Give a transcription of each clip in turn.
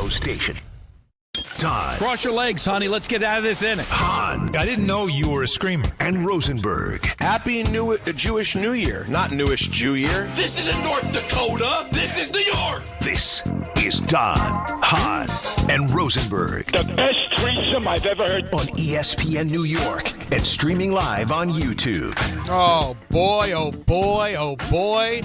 Buffalo station. Todd. Cross your legs, honey. Let's get out of this inning. Hahn. I didn't know you were a screamer. And Rosenberg. Happy Jewish New Year. Not Newish Jew Year. This isn't North Dakota. This is New York. This is Todd, Hahn, and Rosenberg. The best threesome I've ever heard. On ESPN New York and streaming live on YouTube. Oh, boy, oh, boy, oh, boy.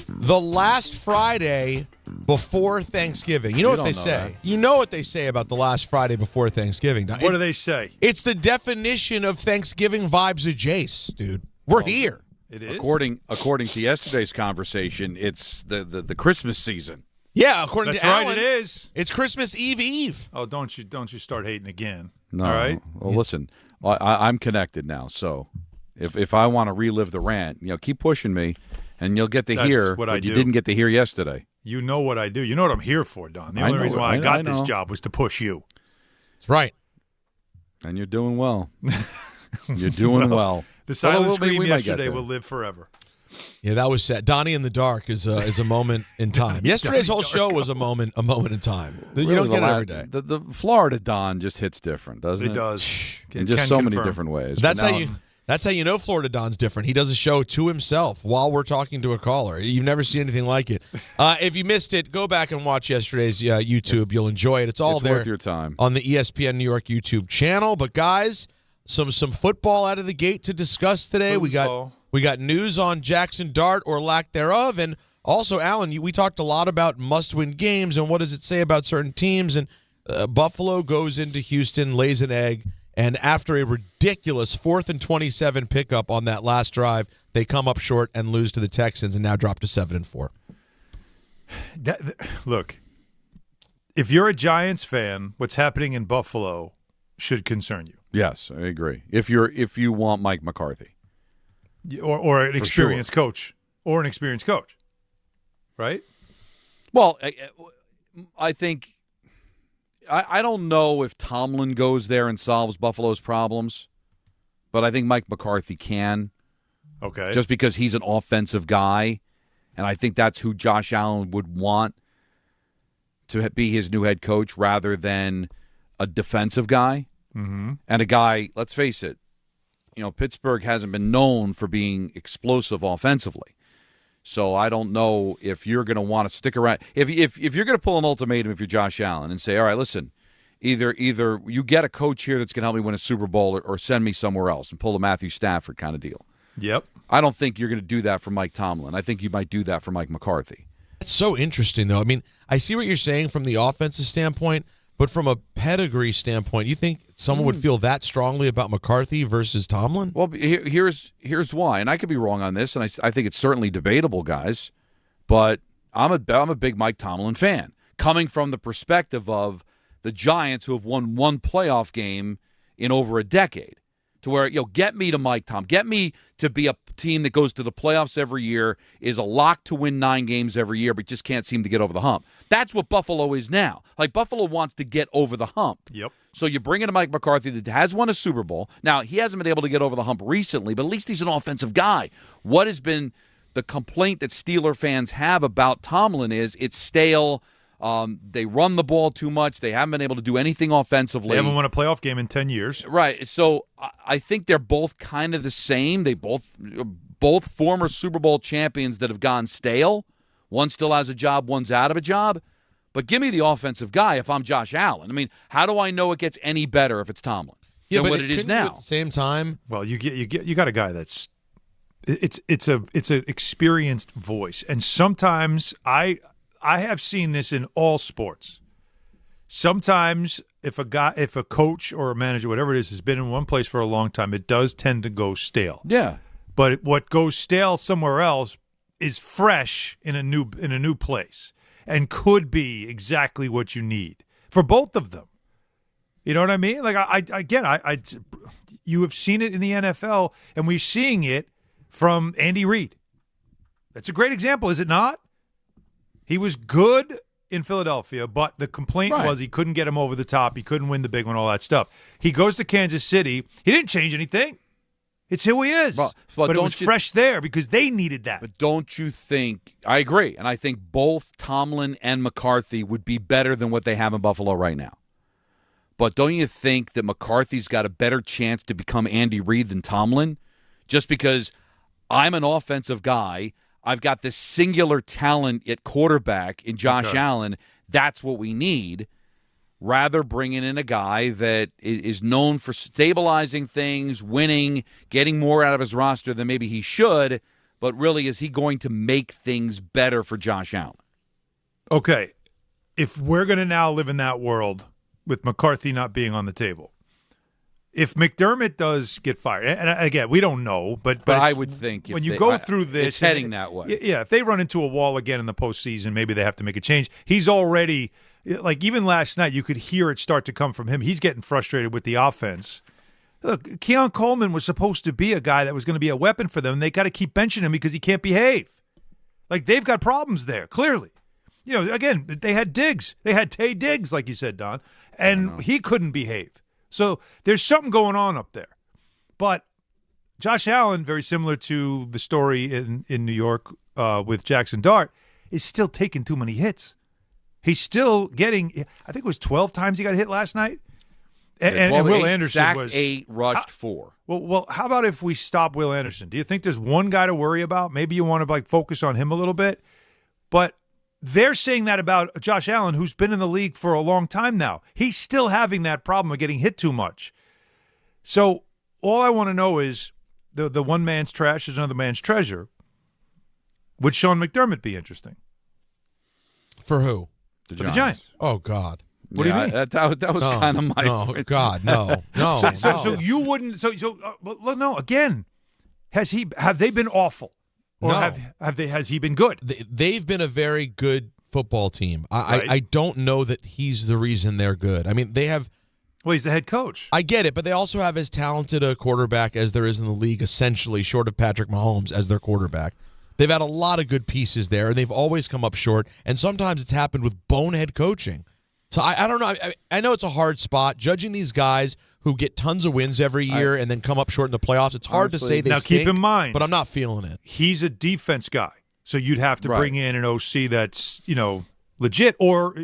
The last Friday before Thanksgiving. You know what they say. You know what they say about the last Friday before Thanksgiving. What do they say? It's the definition of Thanksgiving vibes of Jace, dude. We're here. It is? According to yesterday's conversation, it's the Christmas season. Yeah, according That's to right, Alan, it is. It's Christmas Eve. Oh, don't you start hating again. No. All right? Well, listen, I'm connected now, so if I want to relive the rant, keep pushing me, and you'll get to hear what you didn't get to hear yesterday. You know what I do. You know what I'm here for, Don. The only reason why I got this job was to push you. That's right. And you're doing well. You're doing well. The silent scream yesterday will live forever. Yeah, that was sad. Donnie in the dark is a moment in time. Yesterday's whole show was a moment in time. You don't get it every day. The Florida Don just hits different, doesn't it? It does. In just so many different ways. That's how you know Florida Don's different. He does a show to himself while we're talking to a caller. You've never seen anything like it. If you missed it, go back and watch yesterday's YouTube. You'll enjoy it. It's there worth your time on the ESPN New York YouTube channel. But guys, some football out of the gate to discuss today. Football. We got news on Jackson Dart or lack thereof, and also Alan. We talked a lot about must-win games and what does it say about certain teams. And Buffalo goes into Houston, lays an egg. And after a ridiculous 4th and 27 pickup on that last drive, they come up short and lose to the Texans and now drop to 7-4. Look, if you're a Giants fan, what's happening in Buffalo should concern you. Yes, I agree. If you want Mike McCarthy. Or an experienced coach. Or an experienced coach. Right? Well, I think I don't know if Tomlin goes there and solves Buffalo's problems, but I think Mike McCarthy can. Okay. Just because he's an offensive guy, and I think that's who Josh Allen would want to be his new head coach rather than a defensive guy. Mm-hmm. And a guy, let's face it, Pittsburgh hasn't been known for being explosive offensively. So I don't know if you're going to want to stick around. If you're going to pull an ultimatum if you're Josh Allen and say, all right, listen, either you get a coach here that's going to help me win a Super Bowl or send me somewhere else and pull a Matthew Stafford kind of deal. Yep. I don't think you're going to do that for Mike Tomlin. I think you might do that for Mike McCarthy. It's so interesting, though. I mean, I see what you're saying from the offensive standpoint, but from a pedigree standpoint, you think someone would feel that strongly about McCarthy versus Tomlin? Well, here's why, and I could be wrong on this, and I think it's certainly debatable, guys. But I'm a big Mike Tomlin fan, coming from the perspective of the Giants who have won one playoff game in over a decade. To where, get me to Mike Tom. Get me to be a team that goes to the playoffs every year, is a lock to win 9 games every year, but just can't seem to get over the hump. That's what Buffalo is now. Like, Buffalo wants to get over the hump. Yep. So you bring in a Mike McCarthy that has won a Super Bowl. Now, he hasn't been able to get over the hump recently, but at least he's an offensive guy. What has been the complaint that Steeler fans have about Tomlin is it's stale. They run the ball too much. They haven't been able to do anything offensively. They haven't won a playoff game in 10 years. Right. So I think they're both kind of the same. They both former Super Bowl champions that have gone stale. One still has a job, one's out of a job. But give me the offensive guy if I'm Josh Allen. I mean, how do I know it gets any better if it's Tomlin than what it is now? At the same time, well, you got a guy that's it's an experienced voice, and sometimes I have seen this in all sports. Sometimes if a coach or a manager, whatever it is, has been in one place for a long time, it does tend to go stale. Yeah. But what goes stale somewhere else is fresh in a new place and could be exactly what you need for both of them. You know what I mean? Like you have seen it in the NFL, and we're seeing it from Andy Reid. That's a great example, is it not? He was good in Philadelphia, but the complaint was he couldn't get him over the top. He couldn't win the big one, all that stuff. He goes to Kansas City. He didn't change anything. It's who he is. But it was fresh there because they needed that. But don't you think – I agree, and I think both Tomlin and McCarthy would be better than what they have in Buffalo right now. But don't you think that McCarthy's got a better chance to become Andy Reid than Tomlin? Just because I'm an offensive guy, I've got this singular talent at quarterback in Josh Allen. That's what we need. Rather bringing in a guy that is known for stabilizing things, winning, getting more out of his roster than maybe he should, but really is he going to make things better for Josh Allen? Okay, if we're going to now live in that world with McCarthy not being on the table, if McDermott does get fired, and again, we don't know, but I would think when you go through this, it's heading that way. Yeah, if they run into a wall again in the postseason, maybe they have to make a change. He's already – like, even last night, you could hear it start to come from him. He's getting frustrated with the offense. Look, Keon Coleman was supposed to be a guy that was going to be a weapon for them. They got to keep benching him because he can't behave. Like, they've got problems there, clearly. You know, again, they had Diggs. They had Tay Diggs, like you said, Don, and he couldn't behave. So there's something going on up there. But Josh Allen, very similar to the story in New York with Jackson Dart, is still taking too many hits. He's still getting, I think it was 12 times he got hit last night. And Will Anderson sacked was 8, rushed 4. Well, how about if we stop Will Anderson? Do you think there's one guy to worry about? Maybe you want to focus on him a little bit. But they're saying that about Josh Allen, who's been in the league for a long time now. He's still having that problem of getting hit too much. So all I want to know is the one man's trash is another man's treasure. Would Sean McDermott be interesting? For who? The Giants. Oh, God. What do you mean? That was kind of my point. God, no. So you wouldn't. No. Again, have they been awful, or No. has he been good? They've been a very good football team. I don't know that he's the reason they're good. I mean, they have. Well, he's the head coach. I get it, but they also have as talented a quarterback as there is in the league, essentially, short of Patrick Mahomes as their quarterback. They've had a lot of good pieces there, and they've always come up short, and sometimes it's happened with bonehead coaching. So I don't know. I know it's a hard spot. Judging these guys who get tons of wins every year and then come up short in the playoffs, it's hard to say they stink. Now, keep in mind, but I'm not feeling it. He's a defense guy, so you'd have to bring in an OC that's, legit, or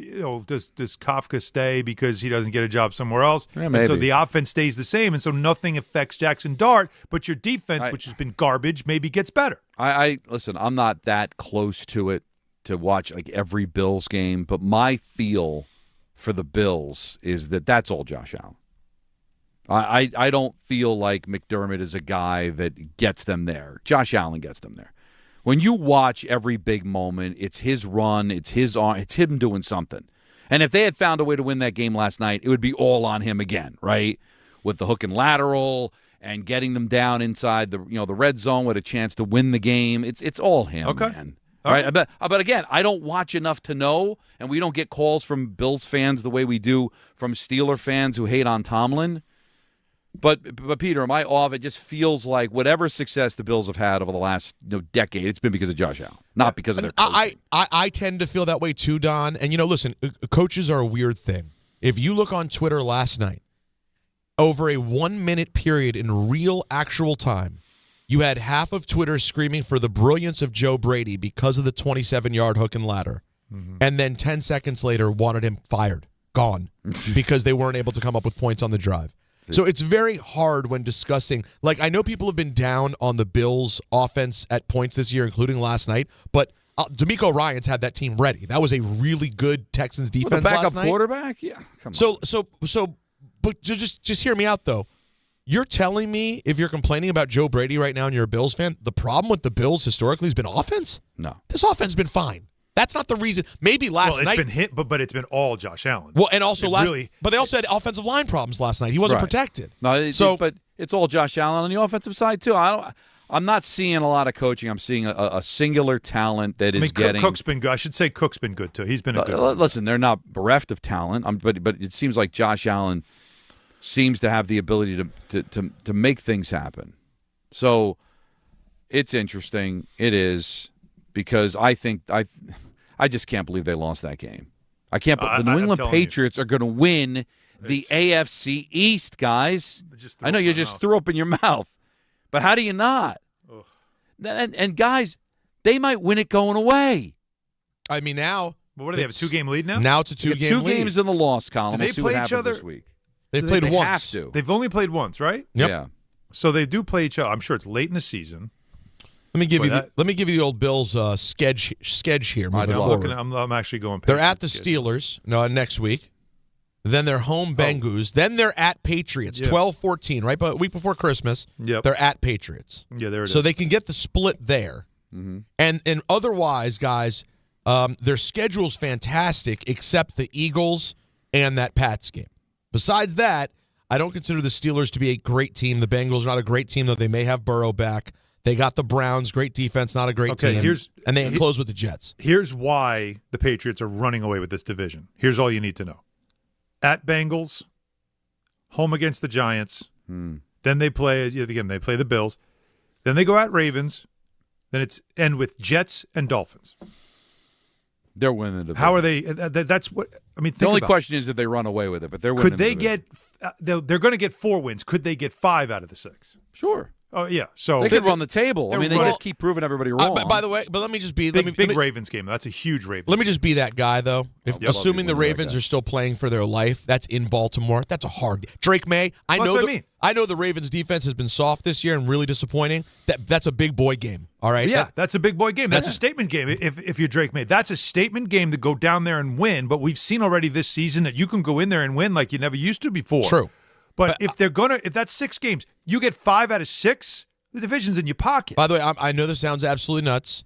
does Kafka stay because he doesn't get a job somewhere else? Yeah, and so the offense stays the same, and so nothing affects Jackson Dart, but your defense, which has been garbage, maybe gets better. Listen, I'm not that close to it to watch every Bills game, but my feel for the Bills is that's all Josh Allen. I don't feel like McDermott is a guy that gets them there. Josh Allen gets them there. When you watch every big moment, it's his run, it's his arm, it's him doing something. And if they had found a way to win that game last night, it would be all on him again, right? With the hook and lateral and getting them down inside the red zone with a chance to win the game. It's all him, man. All right, but again, I don't watch enough to know, and we don't get calls from Bills fans the way we do from Steeler fans who hate on Tomlin. But Peter, am I off? It just feels like whatever success the Bills have had over the last decade, it's been because of Josh Allen, not because of their coaching. I tend to feel that way too, Don. And listen, coaches are a weird thing. If you look on Twitter last night, over a 1-minute period in real, actual time, you had half of Twitter screaming for the brilliance of Joe Brady because of the 27-yard hook and ladder. Mm-hmm. And then 10 seconds later wanted him fired, gone, because they weren't able to come up with points on the drive. So it's very hard when discussing. I know people have been down on the Bills' offense at points this year, including last night, but DeMeco Ryans had that team ready. That was a really good Texans defense last night. Backup quarterback? Yeah, come on. But just hear me out, though. You're telling me if you're complaining about Joe Brady right now and you're a Bills fan, the problem with the Bills historically has been offense? No. This offense has been fine. That's not the reason. Maybe last night. It's been hit, but it's been all Josh Allen. Well, and also but they also had offensive line problems last night. He wasn't protected. No, but it's all Josh Allen on the offensive side too. I'm not seeing a lot of coaching. I'm seeing a singular talent that is getting. Cook's been good. I should say Cook's been good too. He's been a good. Listen, they're not bereft of talent, but it seems like Josh Allen seems to have the ability to make things happen. So it's interesting. It is, because I just can't believe they lost that game. I can't. The New England Patriots are going to win the AFC East, guys. I know you just threw up in your mouth, But how do you not? And guys, they might win it going away. I mean, now. Well, what do they have, a 2-game lead now? Now it's a 2-game lead. 2 games in the loss column. Do they We'll see play what each happens other? this week. They've played They once. have to. They've only played once, right? Yep. Yeah. So they do play each other. I'm sure it's late in the season. Let me give you the old Bills sketch here. Moving forward. I'm actually going. They're at the Steelers next week. Then they're home Bengals. Then they're at Patriots. 12-14, right? But a week before Christmas, they're at Patriots. Yeah, there it is. So they can get the split there. Mm-hmm. And otherwise, guys, their schedule's fantastic except the Eagles and that Pats game. Besides that, I don't consider the Steelers to be a great team. The Bengals are not a great team, though they may have Burrow back. They got the Browns, great defense, not a great team. And they close with the Jets. Here's why the Patriots are running away with this division. Here's all you need to know. At Bengals, home against the Giants. Then they play the Bills. Then they go at Ravens. Then it's end with Jets and Dolphins. They're winning the division. How are they? That's what I mean. The only question is if they run away with it, but they're winning. Could they get? They're going to get 4 wins. Could they get 5 out of the 6? Sure. Oh yeah. So they could run the table. I mean, they just keep proving everybody wrong. By the way, but let me just be big Ravens game. That's a huge Ravens. Let me just be that guy though. Assuming the Ravens are still playing for their life, that's in Baltimore. That's a hard. Drake May. I know the Ravens defense has been soft this year and really disappointing. That's a big boy game. All right. Yeah, that's a big boy game. That's a statement game. If you're Drake May, that's a statement game to go down there and win. But we've seen already this season that you can go in there and win like you never used to before. True. But if that's 6 games, you get 5 out of 6. The division's in your pocket. By the way, I know this sounds absolutely nuts.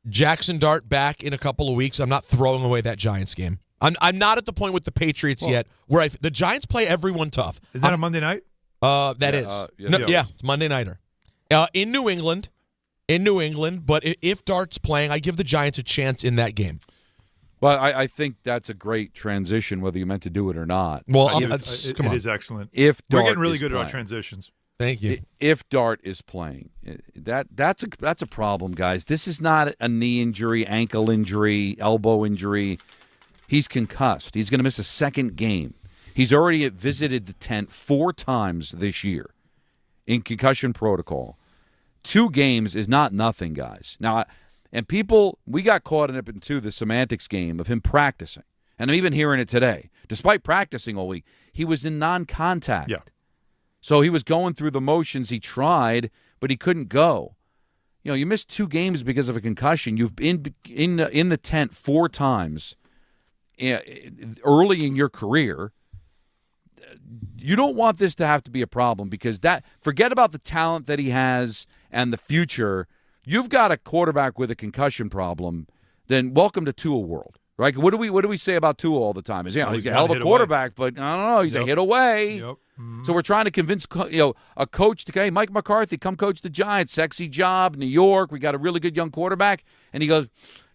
Jackson Dart back in a couple of weeks. I'm not throwing away that Giants game. I'm not at the point with the Patriots yet where the Giants play everyone tough. Is that a Monday night? It's Monday nighter. In New England. But if Dart's playing, I give the Giants a chance in that game. Well, I think that's a great transition, whether you meant to do it or not. Well, it is excellent. If we're Dart getting really good playing. at our transitions. Thank you. If Dart is playing, that's a problem, guys. This is not a knee injury, ankle injury, elbow injury. He's concussed. He's going to miss a second game. He's already visited the tent 4 times this year in concussion protocol. 2 games is not nothing, guys. Now, and people, we got caught up into the semantics game of him practicing. And I'm even hearing it today. Despite practicing all week, he was in non-contact. Yeah. So he was going through the motions. He tried, but he couldn't go. You know, you missed 2 games because of a concussion. You've been in the tent 4 times early in your career. You don't want this to have to be a problem because forget about the talent that he has and the future. You've got a quarterback with a concussion problem, then welcome to Tua world. Right? What do we say about Tua all the time? He's a hell of a quarterback, but I don't know. He's a hit away. Yep. Mm-hmm. So we're trying to convince a coach to, hey, Mike McCarthy, come coach the Giants. Sexy job, New York. We got a really good young quarterback. And he goes,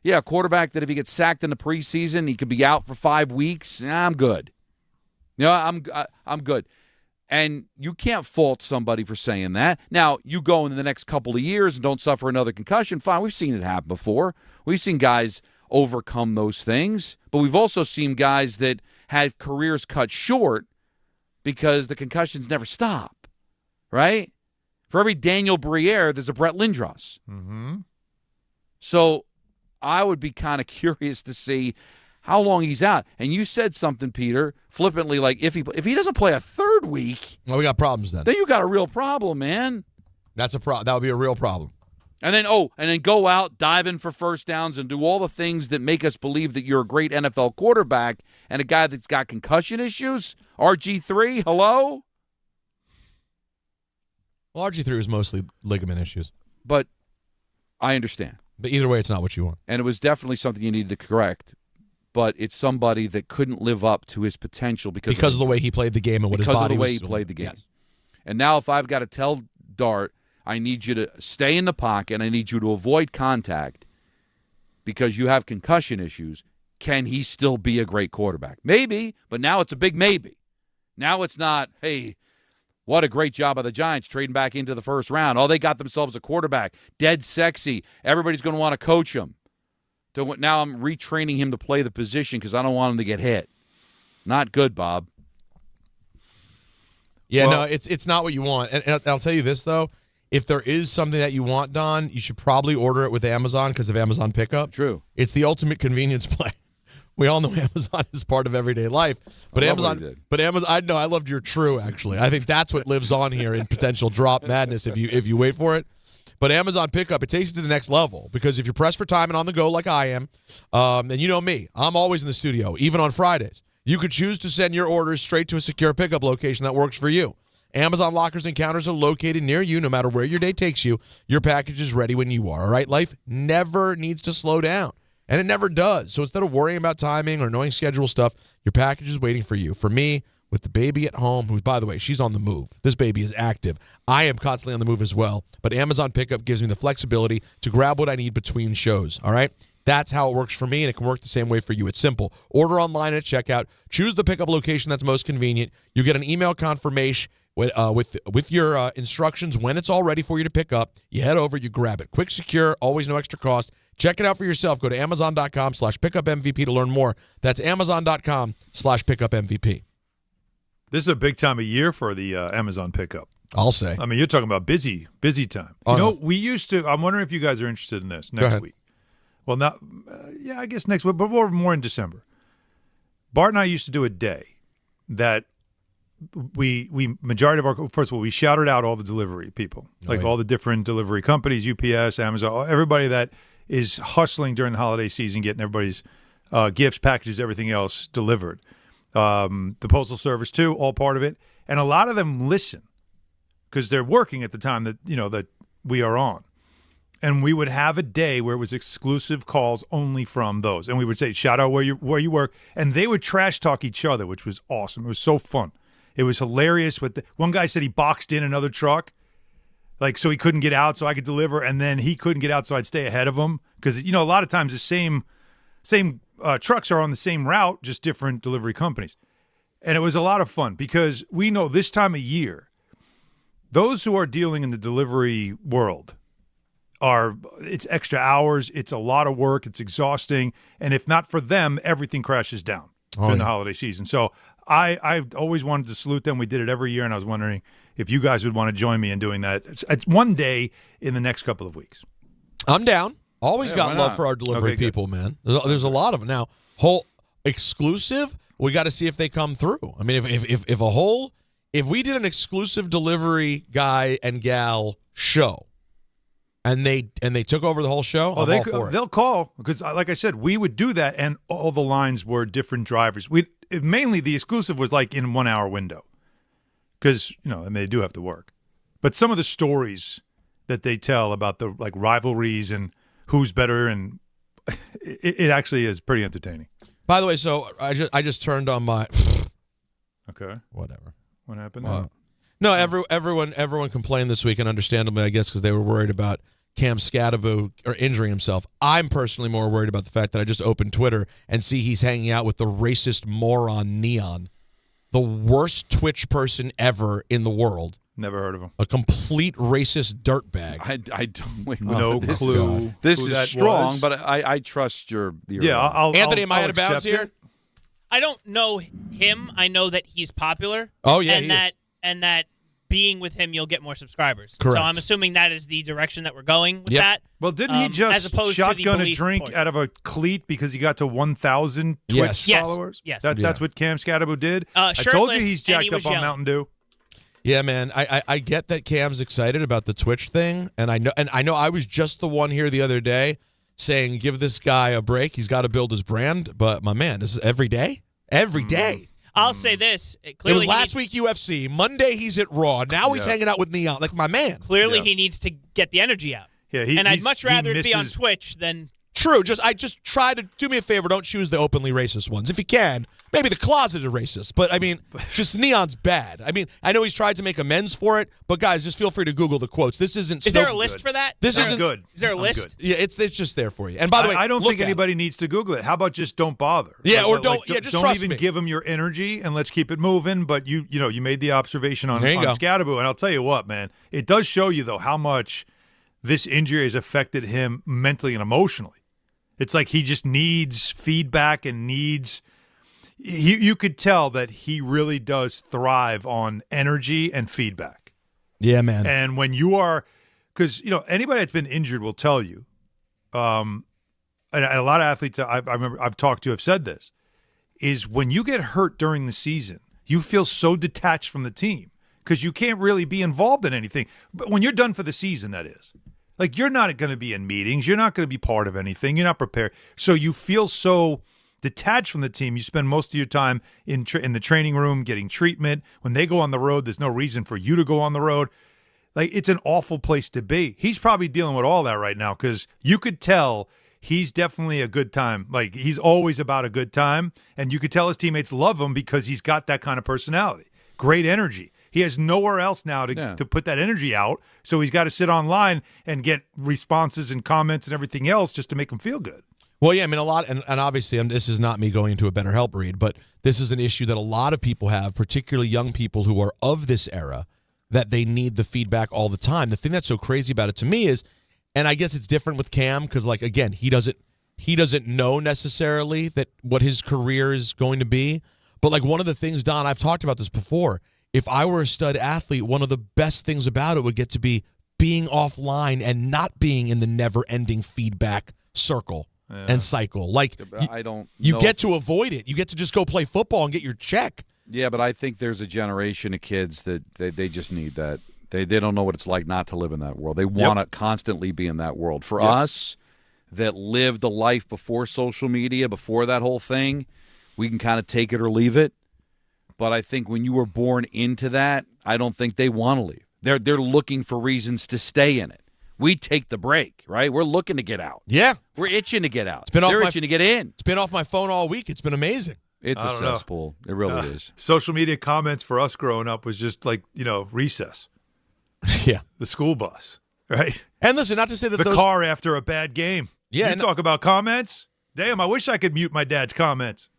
yeah, a quarterback that if he gets sacked in the preseason, he could be out for 5 weeks. I'm good. I'm good. And you can't fault somebody for saying that. Now, you go in the next couple of years and don't suffer another concussion. Fine, we've seen it happen before. We've seen guys overcome those things. But we've also seen guys that had careers cut short because the concussions never stop, right? For every Daniel Briere, there's a Brett Lindros. Mm-hmm. So I would be kind of curious to see how long he's out. And you said something, Peter, flippantly, like if he doesn't play a 3rd week, well, we got problems then. Then you got a real problem, man. That would be a real problem. And then go out, dive in for first downs, and do all the things that make us believe that you're a great NFL quarterback and a guy that's got concussion issues. RG3, hello? Well, RG3 was mostly ligament issues. But I understand. But either way, it's not what you want. And it was definitely something you needed to correct. But it's somebody that couldn't live up to his potential because of the way he played the game and what his body was. Because of the way he played the game. Yes. And now if I've got to tell Dart, I need you to stay in the pocket and I need you to avoid contact because you have concussion issues, can he still be a great quarterback? Maybe, but now it's a big maybe. Now it's not, hey, what a great job by the Giants trading back into the first round. Oh, they got themselves a quarterback. Dead sexy. Everybody's going to want to coach him. Now I'm retraining him to play the position because I don't want him to get hit. Not good, Bob. Yeah, no, it's not what you want. And I'll tell you this, though. if there is something that you want, Don, you should probably order it with Amazon because of Amazon Pickup. True. It's the ultimate convenience play. We all know Amazon is part of everyday life, but Amazon. I loved your True actually. I think that's what lives on here in potential drop madness if you wait for it. But Amazon Pickup, it takes you to the next level because if you're pressed for time and on the go like I am, and you know me, I'm always in the studio, even on Fridays. You could choose to send your orders straight to a secure pickup location that works for you. Amazon lockers and counters are located near you no matter where your day takes you. Your package is ready when you are, all right? Life never needs to slow down. And it never does. So instead of worrying about timing or knowing schedule stuff, your package is waiting for you. For me, with the baby at home, who, by the way, she's on the move. This baby is active. I am constantly on the move as well. But Amazon Pickup gives me the flexibility to grab what I need between shows, all right? That's how it works for me, and it can work the same way for you. It's simple. Order online at checkout. Choose the pickup location that's most convenient. You get an email confirmation with your instructions when it's all ready for you to pick up. You head over, you grab it. Quick, secure, always no extra cost. Check it out for yourself. Go to Amazon.com/pickupmvp to learn more. That's Amazon.com/pickupmvp. This is a big time of year for the Amazon Pickup. I'll say. I mean, you're talking about busy time. We used to. I'm wondering if you guys are interested in this next week. Well, not. I guess next week, but more in December. Bart and I used to do a day that we majority of our, first of all, we shouted out all the delivery people, all the different delivery companies, UPS, Amazon, everybody that is hustling during the holiday season, getting everybody's gifts, packages, everything else delivered. The Postal Service too, all part of it. And a lot of them listen because they're working at the time that we are on. And we would have a day where it was exclusive calls only from those. And we would say, shout out where you work. And they would trash talk each other, which was awesome. It was so fun. It was hilarious. One guy said he boxed in another truck, so he couldn't get out so I could deliver. And then he couldn't get out so I'd stay ahead of him. Because, a lot of times the same trucks are on the same route, just different delivery companies. And it was a lot of fun because we know this time of year, those who are dealing in the delivery world, it's extra hours, it's a lot of work, it's exhausting, and if not for them, everything crashes down during the holiday season. So I've always wanted to salute them. We did it every year, and I was wondering if you guys would want to join me in doing that. It's one day in the next couple of weeks. I'm down. Always got love for our delivery people, man. There's a lot of them. Now, whole exclusive, we got to see if they come through. I mean, if we did an exclusive delivery guy and gal show, and they took over the whole show, I'm all for it. They'll call because, like I said, we would do that, and all the lines were different drivers. Mainly the exclusive was in a 1 hour window because they do have to work. But some of the stories that they tell about the rivalries and who's better, and it actually is pretty entertaining. By the way, so I just turned on my. Okay. Whatever. What happened? No, everyone complained this week, and understandably, I guess, because they were worried about Cam Scadaboo or injuring himself. I'm personally more worried about the fact that I just opened Twitter and see he's hanging out with the racist moron Neon, the worst Twitch person ever in the world. Never heard of him. A complete racist dirtbag. I don't. Wait, no clue. This is strong, but I trust your. Anthony, am I out of bounds here? I don't know him. I know that he's popular. Oh yeah, and that being with him, you'll get more subscribers. Correct. So I'm assuming that is the direction that we're going with that. Well, didn't he just shotgun a drink out of a cleat because he got to 1,000 Twitch followers? Yes. That's what Cam Scadaboo did? I shirtless, told you he's jacked and he was up on yelling. Mountain Dew. Yeah, man. I get that Cam's excited about the Twitch thing, and I know I was just the one here the other day saying give this guy a break. He's got to build his brand. But my man, this is every day. Every day. I'll say this. It was last week UFC. Monday he's at Raw. Now he's hanging out with Neon. Like my man. Clearly he needs to get the energy out. Yeah, and I'd much rather it be on Twitch than. True. I just try to do me a favor. Don't choose the openly racist ones. If you can, maybe the closeted racist. But I mean, just Neon's bad. I mean, I know he's tried to make amends for it, but guys, just feel free to Google the quotes. This isn't. Is there a list for that? This isn't good. Is there a list? Yeah, it's just there for you. And by the way, I don't think anybody needs to Google it. How about just don't bother? Yeah, just don't trust even me. give him your energy and let's keep it moving. But you made the observation on go. Scadaboo, and I'll tell you what, man, it does show you though how much this injury has affected him mentally and emotionally. It's like he just needs feedback and needs – you could tell that he really does thrive on energy and feedback. Yeah, man. And when you are because, anybody that's been injured will tell you, and a lot of athletes I remember I've talked to have said this, is when you get hurt during the season, you feel so detached from the team because you can't really be involved in anything. But when you're done for the season, that is. Like, you're not going to be in meetings. You're not going to be part of anything. You're not prepared. So you feel so detached from the team. You spend most of your time in the training room getting treatment. When they go on the road, there's no reason for you to go on the road. Like, it's an awful place to be. He's probably dealing with all that right now because you could tell he's definitely a good time. Like, he's always about a good time, and you could tell his teammates love him because he's got that kind of personality. Great energy. He has nowhere else now to put that energy out, so he's got to sit online and get responses and comments and everything else just to make him feel good. Well, yeah, I mean, a lot, and obviously this is not me going into a BetterHelp read, but this is an issue that a lot of people have, particularly young people who are of this era, that they need the feedback all the time. The thing that's so crazy about it to me is, and I guess it's different with Cam because, like, again, he doesn't know necessarily that what his career is going to be. But, like, one of the things, Don, I've talked about this before, if I were a stud athlete, one of the best things about it would get to be being offline and not being in the never-ending feedback circle and cycle. Like, you get to avoid it. You get to just go play football and get your check. Yeah, but I think there's a generation of kids that they just need that. They don't know what it's like not to live in that world. They want to constantly be in that world. For us that lived a life before social media, before that whole thing, we can kind of take it or leave it. But I think when you were born into that, I don't think they want to leave. They're looking for reasons to stay in it. We take the break, right? We're looking to get out. Yeah. We're itching to get out. They're itching to get in. It's been off my phone all week. It's been amazing. It's a cesspool. It really is. Social media comments for us growing up was just like, recess. Yeah. The school bus, right? And listen, not to say that the car after a bad game. Yeah. You talk about comments? Damn, I wish I could mute my dad's comments.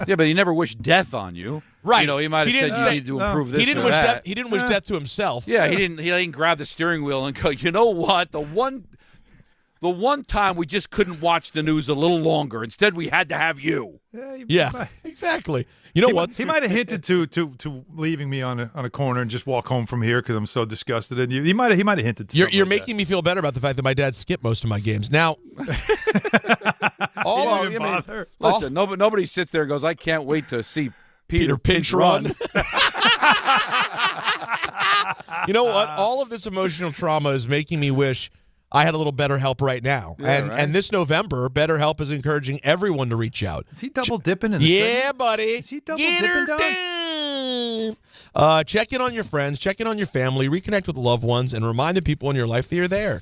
Yeah, but he never wished death on you. Right. He might have said you need to improve this. He didn't or wish that. death. He didn't wish death to himself. Yeah, he didn't grab the steering wheel and go, you know what? The one time we just couldn't watch the news a little longer. Instead, we had to have you. Yeah, exactly. You know what? He might have hinted to leaving me on a corner and just walk home from here because I'm so disgusted in you. He might have hinted to You're making me feel better about the fact that my dad skipped most of my games. Now, listen, nobody sits there and goes, I can't wait to see Peter Pinch run. You know what? All of this emotional trauma is making me wish I had a little BetterHelp right now. Yeah, and this November, BetterHelp is encouraging everyone to reach out. Is he double dipping in the Yeah, buddy. Is he double dipping down? Check in on your friends, check in on your family, reconnect with loved ones, and remind the people in your life that you're there.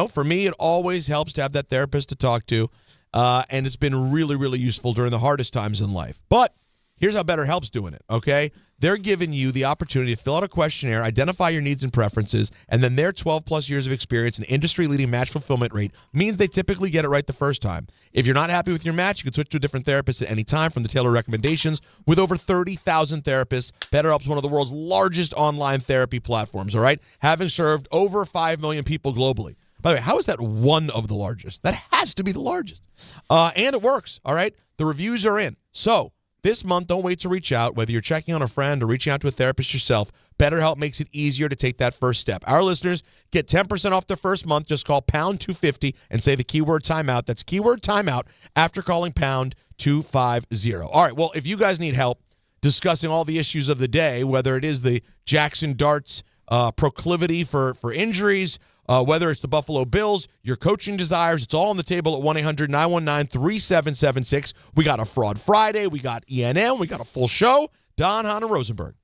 For me, it always helps to have that therapist to talk to, and it's been really, really useful during the hardest times in life. But here's how BetterHelp's doing it, okay? They're giving you the opportunity to fill out a questionnaire, identify your needs and preferences, and then their 12-plus years of experience and industry-leading match fulfillment rate means they typically get it right the first time. If you're not happy with your match, you can switch to a different therapist at any time from the tailored recommendations. With over 30,000 therapists, BetterHelp's one of the world's largest online therapy platforms, all right? Having served over 5 million people globally. By the way, how is that one of the largest? That has to be the largest. And it works, all right? The reviews are in. So, this month, don't wait to reach out. Whether you're checking on a friend or reaching out to a therapist yourself, BetterHelp makes it easier to take that first step. Our listeners get 10% off their first month. Just call pound 250 and say the keyword timeout. That's keyword timeout after calling pound 250. All right, well, if you guys need help discussing all the issues of the day, whether it is the Jackson Darts proclivity for injuries, whether it's the Buffalo Bills, your coaching desires, it's all on the table at 1-800-919-3776. We got a Fraud Friday. We got ENM. We got a full show. Don, Hahn, and Rosenberg.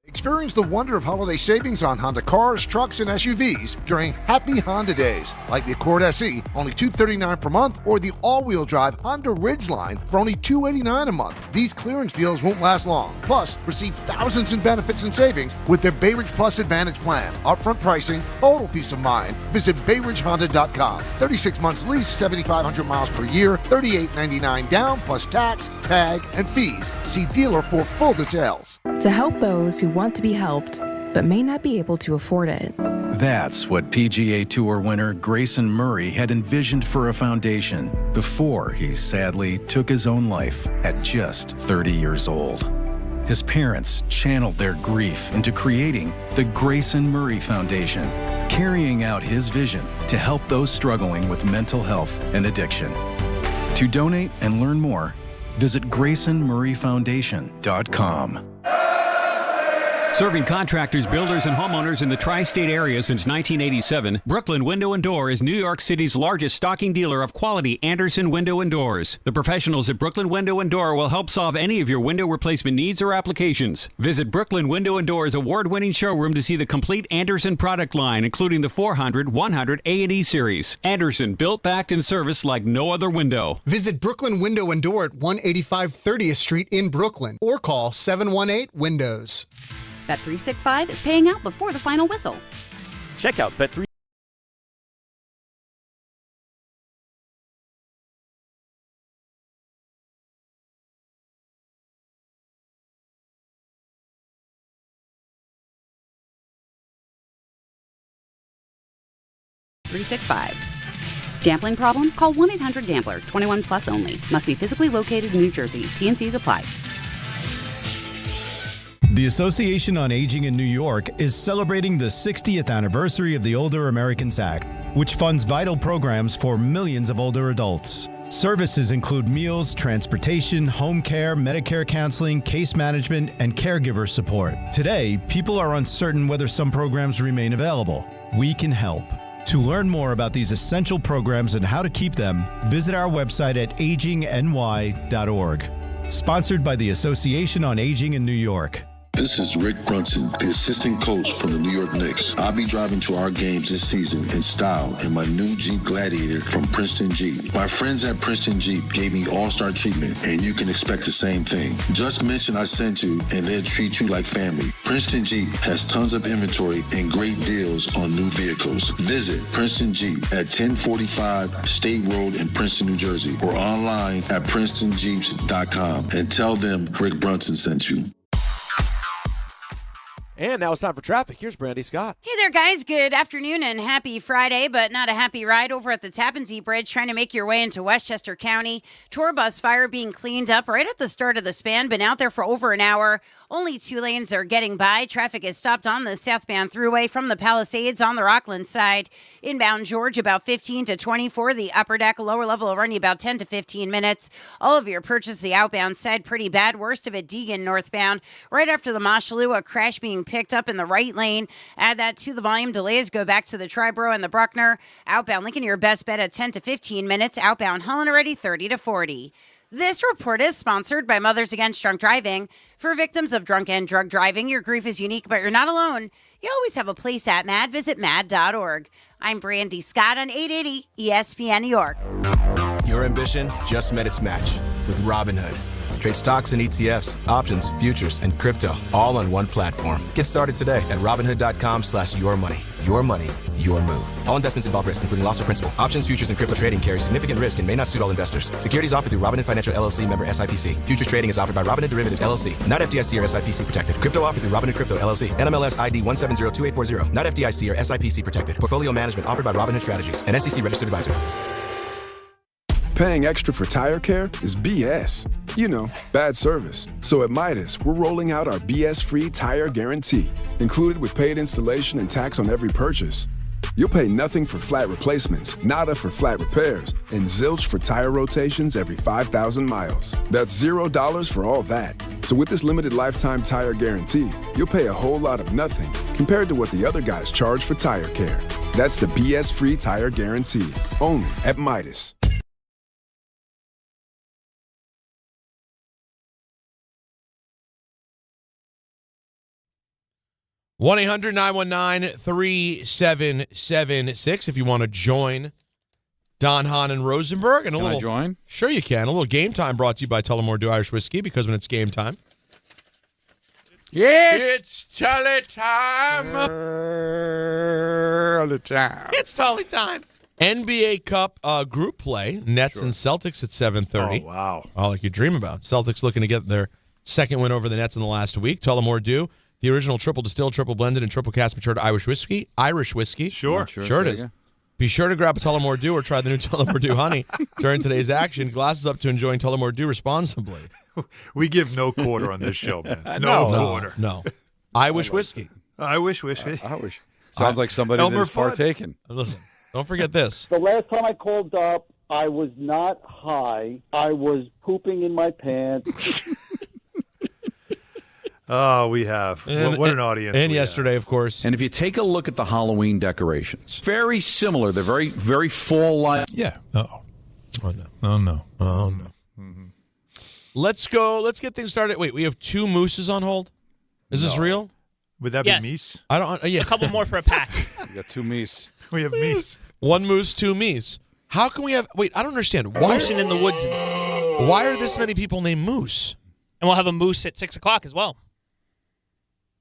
Experience the wonder of holiday savings on Honda cars, trucks, and SUVs during Happy Honda Days, like the Accord SE, only $239 per month, or the all-wheel drive Honda Ridgeline for only $289 a month. These clearance deals won't last long. Plus, receive thousands in benefits and savings with their Bay Ridge Plus Advantage plan. Upfront pricing, total peace of mind. Visit BayRidgeHonda.com. 36 months lease, 7,500 miles per year, $38.99 down, plus tax, tag, and fees. See dealer for full details. To help those who want to be helped, but may not be able to afford it. That's what PGA Tour winner Grayson Murray had envisioned for a foundation before he sadly took his own life at just 30 years old. his parents channeled their grief into creating the Grayson Murray Foundation, carrying out his vision to help those struggling with mental health and addiction. To donate and learn more, visit GraysonMurrayFoundation.com. Serving contractors, builders, and homeowners in the tri-state area since 1987, Brooklyn Window & Door is New York City's largest stocking dealer of quality Andersen window and doors. The professionals at Brooklyn Window & Door will help solve any of your window replacement needs or applications. Visit Brooklyn Window & Door's award-winning showroom to see the complete Andersen product line, including the 400, 100, A&E series. Andersen, built, backed, and serviced like no other window. Visit Brooklyn Window & Door at 185 30th Street in Brooklyn or call 718-WINDOWS. Bet365 is paying out before the final whistle. Check out Bet3. .365. Gambling problem? Call 1-800-GAMBLER. 21 plus only. Must be physically located in New Jersey. T&Cs apply. The Association on Aging in New York is celebrating the 60th anniversary of the Older Americans Act, which funds vital programs for millions of older adults. Services include meals, transportation, home care, Medicare counseling, case management, and caregiver support. Today, people are uncertain whether some programs remain available. We can help. To learn more about these essential programs and how to keep them, visit our website at agingny.org. Sponsored by the Association on Aging in New York. This is Rick Brunson, the assistant coach from the New York Knicks. I'll be driving to our games this season in style in my new Jeep Gladiator from Princeton Jeep. My friends at Princeton Jeep gave me all-star treatment, and you can expect the same thing. Just mention I sent you, and they'll treat you like family. Princeton Jeep has tons of inventory and great deals on new vehicles. Visit Princeton Jeep at 1045 State Road in Princeton, New Jersey, or online at PrincetonJeeps.com and tell them Rick Brunson sent you. And now it's time for traffic. Here's Brandy Scott. Hey there, guys. Good afternoon and happy Friday, but not a happy ride over at the Tappan Zee Bridge trying to make your way into Westchester County. Tour bus fire being cleaned up right at the start of the span. Been out there for over an hour. Only 2 lanes are getting by. Traffic is stopped on the southbound thruway from the Palisades on the Rockland side. Inbound George about 15 to 24. The upper deck, lower level will run you about 10 to 15 minutes. All of your purchase the outbound side pretty bad. Worst of it, Deegan northbound. Right after the Moshalua crash being picked up in the right lane. Add that to the volume delays. Go back to the Triborough and the Bruckner. Outbound Lincoln, your best bet at 10 to 15 minutes. Outbound Holland already 30 to 40. This report is sponsored by Mothers Against Drunk Driving. For victims of drunk and drug driving, your grief is unique, but you're not alone. You always have a place at MAD. Visit MAD.org. I'm Brandy Scott on 880 ESPN New York. Your ambition just met its match with Robinhood. Trade stocks and ETFs, options, futures, and crypto all on one platform. Get started today at Robinhood.com/yourmoney. Your money, your move. All investments involve risk, including loss of principal. Options, futures, and crypto trading carry significant risk and may not suit all investors. Securities offered through Robinhood Financial LLC, member SIPC. Futures trading is offered by Robinhood Derivatives LLC, not FDIC or SIPC protected. Crypto offered through Robinhood Crypto LLC, NMLS ID 1702840, not FDIC or SIPC protected. Portfolio management offered by Robinhood Strategies, an SEC registered advisor. Paying extra for tire care is BS. You know, bad service. So at Midas, we're rolling out our BS-free tire guarantee, included with paid installation and tax on every purchase. You'll pay nothing for flat replacements, nada for flat repairs, and zilch for tire rotations every 5,000 miles. That's $0 for all that. So with this limited lifetime tire guarantee, you'll pay a whole lot of nothing compared to what the other guys charge for tire care. That's the BS-free tire guarantee, only at Midas. 1-800-919-3776 if you want to join Don, Hahn, and Rosenberg. And Can I join? Sure you can. A little game time brought to you by Tullamore Dew Irish Whiskey, because when it's game time. It's Tully time. It's Tully time. NBA Cup group play. Nets and Celtics at 7:30. Oh, wow. All like you dream about. Celtics looking to get their second win over the Nets in the last week. Tullamore Dew. The original triple distilled, triple blended, and triple cast matured Irish whiskey. Sure. Sure it is. Be sure to grab a Tullamore Dew or try the new Tullamore Dew Honey during today's action. Glasses up to enjoying Tullamore Dew responsibly. We give no quarter on this show, man. No quarter. No. I wish whiskey. I wish whiskey. I wish. Sounds like somebody Elmer that's Fudd. partaking. Listen, don't forget this. The last time I called up, I was not high. I was pooping in my pants. Oh, we have. What an audience. And we yesterday, of course. And if you take a look at the Halloween decorations, very similar. They're very, very fall-like. Yeah. Uh-oh. Oh, no. Oh, no. Oh, no. Mm-hmm. Let's go. Let's get things started. Wait, we have 2 mooses on hold? Is this real? Would that Yes. be Meese? I don't. Yeah. A couple more for a pack. You got 2 meese. We have Meese. 1 moose, 2 meese. How can we have? Wait, I don't understand. Why? Moose in the woods. Why are this many people named Moose? And we'll have a moose at 6 o'clock as well.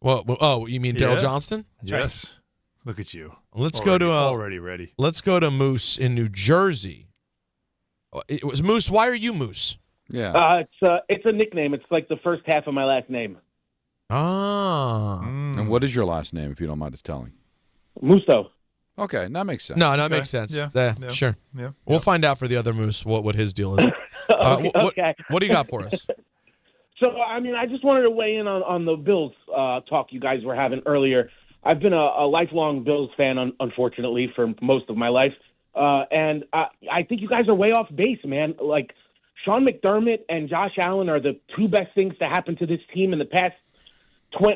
Well, oh, you mean Daryl Johnston? That's yes. Right. Look at you. Let's already, go to already ready. Let's go to Moose in New Jersey. It was Moose. Why are you Moose? Yeah. It's a nickname. It's like the first half of my last name. Ah. And what is your last name, if you don't mind us telling? Musso. Okay, that makes sense. No, that makes sense. Yeah. Sure. Yeah. We'll find out for the other Moose what his deal is. Okay. What do you got for us? So, I mean, I just wanted to weigh in on the Bills talk you guys were having earlier. I've been a lifelong Bills fan, unfortunately, for most of my life. And I think you guys are way off base, man. Like, Sean McDermott and Josh Allen are the 2 best things to happen to this team in the past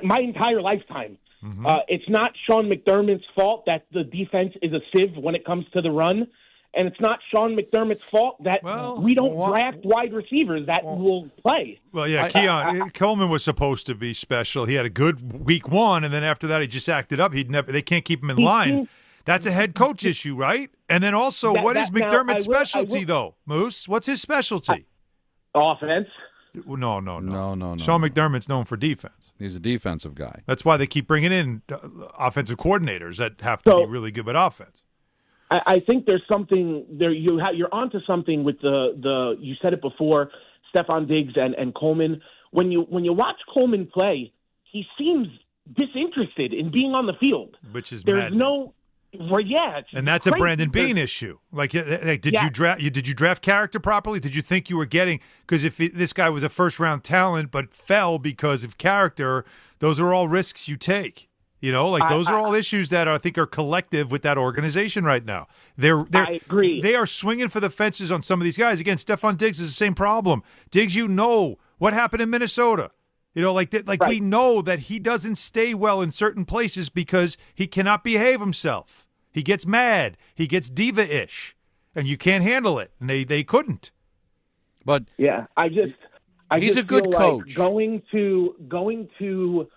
my entire lifetime. Mm-hmm. It's not Sean McDermott's fault that the defense is a sieve when it comes to the run. And it's not Sean McDermott's fault that we don't draft wide receivers that will play. Well, yeah, Keon Coleman was supposed to be special. He had a good week 1, and then after that he just acted up. They can't keep him in line. That's a head coach issue, right? And then also, what is McDermott's specialty, though, Moose? What's his specialty? Offense. No. No. Sean McDermott's known for defense. He's a defensive guy. That's why they keep bringing in offensive coordinators that have to be really good with offense. I think there's something there. You're onto something with the. You said it before, Stephon Diggs and Coleman. When you watch Coleman play, he seems disinterested in being on the field. Which is there's maddening. no. Well, yeah, and that's crazy. a Brandon Beane issue. Like, did you draft character properly? Did you think you were getting? Because if this guy was a first round talent but fell because of character, those are all risks you take. You know, like those are all issues that I think are collective with that organization right now. I agree. They are swinging for the fences on some of these guys. Again, Stephon Diggs is the same problem. Diggs, you know what happened in Minnesota. You know, we know that he doesn't stay well in certain places because he cannot behave himself. He gets mad. He gets diva-ish, and you can't handle it. And they couldn't. But yeah, he's a good coach. Like going to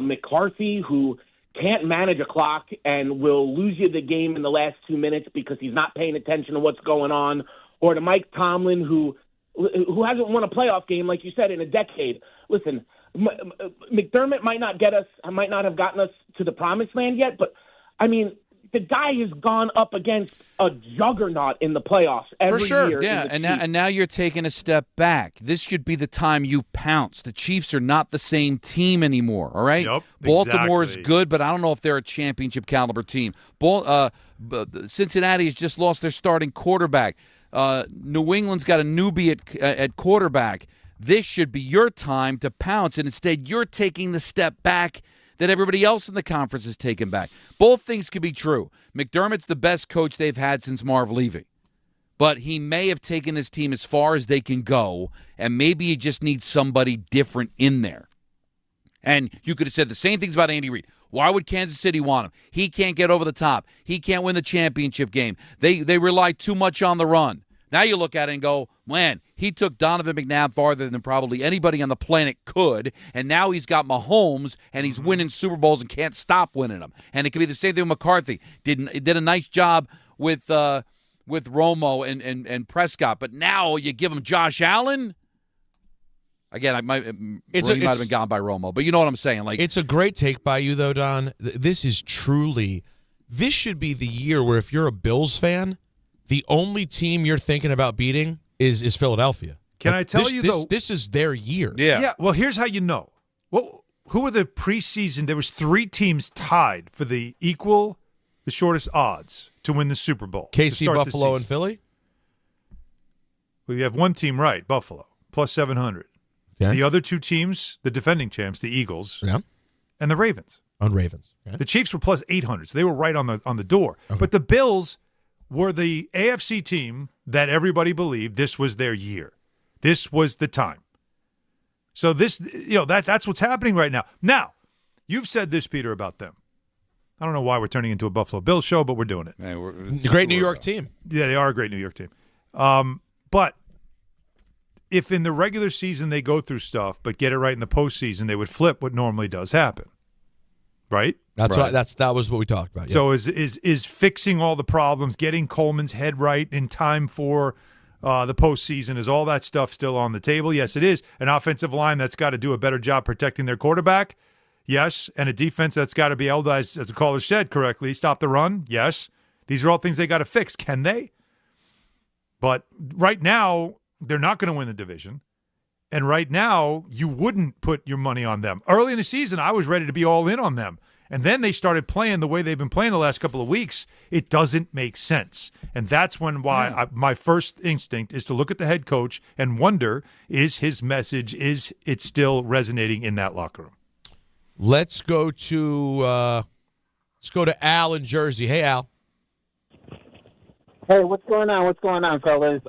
McCarthy, who can't manage a clock and will lose you the game in the last 2 minutes because he's not paying attention to what's going on, or to Mike Tomlin, who hasn't won a playoff game, like you said, in a decade. Listen, McDermott might not have gotten us to the promised land yet, but I mean, the guy has gone up against a juggernaut in the playoffs every year. Yeah, and now you're taking a step back. This should be the time you pounce. The Chiefs are not the same team anymore, all right? Yep, Baltimore exactly. is good, but I don't know if they're a championship caliber team. Cincinnati has just lost their starting quarterback. New England's got a newbie at quarterback. This should be your time to pounce, and instead you're taking the step back that everybody else in the conference is taking back. Both things could be true. McDermott's the best coach they've had since Marv Levy. But he may have taken this team as far as they can go, and maybe he just needs somebody different in there. And you could have said the same things about Andy Reid. Why would Kansas City want him? He can't get over the top. He can't win the championship game. They rely too much on the run. Now you look at it and go, man, he took Donovan McNabb farther than probably anybody on the planet could, and now he's got Mahomes, and he's winning Super Bowls and can't stop winning them. And it could be the same thing with McCarthy. Did a nice job with Romo and Prescott, but now you give him Josh Allen? Again, Rooney might have been gone by Romo, but you know what I'm saying. Like, it's a great take by you, though, Don. This should be the year where if you're a Bills fan, the only team you're thinking about beating is Philadelphia. Can I tell you, though? This is their year. Yeah. Well, here's how you know. Well, who were the preseason? There was 3 teams tied for the equal the shortest odds to win the Super Bowl? KC, Buffalo, and Philly? Well, you have one team right, Buffalo, plus 700. Okay. The other two teams, the defending champs, the Eagles and the Ravens. On Ravens. Okay. The Chiefs were plus 800, so they were right on the door. Okay. But the Bills were the AFC team that everybody believed this was their year. This was the time. So that's what's happening right now. Now, you've said this, Peter, about them. I don't know why we're turning into a Buffalo Bills show, but we're doing it. It's a great New York team. Yeah, they are a great New York team. But if in the regular season they go through stuff but get it right in the postseason, they would flip what normally does happen. Right? That's right. That was what we talked about. Yeah. So is fixing all the problems, getting Coleman's head right in time for the postseason, is all that stuff still on the table? Yes, it is. An offensive line that's got to do a better job protecting their quarterback? Yes. And a defense that's got to be able to, as the caller said correctly, stop the run? Yes. These are all things they got to fix. Can they? But right now, they're not going to win the division. And right now, you wouldn't put your money on them. Early in the season, I was ready to be all in on them. And then they started playing the way they've been playing the last couple of weeks. It doesn't make sense. And that's my first instinct is to look at the head coach and wonder, is his message, is it still resonating in that locker room? Let's go to Al in Jersey. Hey, Al. Hey, what's going on? What's going on, fellas?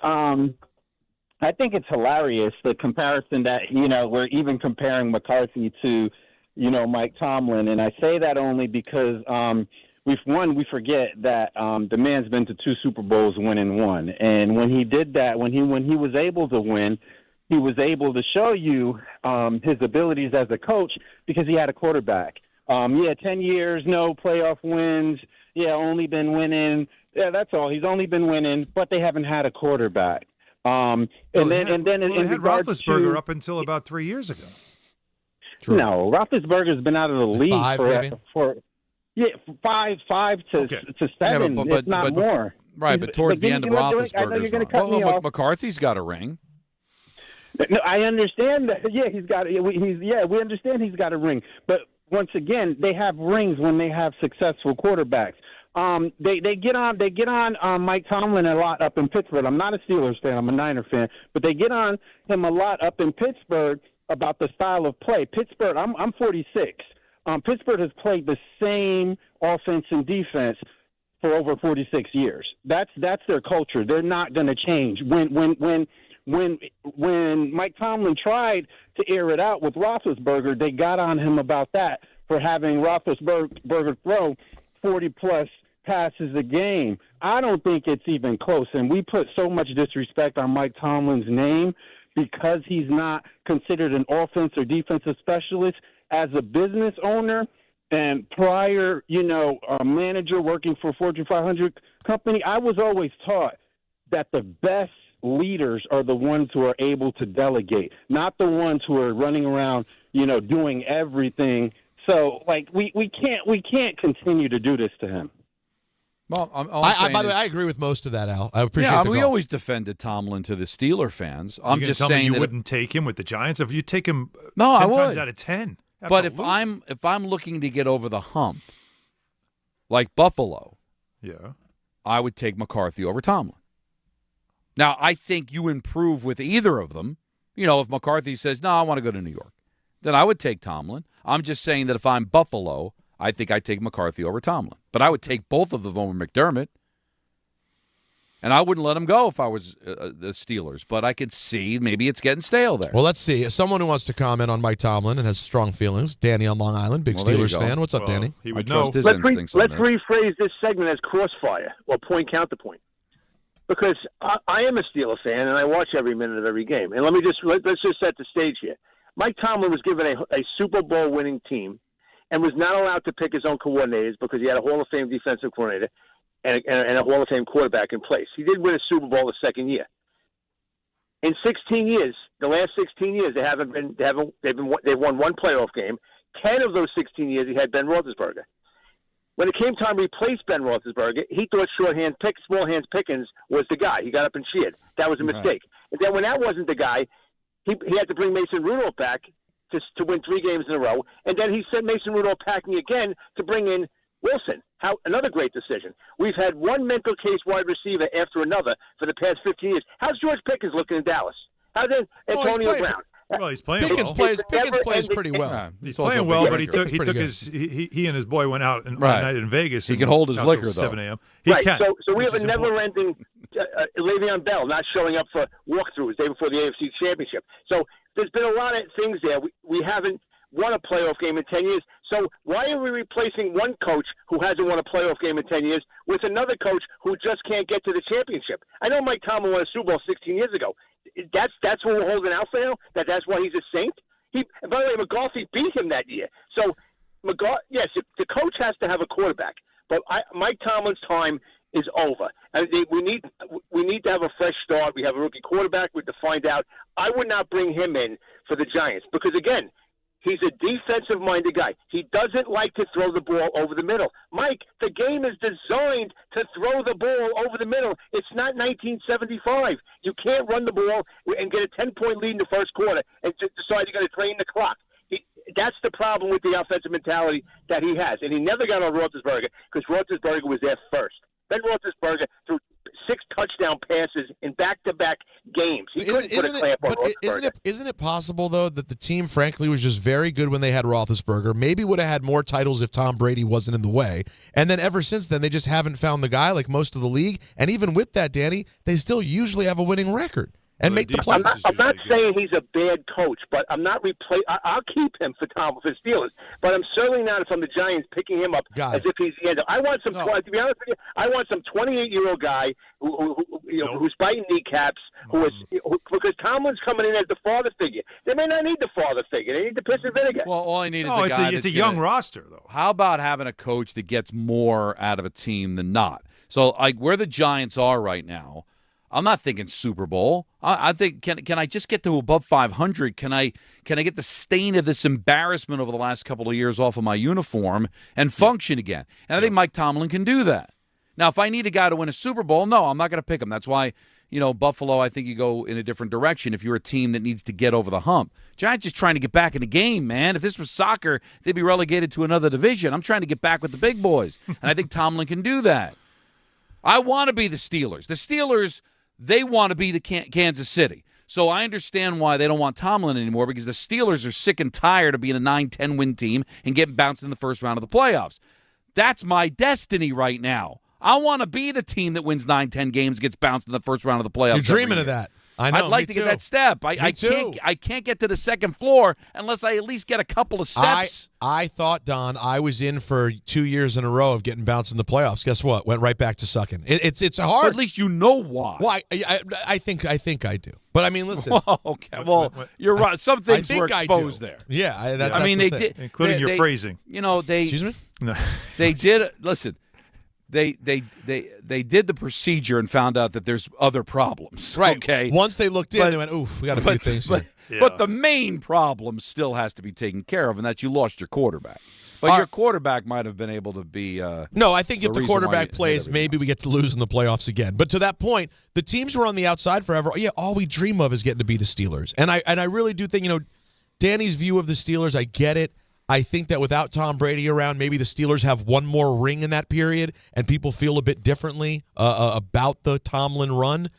I think it's hilarious, the comparison that, we're even comparing McCarthy to, Mike Tomlin. And I say that only because we forget that the man's been to 2 Super Bowls, winning one. And when he did that, when he was able to win, he was able to show you his abilities as a coach because he had a quarterback. 10 years, no playoff wins. Yeah, only been winning. Yeah, that's all. He's only been winning, but they haven't had a quarterback. They had Roethlisberger up until about 3 years ago. True. No, Roethlisberger's been out of the league for 5 to 7, if not more. Right, but towards the end of Roethlisberger's McCarthy's got a ring. No, I understand that. Yeah, we understand he's got a ring. But once again, they have rings when they have successful quarterbacks. They get on Mike Tomlin a lot up in Pittsburgh. I'm not a Steelers fan, I'm a Niner fan, but they get on him a lot up in Pittsburgh about the style of play. Pittsburgh, I'm 46. Pittsburgh has played the same offense and defense for over 46 years. That's their culture. They're not going to change. When Mike Tomlin tried to air it out with Roethlisberger, they got on him about that for having Roethlisberger throw 40-plus passes a game. I don't think it's even close, and we put so much disrespect on Mike Tomlin's name because he's not considered an offense or defensive specialist. As a business owner and prior, a manager working for a Fortune 500 company, I was always taught that the best leaders are the ones who are able to delegate, not the ones who are running around, doing everything. So, we can't continue to do this to him. Well, by the way, I agree with most of that, Al. I appreciate it. Yeah, we always defended Tomlin to the Steeler fans. I'm just saying that you wouldn't take him with the Giants. If you take him, no, 10 I would. times out of 10. But Absolutely. if I'm looking to get over the hump, like Buffalo, I would take McCarthy over Tomlin. Now, I think you improve with either of them. If McCarthy says, no, I want to go to New York, then I would take Tomlin. I'm just saying that if I'm Buffalo, I think I'd take McCarthy over Tomlin. But I would take both of them over McDermott. And I wouldn't let him go if I was the Steelers. But I could see maybe it's getting stale there. Well, let's see. Someone who wants to comment on Mike Tomlin and has strong feelings. Danny on Long Island, big Steelers fan. What's up, Danny? He would trust his let's instincts. let's rephrase this segment as crossfire or point counterpoint. Because I am a Steelers fan and I watch every minute of every game. And let's just set the stage here. Mike Tomlin was given a Super Bowl winning team and was not allowed to pick his own coordinators because he had a Hall of Fame defensive coordinator and a Hall of Fame quarterback in place. He did win a Super Bowl the second year. In 16 years, the last 16 years, they've won one playoff game. 10 of those 16 years, he had Ben Roethlisberger. When it came time to replace Ben Roethlisberger, he thought small hands Pickens was the guy. He got up and cheered. That was a mistake. And then when that wasn't the guy, he had to bring Mason Rudolph back to win 3 games in a row. And then he sent Mason Rudolph packing again to bring in Wilson, another great decision. We've had one mental case wide receiver after another for the past 15 years. How's George Pickens looking in Dallas? How did Antonio Brown? Well, he's playing Pickens well. plays pretty well. Yeah, he's playing well, but he and his boy went out one night in Vegas. He can hold his liquor, though. 7 a.m. Right. So we have a never-ending Le'Veon Bell not showing up for walkthroughs day before the AFC Championship. So there's been a lot of things there. We haven't won a playoff game in 10 years. So why are we replacing one coach who hasn't won a playoff game in 10 years with another coach who just can't get to the championship? I know Mike Tomlin won a Super Bowl 16 years ago. That's what we're holding out for now? That's why he's a saint? And by the way, McCarthy beat him that year. So, yes, the coach has to have a quarterback. But Mike Tomlin's time is over. We need to have a fresh start. We have a rookie quarterback. We have to find out. I would not bring him in for the Giants because, again, he's a defensive-minded guy. He doesn't like to throw the ball over the middle. Mike, the game is designed to throw the ball over the middle. It's not 1975. You can't run the ball and get a 10-point lead in the first quarter and decide you're going to drain the clock. That's the problem with the offensive mentality that he has. And he never got on Roethlisberger because Roethlisberger was there first. Ben Roethlisberger threw 6 touchdown passes in back-to-back games. He couldn't put a clamp on Roethlisberger. Isn't it possible, though, that the team, frankly, was just very good when they had Roethlisberger, maybe would have had more titles if Tom Brady wasn't in the way, and then ever since then, they just haven't found the guy like most of the league, and even with that, Danny, they still usually have a winning record and make the playoffs. I'm not saying he's a bad coach, but I'm not I'll keep him for Steelers, but I'm certainly not, if I'm the Giants, picking him up as if he's the end. I want some. To be honest with you, I want some 28-year-old guy who's biting kneecaps, because Tomlin's coming in as the father figure. They may not need the father figure. They need the piss and vinegar. Well, all I need is a guy. It's a young roster, though. How about having a coach that gets more out of a team than not? So, like where the Giants are right now, I'm not thinking Super Bowl. I think can I just get to above 500? Can I get the stain of this embarrassment over the last couple of years off of my uniform and function again? And I think Mike Tomlin can do that. Now, if I need a guy to win a Super Bowl, no, I'm not going to pick him. That's why, Buffalo, I think you go in a different direction if you're a team that needs to get over the hump. Giants just trying to get back in the game, man. If this was soccer, they'd be relegated to another division. I'm trying to get back with the big boys, and I think Tomlin can do that. I want to be the Steelers. The Steelers, they want to be the Kansas City. So I understand why they don't want Tomlin anymore, because the Steelers are sick and tired of being a 9-10 win team and getting bounced in the first round of the playoffs. That's my destiny right now. I want to be the team that wins 9-10 games, gets bounced in the first round of the playoffs. You're dreaming of that. I know. I'd like to get that step. I can't get to the second floor unless I at least get a couple of steps. I thought, Don, I was in for 2 years in a row of getting bounced in the playoffs. Guess what? Went right back to sucking. It's hard. But at least you know why. Well, I think I do. But I mean, listen. Okay. Well, you're right. Some things were exposed there. Yeah. I mean, they did, including your phrasing. Excuse me. No. They did. Listen. They did the procedure and found out that there's other problems. Right. Okay. Once they looked in, they went, "Oof, we got a few things here." But the main problem still has to be taken care of, and that's you lost your quarterback. But your quarterback might have been able to be. No, I think if the quarterback plays, maybe we get to lose in the playoffs again. But to that point, the teams who are on the outside forever. Yeah, all we dream of is getting to be the Steelers, and I really do think Danny's view of the Steelers. I get it. I think that without Tom Brady around, maybe the Steelers have one more ring in that period, and people feel a bit differently about the Tomlin run.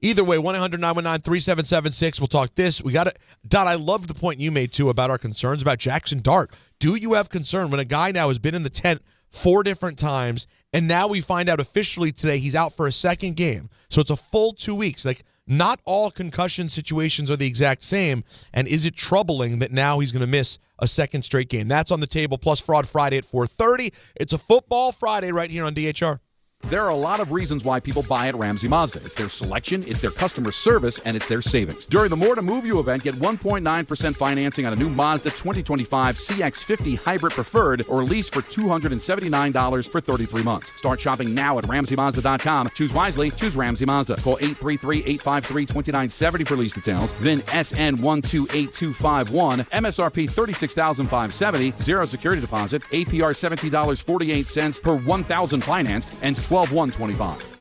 Either way, 1-800-919-3776. We'll talk this. We got it. Don, I loved the point you made, too, about our concerns about Jackson Dart. Do you have concern when a guy now has been in the tent 4 different times, and now we find out officially today he's out for a second game? So it's a full 2 weeks. Like, not all concussion situations are the exact same, and is it troubling that now he's going to miss a second straight game? That's on the table, plus Fraud Friday at 4:30. It's a Football Friday right here on DHR. There are a lot of reasons why people buy at Ramsey Mazda. It's their selection, it's their customer service, and it's their savings. During the More to Move You event, get 1.9% financing on a new Mazda 2025 CX-50 Hybrid Preferred or lease for $279 for 33 months. Start shopping now at RamseyMazda.com. Choose wisely. Choose Ramsey Mazda. Call 833-853-2970 for lease details. VIN SN128251. MSRP $36,570. Zero security deposit. APR $17.48 per 1,000 financed. And 12/125.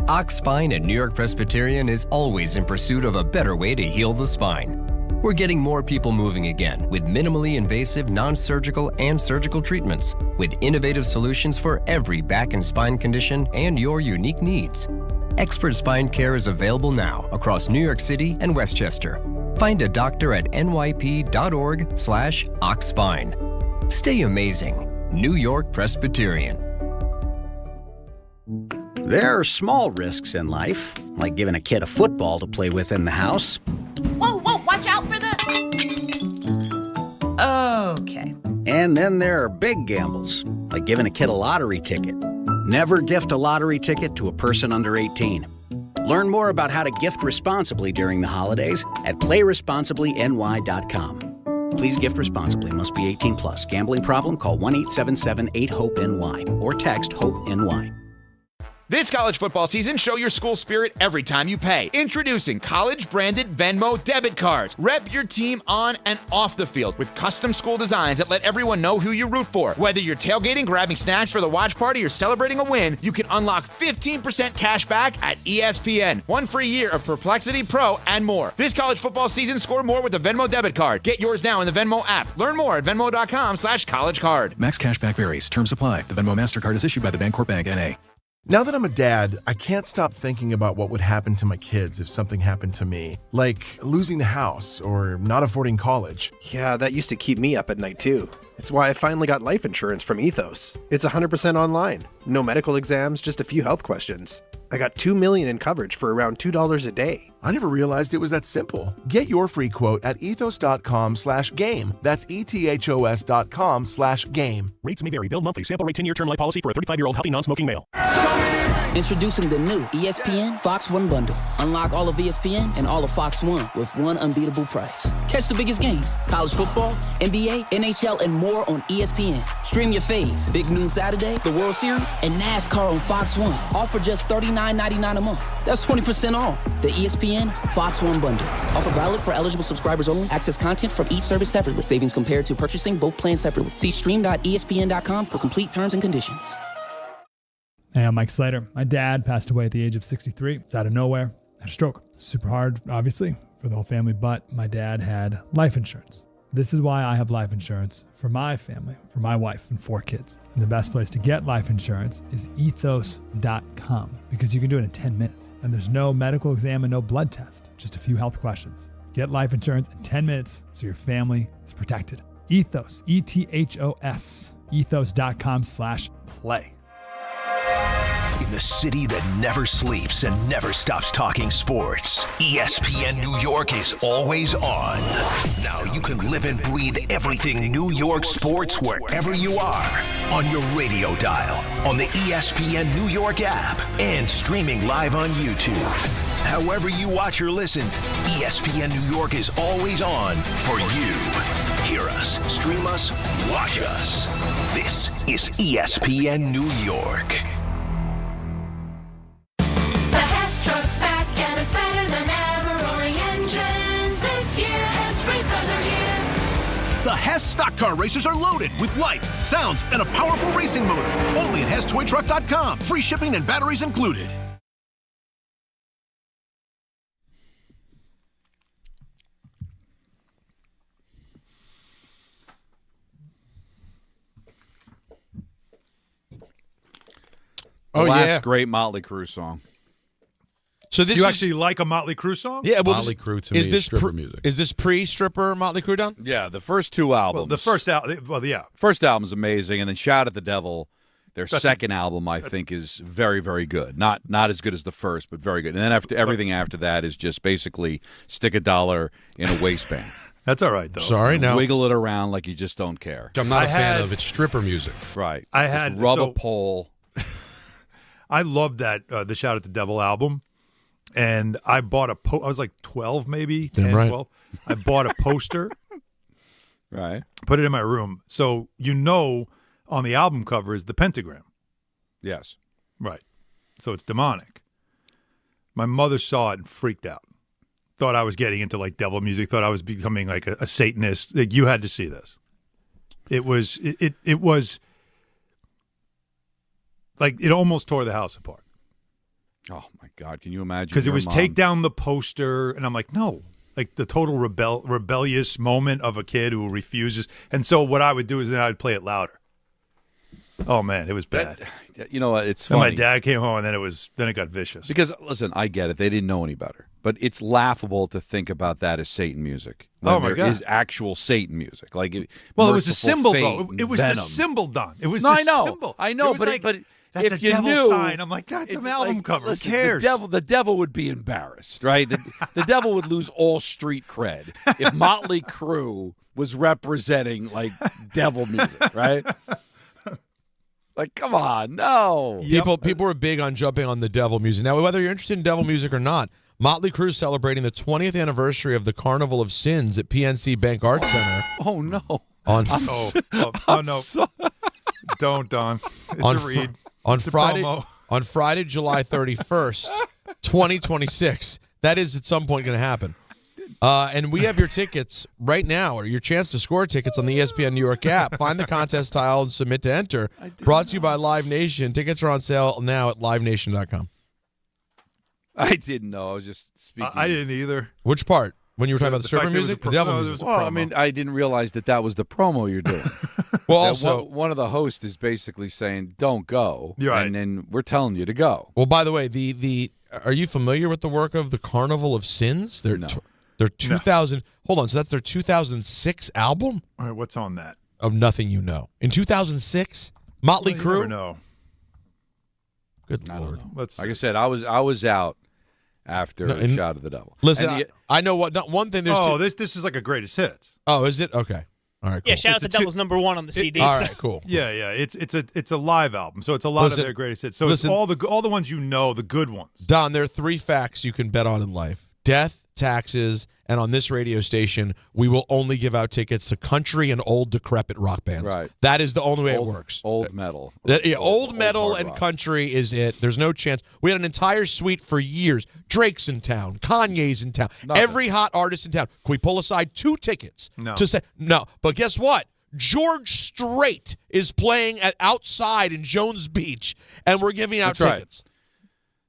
Ox Spine at New York Presbyterian is always in pursuit of a better way to heal the spine. We're getting more people moving again with minimally invasive, non-surgical, and surgical treatments. with innovative solutions for every back and spine condition and your unique needs. Expert Spine Care is available now across New York City and Westchester. Find a doctor at nyp.org/oxspine. Stay amazing. New York Presbyterian. There are small risks in life, like giving a kid a football to play with in the house. Whoa, watch out for the... Okay. And then there are big gambles, like giving a kid a lottery ticket. Never gift a lottery ticket to a person under 18. Learn more about how to gift responsibly during the holidays at playresponsiblyny.com. Please gift responsibly. Must be 18 plus. Gambling problem? Call 1-877-8-HOPE-NY or text HOPE-NY. This college football season, show your school spirit every time you pay. Introducing college-branded Venmo debit cards. Rep your team on and off the field with custom school designs that let everyone know who you root for. Whether you're tailgating, grabbing snacks for the watch party, or celebrating a win, you can unlock 15% cash back at ESPN. 1 free year of Perplexity Pro and more. This college football season, score more with the Venmo debit card. Get yours now in the Venmo app. Learn more at venmo.com/collegecard. Max cashback varies. Terms apply. The Venmo MasterCard is issued by the Bancorp Bank, N.A. Now that I'm a dad, I can't stop thinking about what would happen to my kids if something happened to me, like losing the house or not affording college. Yeah, that used to keep me up at night too. It's why I finally got life insurance from Ethos. It's 100% online. No medical exams, just a few health questions. I got $2 million in coverage for around $2 a day. I never realized it was that simple. Get your free quote at ethos.com/game. That's ethos.com/game. Rates may vary. Bill monthly. Sample rate 10-year term life policy for a 35-year-old healthy non-smoking male. Introducing the new ESPN Fox One bundle. Unlock all of ESPN and all of Fox One with one unbeatable price. Catch the biggest games, college football, NBA, NHL, and more on ESPN. Stream your faves, Big Noon Saturday, the World Series, and NASCAR on Fox One. All for just $39.99 a month. That's 20% off. The ESPN Fox One bundle. Offer valid for eligible subscribers only. Access content from each service separately. Savings compared to purchasing both plans separately. See stream.espn.com for complete terms and conditions. Hey, I'm Mike Slater. My dad passed away at the age of 63. It's out of nowhere. Had a stroke. Super hard, obviously, for the whole family, but my dad had life insurance. This is why I have life insurance for my family, for my wife and 4 kids. And the best place to get life insurance is ethos.com because you can do it in 10 minutes. And there's no medical exam and no blood test, just a few health questions. Get life insurance in 10 minutes so your family is protected. Ethos, ETHOS, ethos.com/play. In the city that never sleeps and never stops talking sports, ESPN New York is always on. Now you can live and breathe everything New York sports wherever you are. On your radio dial, on the ESPN New York app, and streaming live on YouTube. However you watch or listen, ESPN New York is always on for you. Hear us, stream us, watch us. This is ESPN New York. The Hess stock car racers are loaded with lights, sounds, and a powerful racing motor. Only at HessToyTruck.com. Free shipping and batteries included. Last great Motley Crue song. So this you actually like a Motley Crue song? Yeah, well, Motley Crue to me is stripper music. Is this pre-stripper Motley Crue done? Yeah, the first 2 albums. Well, the first album, first album's amazing, and then Shout at the Devil, their second album, I think, is very, very good. Not as good as the first, but very good. And then everything after that is just basically stick a dollar in a waistband. That's all right, though. Sorry, now wiggle it around like you just don't care. I'm not a fan of. It's stripper music. Right. I just had rub a pole. I loved that the Shout at the Devil album. And I bought I was like 12, maybe 10, 12. I bought a poster. Right. Put it in my room. So on the album cover is the pentagram. Yes. Right. So it's demonic. My mother saw it and freaked out. Thought I was getting into like devil music. Thought I was becoming like a Satanist. Like, you had to see this. It was like it almost tore the house apart. Oh, my God. Can you imagine? Because it was take down the poster, and I'm like, no. Like the total rebellious moment of a kid who refuses. And so what I would do is then I would play it louder. Oh man, it was bad. You know what? It's and funny. my dad came home, and then it got vicious. Because listen, I get it; they didn't know any better. But it's laughable to think about that as Satan music. Oh my there God! is actual Satan music. Like, it was a symbol, Fate though. It was Venom. the symbol, Don. It was No, the I know. symbol. I know, It was but like, but that's if a you devil knew, sign. I'm like, that's an album cover. Listen, Who cares? The devil would be embarrassed, right? The devil would lose all street cred if Motley Crue was representing like devil music, right? Like, come on, no. People were big on jumping on the devil music. Now, whether you're interested in devil music or not, Motley Crue is celebrating the 20th anniversary of the Carnival of Sins at PNC Bank Arts Center. Oh no! No! Don't, Don. It's a read. It's a promo. On Friday, July 31st, 2026. That is at some point going to happen. And we have your tickets right now, or your chance to score tickets on the ESPN New York app. Find the contest tile and submit to enter. Brought to you by Live Nation. Tickets are on sale now at livenation.com. I didn't know. I was just speaking. I didn't either. Which part? When you were talking about the stripper music? The devil no, music? Well, I mean, I didn't realize that was the promo you're doing. Well, also, one of the hosts is basically saying, "Don't go," You're right. And then we're telling you to go. Well, by the way, are you familiar with the work of the Carnival of Sins? They're 2000. Hold on, so that's their 2006 album. All right, what's on that? Of Nothing You Know. In 2006, Motley Crue. Never know. Good Lord. Let's like I said, I was out after Shot of the Devil. Listen, I know one thing. There's this is like a greatest hits. Oh, is it? Okay. All right. Cool. Yeah, Shout Out the Devil's number one on the CD. All right, cool. Yeah. It's a live album, so it's a lot of their greatest hits. So it's all the ones you know, the good ones. Don, there are 3 facts you can bet on in life: death, taxes, and on this radio station, we will only give out tickets to country and old decrepit rock bands. Right. That is the only way it works. Old metal. Old metal and rock. country is it. There's no chance. We had an entire suite for years. Drake's in town. Kanye's in town. Nothing. Every hot artist in town. Can we pull aside 2 tickets to say no? But guess what? George Strait is playing outside in Jones Beach, and we're giving out That's right. tickets.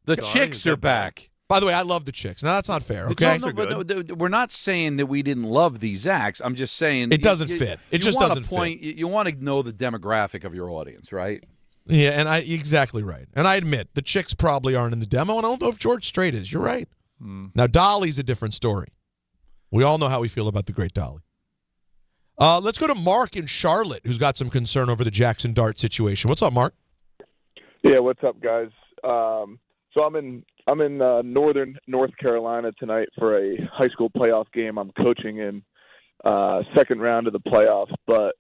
The Chicks are back. By the way, I love the Chicks. Now, that's not fair, okay? But we're not saying that we didn't love these acts. I'm just saying it doesn't fit. It just doesn't fit. You want to know the demographic of your audience, right? Yeah, and exactly right. And I admit, the Chicks probably aren't in the demo, and I don't know if George Strait is. You're right. Now, Dolly's a different story. We all know how we feel about the great Dolly. Let's go to Mark in Charlotte, who's got some concern over the Jackson Dart situation. What's up, Mark? Yeah, what's up, guys? So I'm in northern North Carolina tonight for a high school playoff game. I'm coaching in second round of the playoffs, but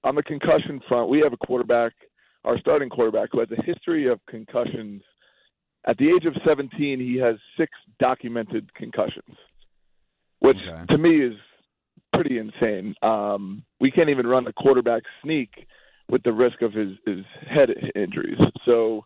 on the concussion front, we have a quarterback, our starting quarterback, who has a history of concussions. At the age of 17, he has 6 documented concussions, which to me is pretty insane. We can't even run a quarterback sneak with the risk of his head injuries. So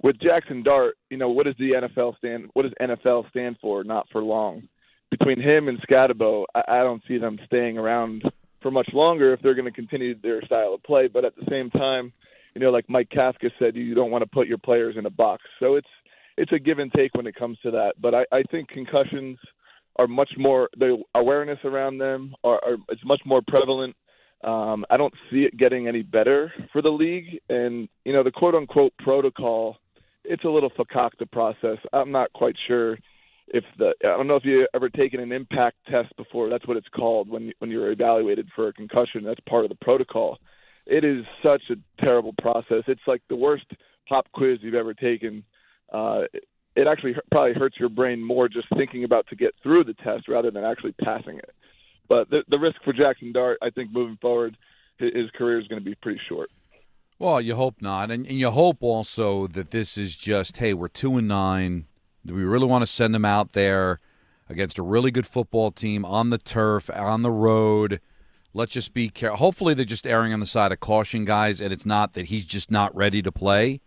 with Jackson Dart, what does the NFL stand? What does NFL stand for? Not for long. Between him and Scatabo, I don't see them staying around for much longer if they're going to continue their style of play. But at the same time, like Mike Kafka said, you don't want to put your players in a box. So it's a give and take when it comes to that. But I think concussions are much more, the awareness around them it's much more prevalent. I don't see it getting any better for the league. And, the quote-unquote protocol, it's a little fakakta process. I'm not quite sure I don't know if you've ever taken an impact test before. That's what it's called when you're evaluated for a concussion. That's part of the protocol. It is such a terrible process. It's like the worst pop quiz you've ever taken. It actually probably hurts your brain more just thinking about to get through the test rather than actually passing it. But the risk for Jackson Dart, I think moving forward, his career is going to be pretty short. Well, you hope not. And you hope also that this is just, hey, we're 2-9. Do we really want to send him out there against a really good football team on the turf, on the road? Let's just be careful. Hopefully they're just erring on the side of caution, guys, and it's not that he's just not ready to play.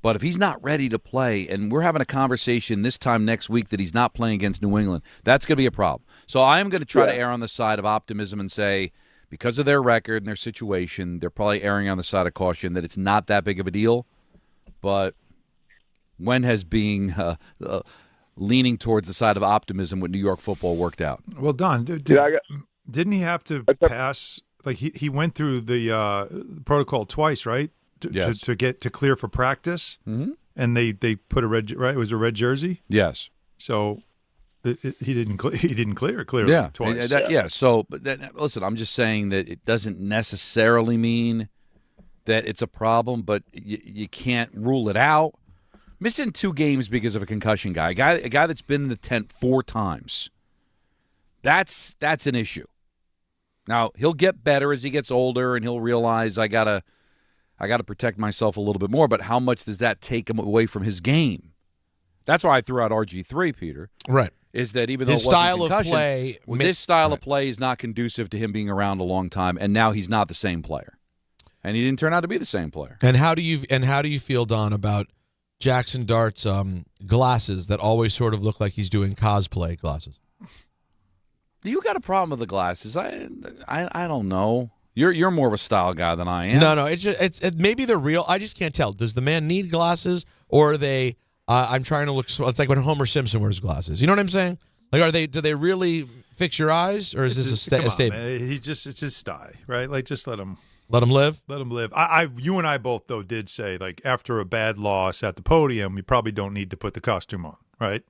But if he's not ready to play, and we're having a conversation this time next week that he's not playing against New England, that's going to be a problem. So I am going to try to err on the side of optimism and say, because of their record and their situation, they're probably erring on the side of caution that it's not that big of a deal. But when has being leaning towards the side of optimism with New York football worked out? Well, Don, didn't he have to pass? Like he went through the protocol twice, right? to get to clear for practice, and they put a red, right? It was a red jersey. Yes. So he didn't clear clearly twice. So, but then, listen, I'm just saying that it doesn't necessarily mean that it's a problem, but you can't rule it out. Missing 2 games because of a concussion a guy that's been in the tent 4 times. That's an issue. Now, he'll get better as he gets older, and he'll realize I gotta protect myself a little bit more, but how much does that take him away from his game? That's why I threw out RG3, Peter. Right. Is that even though his it wasn't style concussion, of play, this style of play is not conducive to him being around a long time, and now he's not the same player. And he didn't turn out to be the same player. And how do you feel, Don, about Jackson Dart's glasses that always sort of look like he's doing cosplay glasses? You got a problem with the glasses? I don't know. You're more of a style guy than I am. No. It's maybe they're real. I just can't tell. Does the man need glasses, or are they? I'm trying to look. It's like when Homer Simpson wears glasses. You know what I'm saying? Like, do they really fix your eyes, or is this a statement? It's his style, right? Like, just let him. Let him live? Let him live. You and I both, though, did say, like, after a bad loss at the podium, you probably don't need to put the costume on, right?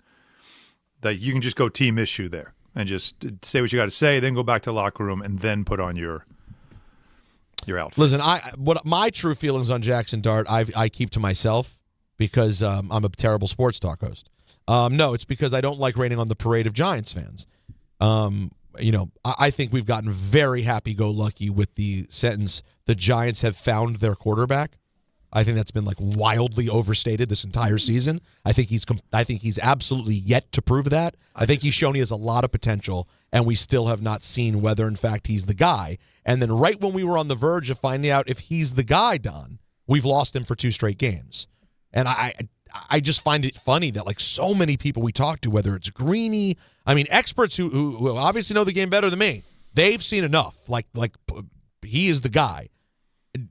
That you can just go team issue there and just say what you got to say, then go back to the locker room, and then put on your outfit. Listen, what my true feelings on Jackson Dart, I keep to myself because I'm a terrible sports talk host. No, it's because I don't like raining on the parade of Giants fans. I think we've gotten very happy-go-lucky with the sentence, the Giants have found their quarterback. I think that's been like wildly overstated this entire season. I think he's absolutely yet to prove that. I think he's shown he has a lot of potential, and we still have not seen whether, in fact, he's the guy. And then right when we were on the verge of finding out if he's the guy, Don, we've lost him for 2 straight games. And I just find it funny that, like, so many people we talk to, whether it's Greeny, I mean, experts who obviously know the game better than me, they've seen enough. Like he is the guy.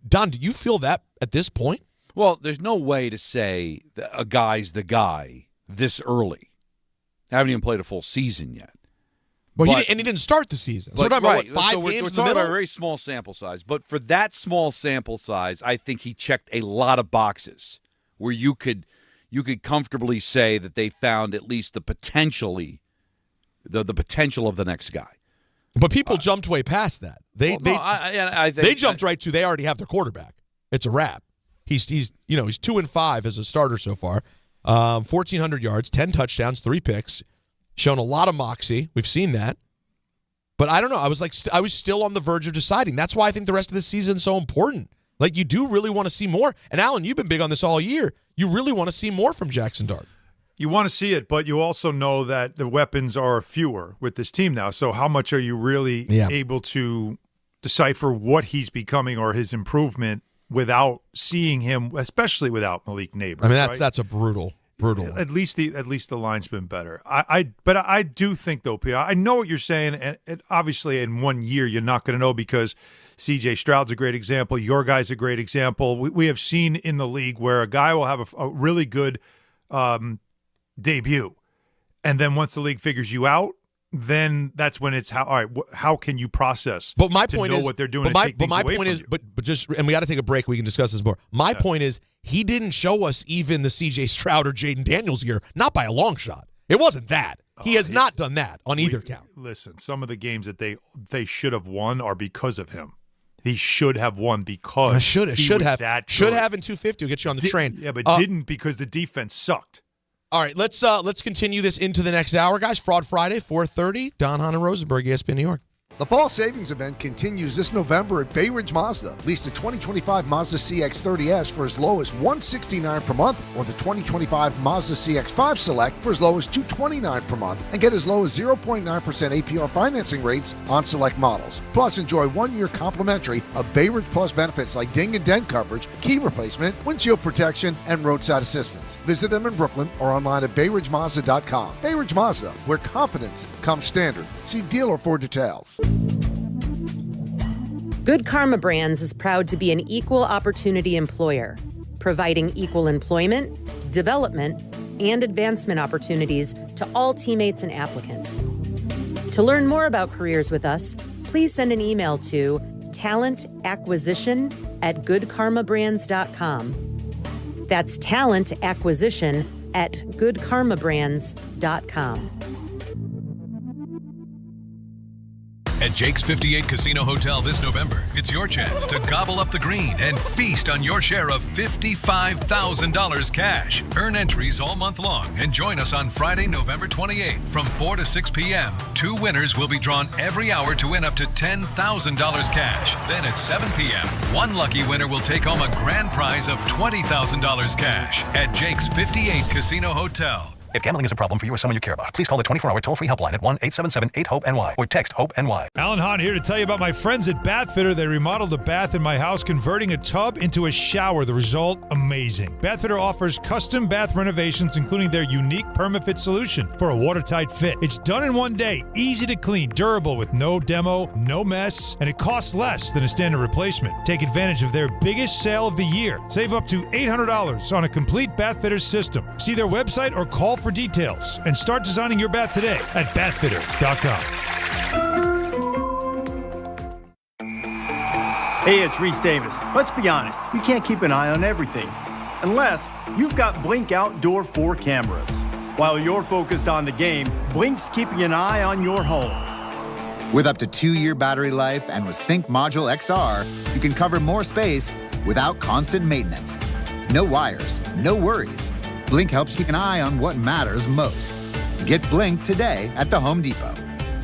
Don, do you feel that at this point? Well, there's no way to say that a guy's the guy this early. I haven't even played a full season yet. Well, he didn't start the season. So we're talking about, 5 games we're in the talking middle? about a very small sample size. But for that small sample size, I think he checked a lot of boxes where you could comfortably say that they found at least the potential of the next guy. But people jumped way past that. They jumped right to they already have their quarterback. It's a wrap. He's 2-5 as a starter so far. 1,400 yards, 10 touchdowns, 3 picks. Shown a lot of moxie. We've seen that. But I don't know. I was still on the verge of deciding. That's why I think the rest of this season is so important. Like, you do really want to see more. And Alan, you've been big on this all year. You really want to see more from Jackson Dart. You want to see it, but you also know that the weapons are fewer with this team now. So how much are you really able to decipher what he's becoming or his improvement without seeing him, especially without Malik Neighbors? I mean, that's a brutal. At least the line's been better. But I do think, though, Peter, I know what you're saying, and obviously in 1 year you're not going to know because C.J. Stroud's a great example. Your guy's a great example. We have seen in the league where a guy will have a really good debut, and then once the league figures you out, then that's when it's how can you process? But my point is what they're doing. But my point is, and we got to take a break. We can discuss this more. My point is, he didn't show us even the C.J. Stroud or Jaden Daniels year, not by a long shot. It wasn't that. He has not done that on either count. Listen, some of the games that they should have won are because of him. He should have won because should have in 250 will get you on the train. Yeah, but didn't because the defense sucked. All right, let's continue this into the next hour, guys. Fraud Friday, 4:30. Don, Hahn Rosenberg, ESPN New York. The fall savings event continues this November at Bay Ridge Mazda. Lease the 2025 Mazda CX-30S for as low as $169 per month, or the 2025 Mazda CX-5 Select for as low as $229 per month, and get as low as 0.9% APR financing rates on select models. Plus, enjoy 1 year complimentary of Bay Ridge Plus benefits like ding and dent coverage, key replacement, windshield protection, and roadside assistance. Visit them in Brooklyn or online at BayRidgeMazda.com. Bay Ridge Mazda, where confidence comes standard. See dealer for details. Good Karma Brands is proud to be an equal opportunity employer, providing equal employment, development, and advancement opportunities to all teammates and applicants. To learn more about careers with us, please send an email to talent acquisition at goodkarmabrands.com. That's talent acquisition at goodkarmabrands.com. At Jake's 58 Casino Hotel this November, it's your chance to gobble up the green and feast on your share of $55,000 cash. Earn entries all month long and join us on Friday, November 28th from 4 to 6 p.m. 2 winners will be drawn every hour to win up to $10,000 cash. Then at 7 p.m., 1 lucky winner will take home a grand prize of $20,000 cash at Jake's 58 Casino Hotel. If gambling is a problem for you or someone you care about, please call the 24-hour toll-free helpline at 1-877-8-HOPE-NY or text HOPE-NY. Alan Hahn here to tell you about my friends at Bathfitter. They remodeled a bath in my house, converting a tub into a shower. The result, amazing. Bathfitter offers custom bath renovations, including their unique PermaFit solution for a watertight fit. It's done in one day, easy to clean, durable with no demo, no mess, and it costs less than a standard replacement. Take advantage of their biggest sale of the year. Save up to $800 on a complete Bathfitter system. See their website or call for details and start designing your bath today at bathfitter.com. Hey, it's Reese Davis. Let's be honest, you can't keep an eye on everything unless you've got Blink Outdoor 4 cameras. While you're focused on the game, Blink's keeping an eye on your home. With up to 2-year battery life and with Sync Module XR, you can cover more space without constant maintenance. No wires, no worries. Blink helps keep an eye on what matters most. Get Blink today at the Home Depot.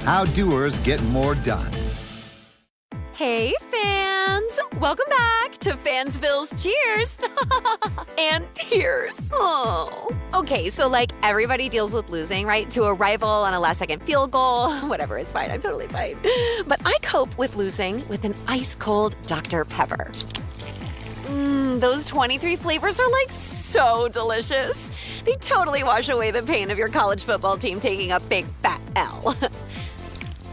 How doers get more done. Hey, fans! Welcome back to Fansville's Cheers and Tears. Oh. Okay, so like everybody deals with losing, right? To a rival on a last-second field goal. Whatever, it's fine. I'm totally fine. But I cope with losing with an ice-cold Dr. Pepper. Those 23 flavors are like so delicious. They totally wash away the pain of your college football team taking a big fat L.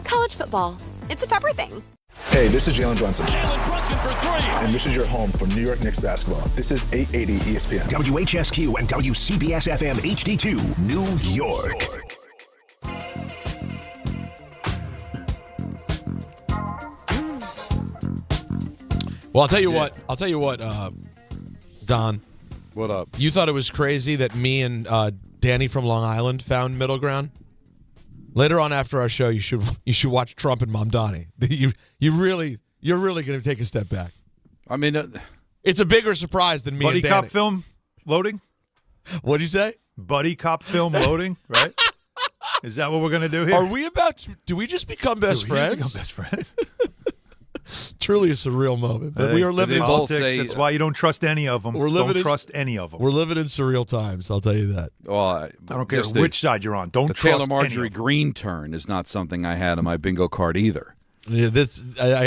College football, it's a pepper thing. Hey, this is Jalen Brunson. Jalen Brunson for 3. And this is your home for New York Knicks basketball. This is 880 ESPN. WHSQ and WCBS FM HD2, New York. Well, I'll tell you what, Don. What up? You thought it was crazy that me and Danny from Long Island found middle ground? Later on after our show, you should watch Trump and Mom Donnie. You're really going to take a step back. I mean, it's a bigger surprise than me and Danny. Buddy cop film loading? What'd you say? Buddy cop film loading, right? Is that what we're going to do here? Are we about to, do we just become best friends? Become best friends? Truly a surreal moment. But we are living in politics. That's why you don't trust any of them. Don't trust any of them. We're living in surreal times, I'll tell you that. Well, I don't care which side you're on. Don't the trust Taylor Marjorie any of them. Green turn is not something I had on my bingo card either. Yeah,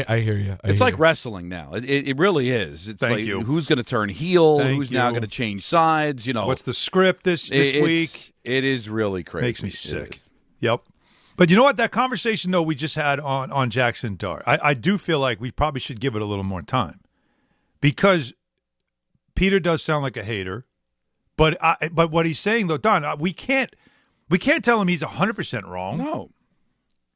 I hear you. It's like wrestling now. It really is. It's like who's going to turn heel, who's now going to change sides. You know, what's the script this week? It is really crazy. Makes me sick. Yep. But you know what? That conversation, though, we just had on Jackson Dart, I do feel like we probably should give it a little more time. Because Peter does sound like a hater. But what he's saying, though, Don, we can't tell him he's 100% wrong. No.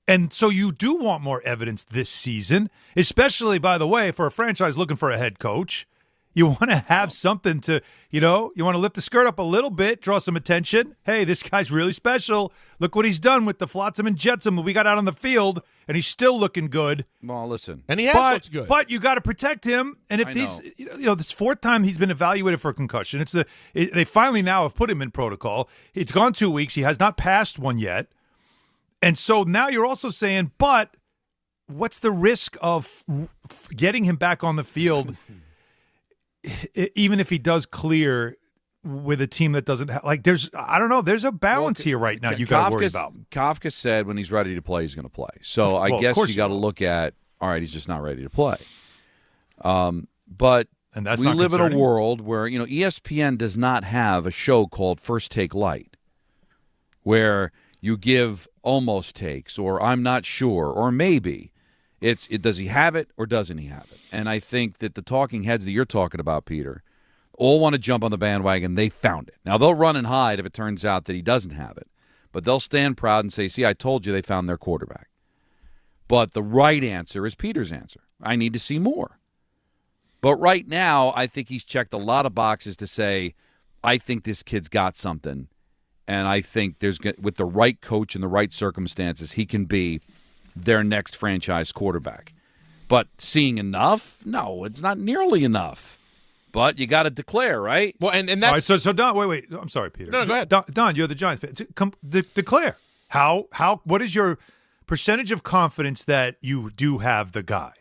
And so you do want more evidence this season, especially, by the way, for a franchise looking for a head coach. You want to have something to, you want to lift the skirt up a little bit, draw some attention. Hey, this guy's really special. Look what he's done with the flotsam and jetsam that we got out on the field, and he's still looking good. Well, listen. And he has looked good. But you got to protect him. And if these, this fourth time he's been evaluated for a concussion, they finally now have put him in protocol. It's gone 2 weeks. He has not passed one yet. And so now you're also saying, but what's the risk of getting him back on the field? Even if he does clear with a team that doesn't have, there's a balance here right now you got to worry about. Kafka said when he's ready to play, he's going to play. So I guess you got to look at, all right, he's just not ready to play. But and that's we not live in concerning. a world where, ESPN does not have a show called First Take Light where you give almost takes or I'm not sure or maybe. Does he have it or doesn't he have it? And I think that the talking heads that you're talking about, Peter, all want to jump on the bandwagon. They found it. Now, they'll run and hide if it turns out that he doesn't have it. But they'll stand proud and say, see, I told you they found their quarterback. But the right answer is Peter's answer. I need to see more. But right now, I think he's checked a lot of boxes to say, I think this kid's got something. And I think with the right coach and the right circumstances, he can be their next franchise quarterback. But seeing enough? No, it's not nearly enough. But you got to declare, right? Well, and that's... All right, so Don, wait. I'm sorry, Peter. No, go ahead. Don, you're the Giants fan. Declare. What is your percentage of confidence that you do have the guy?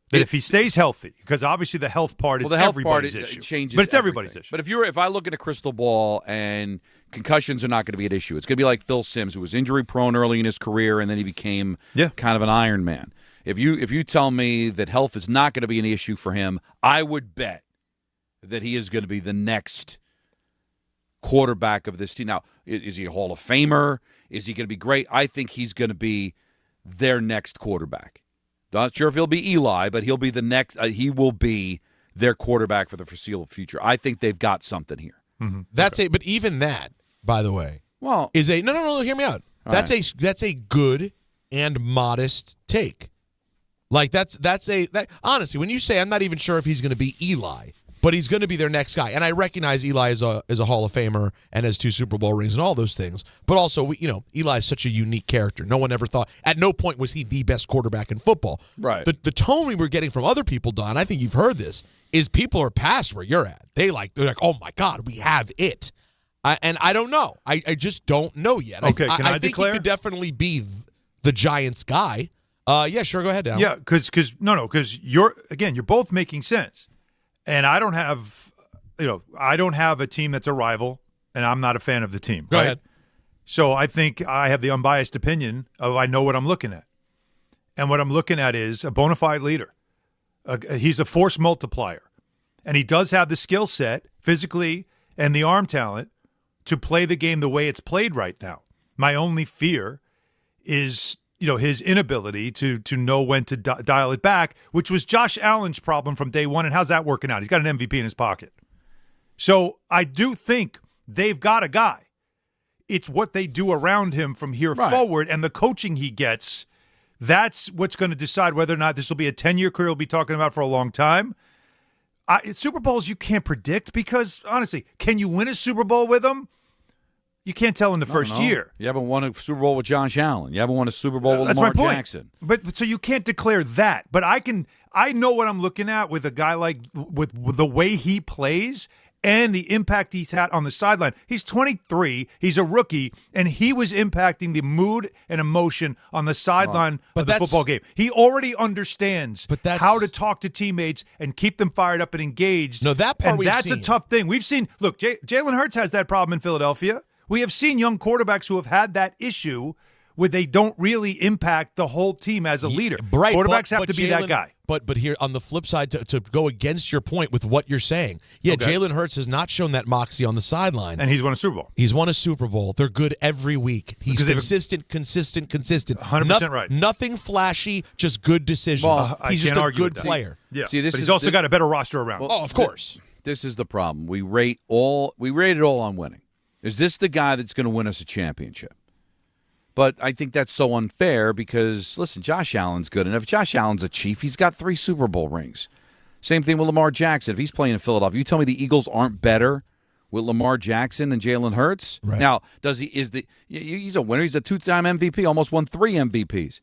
That if he stays healthy, because obviously the health part is everybody's issue. Changes but it's everything. Everybody's issue. But if I look at a crystal ball and concussions are not going to be an issue, it's going to be like Phil Simms, who was injury prone early in his career, and then he became kind of an Iron Man. If you tell me that health is not going to be an issue for him, I would bet that he is going to be the next quarterback of this team. Now, is he a Hall of Famer? Is he going to be great? I think he's going to be their next quarterback. Not sure if he'll be Eli, but he'll be the next. He will be their quarterback for the foreseeable future. I think they've got something here. Mm-hmm. But even that, by the way, is a no. Hear me out. All That's right. that's a good and modest take. Like honestly, when you say I'm not even sure if he's going to be Eli, but he's going to be their next guy, and I recognize Eli is a Hall of Famer and has 2 Super Bowl rings and all those things, but also Eli is such a unique character. No one ever thought, at no point was he the best quarterback in football. Right. The tone we were getting from other people, Don, I think you've heard this, is people are past where you're at. They're like, oh my God, we have it. And I don't know. I just don't know yet. Okay, can I think declare? he could definitely be the Giants guy. Yeah, sure. Go ahead, Al. Yeah, because you're both making sense, and I don't have a team that's a rival, and I'm not a fan of the team. Go right? ahead. So I think I have the unbiased opinion of I know what I'm looking at, and what I'm looking at is a bona fide leader. He's a force multiplier, and he does have the skill set, physically, and the arm talent to play the game the way it's played right now. My only fear is his inability to know when to dial it back, which was Josh Allen's problem from day one. And how's that working out? He's got an MVP in his pocket. So I do think they've got a guy. It's what they do around him from here forward and the coaching he gets. That's what's going to decide whether or not this will be a 10-year career we'll be talking about for a long time. Super Bowls you can't predict because, honestly, can you win a Super Bowl with them? You can't tell in the first year. You haven't won a Super Bowl with Josh Allen. You haven't won a Super Bowl with That's Lamar my point. Jackson. But so you can't declare that. But I know what I'm looking at with a guy with the way he plays and the impact he's had on the sideline. He's 23. He's a rookie, and he was impacting the mood and emotion on the sideline of the football game. He already understands how to talk to teammates and keep them fired up and engaged. No, that part that's a tough thing. We've seen. Look, Jalen Hurts has that problem in Philadelphia. We have seen young quarterbacks who have had that issue where they don't really impact the whole team as a leader. Right, Quarterbacks have to be that guy. But here on the flip side, to go against your point with what you're saying, Jalen Hurts has not shown that moxie on the sideline. And he's won a Super Bowl. He's won a Super Bowl. They're good every week. He's consistent. 100% right. Nothing flashy, just good decisions. Well, he's just a good player. Yeah, but he's also got a better roster around. Well, of course. This is the problem. We rate it all on winning. Is this the guy that's going to win us a championship? But I think that's so unfair because, listen, Josh Allen's good enough. If Josh Allen's a Chief, he's got 3 Super Bowl rings. Same thing with Lamar Jackson. If he's playing in Philadelphia, you tell me the Eagles aren't better with Lamar Jackson than Jalen Hurts? Right. Now, he's a winner. He's a 2-time MVP, almost won 3 MVPs.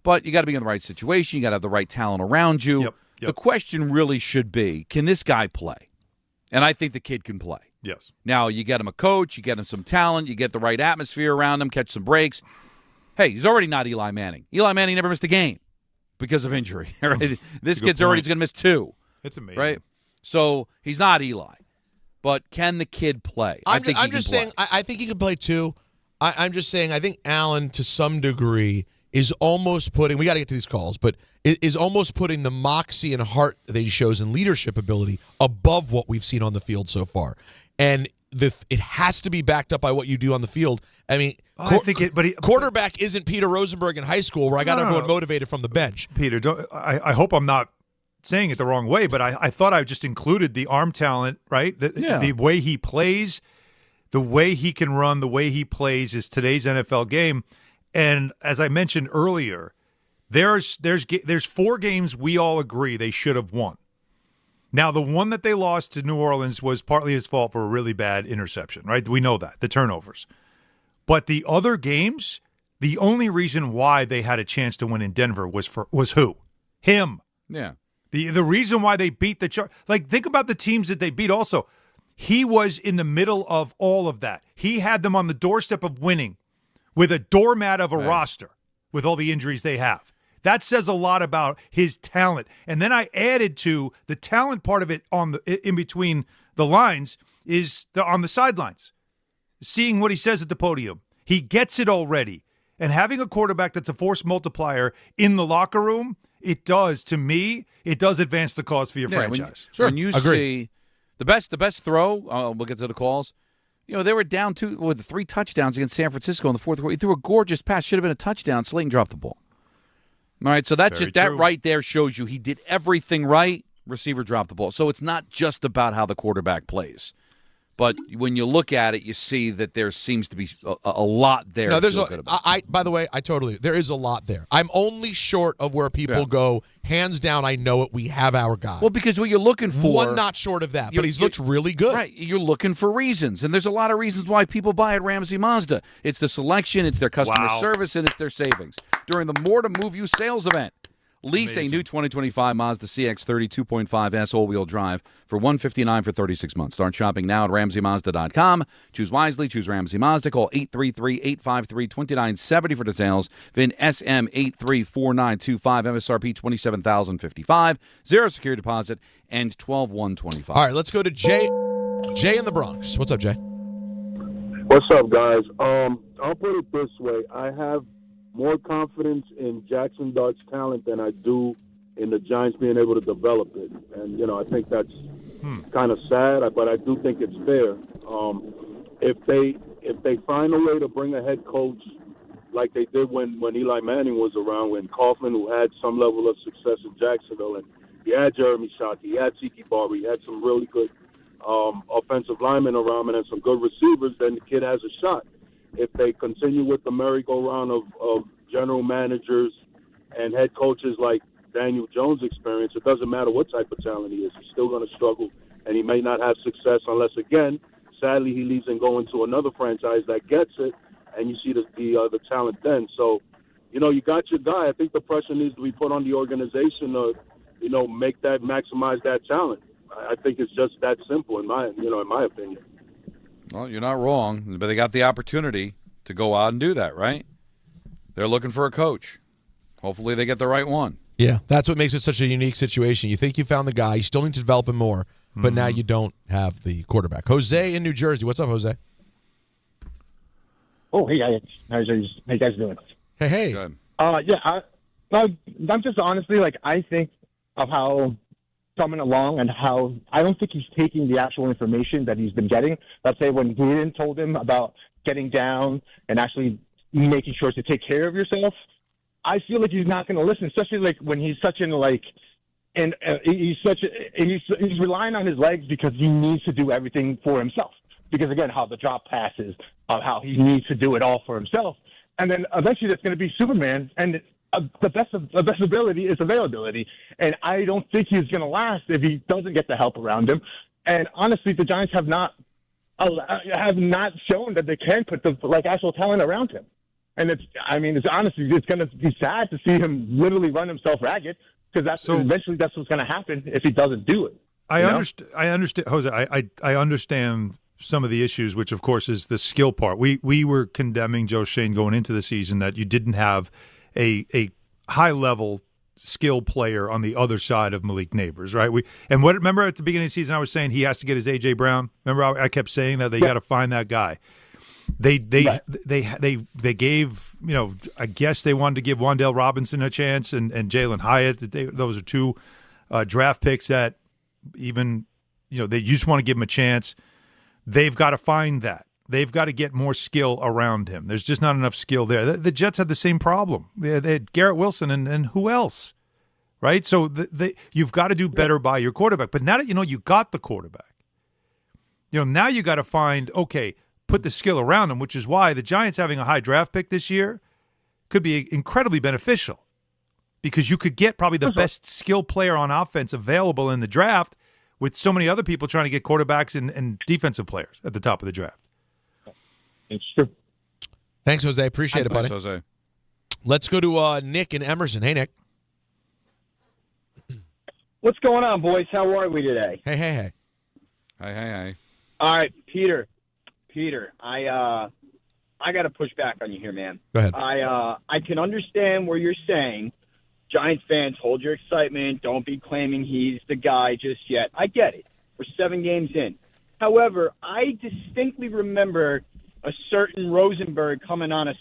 But you got to be in the right situation. You got to have the right talent around you. Yep. The question really should be, can this guy play? And I think the kid can play. Yes. Now, you get him a coach, you get him some talent, you get the right atmosphere around him, catch some breaks. Hey, he's already not Eli Manning. Eli Manning never missed a game because of injury. Right? This kid's already going to miss 2. It's amazing. Right? So he's not Eli. But can the kid play? I think he can play. I think he can play too. I'm just saying I think Allen, to some degree, is almost putting – we got to get to these calls, but is almost putting the moxie and heart that he shows and leadership ability above what we've seen on the field so far. And it has to be backed up by what you do on the field. I mean, quarterback isn't Peter Rosenberg in high school where I got everyone motivated from the bench. Peter, I hope I'm not saying it the wrong way, but I thought I just included the arm talent, right? The way he plays, the way he can run, the way he plays is today's NFL game. And as I mentioned earlier, There's 4 games we all agree they should have won. Now, the one that they lost to New Orleans was partly his fault for a really bad interception, right? We know that, the turnovers. But the other games, the only reason why they had a chance to win in Denver was who? Him. Yeah. The reason why they beat the Chargers. Like, think about the teams that they beat also. He was in the middle of all of that. He had them on the doorstep of winning with a doormat of a roster with all the injuries they have. That says a lot about his talent. And then I added to the talent part of it in between the lines is on the sidelines. Seeing what he says at the podium. He gets it already. And having a quarterback that's a force multiplier in the locker room, it does advance the cause for your franchise. When you see the best throw, we'll get to the calls. They were down 2 with 3 touchdowns against San Francisco in the fourth quarter. He threw a gorgeous pass, should have been a touchdown. Slayton dropped the ball. All right, so that right there shows you he did everything right. Receiver dropped the ball. So it's not just about how the quarterback plays. But when you look at it, you see that there seems to be a lot there. No, by the way, there is a lot there. I'm only short of where people go, hands down, I know it, we have our guy. Well, because what you're looking for. One not short of that, but he's looked really good. Right, you're looking for reasons. And there's a lot of reasons why people buy at Ramsey Mazda. It's the selection, it's their customer service, and it's their savings. During the More to Move You sales event, lease a new 2025 Mazda CX-30 2.5S all-wheel drive for $159 for 36 months. Start shopping now at RamseyMazda.com. Choose wisely. Choose Ramsey Mazda. Call 833-853-2970 for details. VIN SM834925. MSRP $27,055. Zero security deposit and $12,125. All right, let's go to Jay. Jay in the Bronx. What's up, Jay? What's up, guys? I'll put it this way. I have more confidence in Jackson Dart's talent than I do in the Giants being able to develop it. And, I think that's kind of sad, but I do think it's fair. If they find a way to bring a head coach like they did when Eli Manning was around, when Kaufman, who had some level of success in Jacksonville, and he had Jeremy Shockey, he had Tiki Barber, he had some really good offensive linemen around him and some good receivers, then the kid has a shot. If they continue with the merry-go-round of general managers and head coaches like Daniel Jones' experience, it doesn't matter what type of talent he is. He's still going to struggle, and he may not have success unless, again, sadly, he leaves and goes into another franchise that gets it, and you see the talent then. So, you got your guy. I think the pressure needs to be put on the organization to, maximize that talent. I think it's just that simple in my opinion. Well, you're not wrong, but they got the opportunity to go out and do that, right? They're looking for a coach. Hopefully they get the right one. Yeah, that's what makes it such a unique situation. You think you found the guy. You still need to develop him more, but now you don't have the quarterback. Jose in New Jersey. What's up, Jose? Oh, hey, guys. How you guys doing? Hey. Good. I'm just honestly, I think of how coming along and how I don't think he's taking the actual information that he's been getting. Let's say when Gruden told him about getting down and actually making sure to take care of yourself, I feel like he's not going to listen, especially when he's such he's relying on his legs because he needs to do everything for himself. Because again, how the drop passes, how he needs to do it all for himself, and then eventually that's going to be Superman and. The best ability is availability, and I don't think he's going to last if he doesn't get the help around him. And honestly, the Giants have not shown that they can put the actual talent around him. And it's going to be sad to see him literally run himself ragged because eventually that's what's going to happen if he doesn't do it. I understand, Jose. I understand some of the issues, which of course is the skill part. We were condemning Joe Shane going into the season that you didn't have a high-level skill player on the other side of Malik Neighbors, right? Remember at the beginning of the season I was saying he has to get his A.J. Brown? Remember I kept saying that they got to find that guy. They gave, I guess they wanted to give Wan'Dale Robinson a chance and Jalen Hyatt. Those are two draft picks that even, they just want to give him a chance. They've got to find that. They've got to get more skill around him. There's just not enough skill there. The Jets had the same problem. They had Garrett Wilson and who else, right? So you've got to do better by your quarterback. But now that you got the quarterback, now you got to find, put the skill around him, which is why the Giants having a high draft pick this year could be incredibly beneficial. because you could get probably the best skill player on offense available in the draft with so many other people trying to get quarterbacks and defensive players at the top of the draft. It's true. Thanks, Jose. Appreciate it, buddy. Thanks, Jose. Let's go to Nick and Emerson. Hey, Nick. What's going on, boys? How are we today? Hey. Hey. All right, Peter, I got to push back on you here, man. Go ahead. I can understand where you're saying, Giants fans, hold your excitement. Don't be claiming he's the guy just yet. I get it. We're 7 games in. However, I distinctly remember a certain Rosenberg coming on a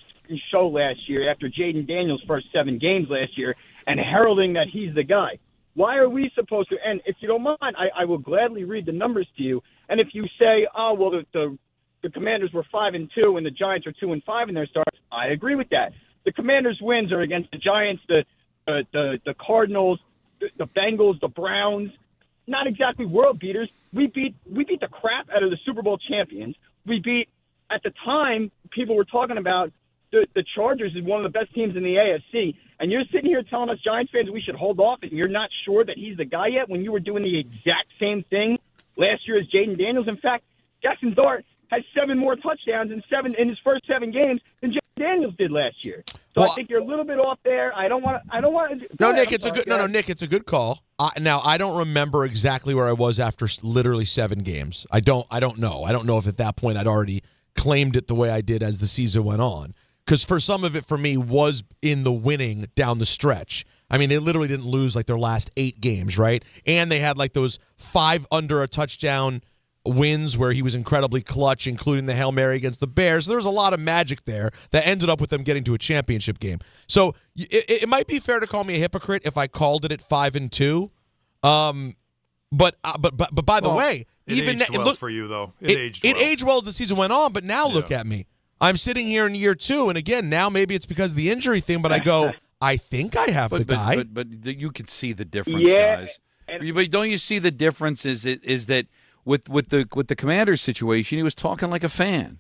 show last year after Jaden Daniels' first 7 games last year and heralding that he's the guy. Why are we supposed to? And if you don't mind, I will gladly read the numbers to you. And if you say, oh, well, the Commanders were 5-2 and the Giants are 2-5 in their starts, I agree with that. The Commanders' wins are against the Giants, the Cardinals, the Bengals, the Browns. Not exactly world beaters. We beat the crap out of the Super Bowl champions. We beat, at the time, people were talking about the Chargers is one of the best teams in the AFC. And you're sitting here telling us Giants fans we should hold off and you're not sure that he's the guy yet when you were doing the exact same thing last year as Jaden Daniels. In fact, Jackson Dart has 7 more touchdowns in his first 7 games than Jaden Daniels did last year. So I think you're a little bit off there. I don't want to. No, Nick, it's a good. No, Nick, it's a good call. Now, I don't remember exactly where I was after literally 7 games. I don't know. I don't know if at that point I'd already claimed it the way I did as the season went on. Because for some of it, for me, was in the winning down the stretch. I mean, they literally didn't lose like their last 8 games, right? And they had like those 5 under a touchdown wins where he was incredibly clutch, including the Hail Mary against the Bears. So there was a lot of magic there that ended up with them getting to a championship game. So it might be fair to call me a hypocrite if I called it at 5-2. But by the way, even aged well for you though. It aged well as the season went on. But now look at me. I'm sitting here in year 2, and again, now maybe it's because of the injury thing, but I go, I think I have the guy. But you can see the difference, guys. But don't you see the difference is that with the Commanders situation, he was talking like a fan.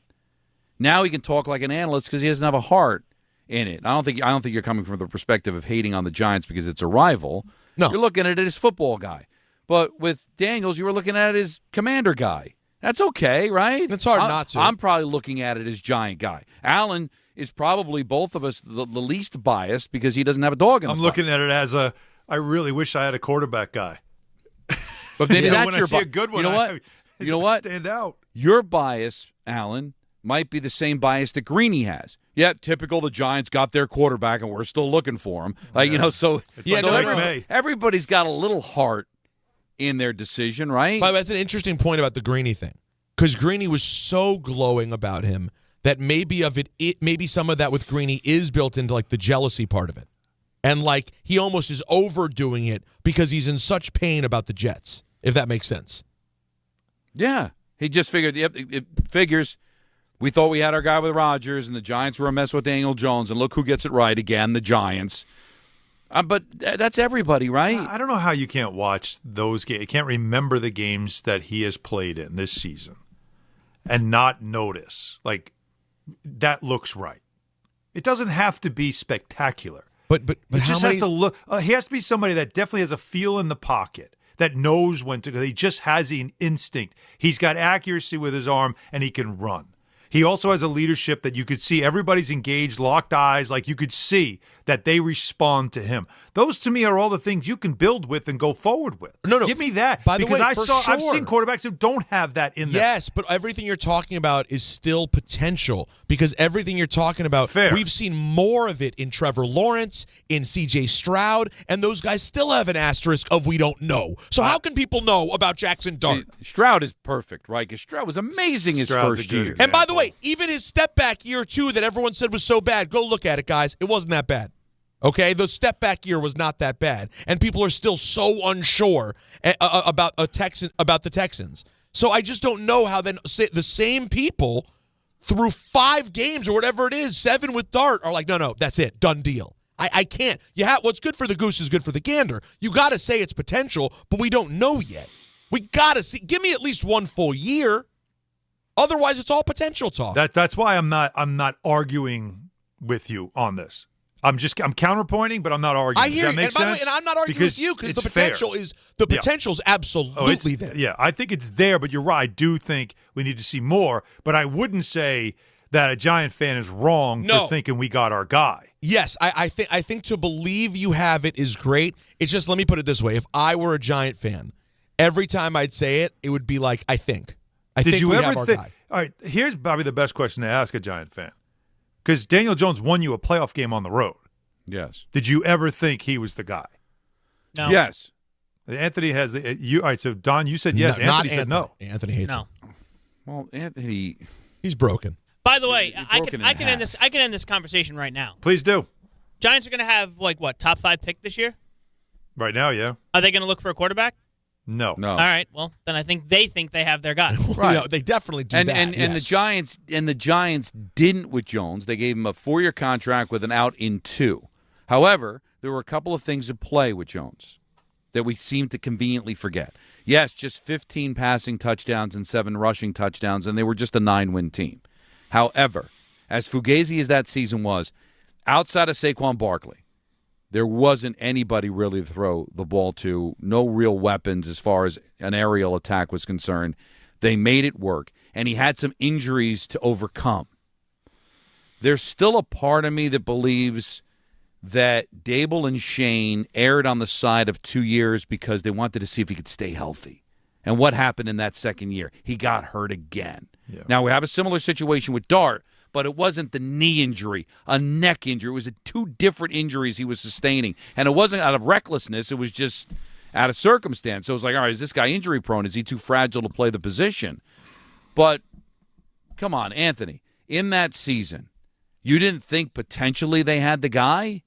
Now he can talk like an analyst because he doesn't have a heart in it. I don't think you're coming from the perspective of hating on the Giants because it's a rival. No. You're looking at it as football guy. But with Daniels, you were looking at it as commander guy. That's okay, right? It's hard not to. I'm probably looking at it as giant guy. Allen is probably both of us the least biased because he doesn't have a dog in the fight. I'm looking at it as I really wish I had a quarterback guy. But maybe that's when your I see a good one. You know what? Stand out. Your bias, Allen, might be the same bias that Greeny has. Yeah, typical. The Giants got their quarterback, and we're still looking for him. Everybody's got a little heart in their decision, right? But that's an interesting point about the Greeny thing, because Greeny was so glowing about him that maybe some of that with Greeny is built into like the jealousy part of it, and like he almost is overdoing it because he's in such pain about the Jets. If that makes sense. Yeah, he just figured. It figures. We thought we had our guy with Rodgers, and the Giants were a mess with Daniel Jones, and look who gets it right again, the Giants. But that's everybody, right? I don't know how you can't watch those games. You can't remember the games that he has played in this season and not notice, like, that looks right. It doesn't have to be spectacular. But he just has to look. He has to be somebody that definitely has a feel in the pocket, that knows when to go. He just has an instinct. He's got accuracy with his arm, and he can run. He also has a leadership that you could see. Everybody's engaged, locked eyes, like you could see that they respond to him. Those, to me, are all the things you can build with and go forward with. No, give me that. By the because way, I've seen quarterbacks who don't have that in them. Yes, but everything you're talking about is still potential, because everything you're talking about, we've seen more of it in Trevor Lawrence, in C.J. Stroud, and those guys still have an asterisk of we don't know. So how can people know about Jackson Dart? Stroud is perfect, right? Because Stroud was amazing his first year. And by the way, even his step back year 2 that everyone said was so bad, go look at it, guys. It wasn't that bad. Okay, the step back year was not that bad, and people are still so unsure about the Texans. So I just don't know how then the same people through 5 games or whatever it is, 7 with Dart, are like, no, that's it, done deal. I can't. What's good for the goose is good for the gander. You got to say it's potential, but we don't know yet. We got to see. Give me at least 1 full year. Otherwise, it's all potential talk. That's why I'm not arguing with you on this. I'm counterpointing, but I'm not arguing. I hear Does that you. make And by the way, sense? and I'm not arguing with you because the it's potential fair. is absolutely there. Yeah, I think it's there, but you're right. I do think we need to see more. But I wouldn't say that a Giant fan is wrong for thinking we got our guy. Yes, I think to believe you have it is great. It's just, let me put it this way: if I were a Giant fan, every time I'd say it, it would be like, I think Did you we ever have our think? guy. All right, here's probably the best question to ask a Giant fan, because Daniel Jones won you a playoff game on the road. Yes. Did you ever think he was the guy? No. Yes. Anthony has the you. All right, so Don, you said yes. No, not Anthony said no. Anthony hates No. him. Well, Anthony, he's broken. By the way, You're I broken can in end this. I can end this conversation right now. Please do. Giants are going to have top 5 pick this year. Right now, yeah. Are they going to look for a quarterback? No. All right. Well, then I think they have their guy. Right. They definitely do that. And yes. the Giants didn't with Jones. They gave him a 4-year contract with an out in 2. However, there were a couple of things at play with Jones that we seem to conveniently forget. Yes, just 15 passing touchdowns and 7 rushing touchdowns, and they were just a 9-win team. However, as fugazi as that season was, outside of Saquon Barkley, there wasn't anybody really to throw the ball to, no real weapons as far as an aerial attack was concerned. They made it work, and he had some injuries to overcome. There's still a part of me that believes that Dable and Shane erred on the side of 2 years because they wanted to see if he could stay healthy. And what happened in that second year? He got hurt again. Yeah. Now, we have a similar situation with Dart, but it wasn't the knee injury, a neck injury. It was 2 different injuries he was sustaining. And it wasn't out of recklessness. It was just out of circumstance. So it was like, all right, is this guy injury prone? Is he too fragile to play the position? But come on, Anthony, in that season, you didn't think potentially they had the guy?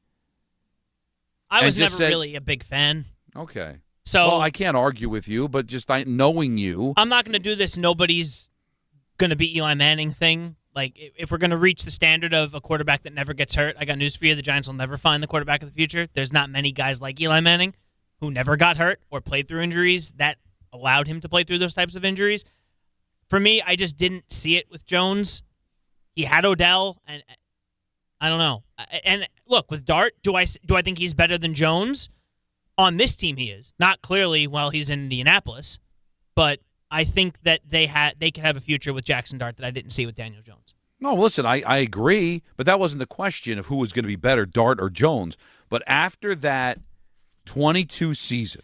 I was never really a big fan. Okay. So well, I can't argue with you, but just knowing you. I'm not going to do this nobody's going to beat Eli Manning thing. Like, if we're going to reach the standard of a quarterback that never gets hurt, I got news for you. The Giants will never find the quarterback of the future. There's not many guys like Eli Manning who never got hurt or played through injuries that allowed him to play through those types of injuries. For me, I just didn't see it with Jones. He had Odell, and I don't know. And look, with Dart, do I think he's better than Jones? On this team, he is. Not clearly while he's in Indianapolis, but I think that they could have a future with Jackson Dart that I didn't see with Daniel Jones. No, listen, I agree, but that wasn't the question of who was going to be better, Dart or Jones. But after that 22 season,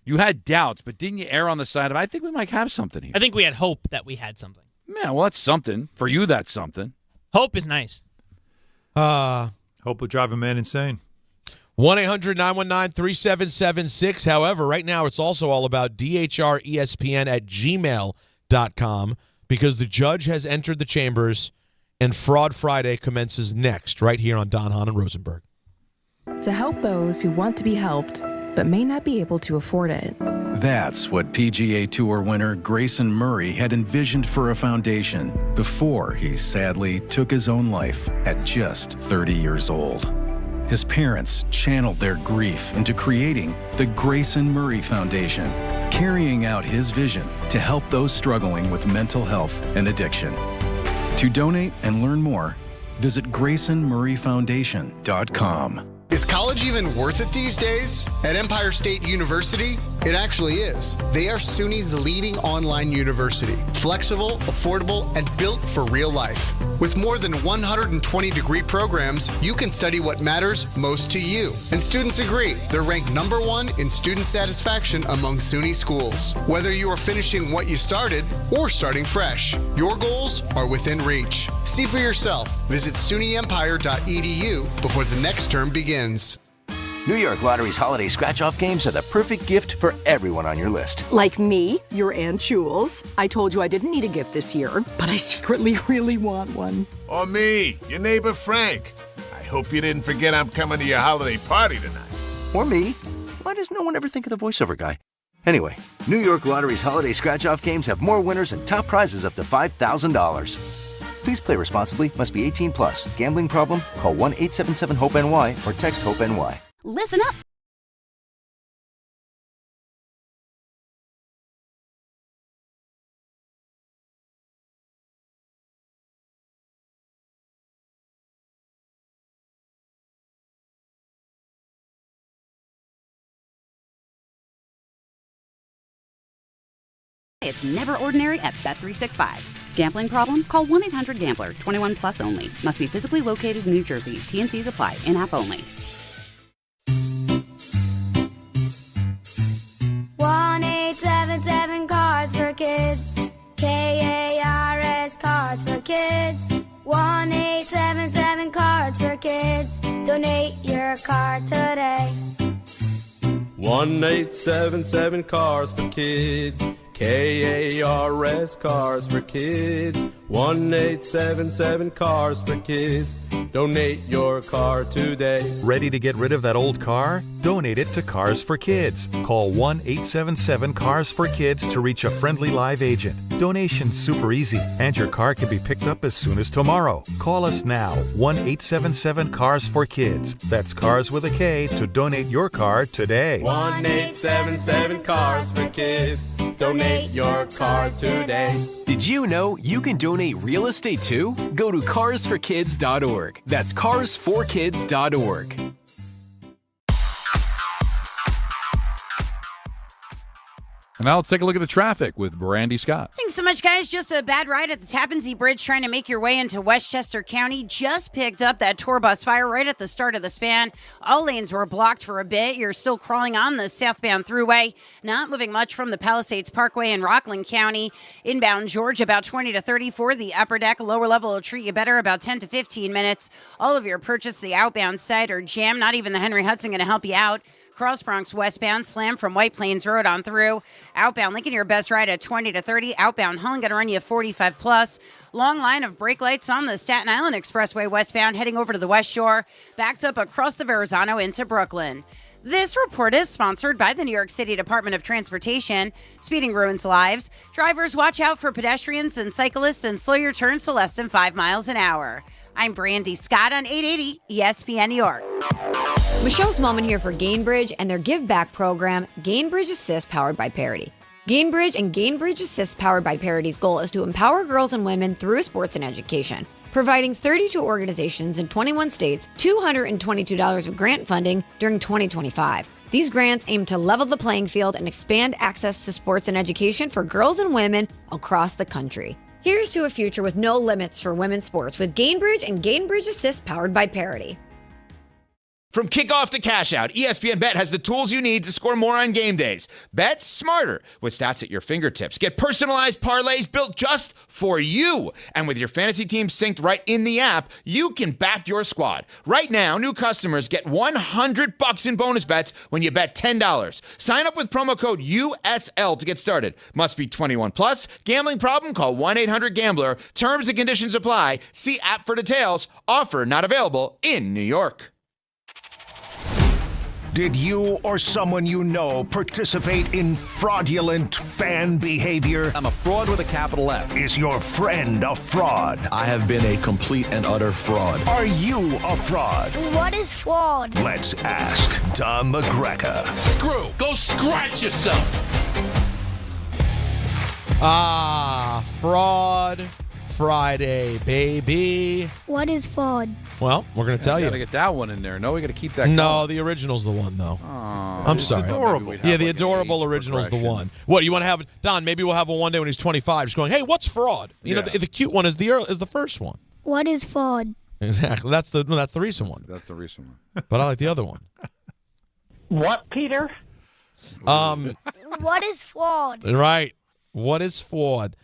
you had doubts, but didn't you err on the side of, I think we might have something here? I think we had hope that we had something. Yeah, well, that's something. For you, that's something. Hope is nice. Hope will drive a man insane. 1-800-919-3776. However, right now it's also all about DHRESPN@gmail.com because the judge has entered the chambers and Fraud Friday commences next right here on Hahn and Rosenberg. To help those who want to be helped but may not be able to afford it. That's what PGA Tour winner Grayson Murray had envisioned for a foundation before he sadly took his own life at just 30 years old. His parents channeled their grief into creating the Grayson Murray Foundation, carrying out his vision to help those struggling with mental health and addiction. To donate and learn more, visit GraysonMurrayFoundation.com. Is college even worth it these days? At Empire State University, it actually is. They are SUNY's leading online university. Flexible, affordable, and built for real life. With more than 120 degree programs, you can study what matters most to you. And students agree. They're ranked #1 in student satisfaction among SUNY schools. Whether you are finishing what you started or starting fresh, your goals are within reach. See for yourself. Visit SUNYEmpire.edu before the next term begins. New York Lottery's holiday scratch-off games are the perfect gift for everyone on your list. Like me, your Aunt Jules. I told you I didn't need a gift this year, but I secretly really want one. Or me, your neighbor Frank. I hope you didn't forget I'm coming to your holiday party tonight. Or me. Why does no one ever think of the voiceover guy? Anyway, New York Lottery's holiday scratch-off games have more winners and top prizes up to $5,000. Please play responsibly. Must be 18 plus. Gambling problem? Call 1-877-HOPE-NY or text HOPE-NY. Listen up. It's never ordinary at Bet365. Gambling problem? Call 1-800-GAMBLER. 21 plus only. Must be physically located in New Jersey. T&Cs apply. In-app only. 1-877 Cards for Kids. KARS Cards for Kids. 1-877 Cards for Kids. Donate your card today. 1-877 Cars for Kids. KARS Cars for Kids. 1-877 Cars for Kids. Donate your car today. Ready to get rid of that old car? Donate it to Cars for Kids. Call 1-877-CARS-FOR-KIDS to reach a friendly live agent. Donation's super easy, and your car can be picked up as soon as tomorrow. Call us now, 1-877-CARS-FOR-KIDS. That's Cars with a K to donate your car today. 1-877 Cars for Kids. Donate your car today. Did you know you can donate real estate too? Go to carsforkids.org. That's carsforkids.org. And now let's take a look at the traffic with Brandy Scott. Thanks so much, guys. Just a bad ride at the Tappan Zee Bridge trying to make your way into Westchester County. Just picked up that tour bus fire right at the start of the span. All lanes were blocked for a bit. You're still crawling on the southbound thruway. Not moving much from the Palisades Parkway in Rockland County. Inbound George, about 20 to 30 for the upper deck. Lower level will treat you better, about 10 to 15 minutes. All of your purchase the outbound side are jammed. Not even the Henry Hudson going to help you out. Cross Bronx westbound, slam from White Plains Road on through. Outbound Lincoln, your best ride at 20 to 30. Outbound Holland going to run you 45 plus. Long line of brake lights on the Staten Island Expressway westbound, heading over to the West Shore. Backed up across the Verrazano into Brooklyn. This report is sponsored by the New York City Department of Transportation. Speeding ruins lives. Drivers, watch out for pedestrians and cyclists and slow your turns to less than 5 miles an hour. I'm Brandy Scott on 880 ESPN New York. Michelle's Moment here for Gainbridge and their Give Back program, Gainbridge Assist, powered by Parity. Gainbridge and Gainbridge Assist, powered by Parity's goal is to empower girls and women through sports and education, providing 32 organizations in 21 states $222 of grant funding during 2025. These grants aim to level the playing field and expand access to sports and education for girls and women across the country. Here's to a future with no limits for women's sports with Gainbridge and Gainbridge Assist, powered by Parity. From kickoff to cash out, ESPN Bet has the tools you need to score more on game days. Bet smarter with stats at your fingertips. Get personalized parlays built just for you. And with your fantasy team synced right in the app, you can back your squad. Right now, new customers get $100 in bonus bets when you bet $10. Sign up with promo code USL to get started. Must be 21 plus. Gambling problem? Call 1-800-GAMBLER. Terms and conditions apply. See app for details. Offer not available in New York. Did you or someone you know participate in fraudulent fan behavior? I'm a fraud with a capital F. Is your friend a fraud? I have been a complete and utter fraud. Are you a fraud? What is fraud? Let's ask Don McGregor. Screw! Go scratch yourself! Fraud Friday, baby. What is fraud? Well, we're going to tell you. Got to get that one in there. No, we got to keep that No, going. the original's the one, though. Aww, I'm sorry. Adorable. Yeah, the adorable original's the one. What, you want to have, Don, maybe we'll have one day when he's 25, just going, hey, what's fraud? You know, the cute one is the first one. What is fraud? Exactly. That's the recent one. That's the recent one. But I like the other one. What, Peter? What is fraud? Right. What is fraud?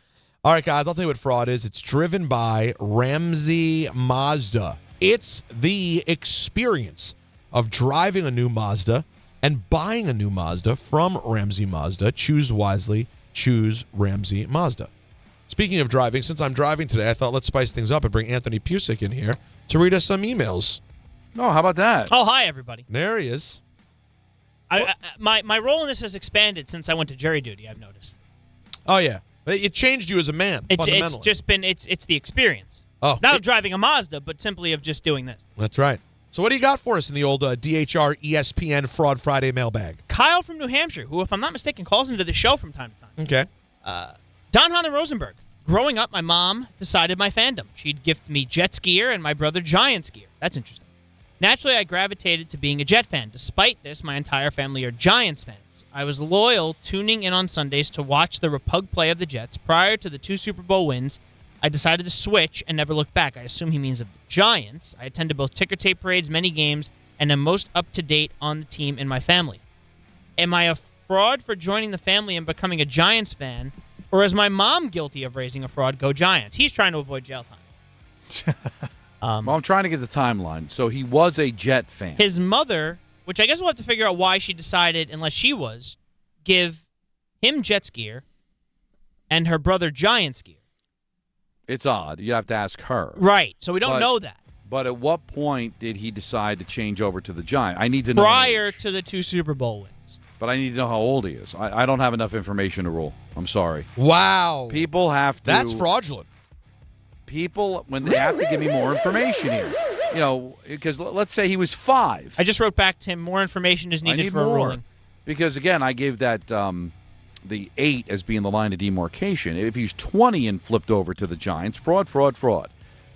All right, guys, I'll tell you what fraud is. It's driven by Ramsey Mazda. It's the experience of driving a new Mazda and buying a new Mazda from Ramsey Mazda. Choose wisely. Choose Ramsey Mazda. Speaking of driving, since I'm driving today, I thought let's spice things up and bring Anthony Pusick in here to read us some emails. Oh, how about that? Oh, hi, everybody. There he is. My role in this has expanded since I went to jury duty, I've noticed. Oh, yeah. It changed you as a man, fundamentally. It's just been, it's the experience. Oh, Not of driving a Mazda, but simply of just doing this. That's right. So what do you got for us in the old DHR ESPN Fraud Friday mailbag? Kyle from New Hampshire, who, if I'm not mistaken, calls into the show from time to time. Okay. Don Hahn Rosenberg. Growing up, my mom decided my fandom. She'd gift me Jets gear and my brother Giants gear. That's interesting. Naturally, I gravitated to being a Jet fan. Despite this, my entire family are Giants fans. I was loyal, tuning in on Sundays to watch the repug play of the Jets. Prior to the 2 Super Bowl wins, I decided to switch and never looked back. I assume he means of the Giants. I attended both ticker tape parades, many games, and am most up-to-date on the team in my family. Am I a fraud for joining the family and becoming a Giants fan, or is my mom guilty of raising a fraud? Go Giants. He's trying to avoid jail time. Well, I'm trying to get the timeline. So he was a Jet fan. His mother, which I guess we'll have to figure out why she decided, unless she was, give him Jets gear and her brother Giants gear. It's odd. You have to ask her. Right. So we don't know that. But at what point did he decide to change over to the Giants? I need to know. Prior to the 2 Super Bowl wins. But I need to know how old he is. I don't have enough information to rule. I'm sorry. Wow. People have to. That's fraudulent. People, when they have to give me more information here. You know, because let's say he was 5. I just wrote back to him, more information is needed for a ruling. Because, again, I gave that the 8 as being the line of demarcation. If he's 20 and flipped over to the Giants, fraud.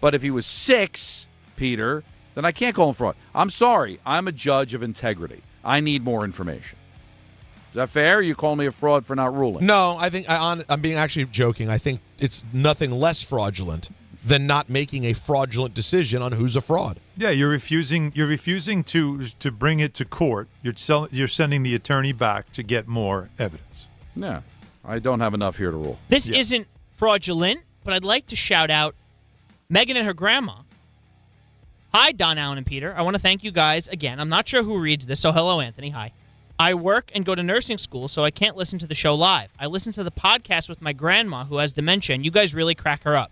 But if he was 6... Peter, then I can't call him fraud. I'm sorry. I'm a judge of integrity. I need more information. Is that fair? You call me a fraud for not ruling? No, I think I'm being actually joking. I think it's nothing less fraudulent than not making a fraudulent decision on who's a fraud. Yeah, you're refusing to bring it to court. You're sending the attorney back to get more evidence. Yeah, I don't have enough here to rule. This isn't fraudulent, but I'd like to shout out Megan and her grandma. Hi, Don, Allen, and Peter. I want to thank you guys again. I'm not sure who reads this, so hello, Anthony. Hi. I work and go to nursing school, so I can't listen to the show live. I listen to the podcast with my grandma, who has dementia, and you guys really crack her up.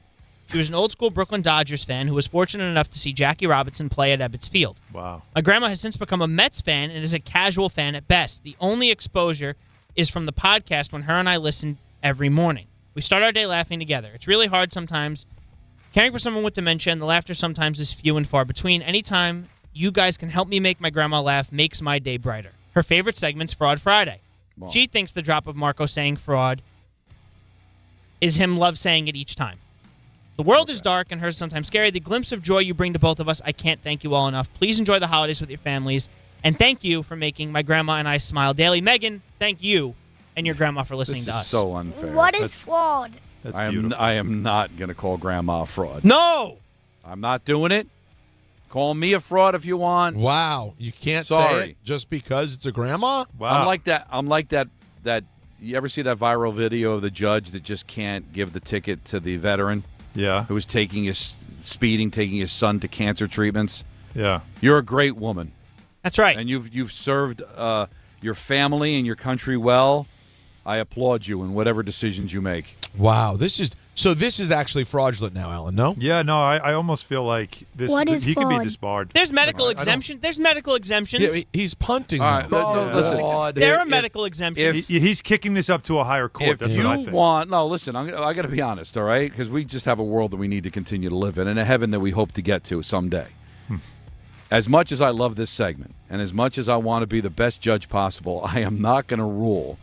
She was an old-school Brooklyn Dodgers fan who was fortunate enough to see Jackie Robinson play at Ebbets Field. Wow. My grandma has since become a Mets fan and is a casual fan at best. The only exposure is from the podcast when her and I listen every morning. We start our day laughing together. It's really hard sometimes caring for someone with dementia, and the laughter sometimes is few and far between. Anytime you guys can help me make my grandma laugh makes my day brighter. Her favorite segment's Fraud Friday. Wow. She thinks the drop of Marco saying fraud is him love saying it each time. The world is dark and hers sometimes scary. The glimpse of joy you bring to both of us, I can't thank you all enough. Please enjoy the holidays with your families, and thank you for making my grandma and I smile daily. Megan, thank you and your grandma for listening to us. This is so unfair. What is fraud? That's I am not going to call Grandma a fraud. No! I'm not doing it. Call me a fraud if you want. Wow. You can't say it just because it's a grandma? Wow. I'm like that. You ever see that viral video of the judge that just can't give the ticket to the veteran? Yeah. Who was taking his son to cancer treatments? Yeah. You're a great woman. That's right. And you've served your family and your country well. I applaud you in whatever decisions you make. Wow, this is actually fraudulent now, Alan. No? Yeah, no, I almost feel like he could be disbarred. There's medical exemption. There's medical exemptions. Yeah, he's punting. All right, listen. There are medical exemptions. He's kicking this up to a higher court. That's what I think. Listen, I got to be honest, all right? Because we just have a world that we need to continue to live in and a heaven that we hope to get to someday. As much as I love this segment and as much as I want to be the best judge possible, I am not going to rule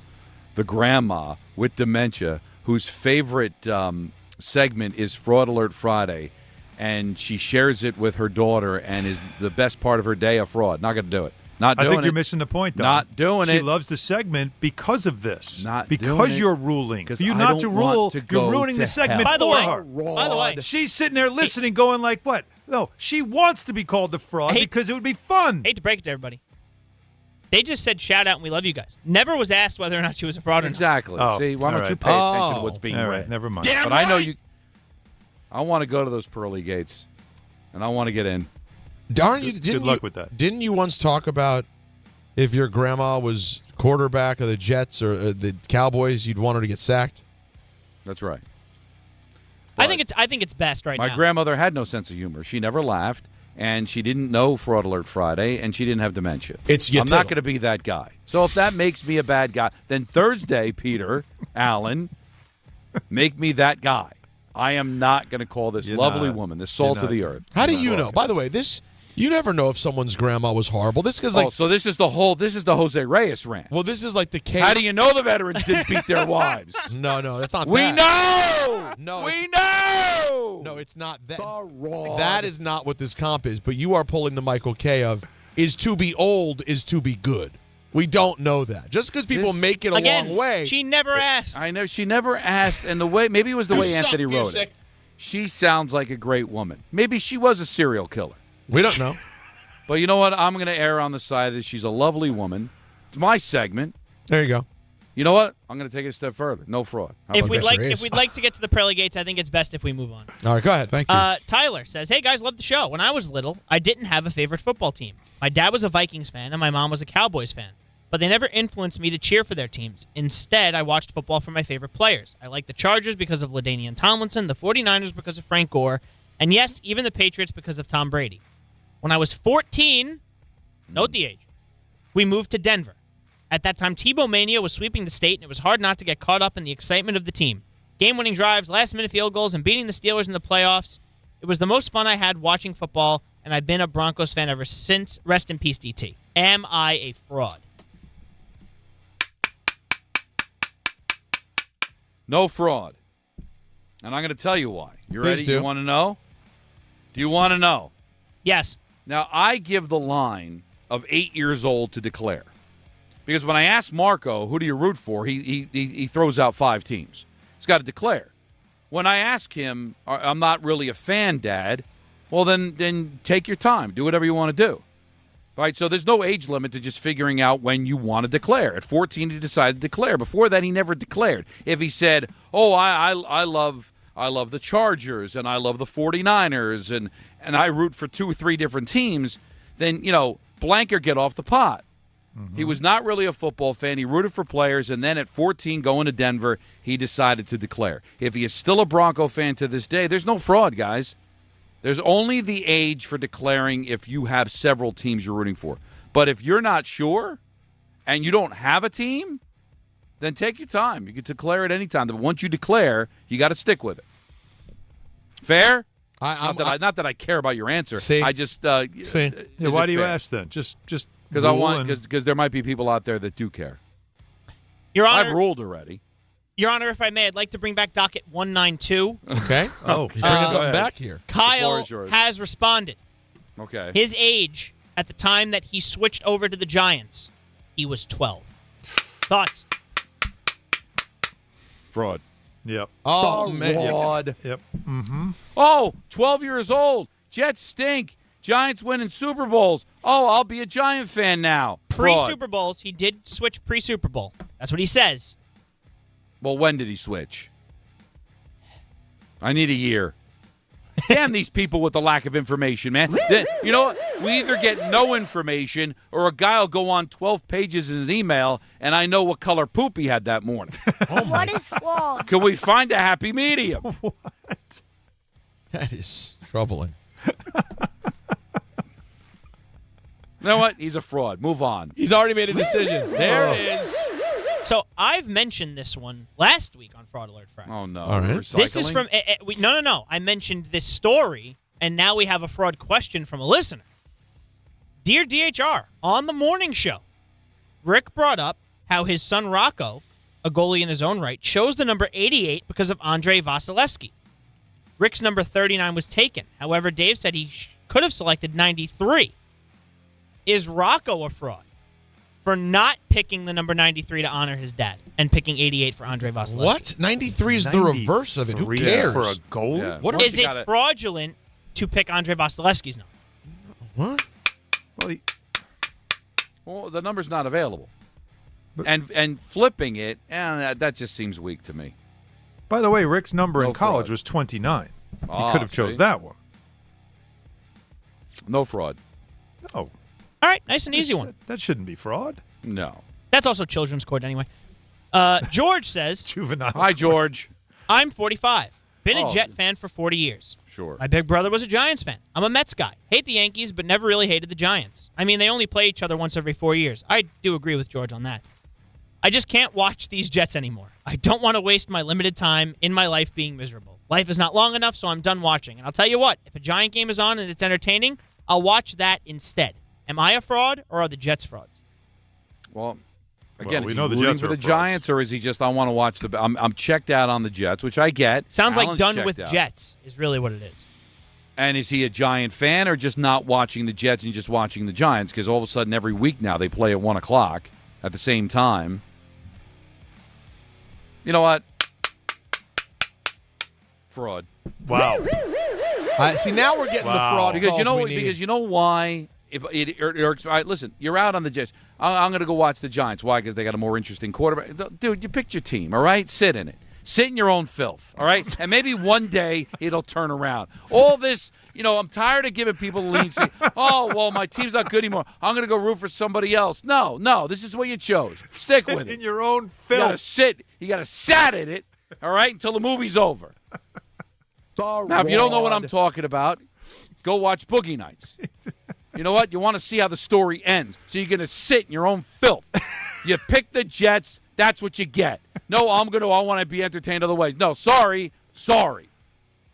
the grandma with dementia whose favorite segment is Fraud Alert Friday, and she shares it with her daughter and is the best part of her day a fraud. Not going to do it. Not doing it. I think you're missing the point, though. Not doing it. She loves the segment because of this. Not because doing you're it. ruling. For you I not don't to rule, want to go you're ruining to the segment By the for way, her. by the way, She's sitting there listening, going like, what? No, she wants to be called the fraud because it would be fun. Hate to break it to everybody. They just said shout out and we love you guys. Never was asked whether or not she was a fraud or not. Exactly. Oh, see, why don't all you right. pay attention to what's being All read? right, never mind. But I know you. I want to go to those pearly gates, and I want to get in. Darn you! Good luck with that. Didn't you once talk about if your grandma was quarterback of the Jets or the Cowboys, you'd want her to get sacked? That's right. I think it's best right now. My grandmother had no sense of humor. She never laughed, and she didn't know Fraud Alert Friday, and she didn't have dementia. I'm not going to be that guy. So if that makes me a bad guy, then Thursday, Peter, Allen, make me that guy. I am not going to call this lovely woman, this salt of the earth. How do you know? By the way, You never know if someone's grandma was horrible. This is so this is the Jose Reyes rant. Well, this is like the case. How do you know the veterans didn't beat their wives? No, that's not we that. Know! No, we know! No, it's not that. That is not what this comp is, but you are pulling the Michael K of is to be old is to be good. We don't know that. Just because people make it a long way. She never asked. I know she never asked, and maybe it was the way Anthony wrote it. She sounds like a great woman. Maybe she was a serial killer. We don't know. But you know what? I'm going to err on the side that she's a lovely woman. It's my segment. There you go. You know what? I'm going to take it a step further. No fraud. If we'd like to get to the pearly gates, I think it's best if we move on. All right, go ahead. Thank you. Tyler says, "Hey guys, love the show. When I was little, I didn't have a favorite football team. My dad was a Vikings fan and my mom was a Cowboys fan. But they never influenced me to cheer for their teams. Instead, I watched football for my favorite players. I like the Chargers because of LaDainian Tomlinson, the 49ers because of Frank Gore, and yes, even the Patriots because of Tom Brady. When I was 14, note the age, we moved to Denver. At that time, Tebow Mania was sweeping the state, and it was hard not to get caught up in the excitement of the team. Game-winning drives, last-minute field goals, and beating the Steelers in the playoffs. It was the most fun I had watching football, and I've been a Broncos fan ever since. Rest in peace, DT. Am I a fraud?" No fraud. And I'm going to tell you why. You ready? Do. You want to know? Do you want to know? Yes. Now, I give the line of 8 years old to declare. Because when I ask Marco, who do you root for, he throws out 5 teams. He's got to declare. When I ask him, I'm not really a fan, Dad, well, then take your time. Do whatever you want to do. All right, so there's no age limit to just figuring out when you want to declare. At 14, he decided to declare. Before that, he never declared. If he said, I love the Chargers and I love the 49ers and I root for 2 or 3 different teams, then, blank or get off the pot. Mm-hmm. He was not really a football fan. He rooted for players, and then at 14, going to Denver, he decided to declare. If he is still a Bronco fan to this day, there's no fraud, guys. There's only the age for declaring if you have several teams you're rooting for. But if you're not sure and you don't have a team, then take your time. You can declare at any time. But once you declare, you got to stick with it. Fair? Not that I care about your answer. See? I just why do you ask then? Just because there might be people out there that do care. Your Honor, I've ruled already. Your Honor, if I may, I'd like to bring back docket 192. Okay. He's bringing something back here. Kyle has responded. Okay. His age at the time that he switched over to the Giants, he was 12. Thoughts? Fraud. Yep. Oh, man. Fraud. Yep. Mm-hmm. 12 years old. Jets stink. Giants winning Super Bowls. I'll be a Giant fan now. Pre-Super Bowls, he did switch pre-Super Bowl. That's what he says. Well, when did he switch? I need a year. Damn these people with the lack of information, man. You know what? We either get no information or a guy will go on 12 pages in his email and I know what color poop he had that morning. What is fraud? Can we find a happy medium? What? That is troubling. You know what? He's a fraud. Move on. He's already made a decision. There it is. So I've mentioned this one last week on Fraud Alert Friday. Oh, no. All right. Recycling? This is from no. I mentioned this story, and now we have a fraud question from a listener. Dear DHR, on the morning show, Rick brought up how his son Rocco, a goalie in his own right, chose the number 88 because of Andrei Vasilevsky. Rick's number 39 was taken. However, Dave said he could have selected 93. Is Rocco a fraud for not picking the number 93 to honor his dad and picking 88 for Andrei Vasilevsky? What? 93 is the reverse of it. Who cares? For a goal? Yeah. What is it fraudulent to pick Andrei Vasilevsky's number? What? Well, the number's not available. And flipping it, that just seems weak to me. By the way, Rick's number No in college fraud. was 29. He could have chose that one. No fraud. Oh. All right, nice and easy one. That shouldn't be fraud. No. That's also children's court anyway. George says, Juvenile. Hi, George. I'm 45. Been a Oh. Jet fan for 40 years. Sure. My big brother was a Giants fan. I'm a Mets guy. Hate the Yankees, but never really hated the Giants. I mean, they only play each other once every 4 years. I do agree with George on that. I just can't watch these Jets anymore. I don't want to waste my limited time in my life being miserable. Life is not long enough, so I'm done watching. And I'll tell you what, if a Giant game is on and it's entertaining, I'll watch that instead. Am I a fraud, or are the Jets frauds? Well, again, we is know he the rooting Jets for are the frauds. Giants, or is he just, I want to watch the – I'm checked out on the Jets, which I get. Sounds like Alan's done checked with out. Jets is really what it is. And is he a Giant fan or just not watching the Jets and just watching the Giants? Because all of a sudden every week now they play at 1 o'clock at the same time. You know what? Fraud. Wow. See, now we're getting the fraud Because calls you know, we need. because you know why? If it irks. All right, listen, you're out on the Jets. I'm going to go watch the Giants. Why? Because they got a more interesting quarterback. Dude, you picked your team, all right? Sit in it. Sit in your own filth, all right? And maybe one day it'll turn around. All this, I'm tired of giving people the lead. Say, oh, well, my team's not good anymore. I'm going to go root for somebody else. No, this is what you chose. Stick with it. In your own You filth. got to sit. You got to sat in it, all right, until the movie's over. Now, if you don't know what I'm talking about, go watch Boogie Nights. You know what? You want to see how the story ends. So you're going to sit in your own filth. You pick the Jets. That's what you get. No, I want to be entertained other ways. No, sorry.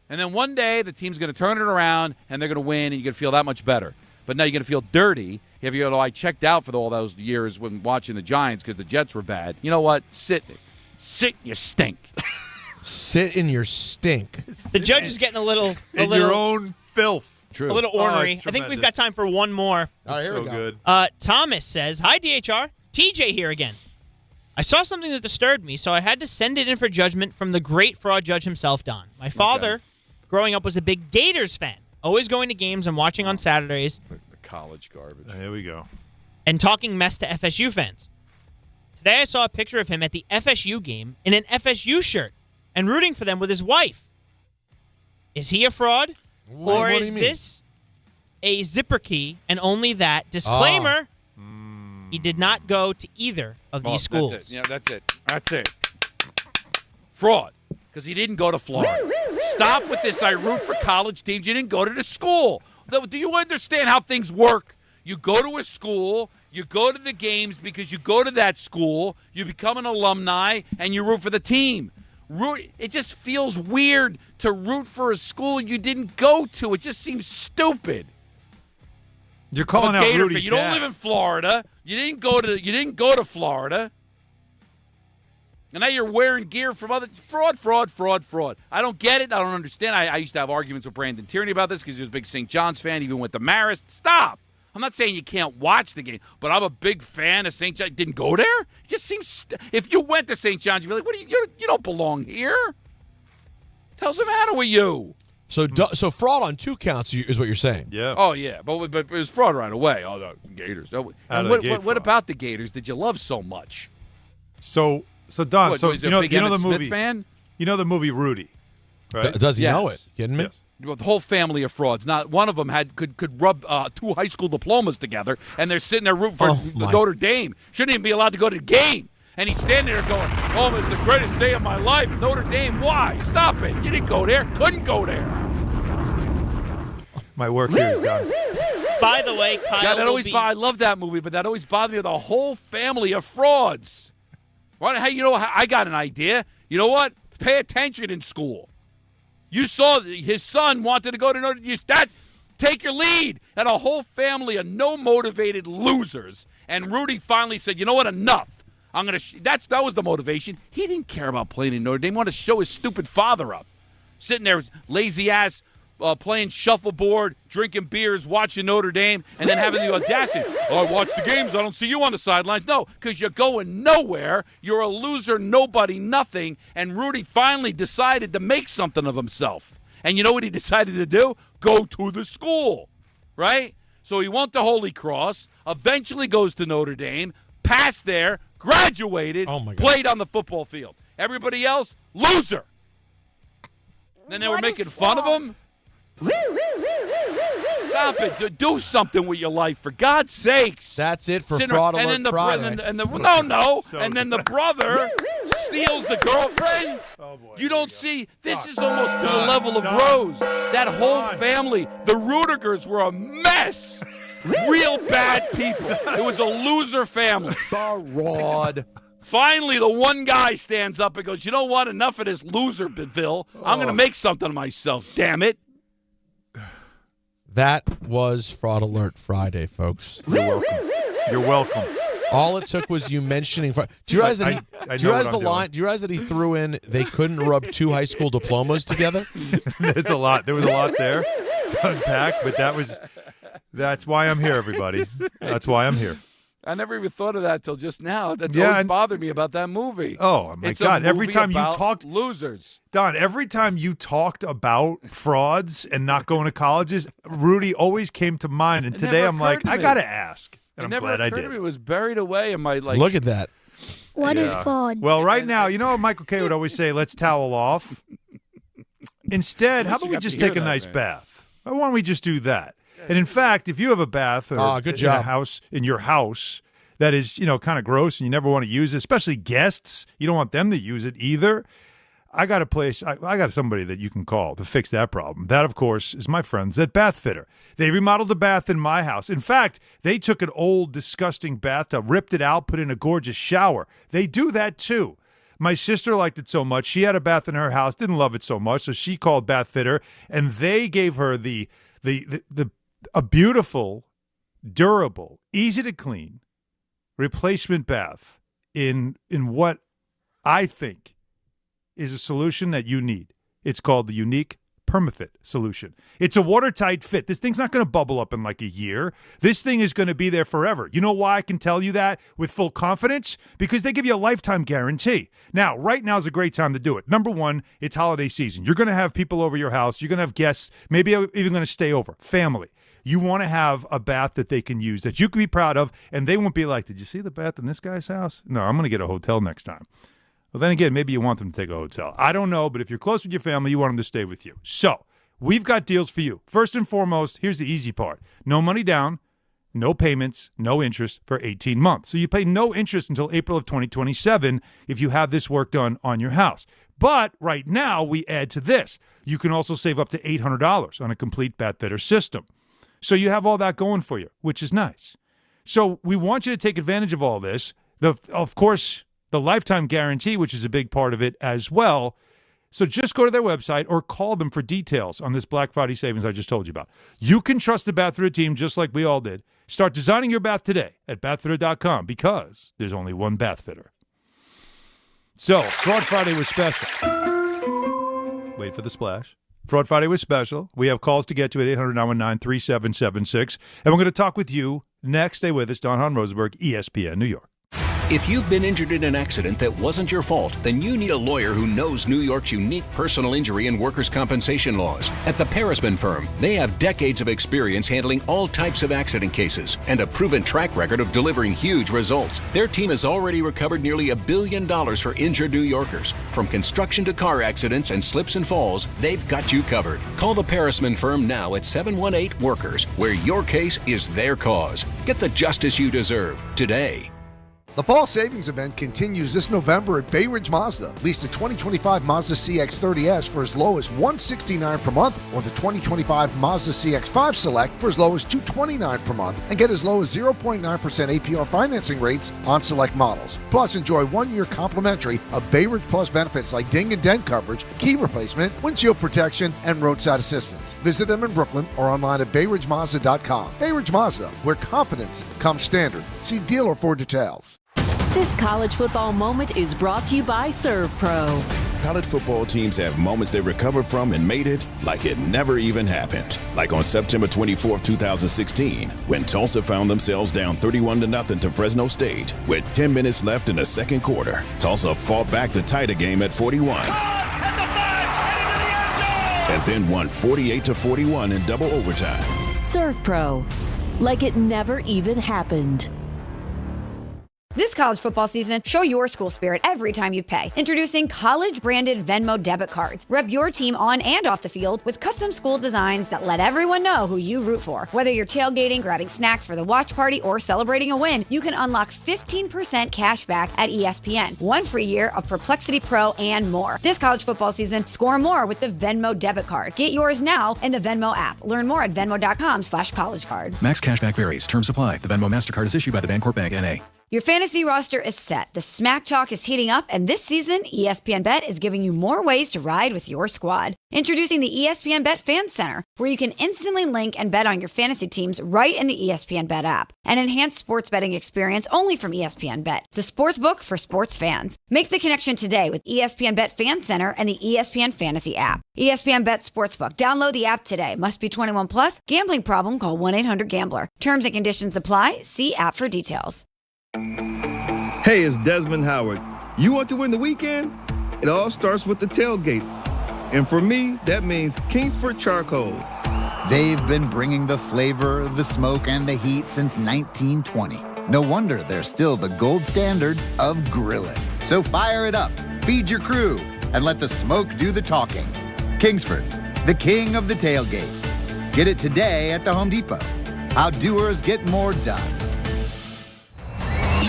And then one day the team's going to turn it around and they're going to win and you're going to feel that much better. But now you're going to feel dirty if you go, I checked out for all those years when watching the Giants because the Jets were bad. You know what? Sit in your stink. Sit in your stink. The judge is getting a little your own filth. True. A little ornery. it's I think we've tremendous. got time for one more. All right, here we go. Good. Thomas says, "Hi DHR, TJ here again. I saw something that disturbed me, so I had to send it in for judgment from the great fraud judge himself, Don. My father, growing up, was a big Gators fan, always going to games and watching on Saturdays The college garbage. Here we go. and talking mess to FSU fans. Today I saw a picture of him at the FSU game in an FSU shirt and rooting for them with his wife. Is he a fraud? What Or do you is mean? this a zipper key and only that? Disclaimer, he did not go to either of these schools. That's it. Yeah, that's it. Fraud. Because he didn't go to Florida. Stop with this. I root for college teams. You didn't go to the school. Do you understand how things work? You go to a school, you go to the games because you go to that school, you become an alumni, and you root for the team. It just feels weird to root for a school you didn't go to. It just seems stupid. You're calling I'm a out Gator Rudy's fan. You don't dad. live in Florida. You didn't go to Florida. And now you're wearing gear from other fraud. I don't get it. I don't understand. I used to have arguments with Brandon Tierney about this because he was a big St. John's fan, even with the Marist. Stop. I'm not saying you can't watch the game, but I'm a big fan of St. John's. Didn't go there? It just seems if you went to St. John's, you'd be like, "What? You don't belong here." Hell's the matter with you? So fraud on 2 counts is what you're saying. Yeah. Oh yeah, but it was fraud right away. Oh, the Gators. And what about the Gators did you love so much? So Don, What, so was he you a know big the Emmitt Smith movie fan? You know the movie Rudy, right? Does he Yes. know it? Kidding me? Yes. Well, the whole family of frauds. Not one of them could rub 2 high school diplomas together, and they're sitting there rooting for Notre Dame. Shouldn't even be allowed to go to the game. And he's standing there going, "Oh, it's the greatest day of my life." Notre Dame. Why? Stop it. You didn't go there. Couldn't go there. My work here is done. By the way, Kyle Yeah, that will always. be... I love that movie, but that always bothered me. The whole family of frauds. Why? Hey, I got an idea. You know what? Pay attention in school. You saw his son wanted to go to Notre Dame. Take your lead. And a whole family of no motivated losers. And Rudy finally said, "You know what? Enough. I'm gonna." That was the motivation. He didn't care about playing in Notre Dame. He wanted to show his stupid father up, sitting there lazy ass. Playing shuffleboard, drinking beers, watching Notre Dame, and then having the audacity. "Oh, I watch the games. I don't see you on the sidelines." No, because you're going nowhere. You're a loser, nobody, nothing. And Rudy finally decided to make something of himself. And you know what he decided to do? Go to the school, right? So he went to Holy Cross, eventually goes to Notre Dame, passed there, graduated, played on the football field. Everybody else, loser. Then they were making fun of him. Stop it. Do something with your life, for God's sakes. That's it for Sit Fraud and Alert then the, Friday. And then the brother steals the girlfriend. You don't see, this is almost to the level of Rose. That whole family, the Rudigers were a mess. Real bad people. It was a loser family. Fraud. Finally, the one guy stands up and goes, "You know what? Enough of this loserville. I'm going to make something of myself, damn it." That was Fraud Alert Friday, folks. You're welcome. You're welcome. All it took was you mentioning. Do you realize that he? Do you realize the line? Do you realize that he threw in? They couldn't rub 2 high school diplomas together. There's a lot. There was a lot there to unpack, but that's why I'm here, everybody. That's why I'm here. I never even thought of that till just now. That's always bothered me about that movie. Oh my it's God! A every movie time you about talked, losers, Don. Every time you talked about frauds and not going to colleges, Rudy always came to mind. And today I'm like, I gotta ask, and I'm glad I did. It was buried away in my like. Look at that. What is fraud? Well, right now, you know what Michael K would always say? Let's towel off. Instead, how about we just take a nice bath? Why don't we just do that? And in fact, if you have a bath or good job. in your house that is, kind of gross and you never want to use it, especially guests, you don't want them to use it either. I got a place, I got somebody that you can call to fix that problem. That, of course, is my friends at Bath Fitter. They remodeled the bath in my house. In fact, they took an old, disgusting bathtub, ripped it out, put in a gorgeous shower. They do that too. My sister liked it so much. She had a bath in her house, didn't love it so much, so she called Bath Fitter, and they gave her a beautiful, durable, easy to clean replacement bath in what I think is a solution that you need. It's called the Unique PermaFit solution. It's a watertight fit. This thing's not going to bubble up in like a year. This thing is going to be there forever. You know why I can tell you that with full confidence? Because they give you a lifetime guarantee. Now, right now is a great time to do it. Number one, it's holiday season. You're going to have people over your house. You're going to have guests, maybe even going to stay over, family. You want to have a bath that they can use, that you can be proud of, and they won't be like, did you see the bath in this guy's house? No, I'm going to get a hotel next time. Well, then again, maybe you want them to take a hotel. I don't know, but if you're close with your family, you want them to stay with you. So we've got deals for you. First and foremost, here's the easy part. No money down, no payments, no interest for 18 months. So you pay no interest until April of 2027 if you have this work done on your house. But right now, we add to this. You can also save up to $800 on a complete Bath Fitter system. So you have all that going for you, which is nice. So we want you to take advantage of all this. Of course, the lifetime guarantee, which is a big part of it as well. So just go to their website or call them for details on this Black Friday savings I just told you about. You can trust the Bath Fitter team just like we all did. Start designing your bath today at bathfitter.com because there's only one Bath Fitter. So, Fraud Friday was special. Wait for the splash. Fraud Friday was special. We have calls to get to at 800-919-3776. And we're going to talk with you next. Stay with us. Hahn Rosenberg, ESPN, New York. If you've been injured in an accident that wasn't your fault, then you need a lawyer who knows New York's unique personal injury and workers' compensation laws. At the Parisman Firm, they have decades of experience handling all types of accident cases and a proven track record of delivering huge results. Their team has already recovered nearly $1 billion for injured New Yorkers. From construction to car accidents and slips and falls, they've got you covered. Call the Parisman Firm now at 718-WORKERS, where your case is their cause. Get the justice you deserve today. The Fall Savings Event continues this November at Bay Ridge Mazda. Lease a 2025 Mazda CX-30S for as low as $169 per month, or the 2025 Mazda CX-5 Select for as low as $229 per month, and get as low as 0.9% APR financing rates on select models. Plus, enjoy 1 year complimentary of Bay Ridge Plus benefits like ding and dent coverage, key replacement, windshield protection, and roadside assistance. Visit them in Brooklyn or online at BayRidgeMazda.com. Bay Ridge Mazda, where confidence comes standard. See dealer for details. This college football moment is brought to you by ServPro. College football teams have moments they recovered from and made it like it never even happened. Like on September 24, 2016, when Tulsa found themselves down 31-0 to Fresno State with 10 minutes left in the second quarter. Tulsa fought back to tie the game at 41. And then won 48-41 in double overtime. ServPro, like it never even happened. This college football season, show your school spirit every time you pay. Introducing college-branded Venmo debit cards. Rep your team on and off the field with custom school designs that let everyone know who you root for. Whether you're tailgating, grabbing snacks for the watch party, or celebrating a win, you can unlock 15% cash back at ESPN, 1 free year of Perplexity Pro, and more. This college football season, score more with the Venmo debit card. Get yours now in the Venmo app. Learn more at venmo.com/collegecard. Max cashback varies. Terms apply. The Venmo MasterCard is issued by the Bancorp Bank, N.A. Your fantasy roster is set. The smack talk is heating up, and this season, ESPN Bet is giving you more ways to ride with your squad. Introducing the ESPN Bet Fan Center, where you can instantly link and bet on your fantasy teams right in the ESPN Bet app. An enhanced sports betting experience only from ESPN Bet, the sports book for sports fans. Make the connection today with ESPN Bet Fan Center and the ESPN Fantasy app. ESPN Bet Sportsbook. Download the app today. Must be 21 plus. Gambling problem? Call 1-800-GAMBLER. Terms and conditions apply. See app for details. Hey, it's Desmond Howard. You want to win the weekend? It all starts with the tailgate. And for me, that means Kingsford Charcoal. They've been bringing the flavor, the smoke, and the heat since 1920. No wonder they're still the gold standard of grilling. So fire it up, feed your crew, and let the smoke do the talking. Kingsford, the king of the tailgate. Get it today at the Home Depot. How doers get more done.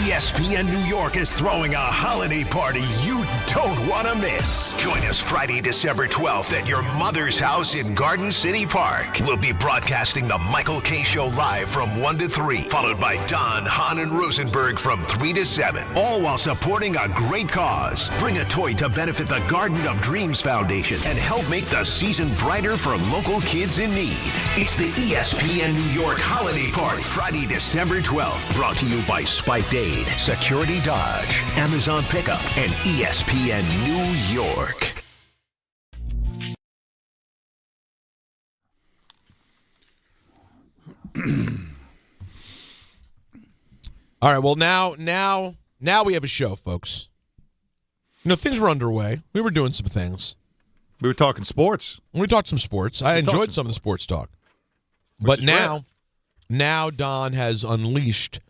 ESPN New York is throwing a holiday party you don't want to miss. Join us Friday, December 12th at your mother's house in Garden City Park. We'll be broadcasting the Michael K. Show live from 1 to 3, followed by Don, Hahn, and Rosenberg from 3 to 7, all while supporting a great cause. Bring a toy to benefit the Garden of Dreams Foundation and help make the season brighter for local kids in need. It's the ESPN New York Holiday Party, Friday, December 12th, brought to you by Spike Day, Security Dodge, Amazon Pickup, and ESPN New York. All right, well, now we have a show, folks. You know, things were underway. We were doing some things. We were talking sports. We talked some sports. I enjoyed some of the sports talk. But now Don has unleashed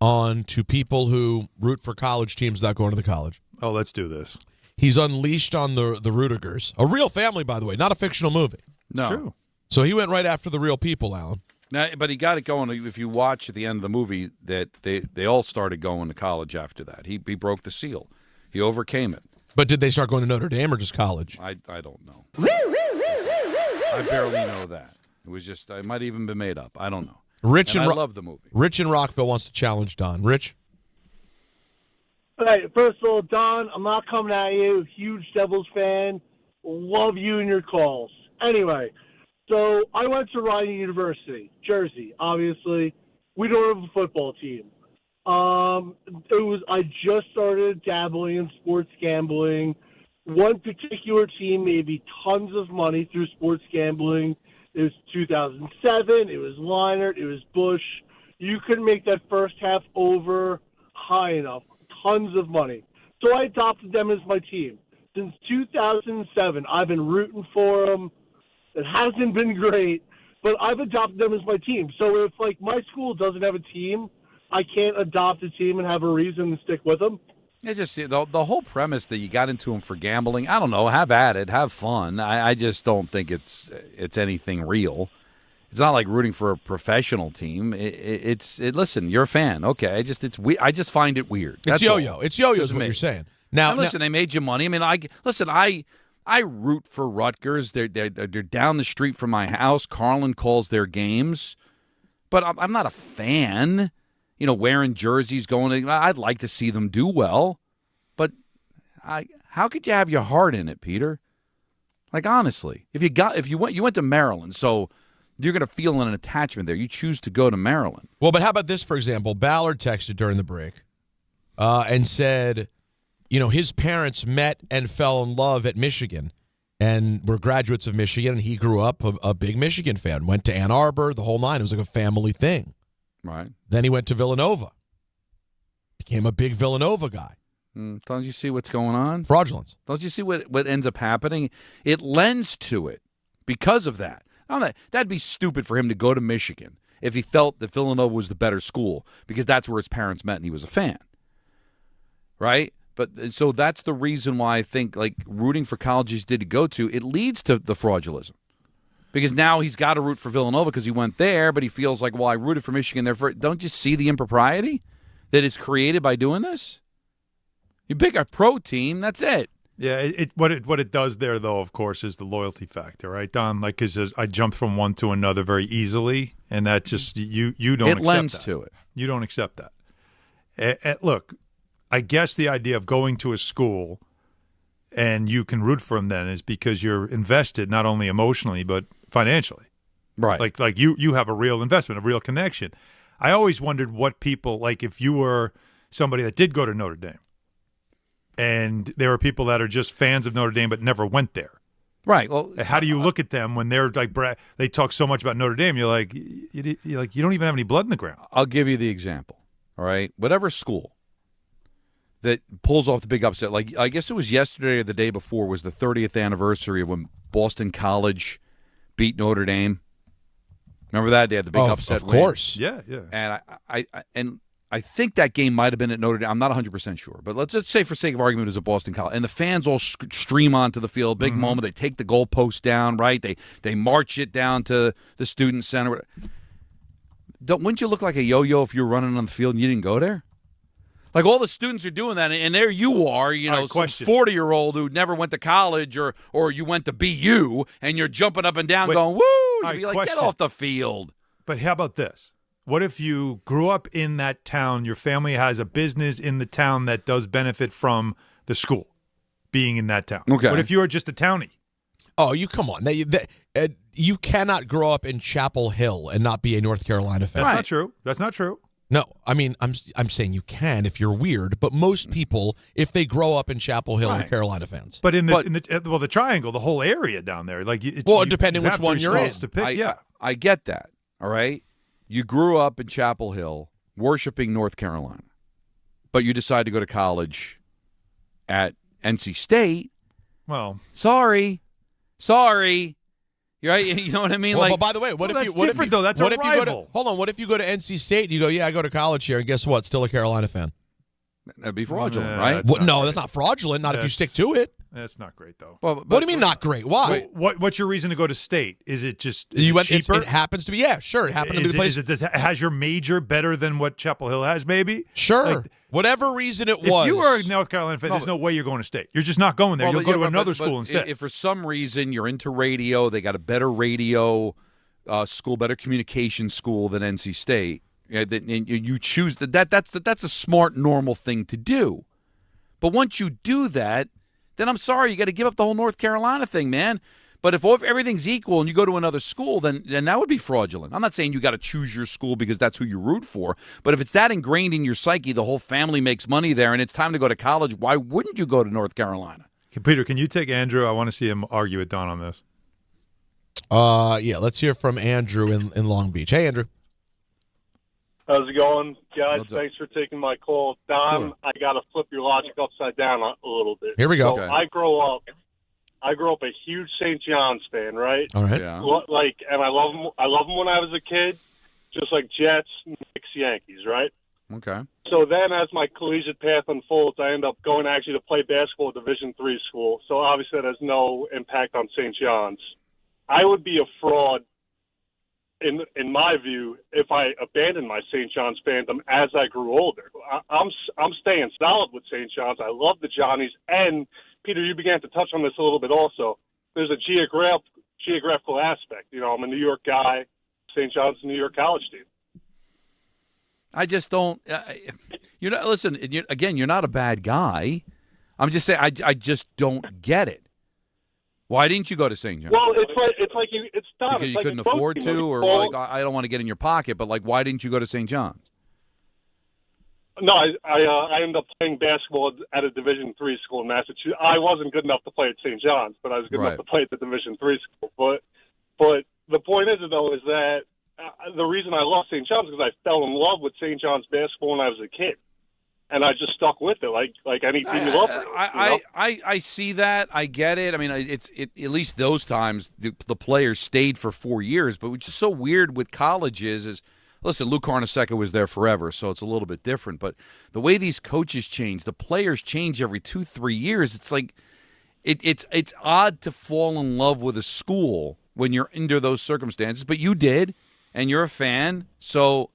on to people who root for college teams without going to the college. Oh, let's do this. He's unleashed on the Rudigers. A real family, by the way, not a fictional movie. No. True. So he went right after the real people, Alan. Now, but he got it going. If you watch at the end of the movie, that they all started going to college after that. He broke the seal. He overcame it. But did they start going to Notre Dame or just college? I don't know. I barely know that. It was just, it might even been made up. I don't know. I love the movie. Rich in Rockville wants to challenge Don. Rich? All right, first of all, Don, I'm not coming at you. Huge Devils fan. Love you and your calls. Anyway, so I went to Raanan University, Jersey, obviously. We don't have a football team. I just started dabbling in sports gambling. One particular team made me tons of money through sports gambling. It was 2007. It was Leinart. It was Bush. You couldn't make that first half over high enough. Tons of money. So I adopted them as my team. Since 2007, I've been rooting for them. It hasn't been great, but I've adopted them as my team. So if, like, my school doesn't have a team, I can't adopt a team and have a reason to stick with them. It just the whole premise that you got into them for gambling. I don't know. Have at it. Have fun. I just don't think it's anything real. It's not like rooting for a professional team. Listen, you're a fan. Okay. I just find it weird. It's yo-yo. It's yo-yo is what you're saying. Now, listen, they made you money. I mean, I root for Rutgers. They're down the street from my house. Carlin calls their games, but I'm not a fan. You know, wearing jerseys, I'd like to see them do well, but how could you have your heart in it, Peter? Like, honestly, if you went to Maryland, so you're going to feel an attachment there. You choose to go to Maryland. Well, but how about this, for example? Ballard texted during the break and said, you know, his parents met and fell in love at Michigan and were graduates of Michigan, and he grew up a big Michigan fan, went to Ann Arbor, the whole nine. It was like a family thing. Right. Then he went to Villanova. Became a big Villanova guy. Don't you see what's going on? Fraudulence. Don't you see what ends up happening? It lends to it because of that. That'd be stupid for him to go to Michigan if he felt that Villanova was the better school because that's where his parents met and he was a fan. Right? But so that's the reason why I think, like, rooting for colleges he did go to, it leads to the fraudulism. Because now he's got to root for Villanova because he went there, but he feels like, well, I rooted for Michigan there. Don't you see the impropriety that is created by doing this? You pick a pro team, that's it. Yeah, what it does there, though, of course, is the loyalty factor, right, Don? Like, because I jumped from one to another very easily, and that just you don't accept that. It lends to it. You don't accept that. Look, I guess the idea of going to a school and you can root for them then is because you're invested not only emotionally but financially. Right. Like you have a real investment, a real connection. I always wondered what people, like if you were somebody that did go to Notre Dame and there are people that are just fans of Notre Dame but never went there. Right. Well, how do you look at them when they're like they talk so much about Notre Dame? You're like you don't even have any blood in the ground. I'll give you the example. All right, whatever school that pulls off the big upset, like I guess it was yesterday or the day before, was the 30th anniversary of when Boston College beat Notre Dame. Remember that? They had the big upset. Of course. Yeah. And I think that game might have been at Notre Dame. I'm not 100% sure. But let's just say for sake of argument it was a Boston College. And the fans all stream onto the field. Big moment. They take the goalpost down, right? They march it down to the student center. Wouldn't you look like a yo-yo if you were running on the field and you didn't go there? Like all the students are doing that, and there you are, some 40-year-old who never went to college or you went to BU, and you're jumping up and down going, woo! You'd be like, get off the field. But how about this? What if you grew up in that town, your family has a business in the town that does benefit from the school being in that town? Okay. What if you were just a townie? Oh, come on. You cannot grow up in Chapel Hill and not be a North Carolina fan. That's not true. That's not true. No, I mean, I'm saying you can if you're weird, but most people, if they grow up in Chapel Hill, are Carolina fans. But in the triangle, the whole area down there, like depending which one you're in. To pick, I get that. All right, you grew up in Chapel Hill, worshiping North Carolina, but you decide to go to college at NC State. Well, sorry. Right? You know what I mean? Well, but by the way, what if That's a rival. What if you go to NC State and you go, yeah, I go to college here, and guess what? Still a Carolina fan. That'd be fraudulent, right? That's not fraudulent. Not if you stick to it. That's not great, though. What do you mean not great? Why? What's your reason to go to State? Is it just cheaper? It happens to be. Yeah, sure. It happened to be the place. Has your major better than what Chapel Hill has? Maybe. Sure. Whatever reason it was. If you were a North Carolina fan, there's no way you're going to State. You're just not going there. You'll go to another school instead. If for some reason you're into radio, they got a better radio school, better communication school than NC State. And you choose that's a smart, normal thing to do. But once you do that, then I'm sorry, you got to give up the whole North Carolina thing, man. But if everything's equal and you go to another school, then that would be fraudulent. I'm not saying you got to choose your school because that's who you root for. But if it's that ingrained in your psyche, the whole family makes money there, and it's time to go to college, why wouldn't you go to North Carolina? Peter, can you take Andrew? I want to see him argue with Don on this. Yeah, let's hear from Andrew in Long Beach. Hey, Andrew. How's it going, guys? Thanks for taking my call. Don, Sure. I got to flip your logic upside down a little bit. Here we go. So Okay. I grew up a huge St. John's fan, right? All right. Yeah. And I love them when I was a kid, just like Jets, Knicks, Yankees, right? Okay. So then as my collegiate path unfolds, I end up going actually to play basketball at Division III school. So obviously that has no impact on St. John's. I would be a fraud in my view, if I abandoned my St. John's fandom as I grew older. I'm staying solid with St. John's. I love the Johnnies. And, Peter, you began to touch on this a little bit also. There's a geographical aspect. I'm a New York guy. St. John's a New York college team. I just don't listen, you're not a bad guy. I'm just saying I just don't get it. Why didn't you go to St. John's? Well, it's done. Because you couldn't afford to, or I don't want to get in your pocket, but why didn't you go to St. John's? No, I ended up playing basketball at a Division III school in Massachusetts. I wasn't good enough to play at St. John's, but I was good enough to play at the Division III school. But the point is that the reason I love St. John's is because I fell in love with St. John's basketball when I was a kid. And I just stuck with it, like any team you love. I see that. I get it. I mean, at least those times the players stayed for 4 years. But which is so weird with colleges is, listen, Lou Carnesecca was there forever, so it's a little bit different. But the way these coaches change, the players change every 2-3 years. It's like it's odd to fall in love with a school when you're under those circumstances. But you did, and you're a fan, so.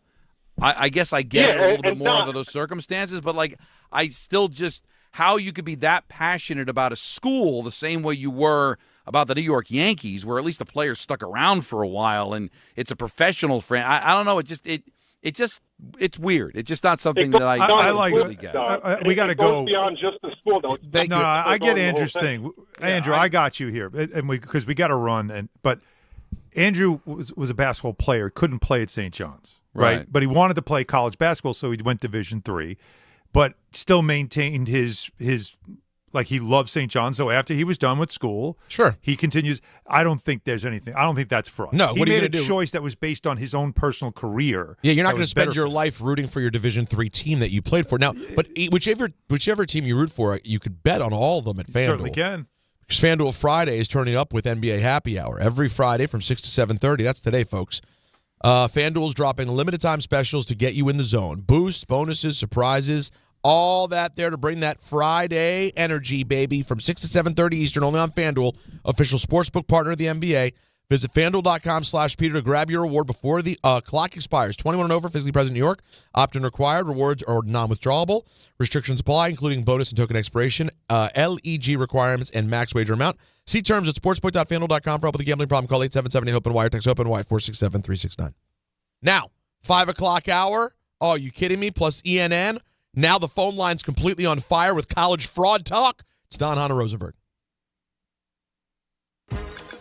I guess I get it a little bit more under those circumstances, but I still just how you could be that passionate about a school the same way you were about the New York Yankees, where at least the players stuck around for a while and it's a professional friend. I don't know. it's weird. It's just not something that I like. really get. We got to go go beyond just the school, though. I get Andrew's thing. Andrew, I got you here, and because we got to run. But Andrew was a basketball player, couldn't play at St. John's, right? But he wanted to play college basketball, so he went Division III, but still maintained his. Like, he loved St. John's, so after he was done with school, he continues. I don't think there's anything. I don't think that's fraud. No, he what are you made gonna a do? choice that was based on his own personal career. Yeah, you're not that going to was spend better your for him. life rooting for your Division III team that you played for. Now, but whichever team you root for, you could bet on all of them at FanDuel. You certainly can. Because FanDuel Friday is turning up with NBA Happy Hour every Friday from 6 to 7:30. That's today, folks. FanDuel's dropping limited time specials to get you in the zone. Boosts, bonuses, surprises, all that there to bring that Friday energy, baby, from 6 to 7:30 Eastern, only on FanDuel, official sportsbook partner of the NBA. Visit FanDuel.com/Peter to grab your reward before the clock expires. 21 and over, physically present in New York. Opt-in required. Rewards are non-withdrawable. Restrictions apply, including bonus and token expiration, LEG requirements, and max wager amount. See terms at sportsbook.fanduel.com for help with a gambling problem. Call 877-8-OPEN-WIRE. Text OPEN-WIRE 467-369. Now, 5 o'clock hour. Oh, you kidding me? Plus ENN. Now the phone line's completely on fire with college fraud talk. It's Don Hahn Rosenberg.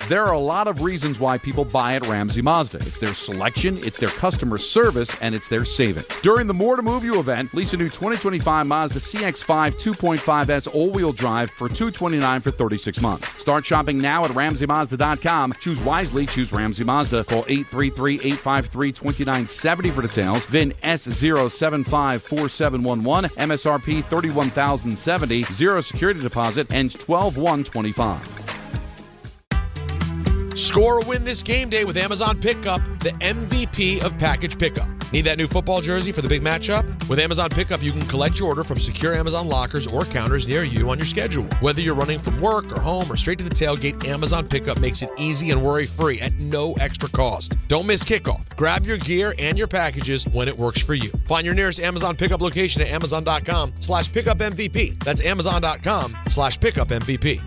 There are a lot of reasons why people buy at Ramsey Mazda. It's their selection, it's their customer service, and it's their savings. During the More to Move You event, lease a new 2025 Mazda CX-5 2.5S all-wheel drive for $229 for 36 months. Start shopping now at RamseyMazda.com. Choose wisely, choose Ramsey Mazda. Call 833-853-2970 for details. VIN S0754711. MSRP $31,070. Zero security deposit. Ends 12/1/25. Score a win this game day with Amazon Pickup, the MVP of package pickup. Need that new football jersey for the big matchup? With Amazon Pickup, you can collect your order from secure Amazon lockers or counters near you on your schedule. Whether you're running from work or home or straight to the tailgate, Amazon Pickup makes it easy and worry-free at no extra cost. Don't miss kickoff. Grab your gear and your packages when it works for you. Find your nearest Amazon Pickup location at amazon.com/pickupmvp. That's amazon.com/pickupmvp.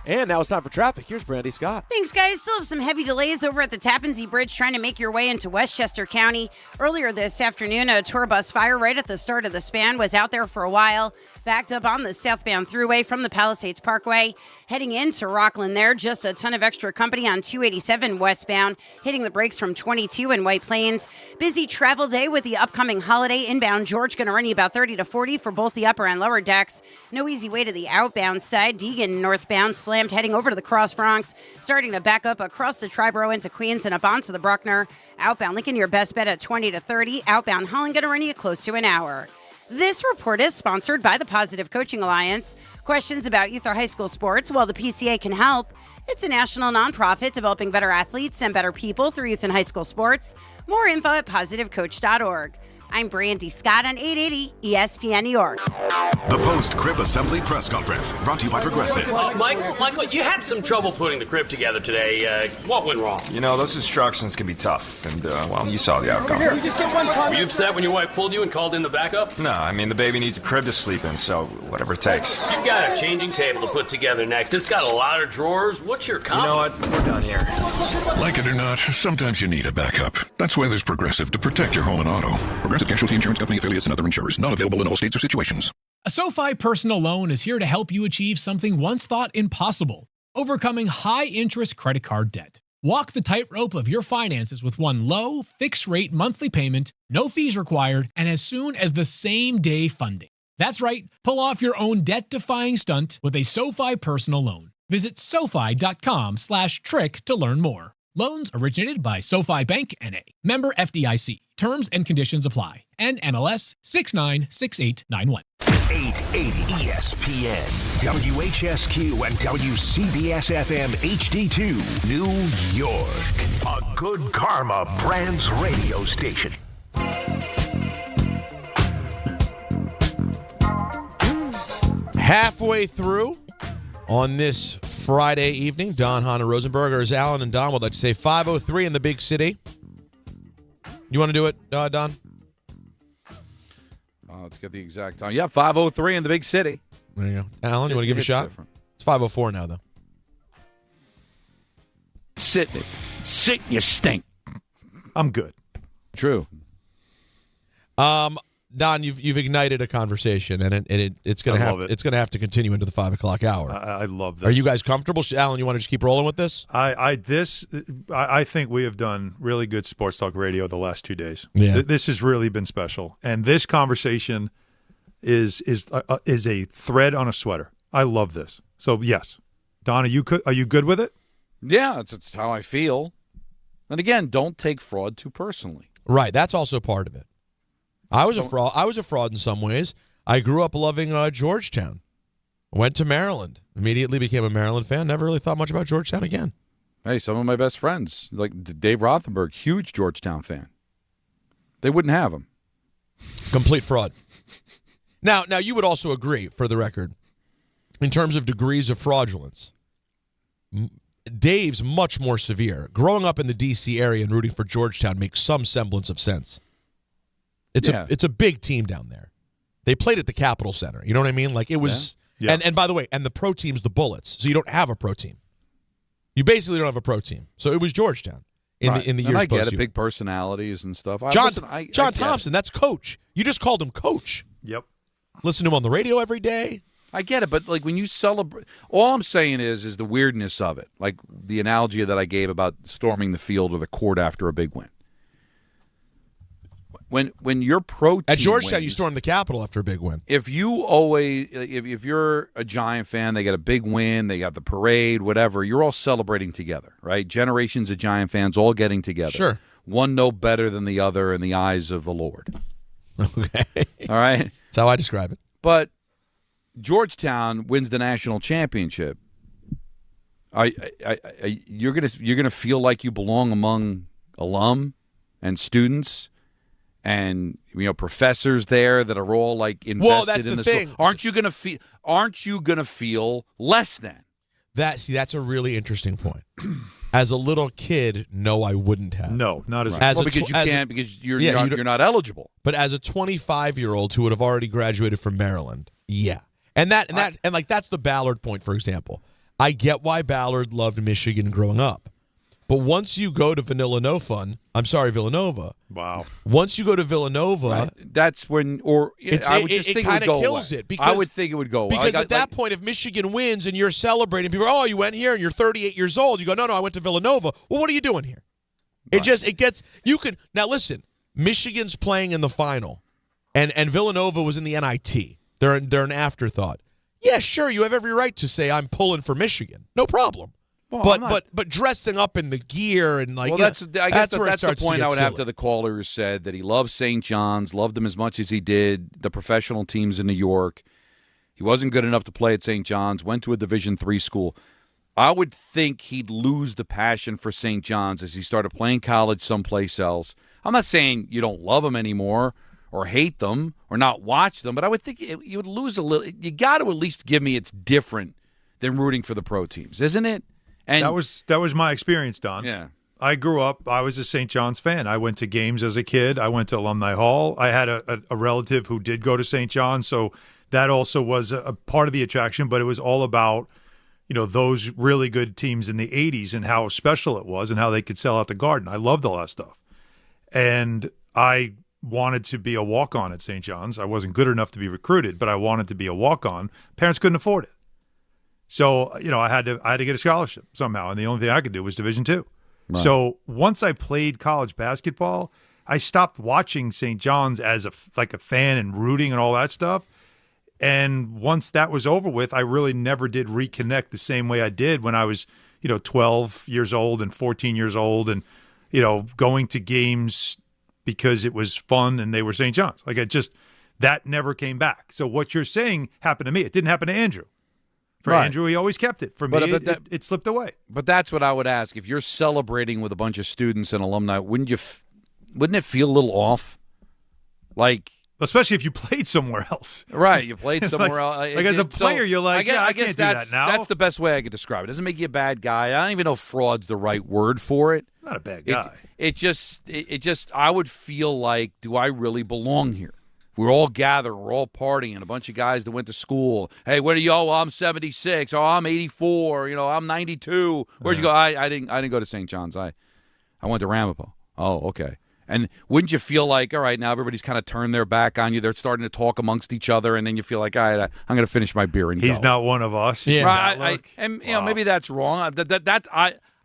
And now it's time for traffic. Here's Brandy Scott. Thanks, guys. Still have some heavy delays over at the Tappan Zee Bridge trying to make your way into Westchester County. Earlier this afternoon, a tour bus fire right at the start of the span was out there for a while. Backed up on the southbound thruway from the Palisades Parkway. Heading into Rockland there, just a ton of extra company on 287 westbound. Hitting the brakes from 22 in White Plains. Busy travel day with the upcoming holiday. Inbound George going to run you about 30 to 40 for both the upper and lower decks. No easy way to the outbound side. Deegan northbound slammed heading over to the Cross Bronx. Starting to back up across the Triborough into Queens and up onto the Bruckner. Outbound Lincoln, your best bet at 20 to 30. Outbound Holland going to run you close to an hour. This report is sponsored by the Positive Coaching Alliance. Questions about youth or high school sports? Well, the PCA can help. It's a national nonprofit developing better athletes and better people through youth and high school sports. More info at positivecoach.org. I'm Brandy Scott on 880 ESPN New York. The post-crib assembly press conference brought to you by Progressive. Michael, you had some trouble putting the crib together today. What went wrong? You know, those instructions can be tough, and, well, you saw the outcome. Were you upset when your wife pulled you and called in the backup? No, I mean, the baby needs a crib to sleep in, so whatever it takes. You've got a changing table to put together next. It's got a lot of drawers. What's your comment? You know what? We're done here. Like it or not, sometimes you need a backup. That's why there's Progressive to protect your home and auto. Progressive Casualty Insurance Company affiliates and other insurers. Not available in all states or situations. A SoFi personal loan is here to help you achieve something once thought impossible: overcoming high-interest credit card debt. Walk the tightrope of your finances with one low, fixed-rate monthly payment, no fees required, and as soon as the same-day funding. That's right. Pull off your own debt-defying stunt with a SoFi personal loan. Visit SoFi.com/trick to learn more. Loans originated by SoFi Bank N.A. Member FDIC. Terms and conditions apply. NMLS 696891. 880 ESPN, WHSQ, and WCBS-FM HD2, New York. A Good Karma Brands radio station. Halfway through on this Friday evening, Don Hahn Rosenberg, as Alan and Don would like to say 5:03 in the big city. You want to do it, Don? Let's get the exact time. Yeah, 5:03 in the big city. There you go. Alan, you want to give it a shot? Different. It's 5:04 now, though. Sydney. Sit, you stink. I'm good. True. Don, you've ignited a conversation, and it's gonna have to continue into the 5 o'clock hour. I love this. Are you guys comfortable, Alan? You want to just keep rolling with this? I think we have done really good sports talk radio the last 2 days. Yeah. This has really been special, and this conversation is a thread on a sweater. I love this. So yes, Don, are you good with it? Yeah, it's how I feel. And again, don't take fraud too personally. Right, that's also part of it. I was a fraud. I was a fraud in some ways. I grew up loving Georgetown. Went to Maryland. Immediately became a Maryland fan. Never really thought much about Georgetown again. Hey, some of my best friends, like Dave Rothenberg, huge Georgetown fan. They wouldn't have him. Complete fraud. Now you would also agree, for the record, in terms of degrees of fraudulence, Dave's much more severe. Growing up in the D.C. area and rooting for Georgetown makes some semblance of sense. It's a big team down there. They played at the Capitol Center. You know what I mean? Like it was. Yeah. And by the way, and the pro team's the Bullets, so you don't have a pro team. You basically don't have a pro team. So it was Georgetown in the years and I get post. it, big personalities and stuff. John Thompson, that's coach. You just called him coach. Yep. Listen to him on the radio every day. I get it, but like when you celebrate, all I'm saying is the weirdness of it. Like the analogy that I gave about storming the field or the court after a big win. When your pro team at Georgetown, wins, you stormed the Capitol after a big win. If you're a Giant fan, they get a big win, they got the parade, whatever. You're all celebrating together, right? Generations of Giant fans all getting together. Sure. One no better than the other in the eyes of the Lord. Okay. All right. That's how I describe it. But Georgetown wins the national championship. You're gonna feel like you belong among alum and students. And professors there that are all like invested in this. Thing. Aren't you gonna feel less than? That's a really interesting point. As a little kid, no, I wouldn't have. No, not as well, because you can't because you're not eligible. But as a 25-year-old who would have already graduated from Maryland, yeah, and that's the Ballard point, for example. I get why Ballard loved Michigan growing up. But once you go to Villanova. Wow. Once you go to Villanova, right. That's when, I would just think it would go kills away. It because, I would think it would go away. Because at that point, if Michigan wins and you're celebrating, people are, you went here and you're 38 years old. You go, no, I went to Villanova. Well, what are you doing here? Right. Now listen, Michigan's playing in the final, and Villanova was in the NIT. They're an afterthought. Yeah, sure, you have every right to say I'm pulling for Michigan. No problem. Well, but dressing up in the gear and I guess that's the point I would have to the caller who said that he loved St. John's, loved them as much as he did the professional teams in New York. He wasn't good enough to play at St. John's, went to a Division III school. I would think he'd lose the passion for St. John's as he started playing college someplace else. I'm not saying you don't love them anymore or hate them or not watch them, but I would think you would lose a little. You got to at least give me it's different than rooting for the pro teams, isn't it? And that was my experience, Don. Yeah. I grew up, I was a St. John's fan. I went to games as a kid. I went to Alumni Hall. I had a relative who did go to St. John's, so that also was a part of the attraction, but it was all about, those really good teams in the 80s and how special it was and how they could sell out the Garden. I loved all that stuff. And I wanted to be a walk-on at St. John's. I wasn't good enough to be recruited, but I wanted to be a walk-on. Parents couldn't afford it. So, I had to get a scholarship somehow, and the only thing I could do was Division II. Right. So once I played college basketball, I stopped watching St. John's as a fan and rooting and all that stuff. And once that was over with, I really never did reconnect the same way I did when I was, 12 years old and 14 years old and, going to games because it was fun and they were St. John's. That never came back. So what you're saying happened to me. It didn't happen to Andrew. For right. Andrew, he always kept it. For me, it slipped away. But that's what I would ask. If you're celebrating with a bunch of students and alumni, wouldn't it feel a little off? Especially if you played somewhere else. Right, you played somewhere else. As a player, you're like, I guess that's, do that now. That's the best way I could describe it. It doesn't make you a bad guy. I don't even know if fraud's the right word for it. Not a bad guy. It just I would feel like, do I really belong here? We're all gathered. We're all partying. A bunch of guys that went to school. Hey, where do you? Oh, I'm 76. Oh, I'm 84. I'm 92. Where'd you go? I didn't go to St. John's. I I went to Ramapo. Oh, okay. And wouldn't you feel like, all right, now everybody's kind of turned their back on you. They're starting to talk amongst each other, and then you feel like, all right, I'm going to finish my beer and He's go. not one of us. Yeah. Right. And you know, maybe that's wrong.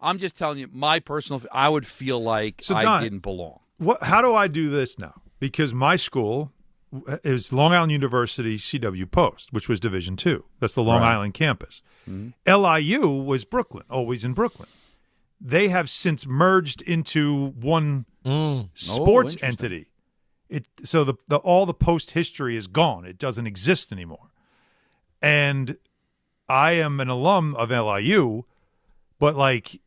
I'm just telling you, my personal, I would feel like I didn't belong. How do I do this now? Because my school is Long Island University CW Post, which was Division II. That's the Long Island campus. Mm-hmm. LIU was Brooklyn, always in Brooklyn. They have since merged into one sports entity. So all the post history is gone. It doesn't exist anymore. And I am an alum of LIU, but like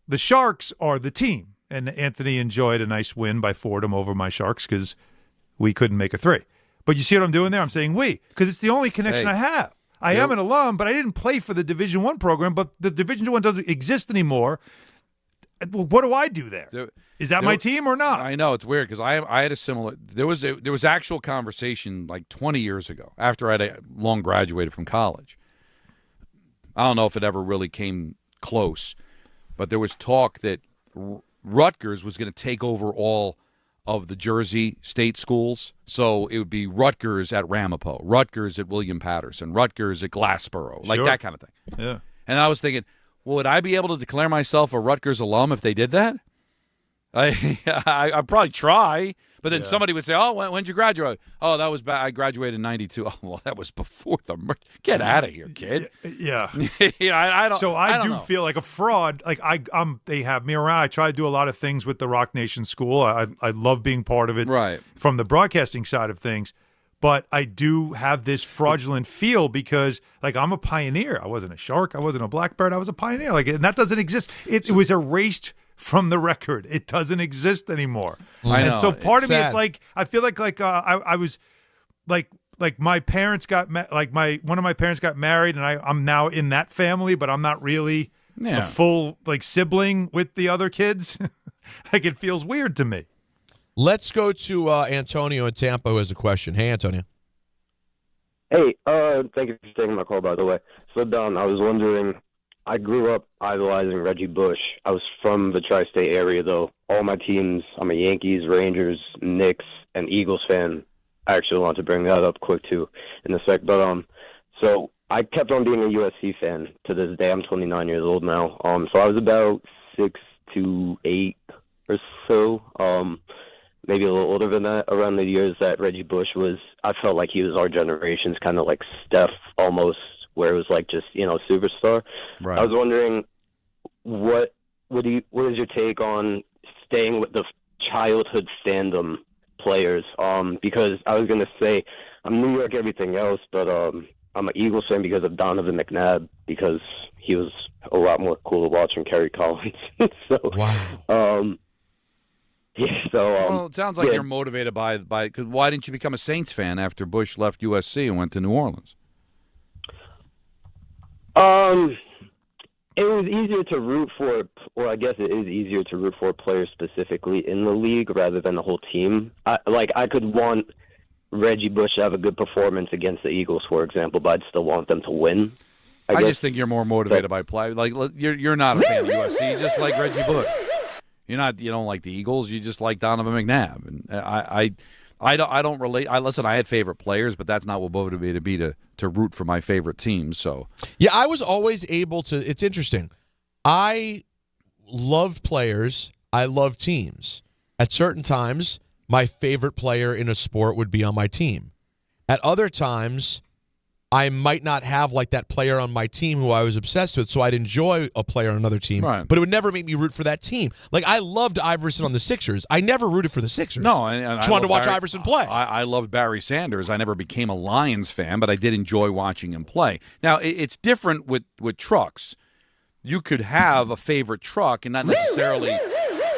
the Sharks are the team. And Anthony enjoyed a nice win by Fordham over my Sharks because we couldn't make a three. But you see what I'm doing there? I'm saying we, because it's the only connection I have. I am an alum, but I didn't play for the Division I program, but the Division I doesn't exist anymore. What do I do there? Is that my team or not? I know, it's weird because I had a similar – there was actual conversation like 20 years ago after I had long graduated from college. I don't know if it ever really came close, but there was talk that Rutgers was going to take over all of the Jersey state schools. So it would be Rutgers at Ramapo, Rutgers at William Patterson, Rutgers at Glassboro, like that kind of thing. Yeah. And I was thinking – well, would I be able to declare myself a Rutgers alum if they did that? I'd probably try, but then somebody would say, "Oh, when'd you graduate?" "Oh, that was back. I graduated in '92." "Oh, well, that was before the merge." Get out of here, kid. Yeah. I don't. So I do know. feel like a fraud. Like they have me around. I try to do a lot of things with the Rock Nation School. I love being part of it, right, from the broadcasting side of things. But I do have this fraudulent feel because, like, I'm a pioneer. I wasn't a Shark. I wasn't a Blackbird. I was a pioneer. Like, and that doesn't exist. It was erased from the record. It doesn't exist anymore. I know. And so part of me, Sad. it's like I feel like I was like my parents got one of my parents got married, and I'm now in that family, but I'm not really a full like sibling with the other kids. Like, it feels weird to me. Let's go to Antonio in Tampa who has a question. Hey, Antonio. Hey, thank you for taking my call, by the way. So, Don, I was wondering, I grew up idolizing Reggie Bush. I was from the tri-state area, though. All my teams, I'm a Yankees, Rangers, Knicks, and Eagles fan. I actually want to bring that up quick, too, in a sec. But, so I kept on being a USC fan to this day. I'm 29 years old now. So I was about 6 to 8 or so. Maybe a little older than that, around the years that Reggie Bush was. I felt like he was our generation's kind of like Steph almost, where it was like just, superstar. Right. I was wondering, what is your take on staying with the childhood fandom players? Because I was going to say, I'm New York everything else, but I'm an Eagles fan because of Donovan McNabb, because he was a lot more cool to watch than Kerry Collins. So, wow. Yeah, so well, it sounds like you're motivated by because why didn't you become a Saints fan after Bush left USC and went to New Orleans? It was easier to root for, or I guess it is easier to root for players specifically in the league rather than the whole team. I could want Reggie Bush to have a good performance against the Eagles, for example, but I'd still want them to win. I just think you're more motivated by play. Like you're not a fan of USC, you just like Reggie Bush. You don't like the Eagles. You just like Donovan McNabb, and I don't relate. Listen, I had favorite players, but that's not what motivated me to root for my favorite team. So yeah, I was always able to. It's interesting. I love players. I love teams. At certain times, my favorite player in a sport would be on my team. At other times, I might not have like that player on my team who I was obsessed with, so I'd enjoy a player on another team, but it would never make me root for that team. Like, I loved Iverson on the Sixers. I never rooted for the Sixers. No, and just wanted to watch Iverson play. I loved Barry Sanders. I never became a Lions fan, but I did enjoy watching him play. Now, it's different with trucks. You could have a favorite truck and not necessarily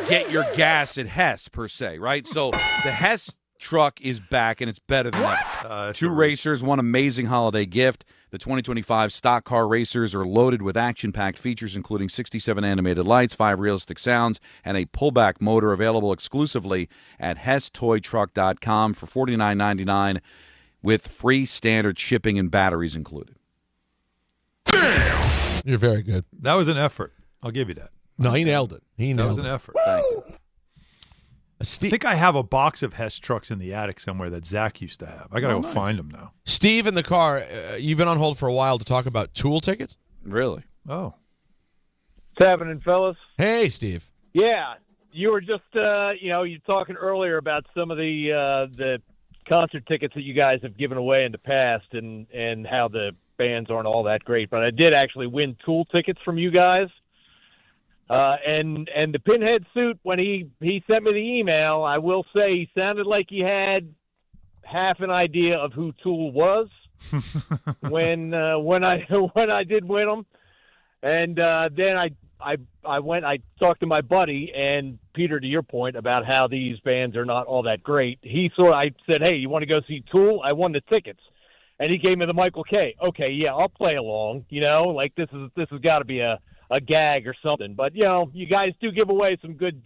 get your gas at Hess, per se, right? So the Hess truck is back, and it's better than ever. Two racers, one amazing holiday gift. The 2025 stock car racers are loaded with action-packed features, including 67 animated lights, 5 realistic sounds, and a pullback motor, available exclusively at HessToyTruck.com for $49.99 with free standard shipping and batteries included. You're very good. That was an effort. I'll give you that. No, he nailed it. That was an effort. Thank you. I think I have a box of Hess trucks in the attic somewhere that Zach used to have. I got to go find them now. Steve in the car, you've been on hold for a while to talk about Tool tickets? Really? Oh. What's happening, fellas? Hey, Steve. Yeah, you were just, you're talking earlier about some of the concert tickets that you guys have given away in the past and how the bands aren't all that great. But I did actually win Tool tickets from you guys. And the Pinhead suit, when he sent me the email, I will say he sounded like he had half an idea of who Tool was when I did win them. And then I talked to my buddy, and Peter, to your point about how these bands are not all that great. I said, hey, you want to go see Tool? I won the tickets. And he gave me the Michael K. Okay, yeah, I'll play along. Like this has got to be a gag or something. But you guys do give away some good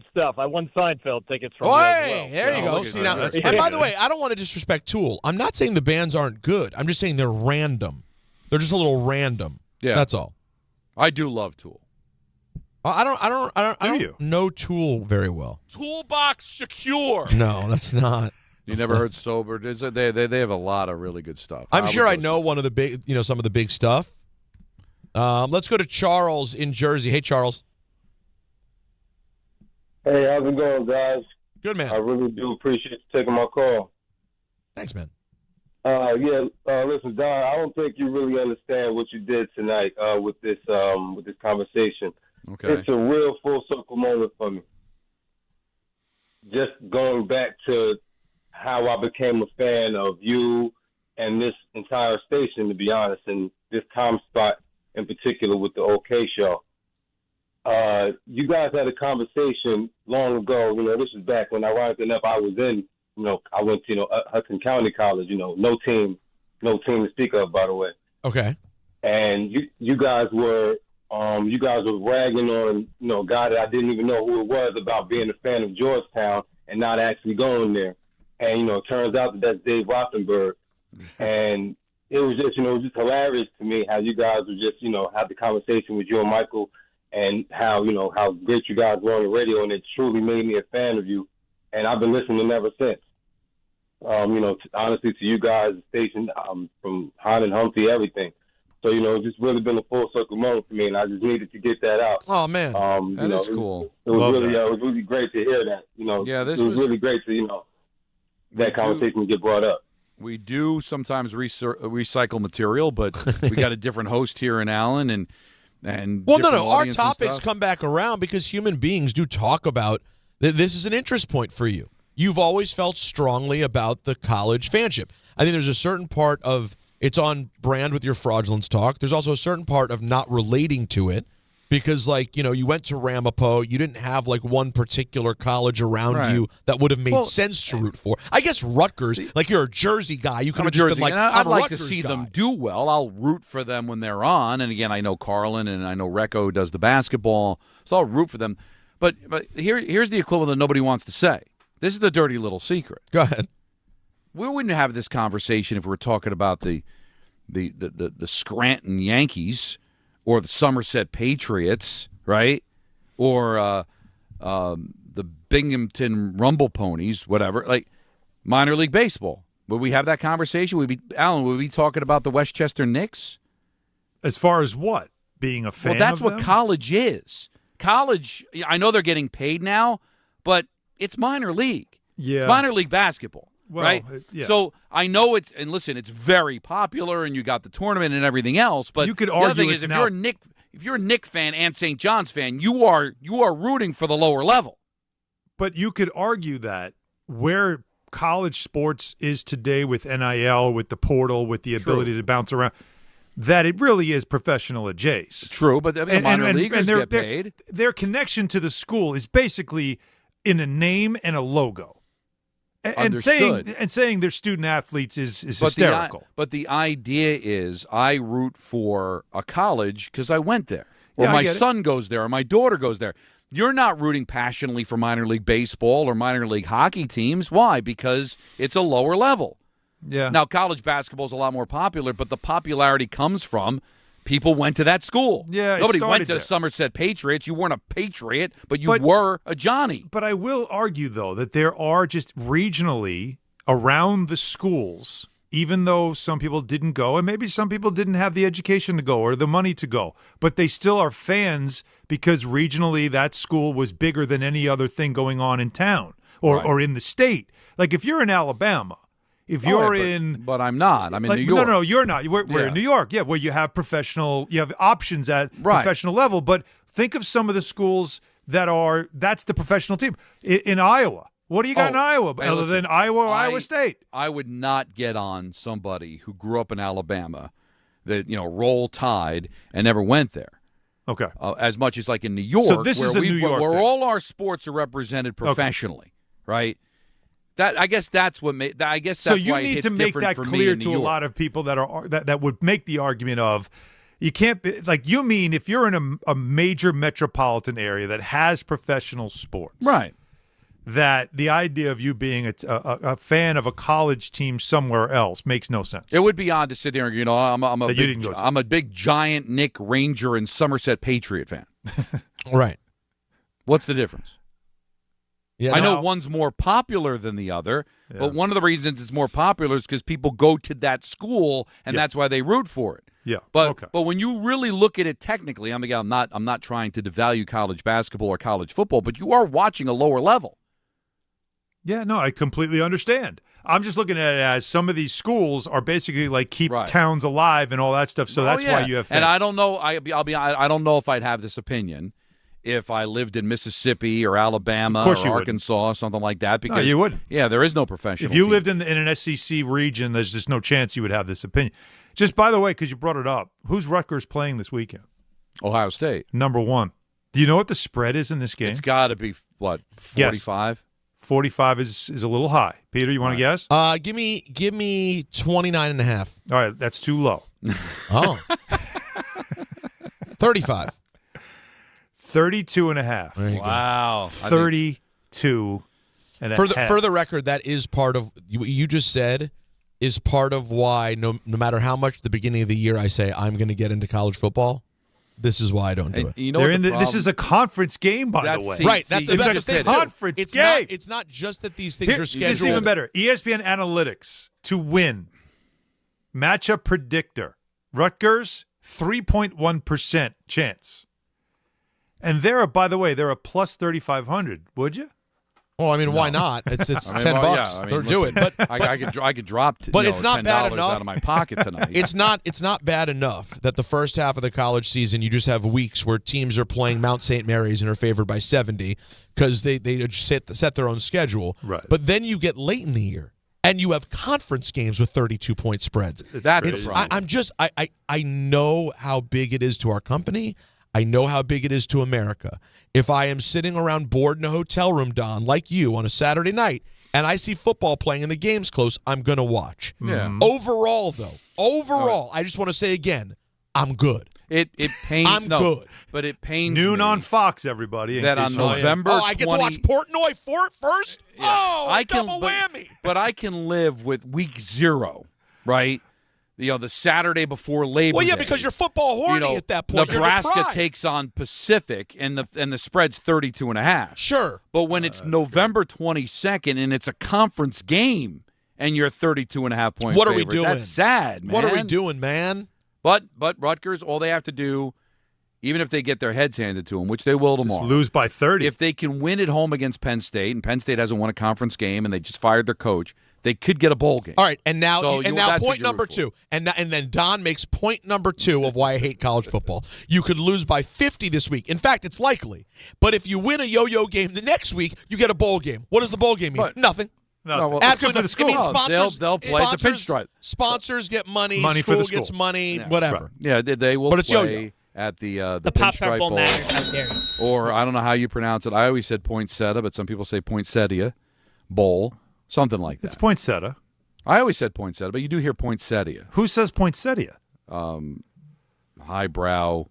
stuff. I won Seinfeld tickets from you as well. There you go. See, now, and by the way, I don't want to disrespect Tool. I'm not saying the bands aren't good. I'm just saying they're random. They're just a little random. Yeah, that's all. I do love Tool. I don't know Tool very well. Toolbox Shakur. No, that's not. You never heard Sober? They have a lot of really good stuff. I'm sure I know one of the big, some of the big stuff. Let's go to Charles in Jersey. Hey, Charles. Hey, how's it going, guys? Good, man. I really do appreciate you taking my call. Thanks, man. Listen, Don, I don't think you really understand what you did tonight with this conversation. Okay. It's a real full circle moment for me. Just going back to how I became a fan of you and this entire station, to be honest, and this time spot in particular with the OK Show. You guys had a conversation long ago. This is back when, ironically enough, I was in. I went to Hudson County College. No team to speak of, by the way. Okay. And you guys were ragging on a guy that I didn't even know who it was about being a fan of Georgetown and not actually going there. And it turns out that that's Dave Rosenberg. And it was just just hilarious to me how you guys would just have the conversation with you and Michael, and how how great you guys were on the radio, and it truly made me a fan of you. And I've been listening ever since. Honestly, to you guys, the station, from Hahn and Humphrey, everything. So, it's just really been a full circle moment for me, and I just needed to get that out. Oh, man. That is cool. It was really great to hear that. It was really great to, that conversation get brought up. We do sometimes recycle material, but we got a different host here in Allen, and our topics come back around because human beings do talk about this is an interest point for you. You've always felt strongly about the college fanship. I think there's a certain part of it's on brand with your fraudulence talk. There's also a certain part of not relating to it because, you went to Ramapo. You didn't have, one particular college around you that would have made sense to root for. I guess Rutgers, you're a Jersey guy. You could have just been like, I'd like Rutgers to see guy. them do well. I'll root for them when they're on. And, again, I know Carlin and I know Recco does the basketball, so I'll root for them. But here's the equivalent that nobody wants to say. This is the dirty little secret. Go ahead. We wouldn't have this conversation if we were talking about the Scranton Yankees or the Somerset Patriots, right? Or the Binghamton Rumble Ponies, whatever. Minor league baseball. Would we have that conversation? Would we be talking about the Westchester Knicks? As far as what? Being a fan of them? Well, that's what college is. College, I know they're getting paid now, but it's minor league. Yeah. It's minor league basketball. Well, right? Yeah. So I know it's very popular, and you got the tournament and everything else. But you could the argue other thing is, if you're a Knicks fan and St. John's fan, you are rooting for the lower level. But you could argue that where college sports is today with NIL, with the portal, with the ability to bounce around, that it really is professional adjacent. True, but minor leaguers get paid. Their connection to the school is basically in a name and a logo. And saying they're student athletes is hysterical. But the idea is I root for a college because I went there. Or my son goes there, or my daughter goes there. You're not rooting passionately for minor league baseball or minor league hockey teams. Why? Because it's a lower level. Yeah. Now, college basketball is a lot more popular, but the popularity comes from people went to that school. Yeah, nobody went to there. the Somerset Patriots. You weren't a Patriot, but you were a Johnny. But I will argue, though, that there are just regionally around the schools, even though some people didn't go, and maybe some people didn't have the education to go or the money to go, but they still are fans because regionally that school was bigger than any other thing going on in town or in the state. Like if you're in Alabama, if you're but I'm not. I'm in New York. No, you're not. We're in New York, where you have you have options at professional level. But think of some of the schools that's the professional team. In Iowa, what do you got in Iowa other than Iowa or Iowa State? I would not get on somebody who grew up in Alabama that, Roll Tide and never went there. Okay. As much as like in New York, so this is New York where thing. all our sports are represented professionally, right? I guess that's what made. I guess that's so you why need it's to make different that for clear me in to New a York. lot of people that would make the argument of you can't be, like you mean if you're in a major metropolitan area that has professional sports, right? That the idea of you being a fan of a college team somewhere else makes no sense. It would be odd to sit there and I'm a big Giant, Nick, Ranger, and Somerset Patriot fan. Right. What's the difference? Yeah, I know one's more popular than the other, but one of the reasons it's more popular is because people go to that school, and that's why they root for it. Yeah, but when you really look at it technically, I'm not trying to devalue college basketball or college football, but you are watching a lower level. Yeah, no, I completely understand. I'm just looking at it as some of these schools are basically like keep towns alive and all that stuff. So that's why you have fans. And I don't know. I don't know if I'd have this opinion if I lived in Mississippi or Alabama or Arkansas or something like that. Because you wouldn't. Yeah, there is no professional. If you team. lived in an SEC region, there's just no chance you would have this opinion. Just by the way, because you brought it up, who's Rutgers playing this weekend? Ohio State. Number 1. Do you know what the spread is in this game? It's got to be, 45? 45 is a little high. Peter, you want to guess? Give me 29.5. All right, that's too low. Oh. 35. 32.5. Wow. 32 and for the record, that is part of what you just said is part of why no matter how much at the beginning of the year I say I'm going to get into college football, this is why I don't do it. You know this is a conference game, by the way. Right. That's the thing. Conference game. It's not just that these things are scheduled. It's even better. ESPN Analytics to win. Matchup predictor. Rutgers, 3.1% chance. And by the way, they're a plus 3,500. Would you? Well, I mean, why not? It's $10. They're doing it, but I could drop. But it's not bad enough out of my pocket tonight. It's not bad enough that the first half of the college season you just have weeks where teams are playing Mount St. Mary's and are favored by 70 because they set their own schedule. Right. But then you get late in the year and you have conference games with 32-point spreads. That's the problem. I know how big it is to our company. I know how big it is to America. If I am sitting around bored in a hotel room, Don, like you, on a Saturday night, and I see football playing and the game's close, I'm going to watch. Yeah. Overall, I just want to say again, I'm good. It pains. I'm good. But it pains Noon me on Fox, everybody. that on November 20, I get to watch Portnoy first? Yeah. Double whammy. But I can live with week 0, right? The Saturday before Labor Day. Well, yeah, because you're football horny at that point. Nebraska takes on Pacific, and the spread's 32.5. Sure. But when it's November 22nd and it's a conference game, and you're 32.5 points, what are we doing? That's sad, man. What are we doing, man? But Rutgers, all they have to do, even if they get their heads handed to them, which they will tomorrow, lose by 30. If they can win at home against Penn State, and Penn State hasn't won a conference game, and they just fired their coach, they could get a bowl game. All right, and now that's point number 2. And then Don makes point number 2 of why I hate college football. You could lose by 50 this week. In fact, it's likely. But if you win a yo-yo game the next week, you get a bowl game. What does the bowl game mean? Nothing. No, well, absolutely it's good nothing. for the It means sponsors, they'll play the pinstripe. Sponsors get money for school the school. gets money, Yeah. whatever. Right. Yeah, they will But it's play yo-yo. at the Pop-Tart Bowl Bowl. matters. How dare you? Or I don't know how you pronounce it. I always said poinsettia, but some people say poinsettia bowl, something like that. It's poinsettia. I always said poinsettia, but you do hear poinsettia. Who says poinsettia? Highbrow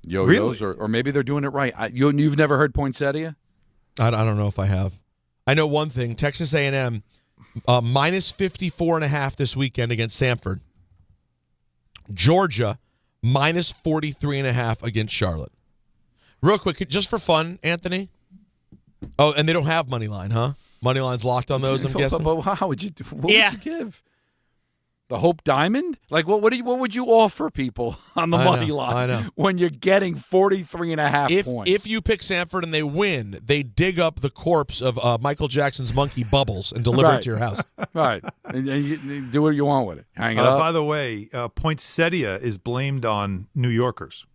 yo-yos, Really? or maybe they're doing it right. You've never heard poinsettia? I don't know if I have. I know one thing. Texas A&M minus 54.5 this weekend against Samford. Georgia minus 43.5 against Charlotte. Real quick, just for fun, Anthony. Oh, and they don't have money line, huh? Money line's locked on those, I'm guessing. But how would you? What would you give? The Hope Diamond? Like what would you offer people on the money line? I know. When you're getting 43.5 points. If you pick Sanford and they win, they dig up the corpse of Michael Jackson's monkey Bubbles and deliver it to your house. Right. And you do what you want with it. Hang it up. By the way, poinsettia is blamed on New Yorkers.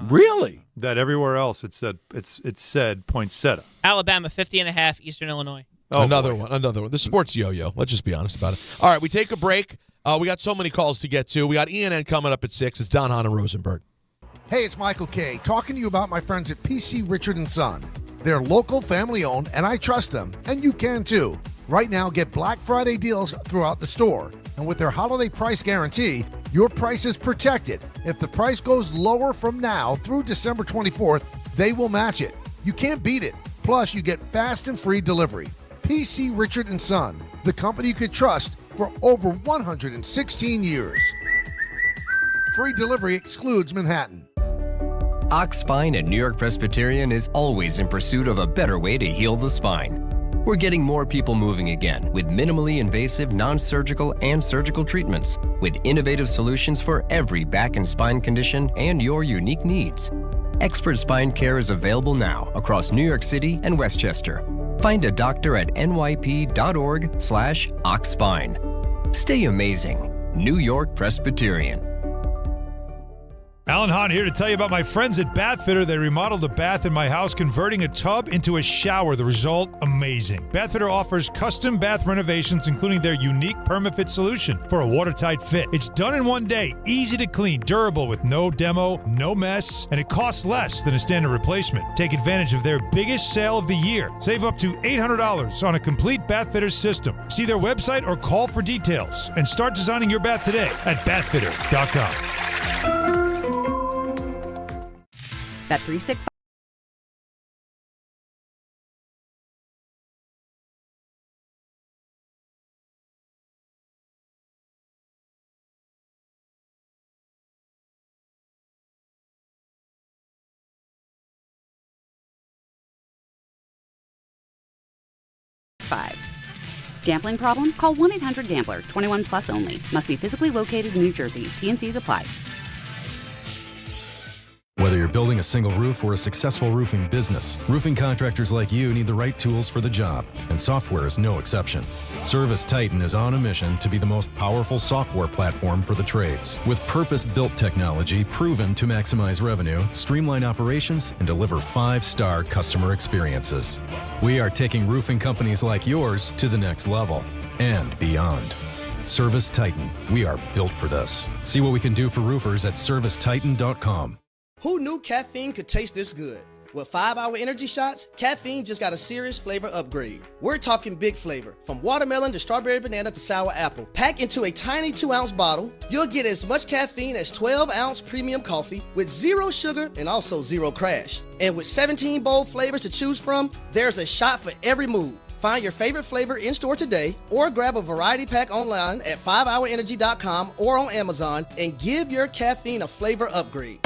Really? That everywhere else it said poinsettia. Alabama 50.5, Eastern Illinois. Oh, another one. The sports yo-yo. Let's just be honest about it. All right, we take a break. We got so many calls to get to. We got ENN coming up at 6. It's Don, Hahn, and Rosenberg. Hey, it's Michael K. talking to you about my friends at PC Richard & Son. They're local, family-owned, and I trust them, and you can too. Right now, get Black Friday deals throughout the store. And with their holiday price guarantee, your price is protected. If the price goes lower from now through December 24th, they will match it. You can't beat it. Plus, you get fast and free delivery. PC Richard & Son, the company you could trust for over 116 years. Free delivery excludes Manhattan. Ox Spine at New York Presbyterian is always in pursuit of a better way to heal the spine. We're getting more people moving again with minimally invasive, non-surgical, and surgical treatments with innovative solutions for every back and spine condition and your unique needs. Expert spine care is available now across New York City and Westchester. Find a doctor at nyp.org/oxspine. Stay amazing. New York Presbyterian. Alan Hahn here to tell you about my friends at Bathfitter. They remodeled a bath in my house, converting a tub into a shower. The result, amazing. Bathfitter offers custom bath renovations, including their unique PermaFit solution for a watertight fit. It's done in one day, easy to clean, durable with no demo, no mess, and it costs less than a standard replacement. Take advantage of their biggest sale of the year. Save up to $800 on a complete Bathfitter system. See their website or call for details and start designing your bath today at bathfitter.com. Bet365. Gambling problem? Call 1-800-GAMBLER. 21 plus only. Must be physically located in New Jersey. T&Cs apply. Whether you're building a single roof or a successful roofing business, roofing contractors like you need the right tools for the job, and software is no exception. Service Titan is on a mission to be the most powerful software platform for the trades, with purpose-built technology proven to maximize revenue, streamline operations, and deliver 5-star customer experiences. We are taking roofing companies like yours to the next level and beyond. Service Titan, we are built for this. See what we can do for roofers at servicetitan.com. Who knew caffeine could taste this good? With 5-Hour Energy Shots, caffeine just got a serious flavor upgrade. We're talking big flavor, from watermelon to strawberry banana to sour apple. Packed into a tiny 2-ounce bottle, you'll get as much caffeine as 12-ounce premium coffee with 0 sugar and also 0 crash. And with 17 bold flavors to choose from, there's a shot for every mood. Find your favorite flavor in-store today or grab a variety pack online at 5hourenergy.com or on Amazon and give your caffeine a flavor upgrade.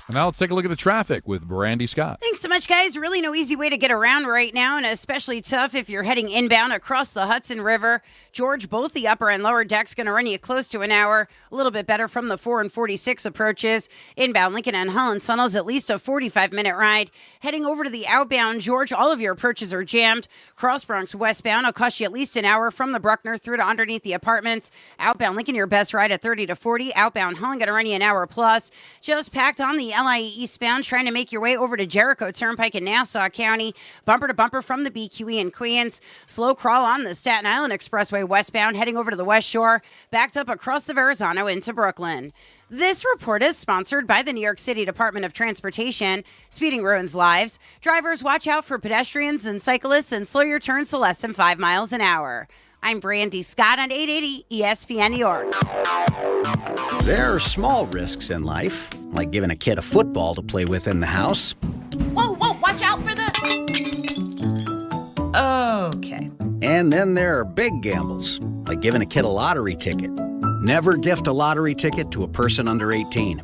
Now let's take a look at the traffic with Brandy Scott. Thanks so much, guys. Really no easy way to get around right now, and especially tough if you're heading inbound across the Hudson River. George, both the upper and lower decks going to run you close to an hour. A little bit better from the 4 and 46 approaches. Inbound Lincoln and Hull and Sunnels, at least a 45-minute ride. Heading over to the outbound, George, all of your approaches are jammed. Cross Bronx westbound will cost you at least an hour from the Bruckner through to underneath the apartments. Outbound Lincoln, your best ride at 30 to 40. Outbound Hull going to run you an hour plus. Just packed on the LIE eastbound, trying to make your way over to Jericho Turnpike in Nassau County. Bumper to bumper from the BQE in Queens. Slow crawl on the Staten Island Expressway westbound, heading over to the West Shore. Backed up across the Verrazano into Brooklyn. This report is sponsored by the New York City Department of Transportation. Speeding ruins lives. Drivers, watch out for pedestrians and cyclists and slow your turns to less than 5 miles an hour. I'm Brandy Scott on 880 ESPN New York. There are small risks in life, like giving a kid a football to play with in the house. Whoa, watch out for the... Okay. And then there are big gambles, like giving a kid a lottery ticket. Never gift a lottery ticket to a person under 18.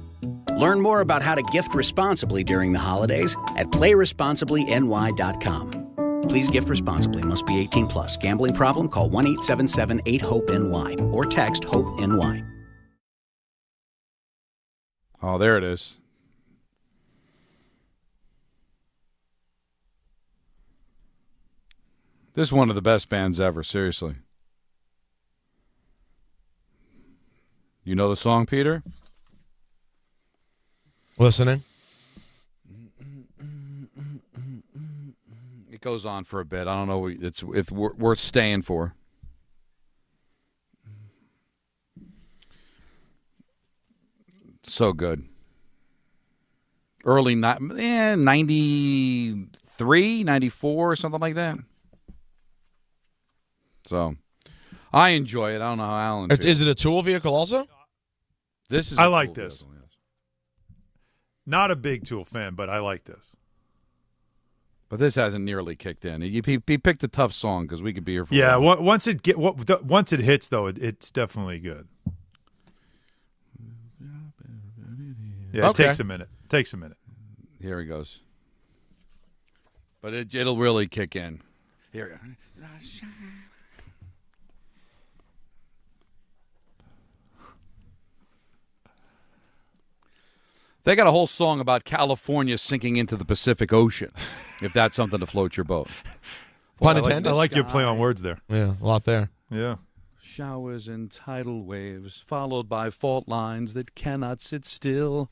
Learn more about how to gift responsibly during the holidays at playresponsiblyny.com. Please gift responsibly. Must be 18 plus. Gambling problem? Call 1-877-8-HOPE-NY or text HOPE-NY. Oh, there it is. This is one of the best bands ever, seriously. You know the song, Peter? Listening. It goes on for a bit. I don't know. It's worth staying for. So good. Early 93, 94, something like that. So, I enjoy it. I don't know how Alan feels. Is it a Tool vehicle also? This is. I like this. Vehicle, yes. Not a big Tool fan, but I like this. But this hasn't nearly kicked in. He picked a tough song because we could be here for. Yeah, once it hits though, it's definitely good. Yeah, Okay. It takes a minute. Here he goes. But it'll really kick in. Here we go. They got a whole song about California sinking into the Pacific Ocean, if that's something to float your boat. Pun intended. I like your play on words there. Yeah, a lot there. Yeah. Showers and tidal waves, followed by fault lines that cannot sit still,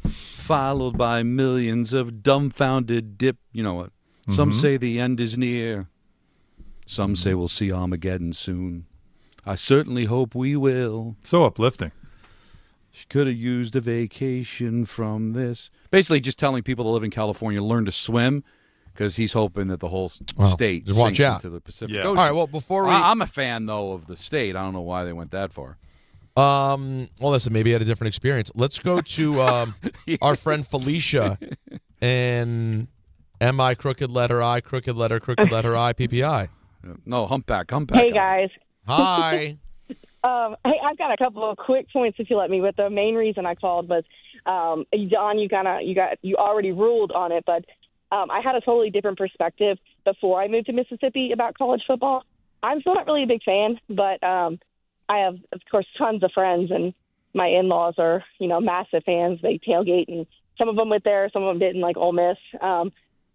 followed by millions of dumbfounded dip. You know what? Some say the end is near. Some say we'll see Armageddon soon. I certainly hope we will. So uplifting. She could have used a vacation from this. Basically, just telling people that live in California learn to swim, because he's hoping that the whole state just watch sinks out. into the Pacific Yeah. Ocean. All right. Well, before we, I'm a fan though of the state. I don't know why they went that far. well, listen, maybe he had a different experience. Let's go to our friend Felicia and M-I crooked letter I, crooked letter I, PPI. No, humpback. Hey, guys. Hi. Hey, I've got a couple of quick points if you let me. But the main reason I called was, Don, you already ruled on it, but I had a totally different perspective before I moved to Mississippi about college football. I'm still not really a big fan, but I have, of course, tons of friends, and my in-laws are, massive fans. They tailgate, and some of them went there, some of them didn't, like Ole Miss.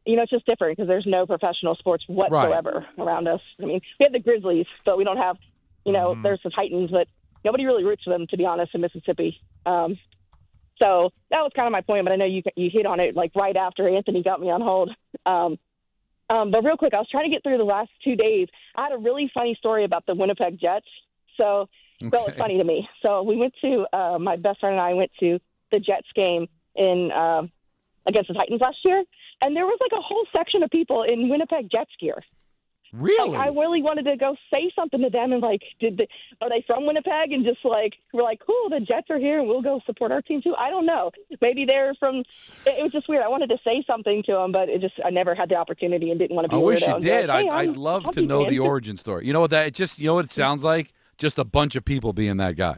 It's just different because there's no professional sports whatsoever around us. I mean, we have the Grizzlies, but we don't have, there's the Titans, but nobody really roots for them, to be honest, in Mississippi. So that was kind of my point, but I know you hit on it like right after Anthony got me on hold. But real quick, I was trying to get through the last 2 days. I had a really funny story about the Winnipeg Jets. So it was funny to me. So we went to, my best friend and I went to the Jets game in against the Titans last year. And there was like a whole section of people in Winnipeg Jets gear. Really? Like, I really wanted to go say something to them and like, are they from Winnipeg? And just like, we're like, cool, the Jets are here and we'll go support our team too. I don't know. Maybe they're from. It was just weird. I wanted to say something to them, but I never had the opportunity and didn't want to be. I wish weirdo. you did. Like, hey, I'd love to know the origin story. You know what it sounds like? Just a bunch of people being that guy.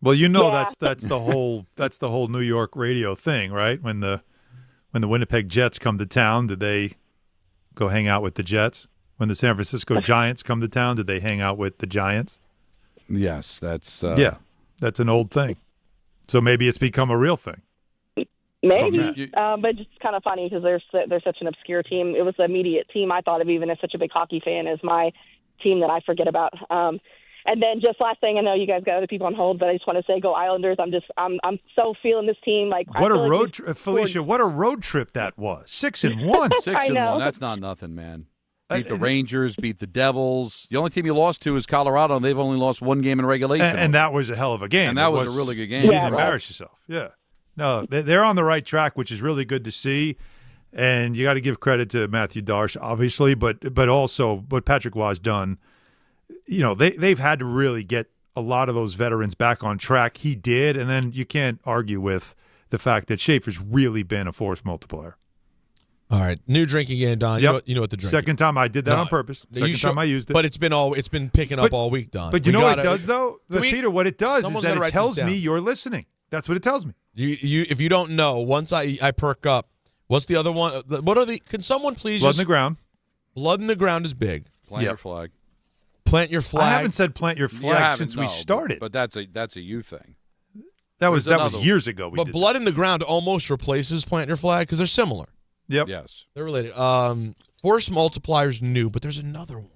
Well, that's the whole New York radio thing, right? When the Winnipeg Jets come to town, did they go hang out with the Jets? When the San Francisco Giants come to town, did they hang out with the Giants? Yes, that's that's an old thing. So maybe it's become a real thing. Maybe, but it's just kind of funny because they're such an obscure team. It was the immediate team I thought of even as such a big hockey fan as my team that I forget about. And then just last thing, I know you guys got other people on hold, but I just want to say, go Islanders! I'm so feeling this team. Like what a road trip, Felicia! What a road trip that was. 6-1. 6-1. That's not nothing, man. Beat the Rangers, beat the Devils. The only team you lost to is Colorado, and they've only lost one game in regulation. And that was a hell of a game. And that was a really good game. You didn't embarrass yourself. Yeah. No, they're on the right track, which is really good to see. And you got to give credit to Matthew Darsh, obviously, but also what Patrick Waugh's done. They've had to really get a lot of those veterans back on track. He did, and then you can't argue with the fact that Schaefer's really been a force multiplier. All right, new drinking game, Don. Yep. You know what the drink. Second time I did that on purpose. Second time I used it. But it's been picking up all week, Don. But you know what it does though, Peter. What it does is that it tells me you're listening. That's what it tells me. You if you don't know, once I perk up. What's the other one? What are the? Can someone please? Blood in the ground. Blood in the ground is big. Plant your flag. Plant your flag. I haven't said plant your flag since we started. But that's a you thing. That was years ago. But blood in the ground almost replaces plant your flag because they're similar. Yep. Yes. They're related. Force multiplier's new, but there's another one.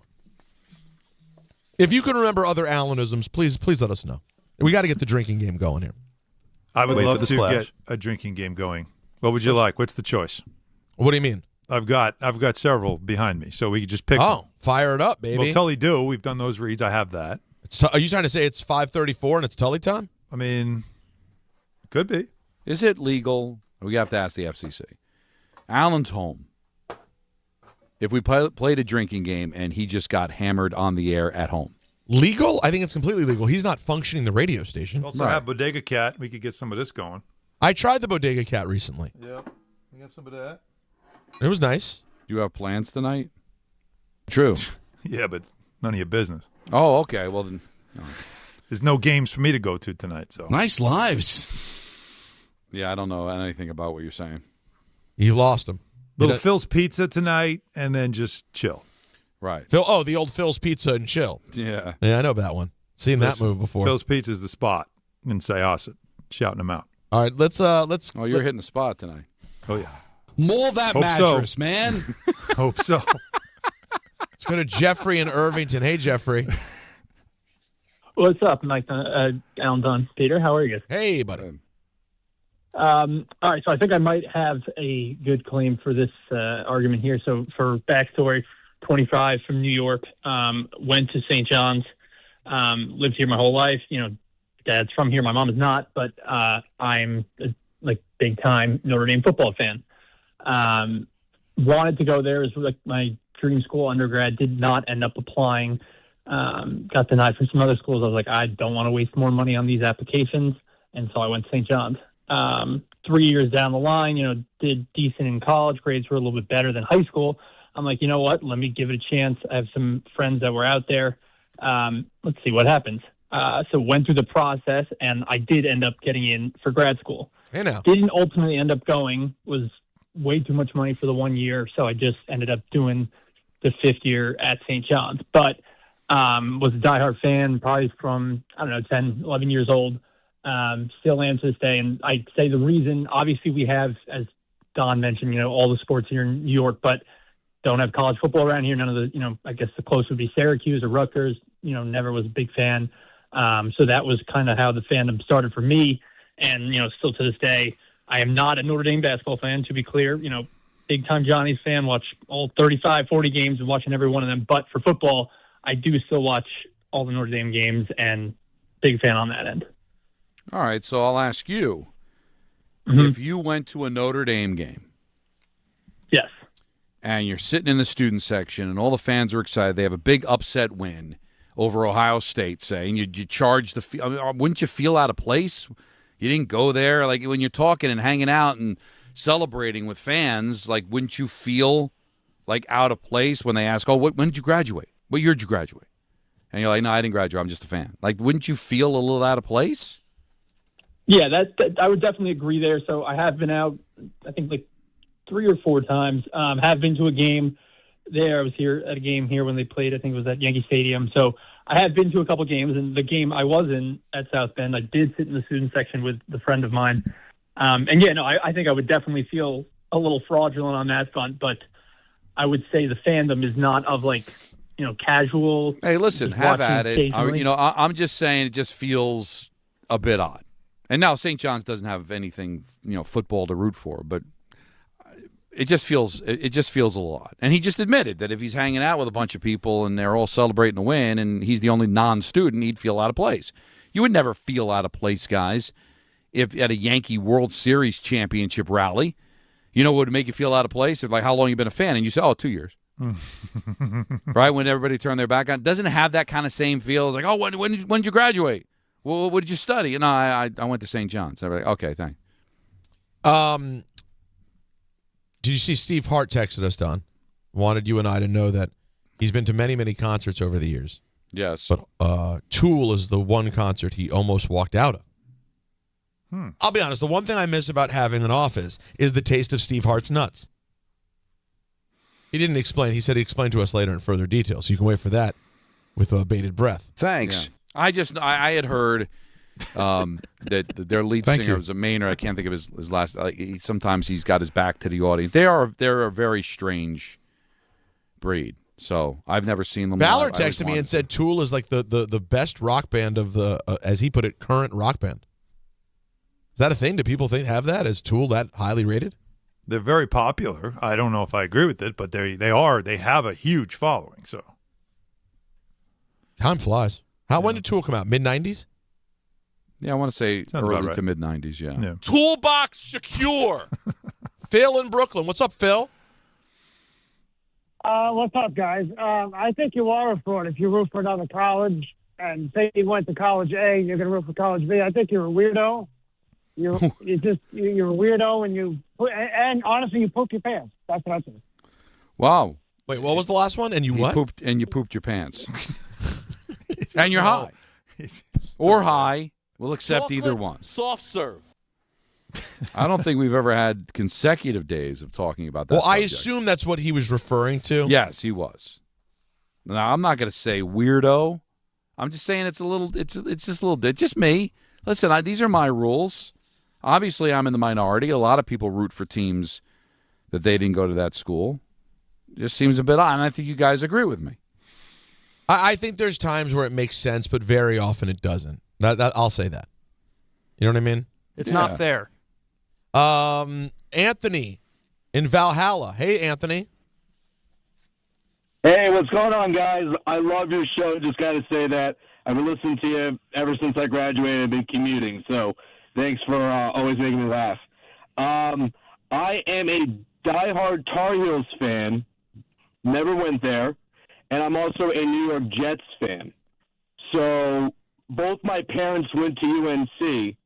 If you can remember other Alanisms, please let us know. We got to get the drinking game going here. I would love to get a drinking game going. What would you like? What's the choice? What do you mean? I've got several behind me, so we could just pick. Oh, fire it up, baby! Well, Tully do. We've done those reads. I have that. Are you trying to say it's 5:34 and it's Tully time? I mean, could be. Is it legal? We have to ask the FCC. Alan's home. If we played a drinking game and he just got hammered on the air at home. Legal? I think it's completely legal. He's not functioning the radio station. Also have Bodega Cat. We could get some of this going. I tried the Bodega Cat recently. Yep. We have some of that. It was nice. Do you have plans tonight? True. Yeah, but none of your business. Oh, okay. Well, then. No. There's no games for me to go to tonight. So nice lives. Yeah, I don't know anything about what you're saying. You lost him. Little Phil's Pizza tonight, and then just chill. Right. The old Phil's Pizza and chill. Yeah. Yeah, I know that one. Seen that move before. Phil's Pizza is the spot in Syosset. Shouting them out. All right, let's. Oh, you're hitting the spot tonight. Oh yeah. Mold that mattress, man. Hope so. Let's go to Jeffrey in Irvington. Hey, Jeffrey. What's up, Mike? Alan, Don, Peter. How are you guys? Hey, buddy. All right, so I think I might have a good claim for this argument here. So for backstory, 25 from New York, went to St. John's, lived here my whole life. You know, dad's from here, my mom is not, but I'm a big time Notre Dame football fan. Wanted to go there as like my dream school undergrad, did not end up applying. Got denied from some other schools. I was like, I don't want to waste more money on these applications, and so I went to St. John's. 3 years down the line, did decent in college. Grades were a little bit better than high school. I'm like, you know what? Let me give it a chance. I have some friends that were out there. Let's see what happens. So went through the process, and I did end up getting in for grad school. Hey now. Didn't ultimately end up going. Was way too much money for the 1 year, so I just ended up doing the fifth year at St. John's. But was a diehard fan probably from, 10, 11 years old. Still am to this day. And I'd say the reason, obviously we have, as Don mentioned, all the sports here in New York, but don't have college football around here. None of the, I guess the closest would be Syracuse or Rutgers. Never was a big fan. So that was kind of how the fandom started for me. And, still to this day, I am not a Notre Dame basketball fan, to be clear. Big time Johnny's fan, watch all 35, 40 games and watching every one of them. But for football, I do still watch all the Notre Dame games and big fan on that end. All right, so I'll ask you, if you went to a Notre Dame game. Yes. And you're sitting in the student section and all the fans are excited. They have a big upset win over Ohio State, say, and you charge wouldn't you feel out of place? You didn't go there. Like when you're talking and hanging out and celebrating with fans, like wouldn't you feel like out of place when they ask, oh, when did you graduate? What year did you graduate? And you're like, no, I didn't graduate. I'm just a fan. Like, wouldn't you feel a little out of place? Yeah, that I would definitely agree there. So I have been out, I think, like 3 or 4 times. Have been to a game there. I was here at a game here when they played. I think it was at Yankee Stadium. So I have been to a couple games. And the game I was in at South Bend, I did sit in the student section with a friend of mine. I think I would definitely feel a little fraudulent on that front. But I would say the fandom is not of casual. Hey, listen, have at it. I'm just saying it just feels a bit odd. And now St. John's doesn't have anything, football to root for, but it just feels a little odd. And he just admitted that if he's hanging out with a bunch of people and they're all celebrating a win and he's the only non-student, he'd feel out of place. You would never feel out of place, guys, if at a Yankee World Series championship rally. What would make you feel out of place? If, like, how long you been a fan? And you say, 2 years. Right? When everybody turned their back on. Doesn't it have that kind of same feel? It's like, when did you graduate? Well, what did you study? I went to St. John's. Everybody, okay, thanks. Did you see Steve Hart texted us, Don? Wanted you and I to know that he's been to many, many concerts over the years. Yes. But Tool is the one concert he almost walked out of. I'll be honest, the one thing I miss about having an office is the taste of Steve Hart's nuts. He didn't explain. He said he'd explain to us later in further detail, so you can wait for that with bated breath. Thanks. Yeah. I had heard that their lead singer was a Maynard. I can't think of his last. Sometimes he's got his back to the audience. They're a very strange breed. So I've never seen them. Ballard texted me and said Tool is like the best rock band of the, as he put it, current rock band. Is that a thing? Do people have that? Is Tool that highly rated? They're very popular. I don't know if I agree with it, but they have a huge following. So time flies. When did Tool come out? Mid-90s? Yeah, I want to say Sounds early right. to mid-90s, yeah. Toolbox Shakur. Phil in Brooklyn. What's up, Phil? What's up, guys? I think you are a fraud if you root for another college and say you went to college A and you're going to root for college B. I think you're a weirdo. You're a weirdo, and honestly, you pooped your pants. That's what I think. Wow. Wait, what was the last one? And you what? You pooped your pants. And you're high. Or high. We'll accept either one. Soft serve. I don't think we've ever had consecutive days of talking about that. Well, I subject. assume that's what he was referring to. Yes, he was. Now, I'm not going to say weirdo. I'm just saying it's just a little bit. Just me. Listen, these are my rules. Obviously, I'm in the minority. A lot of people root for teams that they didn't go to that school. It just seems a bit odd, and I think you guys agree with me. I think there's times where it makes sense, but very often it doesn't. I'll say that. You know what I mean? It's not fair. Anthony in Valhalla. Hey, Anthony. Hey, what's going on, guys? I love your show. Just got to say that. I've been listening to you ever since I graduated. I've been commuting, so thanks for always making me laugh. I am a diehard Tar Heels fan. Never went there. And I'm also a New York Jets fan. So both my parents went to UNC.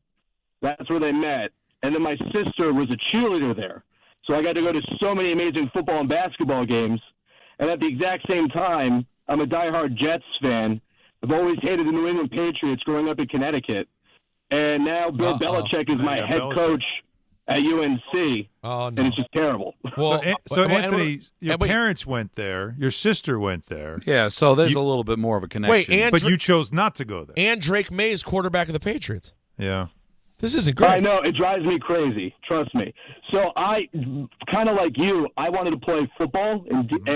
That's where they met. And then my sister was a cheerleader there. So I got to go to so many amazing football and basketball games. And at the exact same time, I'm a diehard Jets fan. I've always hated the New England Patriots growing up in Connecticut. And now Bill Belichick is my head coach at UNC. Oh, no. And it's just terrible. So Anthony, your parents went there. Your sister went there. Yeah, so there's a little bit more of a connection. But you chose not to go there. And Drake May is quarterback of the Patriots. Yeah. This isn't great. I know. It drives me crazy. Trust me. So I, kind of like you, I wanted to play football,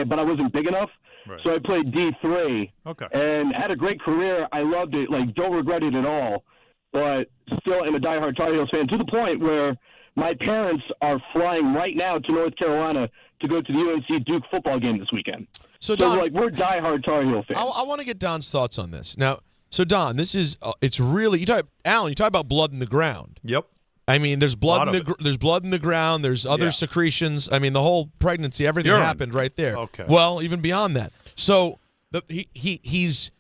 but I wasn't big enough. Right. So I played D3. Okay. And had a great career. I loved it. Don't regret it at all. But still am a diehard Tar Heels fan to the point where my parents are flying right now to North Carolina to go to the UNC Duke football game this weekend. So Don, we're diehard Tar Heel fans. I want to get Don's thoughts on this. Now, so Don, this is it's really Alan, you talk about blood in the ground. Yep. I mean, there's blood there's blood in the ground, there's other secretions. I mean, the whole pregnancy, everything happened right there. Okay. Well, even beyond that. So he's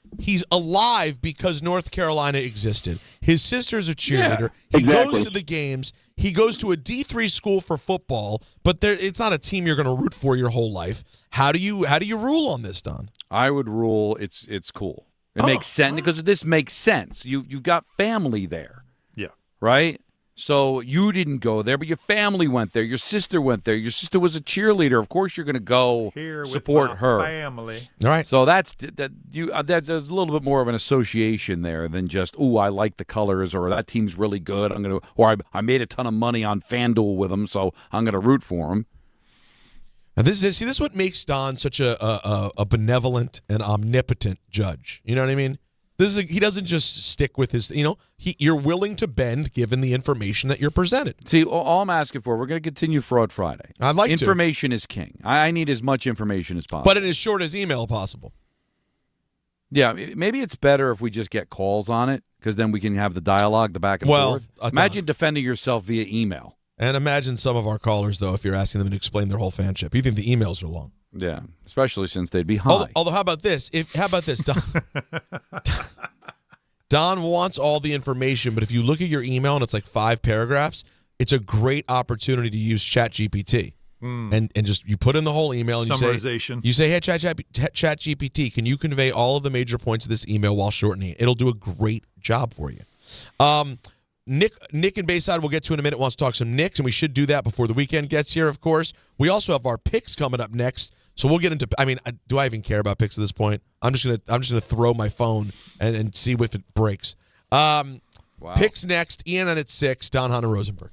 alive because North Carolina existed. His sister's a cheerleader. He goes to the games. He goes to a D3 school for football, but it's not a team you're going to root for your whole life. How do you rule on this, Don? I would rule it's cool. It makes sense because this makes sense. You've got family there. Yeah. Right? So you didn't go there, but your family went there. Your sister went there. Your sister was a cheerleader. Of course, you're going to go support her. Family. All right. So that's a little bit more of an association there than just I like the colors or that team's really good. I made a ton of money on FanDuel with them, so I'm going to root for them. Now this is what makes Don such a benevolent and omnipotent judge. You know what I mean? He doesn't just stick with his, you're willing to bend given the information that you're presented. See, all I'm asking for, we're going to continue Fraud Friday. I'd like information is king. I need as much information as possible. But in as short as email possible. Yeah, maybe it's better if we just get calls on it because then we can have the dialogue, the back and forth. Imagine defending yourself via email. And imagine some of our callers, though, if you're asking them to explain their whole fanship. You think the emails are long. Yeah, especially since they'd be high. Although, how about this? Don? Don wants all the information, but if you look at your email and it's like 5 paragraphs, it's a great opportunity to use ChatGPT. and just you put in the whole email and Summarization. you say, hey, ChatGPT, can you convey all of the major points of this email while shortening it? It'll do a great job for you. Nick and Bayside we'll get to in a minute wants to talk some Knicks, and we should do that before the weekend gets here, of course. We also have our picks coming up next, so we'll get into. I mean, do I even care about picks at this point? I'm just gonna throw my phone and see if it breaks. Picks next. Ian on at 6. Don, Hahn Rosenberg.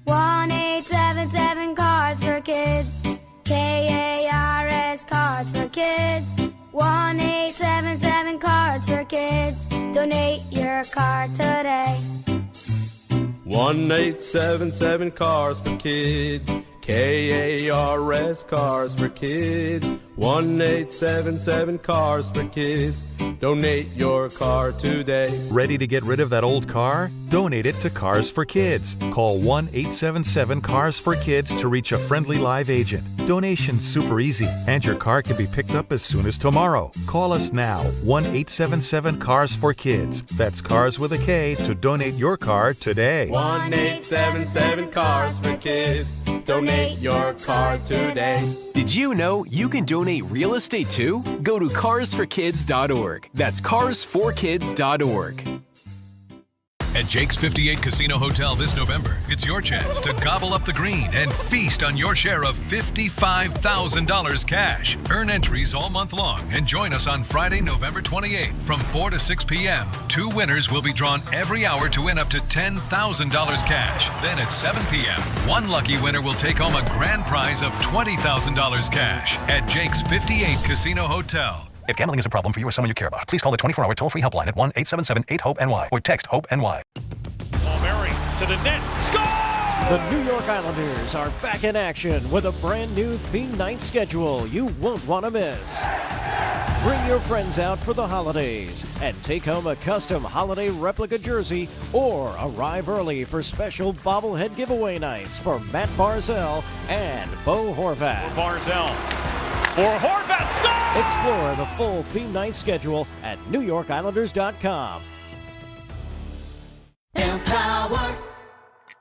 1-877 Cards for Kids. KARS Cards for Kids. 1-877 Cards for Kids. Donate your card today. 1-877 Cars for Kids. KARS Cars for Kids. 1-877 Cars for Kids. Donate your car today. Ready to get rid of that old car? Donate it to Cars for Kids. Call 1-877-CARS-FOR-KIDS to reach a friendly live agent. Donation's super easy, and your car can be picked up as soon as tomorrow. Call us now, 1-877-CARS-FOR-KIDS. That's Cars with a K to donate your car today. 1-877 Cars for Kids. Donate your car today. Did you know you can donate real estate too? Go to carsforkids.org. That's carsforkids.org. At Jake's 58 Casino Hotel this November, it's your chance to gobble up the green and feast on your share of $55,000 cash. Earn entries all month long and join us on Friday, November 28th from 4 to 6 p.m. 2 winners will be drawn every hour to win up to $10,000 cash. Then at 7 p.m., 1 lucky winner will take home a grand prize of $20,000 cash at Jake's 58 Casino Hotel. If gambling is a problem for you or someone you care about, please call the 24-hour toll-free helpline at 1-877-8-HOPE-NY or text HOPE-NY. Palmieri to the net. Score! The New York Islanders are back in action with a brand new theme night schedule you won't want to miss. Bring your friends out for the holidays and take home a custom holiday replica jersey or arrive early for special bobblehead giveaway nights for Matt Barzell and Bo Horvat. Barzell. For Horvat, score! Explore the full theme night schedule at NewYorkIslanders.com. Empower.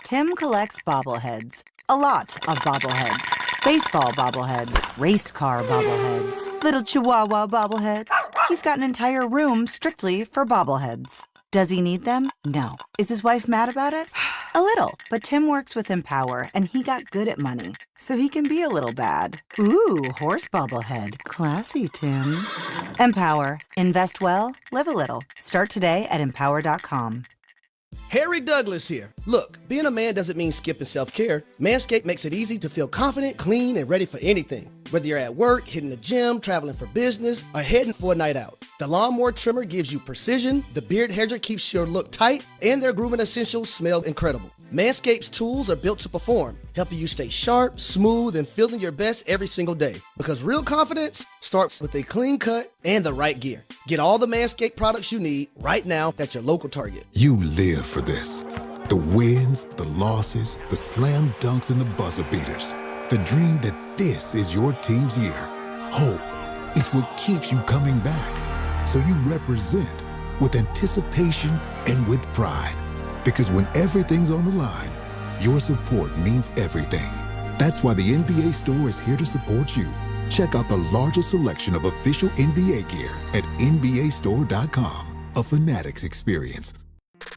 Tim collects bobbleheads. A lot of bobbleheads. Baseball bobbleheads. Race car bobbleheads. Little Chihuahua bobbleheads. He's got an entire room strictly for bobbleheads. Does he need them? No. Is his wife mad about it? A little. But Tim works with Empower, and he got good at money, so he can be a little bad. Ooh, horse bobblehead. Classy, Tim. Empower. Invest well, live a little. Start today at empower.com. Harry Douglas here. Look, being a man doesn't mean skipping self-care. Manscaped makes it easy to feel confident, clean, and ready for anything. Whether you're at work, hitting the gym, traveling for business, or heading for a night out. The Lawnmower Trimmer gives you precision, the Beard Hedger keeps your look tight, and their grooming essentials smell incredible. Manscaped's tools are built to perform, helping you stay sharp, smooth, and feeling your best every single day. Because real confidence starts with a clean cut and the right gear. Get all the Manscaped products you need right now at your local Target. You live for this. The wins, the losses, the slam dunks, and the buzzer beaters. The dream that this is your team's year. Hope, it's what keeps you coming back. So you represent with anticipation and with pride. Because when everything's on the line, your support means everything. That's why the NBA Store is here to support you. Check out the largest selection of official NBA gear at NBAstore.com. A Fanatics experience.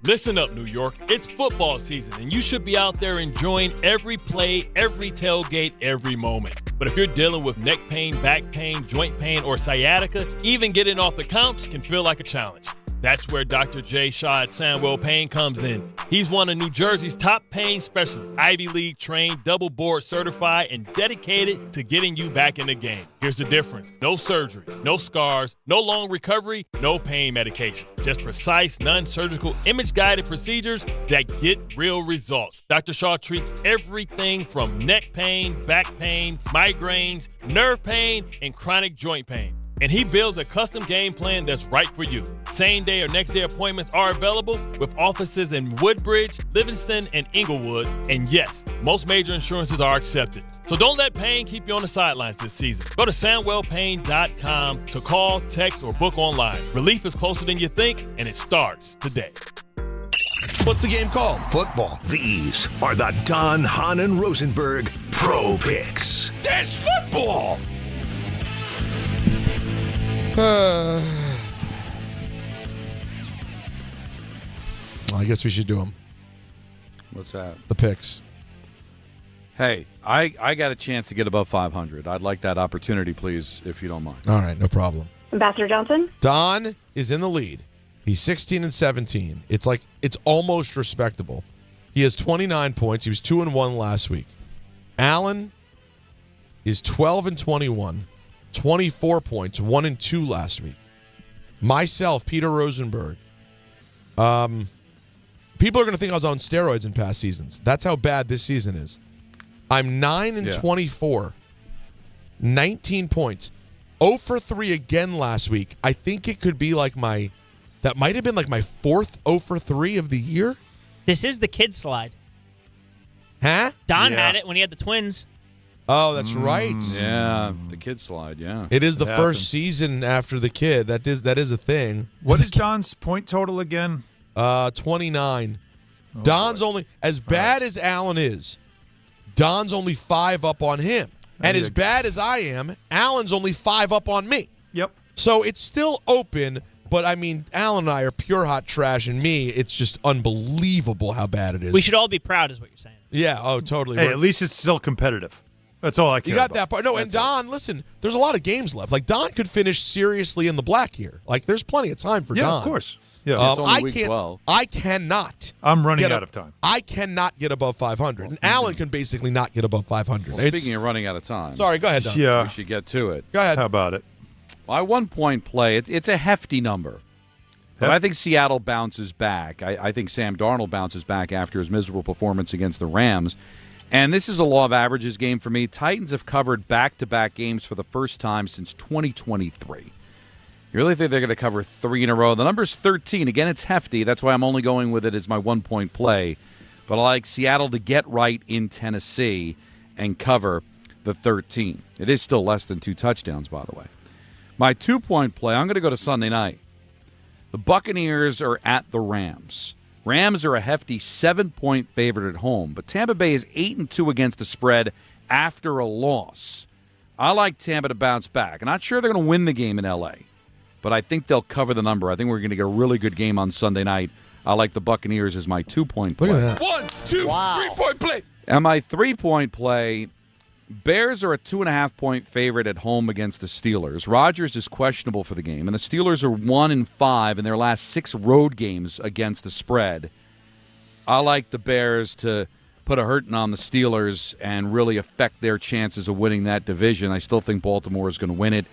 Listen up, New York. It's football season, and you should be out there enjoying every play, every tailgate, every moment. But if you're dealing with neck pain, back pain, joint pain, or sciatica, even getting off the couch can feel like a challenge. That's where Dr. Jay Shaw at Sandwell Pain comes in. He's one of New Jersey's top pain specialists, Ivy League trained, double board certified, and dedicated to getting you back in the game. Here's the difference. No surgery, no scars, no long recovery, no pain medication. Just precise, non-surgical, image-guided procedures that get real results. Dr. Shaw treats everything from neck pain, back pain, migraines, nerve pain, and chronic joint pain. And he builds a custom game plan that's right for you. Same day or next day appointments are available with offices in Woodbridge, Livingston, and Inglewood. And yes, most major insurances are accepted. So don't let pain keep you on the sidelines this season. Go to SandwellPain.com to call, text, or book online. Relief is closer than you think, and it starts today. What's the game called? Football. These are the Don, Hahn, and Rosenberg Pro Picks. That's football. Well, I guess we should do them. What's that? The picks. Hey, I got a chance to get above 500. I'd like that opportunity, please, if you don't mind. All right, no problem. Ambassador Johnson? Don is in the lead. He's 16-17. It's almost respectable. He has 29 points. He was 2-1 last week. Allen is 12-21, 24 points, 1-2 last week. Myself, Peter Rosenberg. People are going to think I was on steroids in past seasons. That's how bad this season is. I'm 9-24, 19 points, 0 for 3 again last week. I think it could be that might have been my fourth 0 for 3 of the year. This is the kid slide. Huh? Don had it when he had the twins. Oh, that's right. Yeah, the kid slide, yeah. It is the first season after the kid. That is a thing. What is Don's point total again? 29. Don's only, as bad as Allen is, Don's only 5 up on him. And as bad as I am, Allen's only 5 up on me. Yep. So it's still open, but I mean, Allen and I are pure hot trash, and me, it's just unbelievable how bad it is. We should all be proud, is what you're saying. Yeah, oh, totally. Hey, at least it's still competitive. That's all I care You got about. that part. No, and Don, listen, there's a lot of games left. Don could finish seriously in the black here. There's plenty of time for Don. Yeah, of course. Yeah. It's only week 12. I cannot. I'm running out of time. I cannot get above 500. And Allen can basically not get above 500. Well, speaking of running out of time. Sorry, go ahead, Don. Yeah. We should get to it. Go ahead. How about it? My 1 point play, it's a hefty number. But I think Seattle bounces back. I think Sam Darnold bounces back after his miserable performance against the Rams. And this is a law of averages game for me. Titans have covered back-to-back games for the first time since 2023. You really think they're going to cover 3 in a row? The number's 13. Again, it's hefty. That's why I'm only going with it as my 1 point play. But I like Seattle to get right in Tennessee and cover the 13. It is still less than 2 touchdowns, by the way. My 2 point play, I'm going to go to Sunday night. The Buccaneers are at the Rams. Rams are a hefty 7-point favorite at home, but Tampa Bay is 8-2 against the spread after a loss. I like Tampa to bounce back. I'm not sure they're going to win the game in L.A., but I think they'll cover the number. I think we're going to get a really good game on Sunday night. I like the Buccaneers as my 2 point play. Look at that. 1, 2, 3-point play. And my 3 point play, Bears are a 2.5 point favorite at home against the Steelers. Rodgers is questionable for the game, and the Steelers are 1-5 in their last 6 road games against the spread. I like the Bears to put a hurting on the Steelers and really affect their chances of winning that division. I still think Baltimore is going to win it,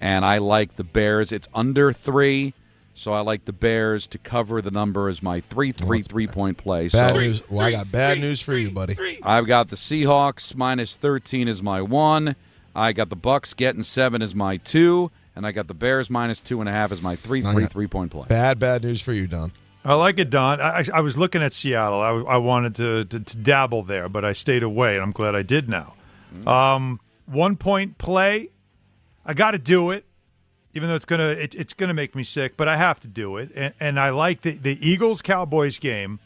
and I like the Bears. It's under 3, so I like the Bears to cover the number as my 3-point play. Bad news. Well, I got bad news for you, buddy. I've got the Seahawks minus 13 as my 1. I got the Bucks getting 7 as my 2. And I got the Bears minus 2.5 as my 3-point play. Bad news for you, Don. I like it, Don. I was looking at Seattle. I wanted to dabble there, but I stayed away, and I'm glad I did now. 1 point play. I got to do it, even though it's gonna make me sick, but I have to do it. And I like the Eagles-Cowboys game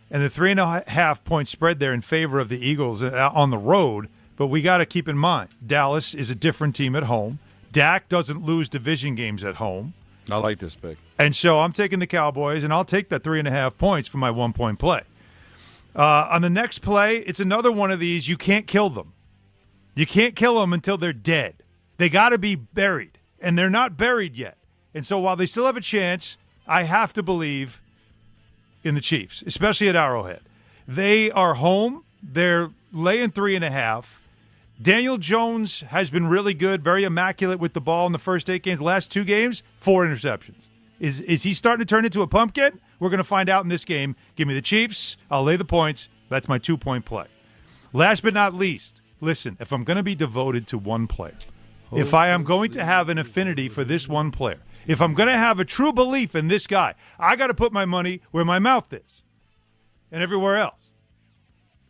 and the 3.5 point spread there in favor of the Eagles on the road. But we got to keep in mind, Dallas is a different team at home. Dak doesn't lose division games at home. I like this pick. And so I'm taking the Cowboys, and I'll take that 3.5 points for my 1 point play. On the next play, it's another one of these. You can't kill them. You can't kill them until they're dead. They got to be buried, and they're not buried yet. And so while they still have a chance, I have to believe in the Chiefs, especially at Arrowhead. They are home. They're laying 3.5. Daniel Jones has been really good, very immaculate with the ball in the first 8 games. The last 2 games, 4 interceptions. Is he starting to turn into a pumpkin? We're going to find out in this game. Give me the Chiefs. I'll lay the points. That's my 2 point play. Last but not least, listen, if I'm going to be devoted to one player, if I am going to have an affinity for this one player, if I'm going to have a true belief in this guy, I got to put my money where my mouth is and everywhere else.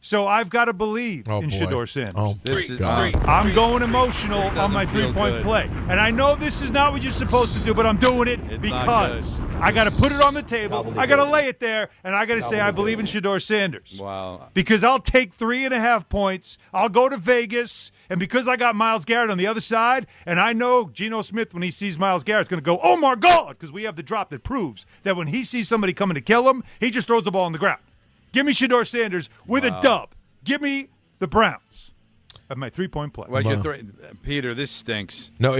So I've got to believe in Shedeur Sanders. Oh, This is, I'm going emotional on my feel 3-point good. play. And I know this is not what you're supposed to do, but I'm doing it It's because I got to put it on the table. I got to lay it there, and I got to say I believe in Shedeur Sanders. Wow. Because I'll take 3.5 points. I'll go to Vegas, and because I got Myles Garrett on the other side, and I know Geno Smith, when he sees Myles Garrett, is going to go, oh, my God, because we have the drop that proves that when he sees somebody coming to kill him, he just throws the ball on the ground. Give me Shedeur Sanders with a dub. Give me the Browns at my 3-point play. Well, Peter, this stinks. No,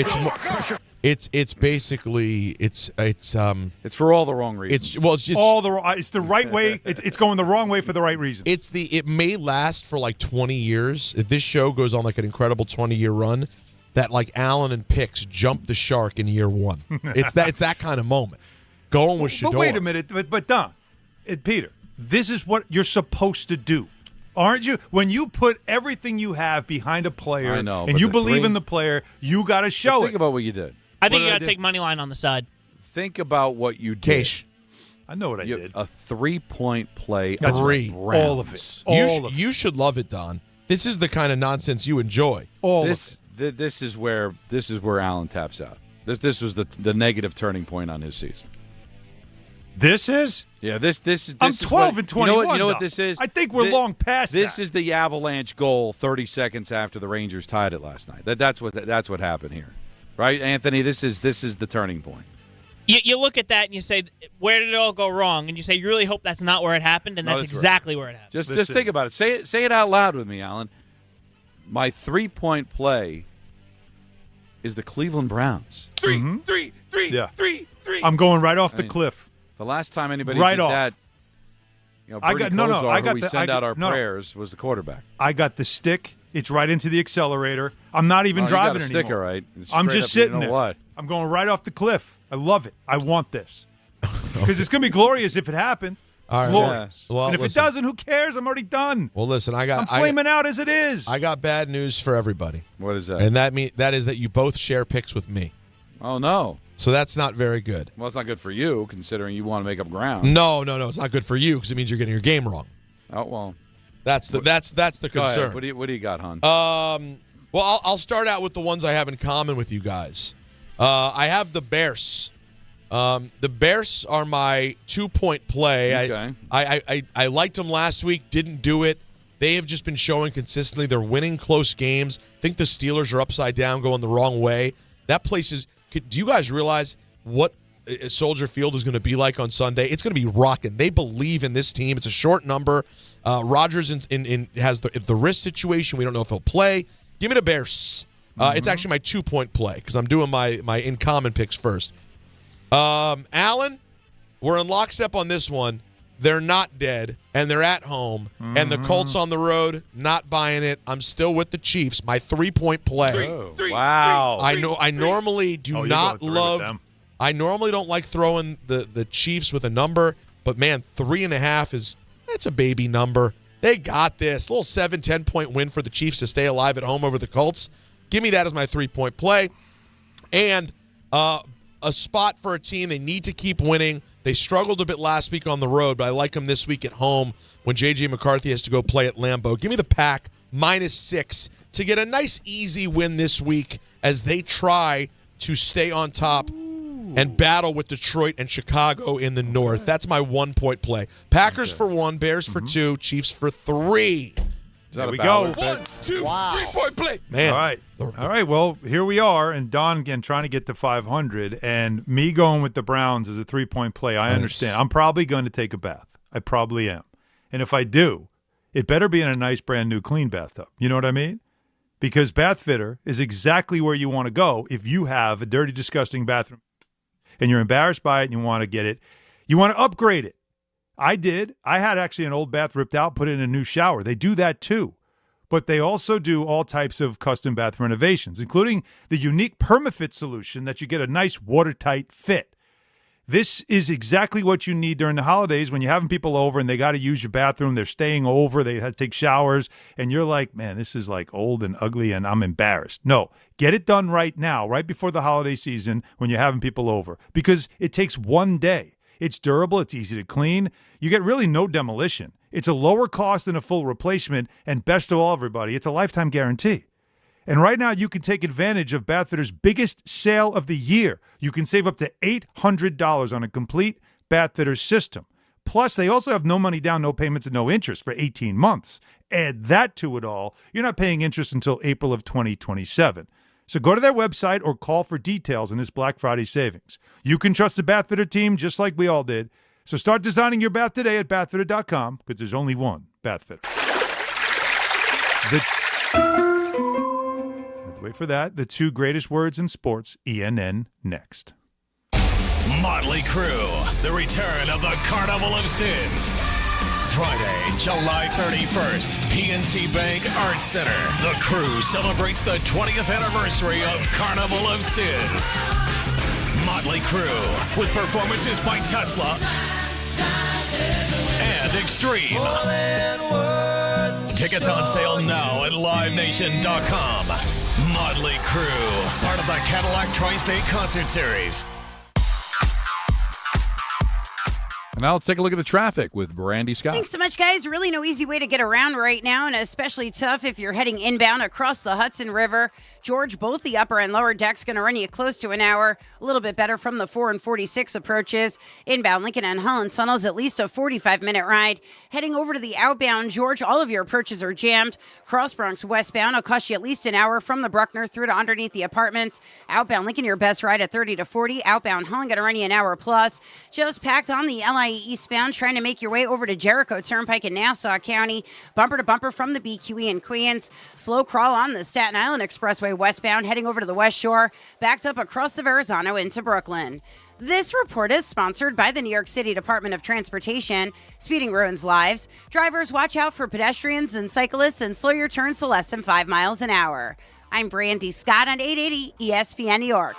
it's basically it's for all the wrong reasons. It's the right way. It's going the wrong way for the right reason. It may last for like 20 years. If this show goes on like an incredible 20-year run, that like Allen and Picks jump the shark in year one. It's that kind of moment. Going with Shedeur. But wait a minute, but Don, Peter, this is what you're supposed to do. Aren't you? When you put everything you have behind a player I know, and but you the believe three- in the player, you got to show Think about what you did. I think What you did I got to do? take money line on the side. Think about what you did. Cash. I know what I did. A 3-point play. That's against right. Browns. All of it. You should love it, Don. This is the kind of nonsense you enjoy. This is where Allen taps out. This was the negative turning point on his season. This is? Yeah, this is. I'm is 12 what, and 21. You know what though. this is? I think we're long past This that. is the Avalanche goal 30 seconds after the Rangers tied it last night. That's what happened here, right, Anthony? This is the turning point. You look at that and you say, where did it all go wrong? And you say, you really hope that's not where it happened, and No, that's that's exactly where it happened. Just think about it. Say it out loud with me, Alan. My 3-point play is the Cleveland Browns. Three. Yeah. I'm going right off the mean, cliff. The last time anybody Right did off. that, I Bernie got- no, Kosar, I who got we the- send I out got- our no. prayers, was the quarterback. I got the stick. It's right into the accelerator. I'm not even Oh, you driving got a anymore. stick, all right. It's I'm straight just up, you sitting know there. what? I'm going right off the cliff. I love it. I want this. Because it's going to be glorious if it happens. All right. Glorious. Well, and if listen. it doesn't, who cares? I'm already done. Well, listen, I'm flaming out as it is. I got bad news for everybody. What is that? And that is that you both share picks with me. Oh, no. So that's not very good. Well, it's not good for you, considering you want to make up ground. No, it's not good for you because it means you're getting your game wrong. Oh, well. That's the Go concern. ahead. What do you got, hon? Well, I'll start out with the ones I have in common with you guys. I have the Bears. The Bears are my 2-point play. Okay. I liked them last week, didn't do it. They have just been showing consistently they're winning close games. I think the Steelers are upside down, going the wrong way. That place is – do you guys realize what Soldier Field is going to be like on Sunday? It's going to be rocking. They believe in this team. It's a short number. Rodgers has the wrist situation. We don't know if he'll play. Give me the Bears. It's actually my 2-point play because I'm doing my in common picks first. Allen, we're in lockstep on this one. They're not dead, and they're at home, and the Colts on the road, not buying it. I'm still with the Chiefs. My 3-point play. Wow. I normally do not with love. them. I normally don't like throwing the Chiefs with a number, but man, 3.5 it's a baby number. They got this. A little 7-10 point win for the Chiefs to stay alive at home over the Colts. Give me that as my 3-point play. And a spot for a team they need to keep winning. They struggled a bit last week on the road, but I like them this week at home when J.J. McCarthy has to go play at Lambeau. Give me the Pack -6 to get a nice, easy win this week as they try to stay on top and battle with Detroit and Chicago in the North. That's my 1-point play. Packers for 1, Bears for 2, Chiefs for 3. There we go. 1, 2, 3-point play. Man. All right. Well, here we are, and Don again trying to get to 500, and me going with the Browns as a 3-point play. I understand. I'm probably going to take a bath. I probably am. And if I do, it better be in a nice, brand new, clean bathtub. You know what I mean? Because Bath Fitter is exactly where you want to go if you have a dirty, disgusting bathroom and you're embarrassed by it and you want to get it. You want to upgrade it. I did. I had actually an old bath ripped out, put in a new shower. They do that too. But they also do all types of custom bath renovations, including the unique PermaFit solution that you get a nice watertight fit. This is exactly what you need during the holidays when you're having people over and they got to use your bathroom. They're staying over. They had to take showers. And you're like, man, this is like old and ugly and I'm embarrassed. No, get it done right now, right before the holiday season when you're having people over, because it takes one day. It's durable. It's easy to clean. You get really no demolition. It's a lower cost than a full replacement, and best of all, everybody, it's a lifetime guarantee. And right now, you can take advantage of Bathfitter's biggest sale of the year. You can save up to $800 on a complete Bathfitter system. Plus, they also have no money down, no payments, and no interest for 18 months. Add that to it all, you're not paying interest until April of 2027. So go to their website or call for details on this Black Friday savings. You can trust the Bathfitter team just like we all did. So start designing your bath today at bathfitter.com, because there's only one Bathfitter. Wait for that. The two greatest words in sports, ENN, next. Motley Crue, the return of the Carnival of Sins. Friday, July 31st, PNC Bank Arts Center. The Crue celebrates the 20th anniversary of Carnival of Sins. Motley Crue, with performances by Tesla and Extreme. Tickets on sale now at livenation.com. Motley Crue, part of the Cadillac Tri-State Concert Series. And now let's take a look at the traffic with Brandy Scott. Thanks so much, guys. Really no easy way to get around right now, and especially tough if you're heading inbound across the Hudson River. George, both the upper and lower decks going to run you close to an hour. A little bit better from the 4 and 46 approaches. Inbound Lincoln and Holland Tunnels, at least a 45-minute ride. Heading over to the outbound, George, all of your approaches are jammed. Cross Bronx westbound will cost you at least an hour from the Bruckner through to underneath the apartments. Outbound Lincoln, your best ride at 30 to 40. Outbound Holland going to run you an hour plus. Just packed on the LIE eastbound, trying to make your way over to Jericho Turnpike in Nassau County. Bumper to bumper from the BQE in Queens. Slow crawl on the Staten Island Expressway westbound, heading over to the West Shore. Backed up across the Verrazano into Brooklyn. This report is sponsored by the New York City Department of Transportation. Speeding ruins lives. Drivers, watch out for pedestrians and cyclists and slow your turns to less than 5 miles an hour. I'm Brandy Scott on 880 ESPN New York.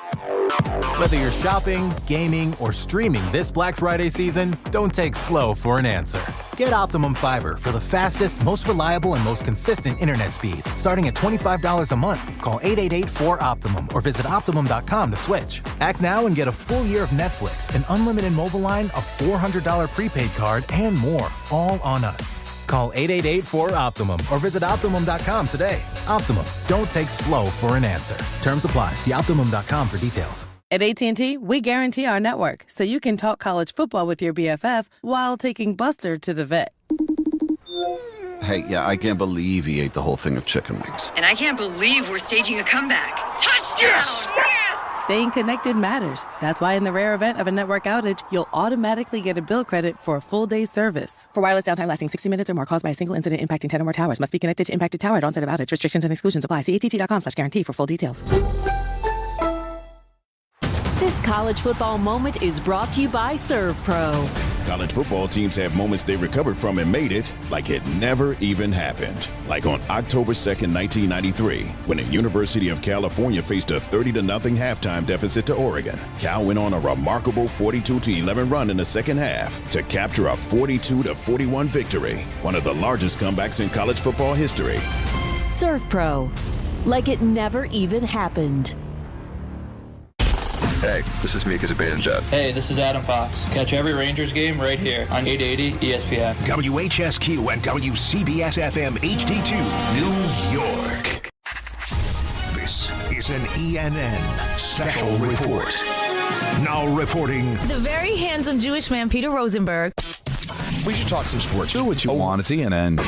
Whether you're shopping, gaming, or streaming this Black Friday season, don't take slow for an answer. Get Optimum Fiber for the fastest, most reliable, and most consistent internet speeds, starting at $25 a month. Call 888-4OPTIMUM or visit Optimum.com to switch. Act now and get a full year of Netflix, an unlimited mobile line, a $400 prepaid card, and more, all on us. Call 888-4OPTIMUM or visit Optimum.com today. Optimum, don't take slow for an answer. Terms apply. See Optimum.com for details. At AT&T, we guarantee our network so you can talk college football with your BFF while taking Buster to the vet. Hey, yeah, I can't believe he ate the whole thing of chicken wings. And I can't believe we're staging a comeback. Touchdown! Yes! Staying connected matters. That's why in the rare event of a network outage, you'll automatically get a bill credit for a full day's service. For wireless downtime lasting 60 minutes or more caused by a single incident impacting 10 or more towers, must be connected to impacted tower at onset of outage. Restrictions and exclusions apply. See att.com/guarantee for full details. This college football moment is brought to you by ServPro. College football teams have moments they recovered from and made it like it never even happened. Like on October 2nd, 1993, when the University of California faced a 30-0 halftime deficit to Oregon. Cal went on a remarkable 42-11 run in the second half to capture a 42-41 victory, one of the largest comebacks in college football history. ServPro, like it never even happened. Hey, this is Mika Zibanejad. Hey, this is Adam Fox. Catch every Rangers game right here on 880 ESPN. WHSQ and WCBS-FM HD2, New York. This is an ENN Special Report. Now reporting. The very handsome Jewish man, Peter Rosenberg. We should talk some sports. Do what you want. It's ENN.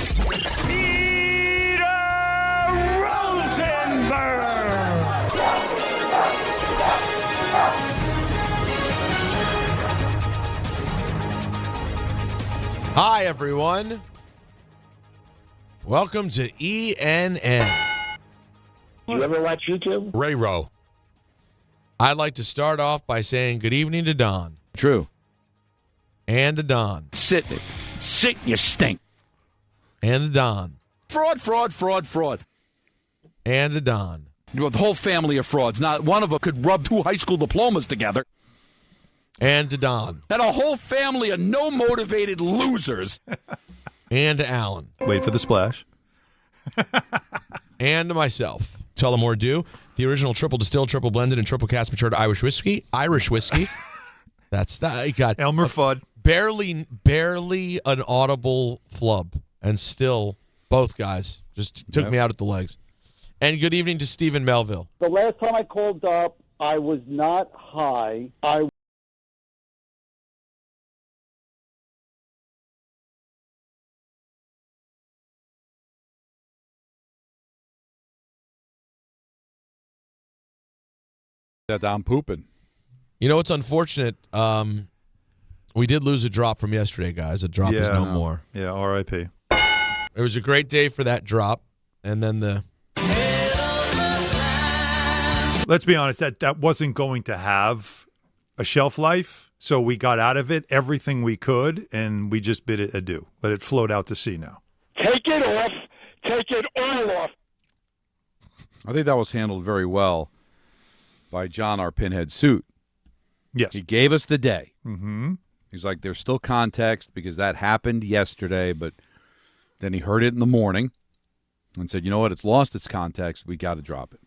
Hi, everyone. Welcome to ENN. You ever watch YouTube? Ray-Ro. I'd like to start off by saying good evening to Don. True. And to Don. Sit, you stink. And to Don. Fraud, fraud, fraud, fraud. And to Don. You have the whole family of frauds. Not one of them could rub 2 high school diplomas together. And to Don. And a whole family of no-motivated losers. And to Alan. Wait for the splash. And to myself. Tullamore Dew, the original triple distilled, triple blended, and triple cast matured Irish whiskey. That's that. You got Elmer Fudd. Barely an audible flub, and still both guys just took me out at the legs. And good evening to Stephen Melville. The last time I called up, I was not high. That I'm pooping. You know what's unfortunate? We did lose a drop from yesterday, guys. A drop is no more. Yeah, R.I.P. It was a great day for that drop, and then the... Let's be honest, that wasn't going to have a shelf life, so we got out of it everything we could, and we just bid it adieu. Let it float out to sea now. Take it off. Take it all off. I think that was handled very well by John, our pinhead suit. Yes. He gave us the day. Mm-hmm. He's like, there's still context because that happened yesterday, but then he heard it in the morning and said, you know what, it's lost its context. We got to drop it.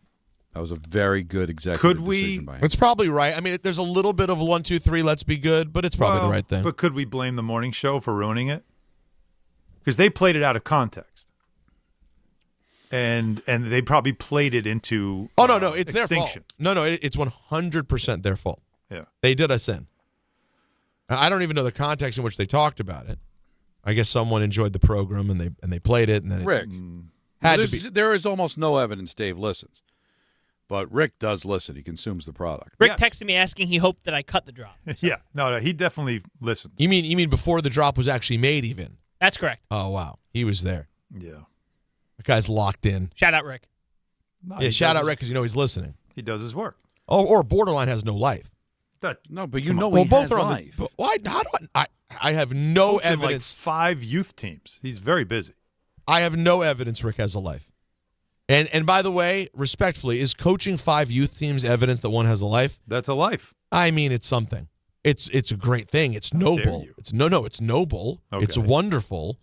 That was a very good executive decision by him. It's probably right. I mean, there's a little bit of 1, 2, 3, let's be good, but it's probably the right thing. But could we blame the morning show for ruining it? Because they played it out of context. And they probably played it into it's extinction. their fault. No, it's 100% their fault. Yeah. They did us in. I don't even know the context in which they talked about it. I guess someone enjoyed the program and they played it, and then Rick, there is almost no evidence Dave listens. But Rick does listen. He consumes the product. Rick texted me asking he hoped that I cut the drop. So. Yeah. No, he definitely listens. You mean before the drop was actually made even? That's correct. Oh, wow. He was there. Yeah. That guy's locked in. Shout out, Rick. No, shout out Rick because he's listening. He does his work. Oh, or borderline has no life. No, but you know well, he both has are on life. Why? How do I have no evidence. Like 5 youth teams. He's very busy. I have no evidence Rick has a life. And by the way, respectfully, is coaching 5 youth teams evidence that one has a life? That's a life. I mean, it's something. It's a great thing. It's noble. It's noble. Okay. It's wonderful.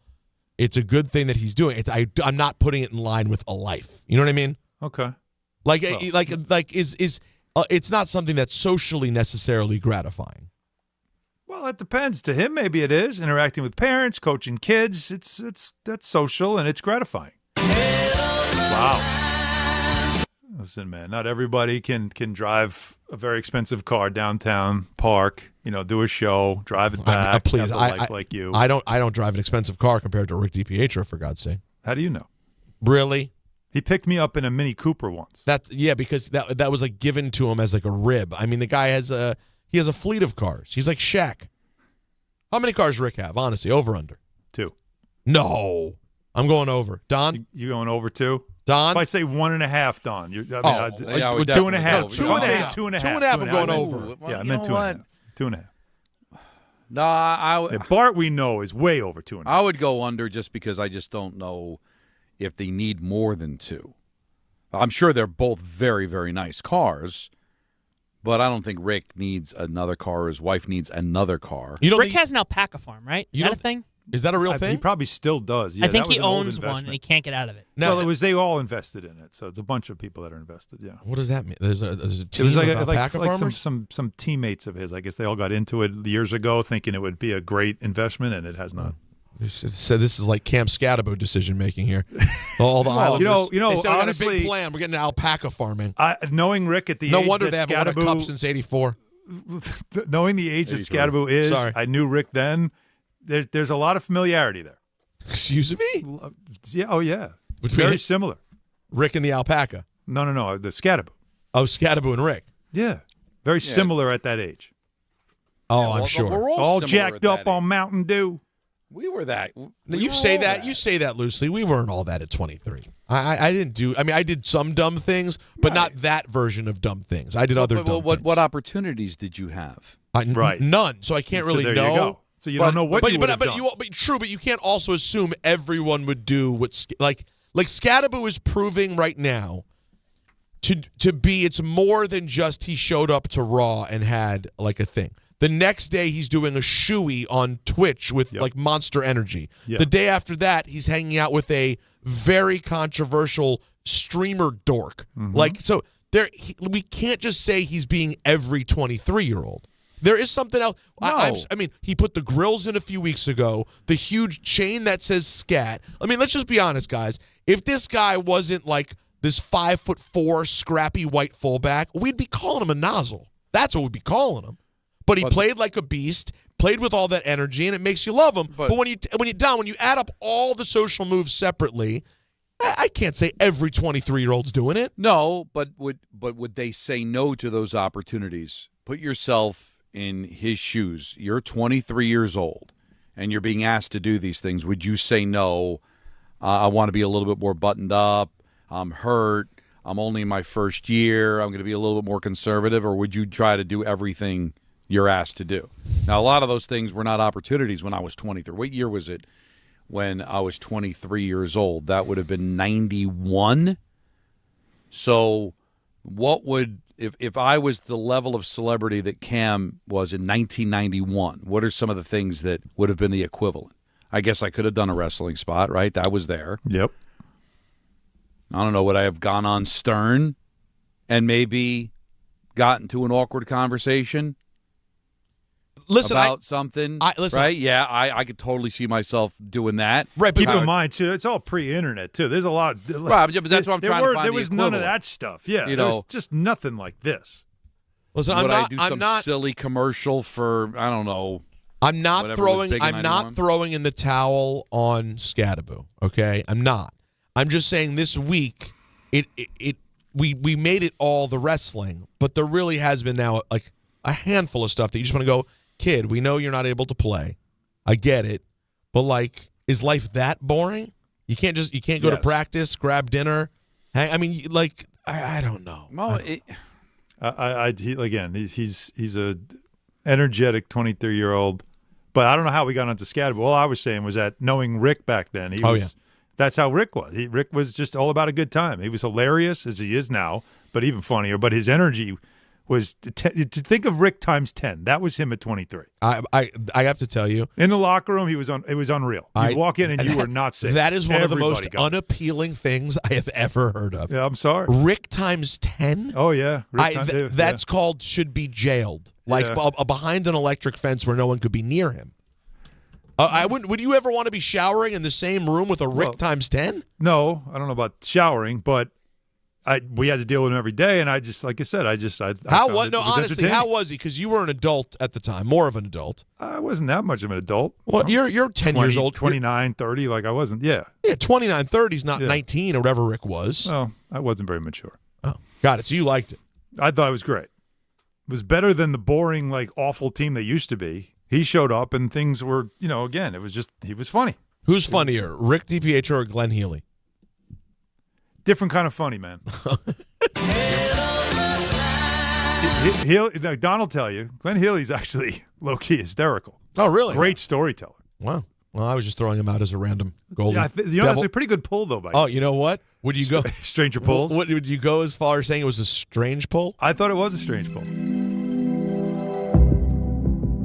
It's a good thing that he's doing. I'm not putting it in line with a life. You know what I mean? Okay. It's not something that's socially necessarily gratifying. Well, it depends. To him, maybe it is. Interacting with parents, coaching kids, that's social and it's gratifying. Wow. Listen, man, not everybody can drive a very expensive car downtown, park, do a show, drive it back. Please, have a life like you. I don't drive an expensive car compared to Rick DiPietro, for God's sake. How do you know? Really? He picked me up in a Mini Cooper once. Because that was like given to him as like a rib. I mean, the guy has a fleet of cars. He's like Shaq. How many cars Rick have? Honestly, over under 2. No, I'm going over. Don, you going over 2? Don, if I say 1.5, Don. 2.5. 2.5. 2.5. I'm going over. I meant 2.5. 2.5. No, Bart, we know, is way over 2.5. I would go under just because I just don't know if they need more than 2. I'm sure they're both very, very nice cars, but I don't think Rick needs another car or his wife needs another car. Rick has an alpaca farm, right? Is that a thing? Is that a real thing? He probably still does. Yeah, I think he owns one and he can't get out of it. They all invested in it, so it's a bunch of people that are invested. Yeah. What does that mean? There's a team of alpaca farmers? Some teammates of his. I guess they all got into it years ago, thinking it would be a great investment, and it has not. So this is like Camp Scatabo decision making here. All the Islanders. They said, honestly, we got a big plan. We're getting alpaca farming. Knowing Rick at the no age wonder that they haven't won a cup since '84. Knowing the age that Scatabo is, I knew Rick then. There's a lot of familiarity there. Excuse me? Yeah. Oh yeah. Between very similar. Rick and the alpaca. No. The Scatabo. Oh, Scatabo and Rick. Yeah. Very similar at that age. Oh, I'm sure. We're all jacked up on Mountain Dew. We were that. You say that loosely. We weren't all that at 23. I didn't do. I mean, I did some dumb things, but not that version of dumb things. I did other dumb things. What opportunities did you have? None. So I can't really there know. You go. So you don't know what you would have done. But you can't also assume everyone would do what like Scatabo is proving right now to be. It's more than just he showed up to Raw and had like a thing. The next day, he's doing a shoey on Twitch with like Monster Energy. Yep. The day after that, he's hanging out with a very controversial streamer dork. Mm-hmm. We can't just say he's being every 23-year-old. There is something else. No. I mean, he put the grills in a few weeks ago, the huge chain that says scat. I mean, let's just be honest, guys. If this guy wasn't like this 5'4" scrappy white fullback, we'd be calling him a nozzle. That's what we'd be calling him. But he played like a beast, played with all that energy, and it makes you love him. But when you add up all the social moves separately, I can't say every 23-year-old's doing it. No, but would they say no to those opportunities? Put yourself in his shoes. You're 23 years old, and you're being asked to do these things. Would you say no? I want to be a little bit more buttoned up. I'm hurt. I'm only in my first year. I'm going to be a little bit more conservative. Or would you try to do everything you're asked to do? Now, a lot of those things were not opportunities when I was 23. What year was it when I was 23 years old? That would have been 91. So what would, if I was the level of celebrity that Cam was in 1991, what are some of the things that would have been the equivalent? I guess I could have done a wrestling spot, right? I was there. Yep. I don't know, would I have gone on Stern and maybe gotten to an awkward conversation about something? Right? Yeah, I could totally see myself doing that. Right, but keep in mind, too, it's all pre-internet, too. There's a lot. Right, but that's what I'm trying to find. There was none of that stuff. Yeah, there was just nothing like this. Listen, would I do some silly commercial for, I don't know. I'm not throwing in the towel on Scattaboo, okay? I'm not. I'm just saying this week we made it all the wrestling, but there really has been now like a handful of stuff that you just want to go, kid, we know you're not able to play. I get it. But like, is life that boring? You can't go to practice, grab dinner. I mean, like, I don't know. Well, he's a energetic 23-year-old. But I don't know how we got onto Scatterbo. All I was saying was that knowing Rick back then, that's how Rick was. Rick was just all about a good time. He was hilarious, as he is now, but even funnier. But his energy was to think of Rick times 10. That was him at 23. I have to tell you, in the locker room, it was unreal. You walk in and you were not safe. That is one of the most unappealing things I have ever heard of. Yeah, I'm sorry. Rick times 10. Oh yeah, that's called should be jailed. Like behind an electric fence where no one could be near him. I wouldn't. Would you ever want to be showering in the same room with a Rick times 10? No, I don't know about showering, but we had to deal with him every day, and I just, like I said, honestly, how was he? Because you were an adult at the time, more of an adult. I wasn't that much of an adult. Well, you're 10 years old, 29, 30. Like I wasn't. Yeah, 29, 30 is not 19 or whatever Rick was. Oh, I wasn't very mature. Oh, got it. So you liked it. I thought it was great. It was better than the boring, like awful team they used to be. He showed up and things were, again, it was just, he was funny. Who's funnier, Rick DiPietro or Glenn Healy? Different kind of funny, man. Don will tell you, Glenn Healy's actually low-key hysterical. Oh, really? Great storyteller. Wow. Well, I was just throwing him out as a random golden that's a pretty good pull, though. Oh, you know what? Would you go stranger pulls? Would you go as far as saying it was a strange pull? I thought it was a strange pull.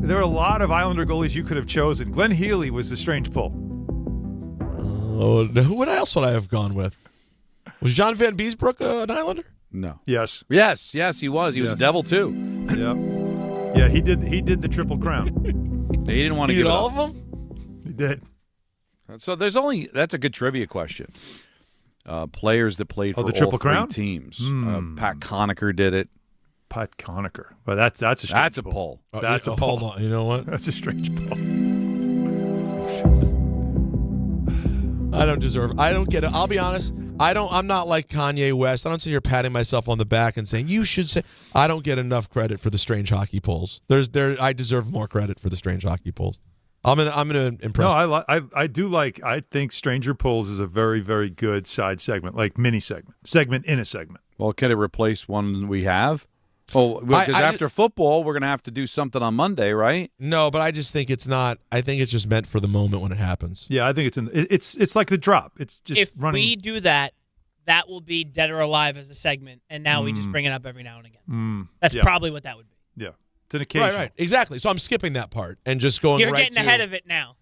There are a lot of Islander goalies you could have chosen. Glenn Healy was the strange pull. What else would I have gone with? Was John Van Beesbrook an Islander? No. Yes, he was. He was a Devil too. Yeah, he did the Triple Crown. He didn't want to give all of them. He did. So that's a good trivia question. Players that played for the all Triple three Crown teams. Pat Conacher did it. Pat Conacher. Well, that's a strange pull. That's a pull. Hold on. You know what? That's a strange pull. I don't get it. I'll be honest. I'm not like Kanye West. I don't sit here patting myself on the back and saying, you should say. I don't get enough credit for the strange hockey pulls. I deserve more credit for the strange hockey pulls. I'm gonna impress. No, I think Stranger Pulls is a very, very good side segment, like mini segment in a segment. Well, can it replace one we have? Oh, because after football, we're going to have to do something on Monday, right? No, but I just think it's not. I think it's just meant for the moment when it happens. Yeah, I think it's like the drop. It's just if running. we do that, that will be Dead or Alive as a segment, and now we just bring it up every now and again. That's probably what that would be. Yeah, it's an occasion. Right, exactly. So I'm skipping that part and just going. You're getting ahead of it now.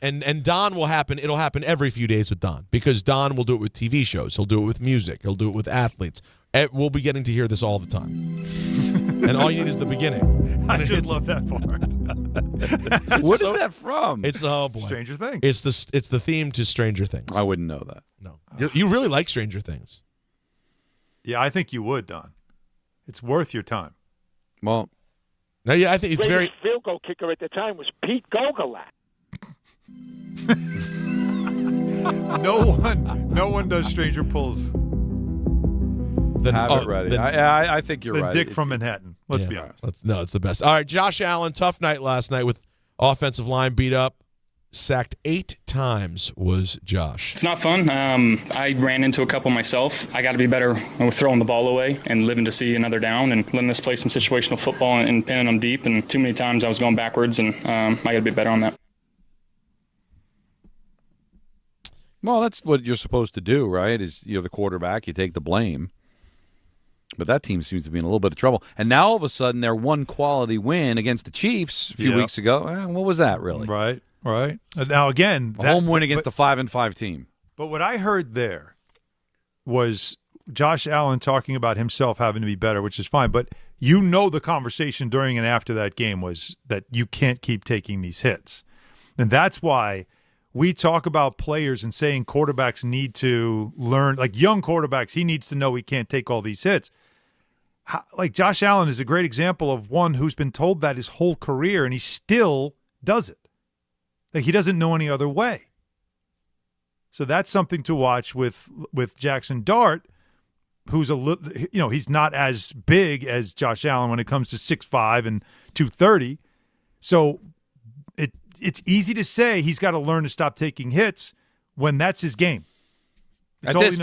And Don will happen. It'll happen every few days with Don because Don will do it with TV shows. He'll do it with music. He'll do it with athletes. We'll be getting to hear this all the time. and all you need is the beginning. I just love that part. What is that from? It's oh boy, Stranger Things. It's the theme to Stranger Things. I wouldn't know that. No, you really like Stranger Things. Yeah, I think you would, Don. It's worth your time. Well, no, yeah, I think it's Greatest field goal kicker at the time was Pete Gogolak. No one does Stranger Pulls. Have it ready. I think you're right. Dick from Manhattan. Let's be honest. It's the best. All right, Josh Allen, tough night last night with offensive line beat up. Sacked 8 times was Josh. It's not fun. I ran into a couple myself. I got to be better with throwing the ball away and living to see another down and letting us play some situational football and pinning them deep. And too many times I was going backwards, and I got to be better on that. Well, that's what you're supposed to do, right? Is you're the quarterback, you take the blame. But that team seems to be in a little bit of trouble. And now all of a sudden, their one quality win against the Chiefs a few weeks ago. What was that really? Right. Now again, a home win against a 5-5 team. But what I heard there was Josh Allen talking about himself having to be better, which is fine. But the conversation during and after that game was that you can't keep taking these hits, and that's why we talk about players and saying quarterbacks need to learn, like young quarterbacks, he needs to know he can't take all these hits. Like Josh Allen is a great example of one who's been told that his whole career, and he still does it. Like he doesn't know any other way. So that's something to watch with Jackson Dart, who's he's not as big as Josh Allen when it comes to 6'5" and 230. So it's easy to say he's got to learn to stop taking hits when that's his game. At this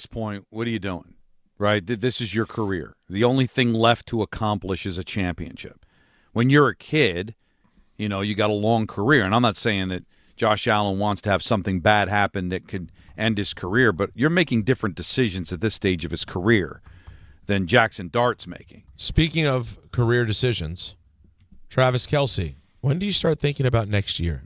point, what are you doing? Right? This is your career. The only thing left to accomplish is a championship. When you're a kid, you got a long career. And I'm not saying that Josh Allen wants to have something bad happen that could end his career, but you're making different decisions at this stage of his career than Jackson Dart's making. Speaking of career decisions, Travis Kelce. When do you start thinking about next year?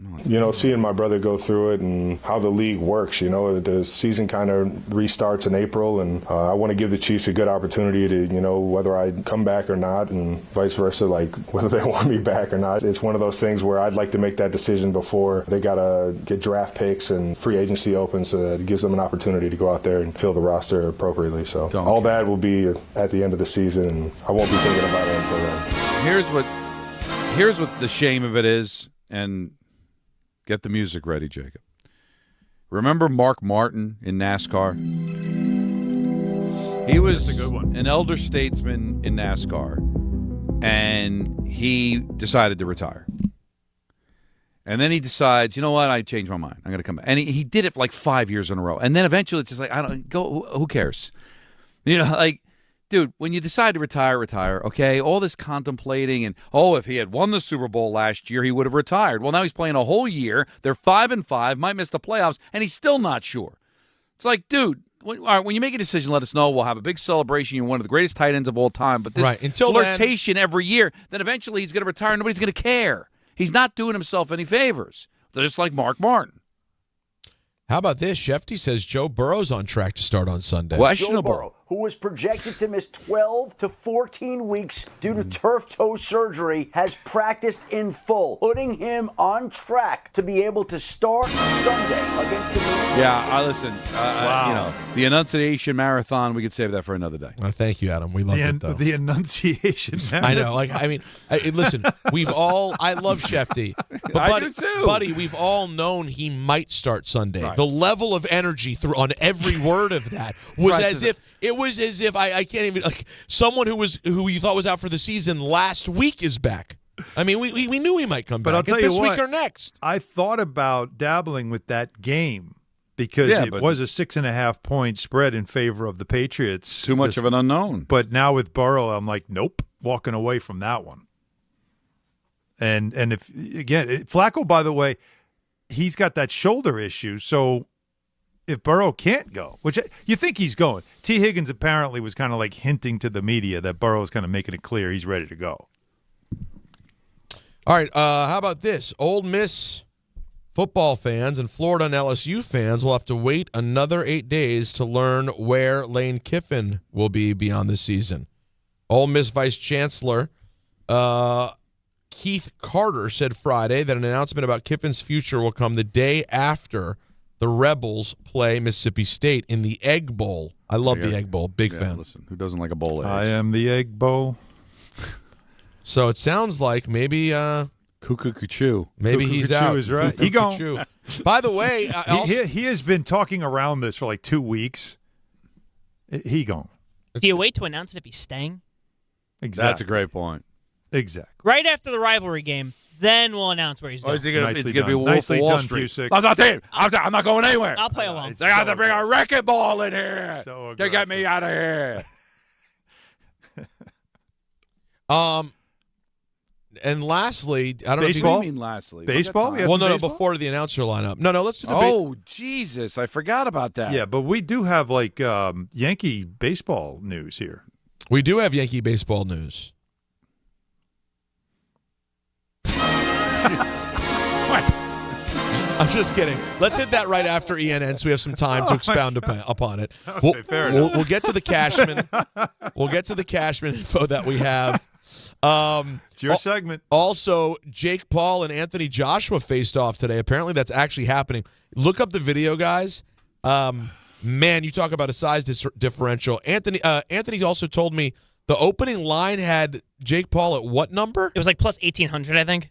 Seeing my brother go through it and how the league works, the season kind of restarts in April, and I want to give the Chiefs a good opportunity to, whether I come back or not, and vice versa, like whether they want me back or not. It's one of those things where I'd like to make that decision before they got to get draft picks and free agency open, so that it gives them an opportunity to go out there and fill the roster appropriately. So all that will be at the end of the season, and I won't be thinking about it until then. Here's what the shame of it is, and get the music ready, Jacob. Remember Mark Martin in NASCAR? He was That's a good one. An elder statesman in NASCAR, and he decided to retire. And then he decides, you know what, I changed my mind. I'm going to come back. And he did it for like 5 years in a row. And then eventually it's just like, I don't go, who cares? Dude, when you decide to retire, okay? All this contemplating and, if he had won the Super Bowl last year, he would have retired. Well, now he's playing a whole year. They're 5-5, might miss the playoffs, and he's still not sure. It's like, dude, all right, when you make a decision, let us know. We'll have a big celebration. You're one of the greatest tight ends of all time. But this flirtation every year, then eventually he's going to retire. Nobody's going to care. He's not doing himself any favors. Just like Mark Martin. How about this? Shefty says Joe Burrow's on track to start on Sunday. Questionable. Joe Burrow, who was projected to miss 12 to 14 weeks due to turf toe surgery, has practiced in full, putting him on track to be able to start Sunday against the New England. Yeah, I listen. Wow. The enunciation marathon, we could save that for another day. Thank you, Adam. We love it, though. The enunciation marathon. I know. Listen, I love Shefty. But I do too. Buddy, we've all known he might start Sunday. Right. The level of energy on every word of that was as if I can't even, like, someone who you thought was out for the season last week is back. I mean, we knew he might come back. But I'll tell you this what, week or next. I thought about dabbling with that game because it was a 6.5 point spread in favor of the Patriots. Too much of an unknown. But now with Burrow, I'm like, nope, walking away from that one. And if Flacco, by the way, he's got that shoulder issue, so if Burrow can't go, which you think he's going, T. Higgins apparently was kind of like hinting to the media that Burrow is kind of making it clear he's ready to go. All right, how about this? Ole Miss football fans and Florida and LSU fans will have to wait another 8 days to learn where Lane Kiffin will be beyond this season. Ole Miss Vice Chancellor Keith Carter said Friday that an announcement about Kiffin's future will come the day after the Rebels play Mississippi State in the Egg Bowl. I love the Egg Bowl. Big fan. Listen, who doesn't like a bowl of eggs? I am the Egg Bowl. So it sounds like maybe Cuckoo-Choo. Maybe he's out. Is right. He gone. By the way, he has been talking around this for like 2 weeks. He gone. Do you wait to announce it if he's staying? Exactly. That's a great point. Exactly. Right after the rivalry game, then we'll announce where he's going. It's going to be Wolf Nicely of Wall done, Street. Busick. I'm not going anywhere. I'll play along. They got to bring a wrecking ball in here So to get me out of here. And lastly, I don't Baseball? know What do you mean lastly? Baseball? Well, no, before the announcer lineup. No, let's do the Oh, Jesus. I forgot about that. Yeah, but we do have like Yankee baseball news here. We do have Yankee baseball news. I'm just kidding. Let's hit that right after ENN so we have some time to expound upon it. Okay, fair enough. We'll get to the Cashman. We'll get to the Cashman info that we have. It's your segment. Also, Jake Paul and Anthony Joshua faced off today. Apparently, that's actually happening. Look up the video, guys. Man, you talk about a size differential. Anthony also told me the opening line had Jake Paul at what number? It was like plus 1,800, I think.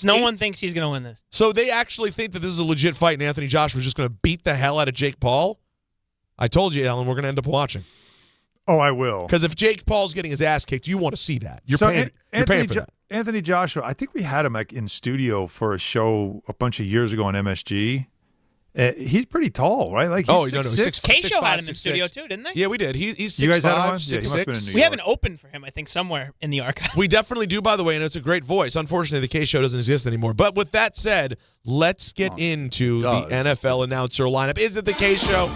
No one thinks he's going to win this. So they actually think that this is a legit fight and Anthony Joshua is just going to beat the hell out of Jake Paul? I told you, Alan, we're going to end up watching. Oh, I will. Because if Jake Paul's getting his ass kicked, you want to see that. You're paying for that. Anthony Joshua, I think we had him in studio for a show a bunch of years ago on MSG. He's pretty tall, right? Like he's 6'6". K-Show had him in studio too, didn't they? Yeah, we did. He's 6'5", You guys had him on? 6'6". We have an open for him, I think, somewhere in the archive. We definitely do, by the way, and it's a great voice. Unfortunately, the K-Show doesn't exist anymore. But with that said, let's get into the NFL announcer lineup. Is it the K-Show?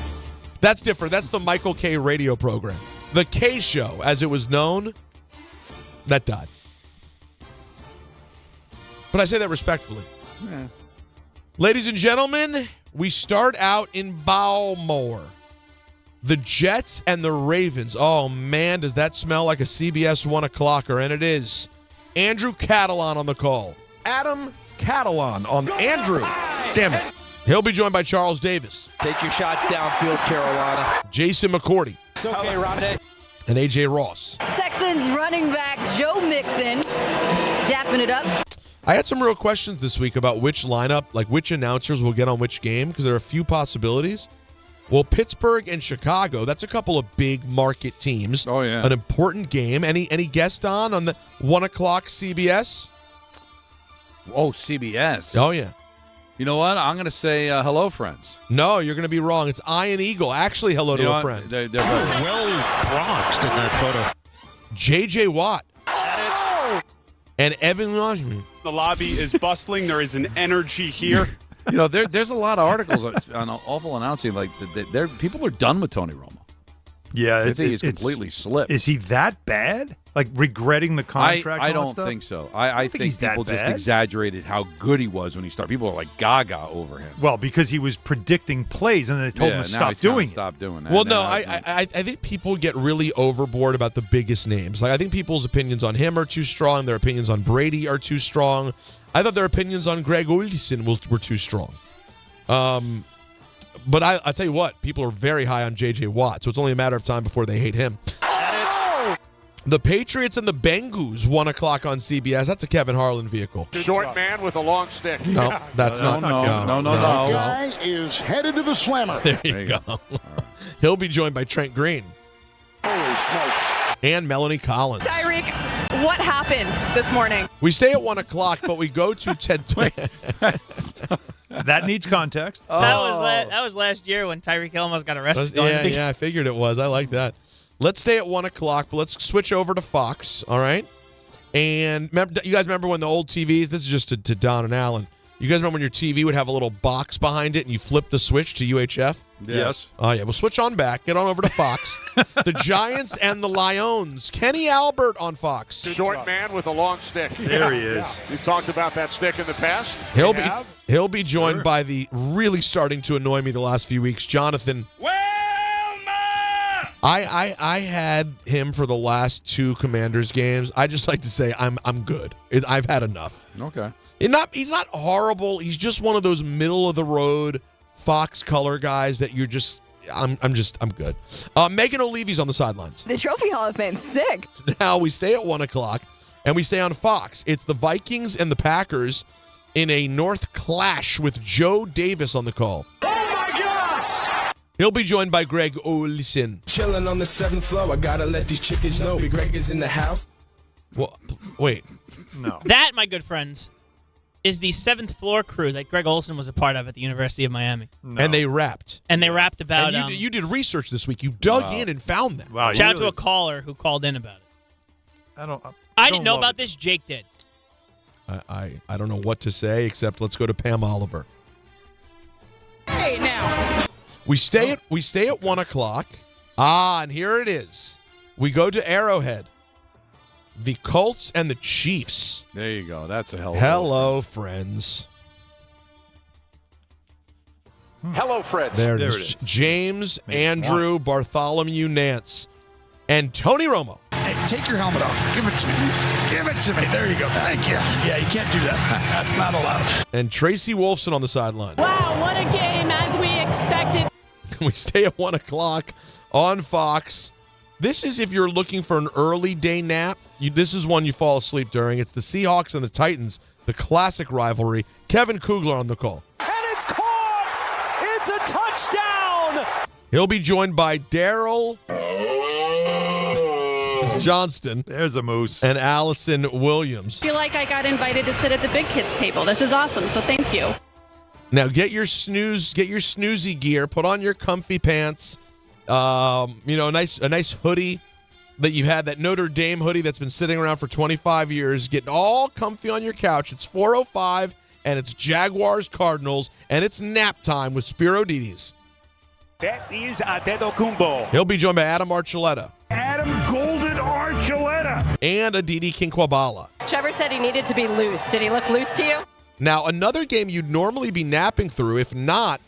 That's different. That's the Michael K. radio program. The K-Show, as it was known, that died. But I say that respectfully. Yeah. Ladies and gentlemen, we start out in Baltimore. The Jets and the Ravens. Oh, man, does that smell like a CBS 1 o'clocker? And it is. Andrew Catalan on the call. Adam Catalan on Andrew. Damn it. He'll be joined by Charles Davis. Take your shots downfield, Carolina. Jason McCourty. It's okay, Raanan. And A.J. Ross. Texans running back Joe Mixon dapping it up. I had some real questions this week about which lineup, like which announcers will get on which game, because there are a few possibilities. Well, Pittsburgh and Chicago, that's a couple of big market teams. Oh, yeah. An important game. Any guest on the 1 o'clock CBS? Oh, CBS. Oh, yeah. You know what? I'm going to say hello, friends. No, you're going to be wrong. It's Ian Eagle. Actually, hello to a friend. They're well bronxed in that photo. J.J. Watt. And Evan Washington. The lobby is bustling. There is an energy here. You know, there's a lot of articles on awful announcing. Like, people are done with Tony Romo. Yeah, I think he's completely slipped. Is he that bad? Like regretting the contract? I don't think so. I think people just exaggerated how good he was when he started. People are like gaga over him. Well, because he was predicting plays, and then they told him to stop doing it. Stop doing that. Well, no, I think people get really overboard about the biggest names. Like, I think people's opinions on him are too strong. Their opinions on Brady are too strong. I thought their opinions on Greg Olsen were too strong. But I tell you what, people are very high on J.J. Watt, so it's only a matter of time before they hate him. The Patriots and the Bengals, 1 o'clock on CBS. That's a Kevin Harlan vehicle. Short man with a long stick. No, that's not. No. Guy is headed to the slammer. There you go. Right. He'll be joined by Trent Green. Holy smokes. And Melanie Collins. Tyreek, what happened this morning? We stay at 1 o'clock, but we go to Ted. That needs context. That was last year when Tyreek almost got arrested. Yeah, I figured it was. I like that. Let's stay at 1 o'clock, but let's switch over to Fox, all right? And you guys remember when the old TVs, this is just to Don and Alan, you guys remember when your TV would have a little box behind it and you flip the switch to UHF? Yes. Oh, yeah. We'll switch on back. Get on over to Fox. The Giants and the Lions. Kenny Albert on Fox. Short man with a long stick. There he is. Yeah. We've talked about that stick in the past. He'll be joined by the really starting to annoy me the last few weeks, Jonathan. I had him for the last 2 Commanders games. I just like to say I'm good. I've had enough. Okay. He's not horrible. He's just one of those middle of the road Fox color guys that you're just. I'm good. Megan O'Leary's on the sidelines. The Trophy Hall of Fame, sick. Now we stay at 1 o'clock and we stay on Fox. It's the Vikings and the Packers in a North clash with Joe Davis on the call. Oh my gosh! He'll be joined by Greg Olsen. Chilling on the 7th floor. I gotta let these chickens know Big Greg is in the house. Well, wait. No. That, my good friends, is the 7th floor crew that Greg Olsen was a part of at the University of Miami. No. And they rapped. And they rapped about. And you did research this week. You dug in and found them. Wow, shout out to a caller who called in about it. I didn't know about this. Jake did. I don't know what to say except let's go to Pam Oliver. Hey, now. We stay at 1 o'clock. And here it is. We go to Arrowhead. The Colts and the Chiefs. There you go. That's a hell of a Hello, friends. Hello, friends. There it is. James, Andrew, Bartholomew Nance, and Tony Romo. Hey, take your helmet off. Give it to me. Give it to me. There you go. Thank you. Yeah, you can't do that. That's not allowed. And Tracy Wolfson on the sideline. Wow, what a game as we expected. We stay at 1 o'clock on Fox. This is if you're looking for an early day nap. This is one you fall asleep during. It's the Seahawks and the Titans, the classic rivalry. Kevin Kugler on the call. And it's caught! It's a touchdown! He'll be joined by Daryl Johnston. There's a moose. And Allison Williams. I feel like I got invited to sit at the big kids table. This is awesome, so thank you. Now get your snoozy gear, put on your comfy pants, a nice hoodie that you had, that Notre Dame hoodie that's been sitting around for 25 years, getting all comfy on your couch. It's 4:05 and it's Jaguars Cardinals and it's nap time with Spiro Dides. That is Adetokumbo. He'll be joined by Adam Archuleta. Adam Golden Archuleta. And Aditi Kinkwabala. Trevor said he needed to be loose. Did he look loose to you? Now, another game you'd normally be napping through, if not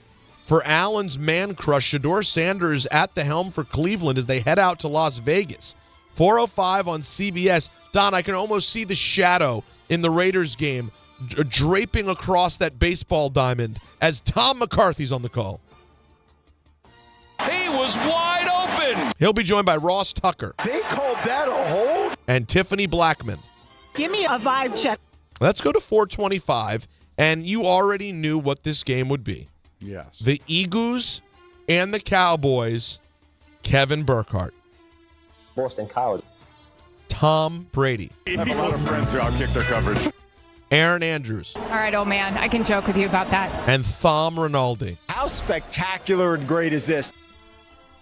for Allen's man crush, Shedeur Sanders at the helm for Cleveland as they head out to Las Vegas. 4:05 on CBS. Don, I can almost see the shadow in the Raiders game draping across that baseball diamond as Tom McCarthy's on the call. He was wide open. He'll be joined by Ross Tucker. They called that a hold? And Tiffany Blackman. Give me a vibe check. Let's go to 4:25, and you already knew what this game would be. Yes. The Eagles and the Cowboys, Kevin Burkhardt. Boston College. Tom Brady. I have a lot of friends who outkick their coverage. Aaron Andrews. All right, old man. I can joke with you about that. And Thom Rinaldi. How spectacular and great is this?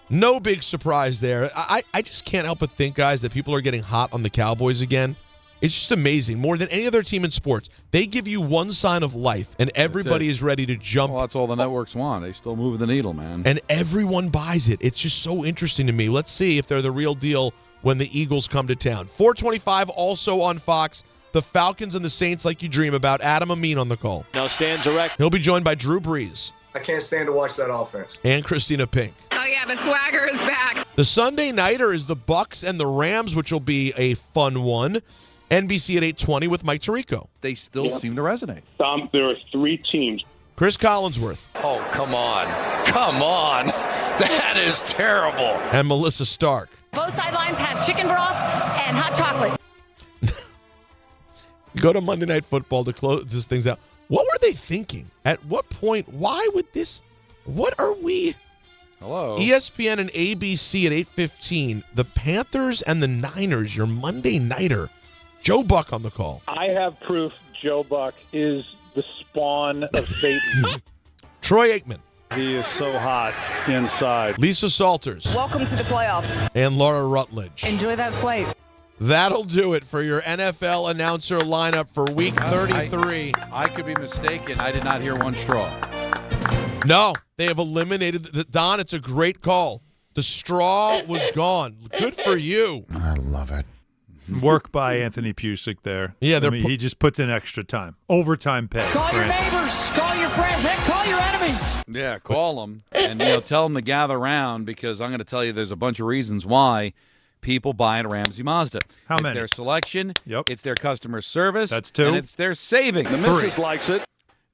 No big surprise there. I just can't help but think, guys, that people are getting hot on the Cowboys again. It's just amazing. More than any other team in sports, they give you one sign of life, and everybody is ready to jump. Well, that's all the networks want. They still move the needle, man. And everyone buys it. It's just so interesting to me. Let's see if they're the real deal when the Eagles come to town. 4:25 also on Fox. The Falcons and the Saints like you dream about. Adam Amin on the call. Now stands erect. He'll be joined by Drew Brees. I can't stand to watch that offense. And Christina Pink. Oh, yeah, the swagger is back. The Sunday nighter is the Bucks and the Rams, which will be a fun one. NBC at 8:20 with Mike Tirico. They still seem to resonate. There are 3 teams. Chris Collinsworth. Oh, come on. Come on. That is terrible. And Melissa Stark. Both sidelines have chicken broth and hot chocolate. Go to Monday Night Football to close these things out. What were they thinking? At what point? Why would this? What are we? Hello. ESPN and ABC at 8:15. The Panthers and the Niners, your Monday nighter. Joe Buck on the call. I have proof Joe Buck is the spawn of Satan. Troy Aikman. He is so hot inside. Lisa Salters. Welcome to the playoffs. And Laura Rutledge. Enjoy that flight. That'll do it for your NFL announcer lineup for Week 33. I could be mistaken. I did not hear one straw. No, they have eliminated. Don, it's a great call. The straw was gone. Good for you. I love it. Work by Anthony Pusick there. Yeah, he just puts in extra time. Overtime pay. Call your neighbors. Call your friends. Heck, call your enemies. Yeah, call them. And, tell them to gather around, because I'm going to tell you there's a bunch of reasons why people buy at Ramsey Mazda. How many? It's their selection. Yep. It's their customer service. That's 2. And it's their savings. The missus likes it.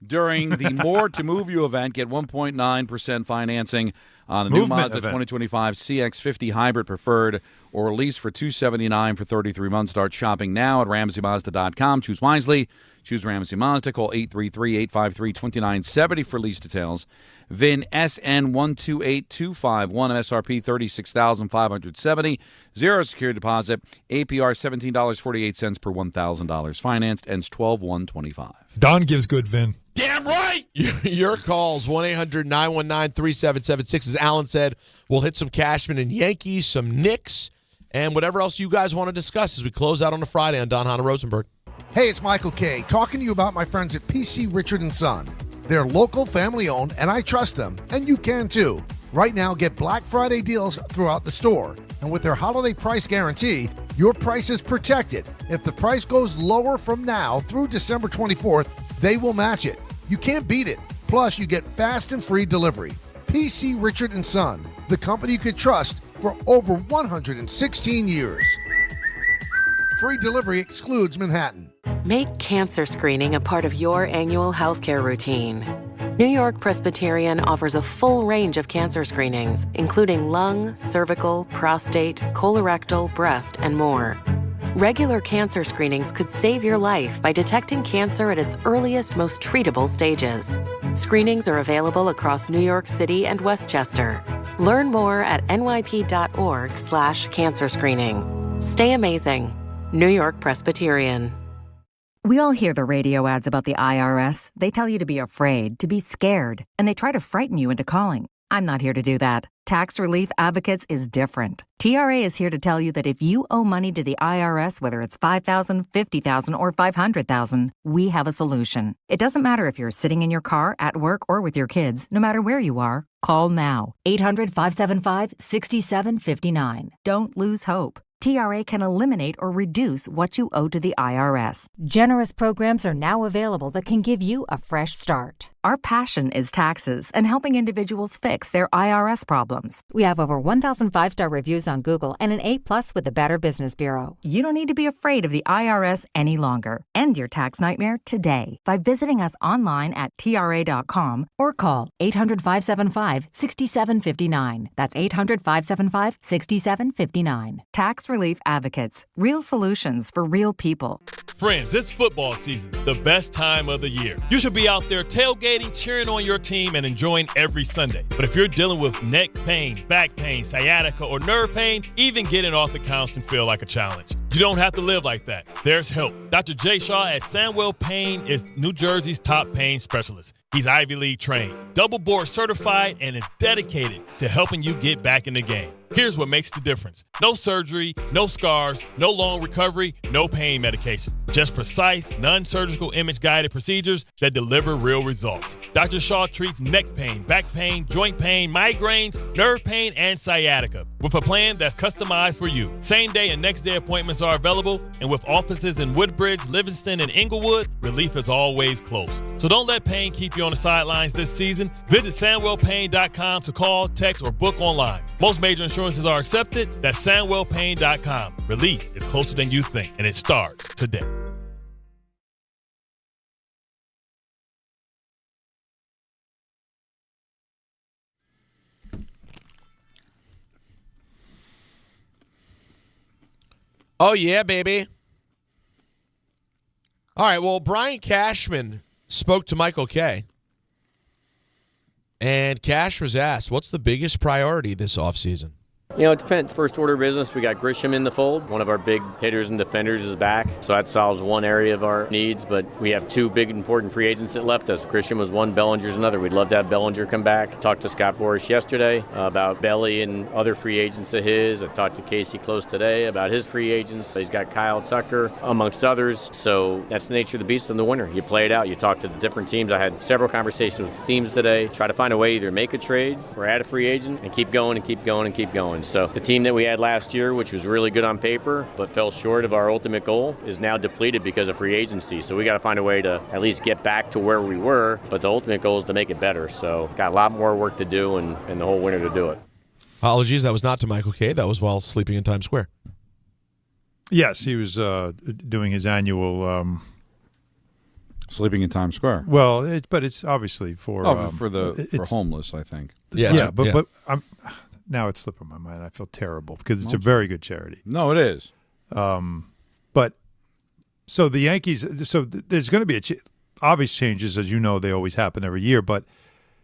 During the More to Move You event, get 1.9% financing on the new Mazda 2025 CX-50 Hybrid Preferred, or lease for $279 for 33 months. Start shopping now at RamseyMazda.com. Choose wisely. Choose Ramsey Mazda. Call 833-853-2970 for lease details. VIN SN128251. MSRP $36,570. Zero security deposit. APR $17.48 per $1,000. Financed. Ends 12/1/25. Don gives good VIN. Damn right! Your calls, 1-800-919-3776. As Alan said, we'll hit some Cashman and Yankees, some Knicks, and whatever else you guys want to discuss as we close out on a Friday on Hahn Rosenberg. Hey, it's Michael K. talking to you about my friends at PC Richard & Son. They're local, family-owned, and I trust them, and you can too. Right now, get Black Friday deals throughout the store. And with their holiday price guarantee, your price is protected. If the price goes lower from now through December 24th, they will match it. You can't beat it. Plus, you get fast and free delivery. PC Richard & Son, the company you can trust for over 116 years. Free delivery excludes Manhattan. Make cancer screening a part of your annual healthcare routine. New York Presbyterian offers a full range of cancer screenings, including lung, cervical, prostate, colorectal, breast, and more. Regular cancer screenings could save your life by detecting cancer at its earliest, most treatable stages. Screenings are available across New York City and Westchester. Learn more at nyp.org/cancer screening. Stay amazing. New York Presbyterian. We all hear the radio ads about the IRS. They tell you to be afraid, to be scared, and they try to frighten you into calling. I'm not here to do that. Tax Relief Advocates is different. TRA is here to tell you that if you owe money to the IRS, whether it's $5,000, $50,000, or $500,000, we have a solution. It doesn't matter if you're sitting in your car, at work, or with your kids. No matter where you are, call now. 800-575-6759. Don't lose hope. TRA can eliminate or reduce what you owe to the IRS. Generous programs are now available that can give you a fresh start. Our passion is taxes and helping individuals fix their IRS problems. We have over 1,000 5-star reviews on Google and an A+ with the Better Business Bureau. You don't need to be afraid of the IRS any longer. End your tax nightmare today by visiting us online at TRA.com or call 800-575-6759. That's 800-575-6759. Tax Relief Advocates. Real solutions for real people. Friends, it's football season, the best time of the year. You should be out there tailgating, cheering on your team, and enjoying every Sunday. But if you're dealing with neck pain, back pain, sciatica, or nerve pain, even getting off the couch can feel like a challenge. You don't have to live like that. There's help. Dr. Jay Shaw at Sandwell Pain is New Jersey's top pain specialist. He's Ivy League trained, double board certified, and is dedicated to helping you get back in the game. Here's what makes the difference. No surgery, no scars, no long recovery, no pain medication. Just precise, non-surgical image-guided procedures that deliver real results. Dr. Shaw treats neck pain, back pain, joint pain, migraines, nerve pain, and sciatica with a plan that's customized for you. Same-day and next-day appointments are available, and with offices in Woodbridge, Livingston, and Inglewood, relief is always close. So don't let pain keep you on the sidelines this season. Visit SandwellPain.com to call, text, or book online. Most major insurances are accepted. That's SandwellPain.com. Relief is closer than you think, and it starts today. Oh, yeah, baby. All right, well, Brian Cashman spoke to Michael Kay. And Cash was asked, what's the biggest priority this offseason? You know, it depends. First order of business, we got Grisham in the fold. One of our big hitters and defenders is back, so that solves one area of our needs, but we have two big important free agents that left us. Grisham was one, Bellinger's another. We'd love to have Bellinger come back. Talked to Scott Boras yesterday about Belly and other free agents of his. I talked to Casey Close today about his free agents. He's got Kyle Tucker, amongst others, so that's the nature of the beast in the winter. You play it out. You talk to the different teams. I had several conversations with teams today. Try to find a way to either make a trade or add a free agent and keep going and keep going and keep going. doing. So the team that we had last year, which was really good on paper, but fell short of our ultimate goal, is now depleted because of free agency. So we got to find a way to at least get back to where we were, but the ultimate goal is to make it better. So got a lot more work to do and the whole winter to do it. Apologies, that was not to Michael Kay. That was while sleeping in Times Square. Yes, he was doing his annual sleeping in Times Square. Well, it's obviously for homeless, I think. But I'm now it's slipping my mind. I feel terrible because it's a very good charity. No, it is. But so the Yankees. So there's going to be obvious changes, as you know, they always happen every year. But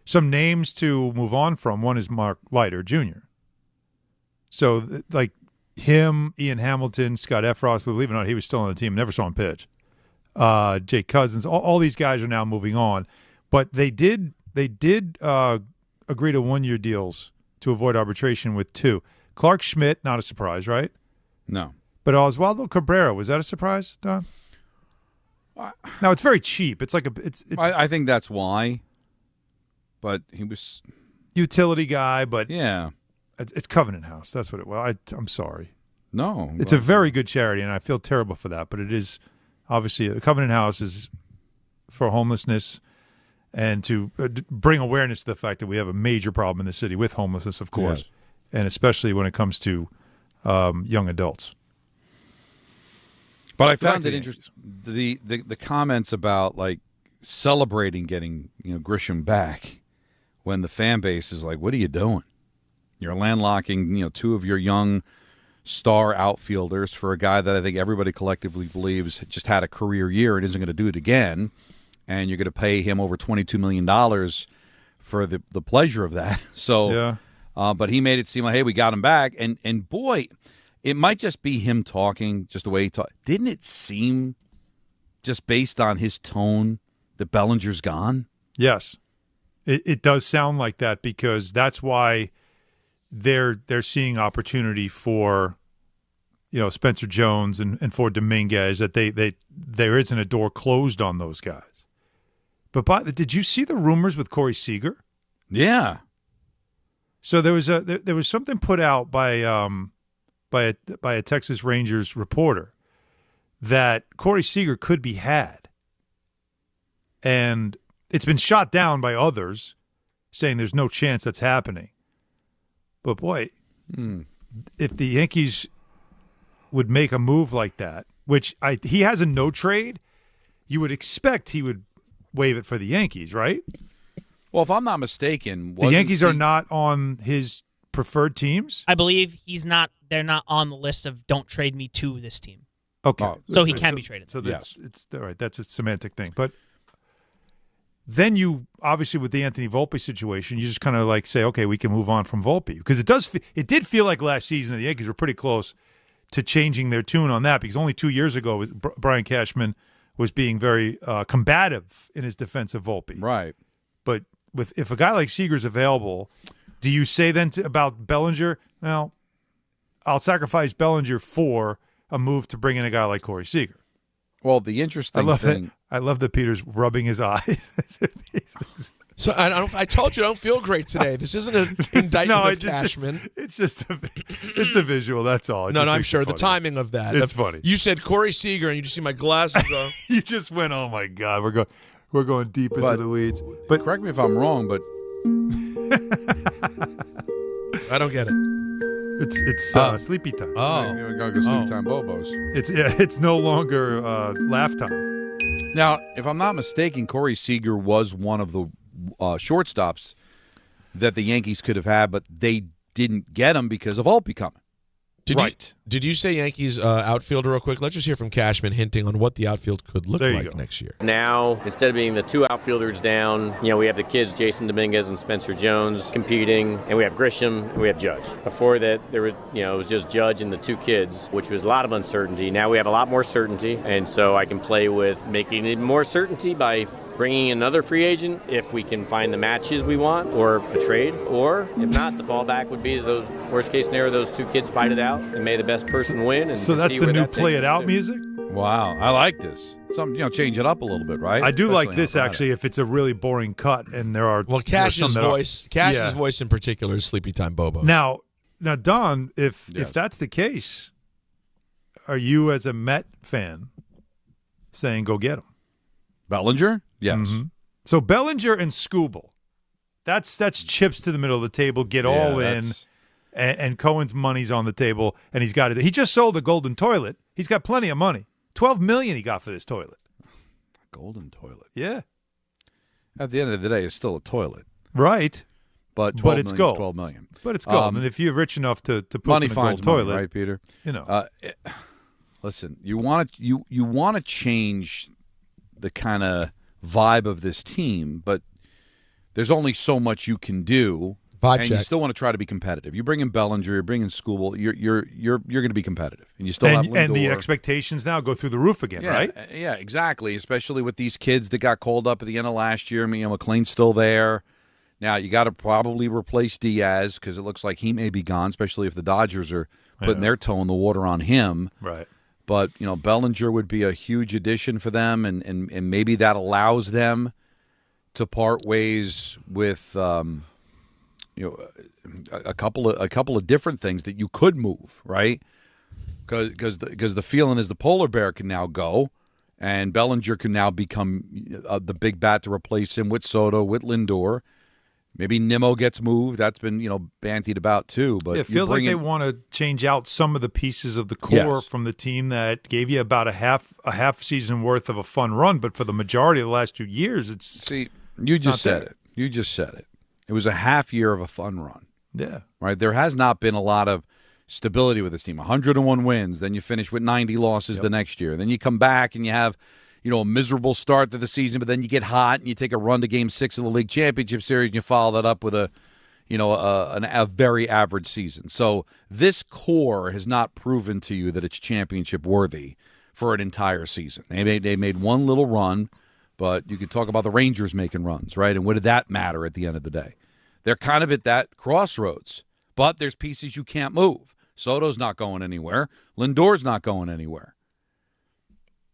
some names to move on from. One is Mark Leiter Jr. So like him, Ian Hamilton, Scott Efros. Believe it or not, he was still on the team. Never saw him pitch. Jake Cousins, all these guys are now moving on, but they did agree to 1-year deals to avoid arbitration with 2. Clark Schmidt, not a surprise, right? No. But Oswaldo Cabrera, was that a surprise, Don? No, it's very cheap. It's like I think that's why. But he was utility guy, but yeah, it's Covenant House. That's what it was. I'm sorry. No, it's a very good charity, and I feel terrible for that, but it is. Obviously, the Covenant House is for homelessness and to bring awareness to the fact that we have a major problem in the city with homelessness, of course, and especially when it comes to young adults. But I found it interesting the comments about like celebrating getting Grisham back when the fan base is like, "What are you doing? You're landlocking 2 of your young star outfielders for a guy that I think everybody collectively believes just had a career year and isn't going to do it again, and you're going to pay him over $22 million for the pleasure of that." So, but he made it seem like, hey, we got him back, and boy, it might just be him talking, just the way he talked. Didn't it seem, just based on his tone, that Bellinger's gone? Yes, it does sound like that because that's why they're seeing opportunity for Spencer Jones and for Dominguez, that there isn't a door closed on those guys. But did you see the rumors with Corey Seager? Yeah. So there was something put out by a Texas Rangers reporter that Corey Seager could be had, and it's been shot down by others, saying there's no chance that's happening. But boy, if the Yankees would make a move like that, which he has a no trade, you would expect he would waive it for the Yankees, right? Well, if I'm not mistaken, the Yankees are not on his preferred teams. I believe he's not. They're not on the list of don't trade me to this team. Okay, so he can be traded. So it's all right. That's a semantic thing, but. Then you, obviously, with the Anthony Volpe situation, you just kind of like say, okay, we can move on from Volpe. Because it did feel like last season the Yankees were pretty close to changing their tune on that, because only 2 years ago Brian Cashman was being very combative in his defense of Volpe. Right. But if a guy like Seager's available, do you say then about Bellinger, well, I'll sacrifice Bellinger for a move to bring in a guy like Corey Seager? Well, the interesting thing. I love that Peter's rubbing his eyes. So I told you I don't feel great today. This isn't an indictment of Cashman. It's the visual. That's all. No, I'm sure the timing of that. It's funny. You said Corey Seager, and you just see my glasses on. You just went, oh my God, we're going deep into the weeds. But correct me if I'm wrong, but I don't get it. It's sleepy time. Oh, we're going to go sleep time, Bobos. It's no longer laugh time. Now, if I'm not mistaken, Corey Seager was one of the shortstops that the Yankees could have had, but they didn't get him because of Volpe coming. Did you say Yankees outfielder real quick? Let's just hear from Cashman hinting on what the outfield could look like next year. Now, instead of being the 2 outfielders down, we have the kids, Jason Dominguez and Spencer Jones, competing, and we have Grisham and we have Judge. Before that, there was, it was just Judge and the 2 kids, which was a lot of uncertainty. Now we have a lot more certainty, and so I can play with making it more certainty by bringing another free agent if we can find the matches we want, or a trade, or if not, the fallback would be those worst case scenario, those 2 kids fight it out and may the best person win. And so that's the new play it out music? Wow, I like this. Some change it up a little bit, right? I do like this actually. If it's a really boring cut and there are Cash's voice in particular is Sleepy Time Bobo. Now, Now, Don, if that's the case, are you as a Met fan saying go get him? Bellinger? Yes. Mm-hmm. So Bellinger and Skubal, that's chips to the middle of the table, get all in, and Cohen's money's on the table, and he's got it. He just sold the golden toilet. He's got plenty of money. $12 million he got for this toilet. Golden toilet. Yeah. At the end of the day, it's still a toilet. Right. But it's gold. $12 million. But it's gold. And if you're rich enough to put money in a finds gold money, toilet, right, Peter? You know. Listen, you want to change the kind of vibe of this team, but there's only so much you can do. You still want to try to be competitive. You bring in Bellinger, you're bringing Skubal, you're going to be competitive, and you still have Lindor. And the expectations now go through the roof again, right? Yeah, exactly. Especially with these kids that got called up at the end of last year. I mean, McLean's still there. Now you got to probably replace Diaz because it looks like he may be gone, especially if the Dodgers are putting their toe in the water on him. Right. But Bellinger would be a huge addition for them, and maybe that allows them to part ways with. A couple of different things that you could move, right? Because the feeling is the polar bear can now go, and Bellinger can now become the big bat to replace him with Soto, with Lindor. Maybe Nimmo gets moved. That's been bandied about too. But it feels like they want to change out some of the pieces of the core from the team that gave you about a half season worth of a fun run. But for the majority of the last 2 years, you just said it. You just said it. It was a half year of a fun run. Yeah. Right? There has not been a lot of stability with this team. 101 wins, then you finish with 90 losses the next year. Then you come back and you have, a miserable start to the season, but then you get hot and you take a run to Game 6 of the League Championship Series and you follow that up with a very average season. So this core has not proven to you that it's championship worthy for an entire season. They made one little run. But you could talk about the Rangers making runs, right? And what did that matter at the end of the day? They're kind of at that crossroads. But there's pieces you can't move. Soto's not going anywhere. Lindor's not going anywhere.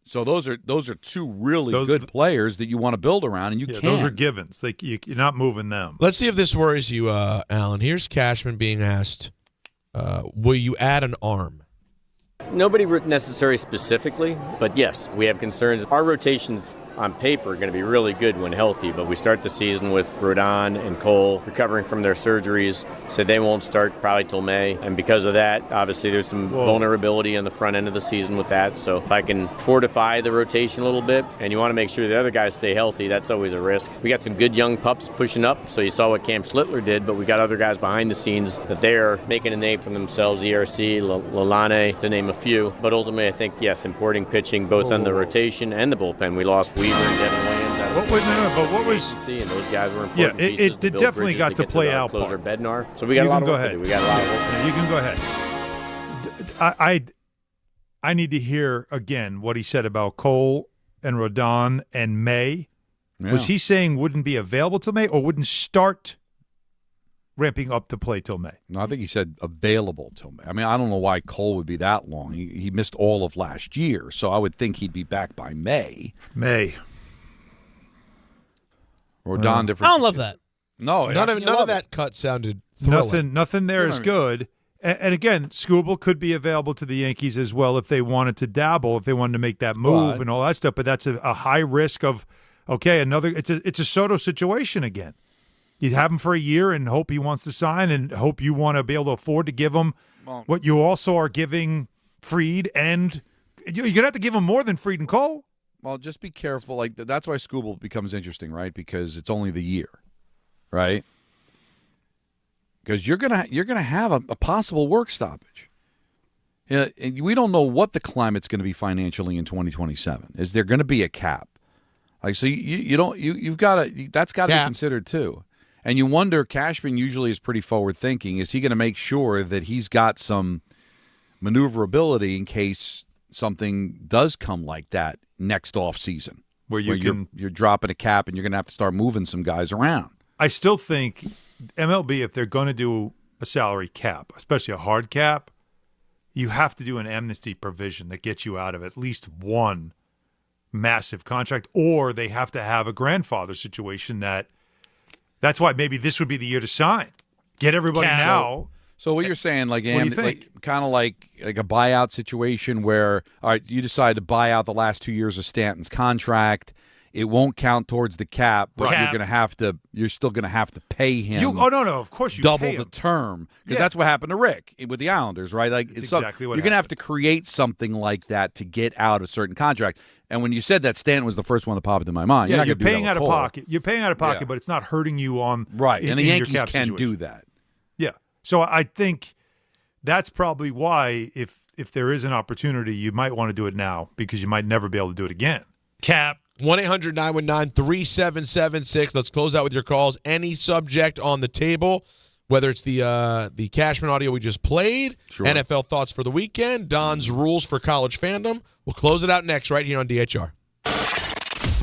So those are two really good players that you want to build around, and you can't. Those are givens. You're not moving them. Let's see if this worries you, Alan. Here's Cashman being asked, will you add an arm? Nobody necessarily specifically, but yes, we have concerns. Our rotations on paper are going to be really good when healthy, but we start the season with Raanan and Cole recovering from their surgeries, so they won't start probably till May. And because of that, obviously there's some vulnerability on the front end of the season with that. So if I can fortify the rotation a little bit, and you want to make sure the other guys stay healthy, that's always a risk. We got some good young pups pushing up, so you saw what Cam Schlittler did, but we got other guys behind the scenes that they're making a name for themselves, ERC, Lalane, to name a few. But ultimately, I think, yes, importing pitching both on the rotation and the bullpen. We lost Weaver and Devin Williams. But what was? And those guys were important. Yeah, it definitely got to play out. Closer Bednar. So we got a lot of work to do. We got a lot of work to do. You can go ahead. I need to hear again what he said about Cole and Rodon and May. Yeah. Was he saying wouldn't be available till May or wouldn't start ramping up to play till May? No, I think he said available till May. I mean, I don't know why Cole would be that long. He missed all of last year, so I would think he'd be back by May. Rodon different. I don't love that. No, none of that cut sounded thrilling. Nothing there is good. And again, Skubal could be available to the Yankees as well if they wanted to dabble, if they wanted to make that move and all that stuff. But that's a high risk of it's a Soto situation again. You have him for a year and hope he wants to sign and hope you want to be able to afford to give him what you also are giving Fried, and you're going to have to give him more than Fried and Cole. Well, just be careful. Like that's why Skubal becomes interesting, right? Because it's only the year, right? Because you're gonna have a possible work stoppage. Yeah, and we don't know what the climate's going to be financially in 2027. Is there going to be a cap? Like so, you've got to that's got to be considered too. And you wonder, Cashman usually is pretty forward thinking. Is he going to make sure that he's got some maneuverability in case something does come like that next off season, where you're dropping a cap and you're going to have to start moving some guys around? I still think MLB, if they're going to do a salary cap, especially a hard cap, you have to do an amnesty provision that gets you out of at least one massive contract, or they have to have a grandfather situation that's why maybe this would be the year to sign. Get everybody now. So what you're saying, like, What do you and think? kind of like a buyout situation where, all right, you decide to buy out the last 2 years of Stanton's contract. It won't count towards the cap, but you're still going to have to pay him. No, of course you double pay the him. term, because that's what happened to Rick with the Islanders, right? Like That's exactly what you're going to have to create something like that to get out a certain contract. And when you said that, Stanton was the first one that popped into my mind. Yeah, you're you're not gonna do paying that out with of Cole. pocket. You're paying out of pocket, but it's not hurting you on right. And the your Yankees cap can situation. do that. Yeah. So I think that's probably why if there is an opportunity, you might want to do it now because you might never be able to do it again. Cap 1-800-919-3776. Let's close out with your calls. Any subject on the table, whether it's the Cashman audio we just played, NFL thoughts for the weekend, Don's rules for college fandom. We'll close it out next right here on DHR.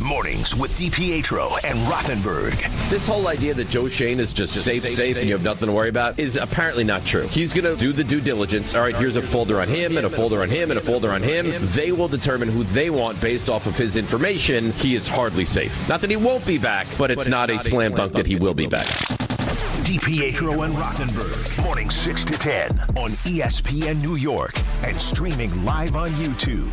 Mornings with DiPietro and Rothenberg. This whole idea that Joe Shane is just safe and you have nothing to worry about is apparently not true. He's going to do the due diligence. All right, here's a folder on him and a folder on him and a folder on him. They will determine who they want based off of his information. He is hardly safe. Not that he won't be back, but it's not a slam dunk that he will be back. DiPietro and Rothenberg. Morning 6 to 10 on ESPN New York and streaming live on YouTube.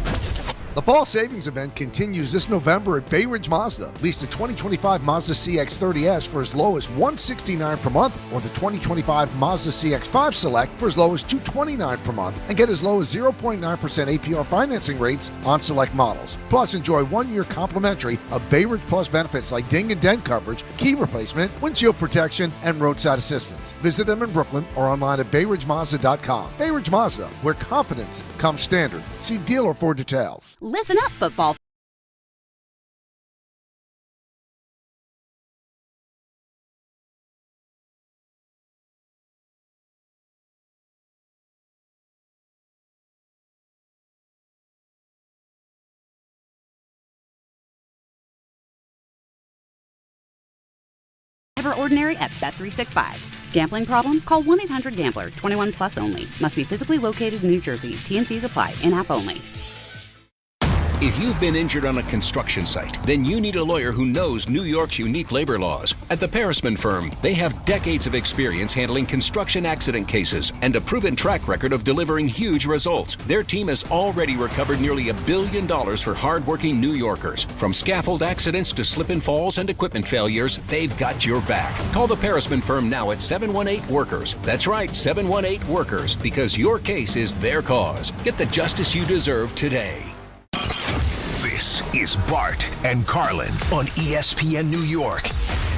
The Fall Savings Event continues this November at Bay Ridge Mazda. Lease the 2025 Mazda CX-30S for as low as $169 per month, or the 2025 Mazda CX-5 Select for as low as $229 per month, and get as low as 0.9% APR financing rates on select models. Plus, enjoy 1 year complimentary of Bay Ridge Plus benefits like ding and dent coverage, key replacement, windshield protection, and roadside assistance. Visit them in Brooklyn or online at BayRidgeMazda.com. Bay Ridge Mazda, where confidence comes standard. See dealer for details. Listen up, football. Ordinary at Bet365. Gambling problem? Call 1-800-GAMBLER. 21 plus only. Must be physically located in New Jersey. T&Cs apply. In-app only. If you've been injured on a construction site, then you need a lawyer who knows New York's unique labor laws. At the Parisman Firm, they have decades of experience handling construction accident cases and a proven track record of delivering huge results. Their team has already recovered nearly $1 billion for hardworking New Yorkers. From scaffold accidents to slip and falls and equipment failures, they've got your back. Call the Parisman Firm now at 718-WORKERS. That's right, 718-WORKERS, because your case is their cause. Get the justice you deserve today. This is Bart and Carlin on ESPN New York.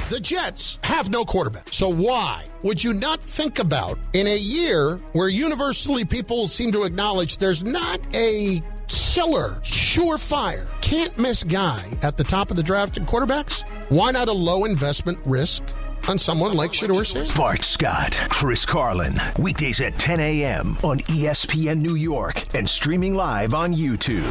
The Jets have no quarterback. So why would you not think about, in a year where universally people seem to acknowledge there's not a killer, surefire, can't-miss guy at the top of the draft in quarterbacks? Why not a low-investment risk on someone like Shedeur Sanders? Bart Scott, Chris Carlin, weekdays at 10 a.m. on ESPN New York and streaming live on YouTube.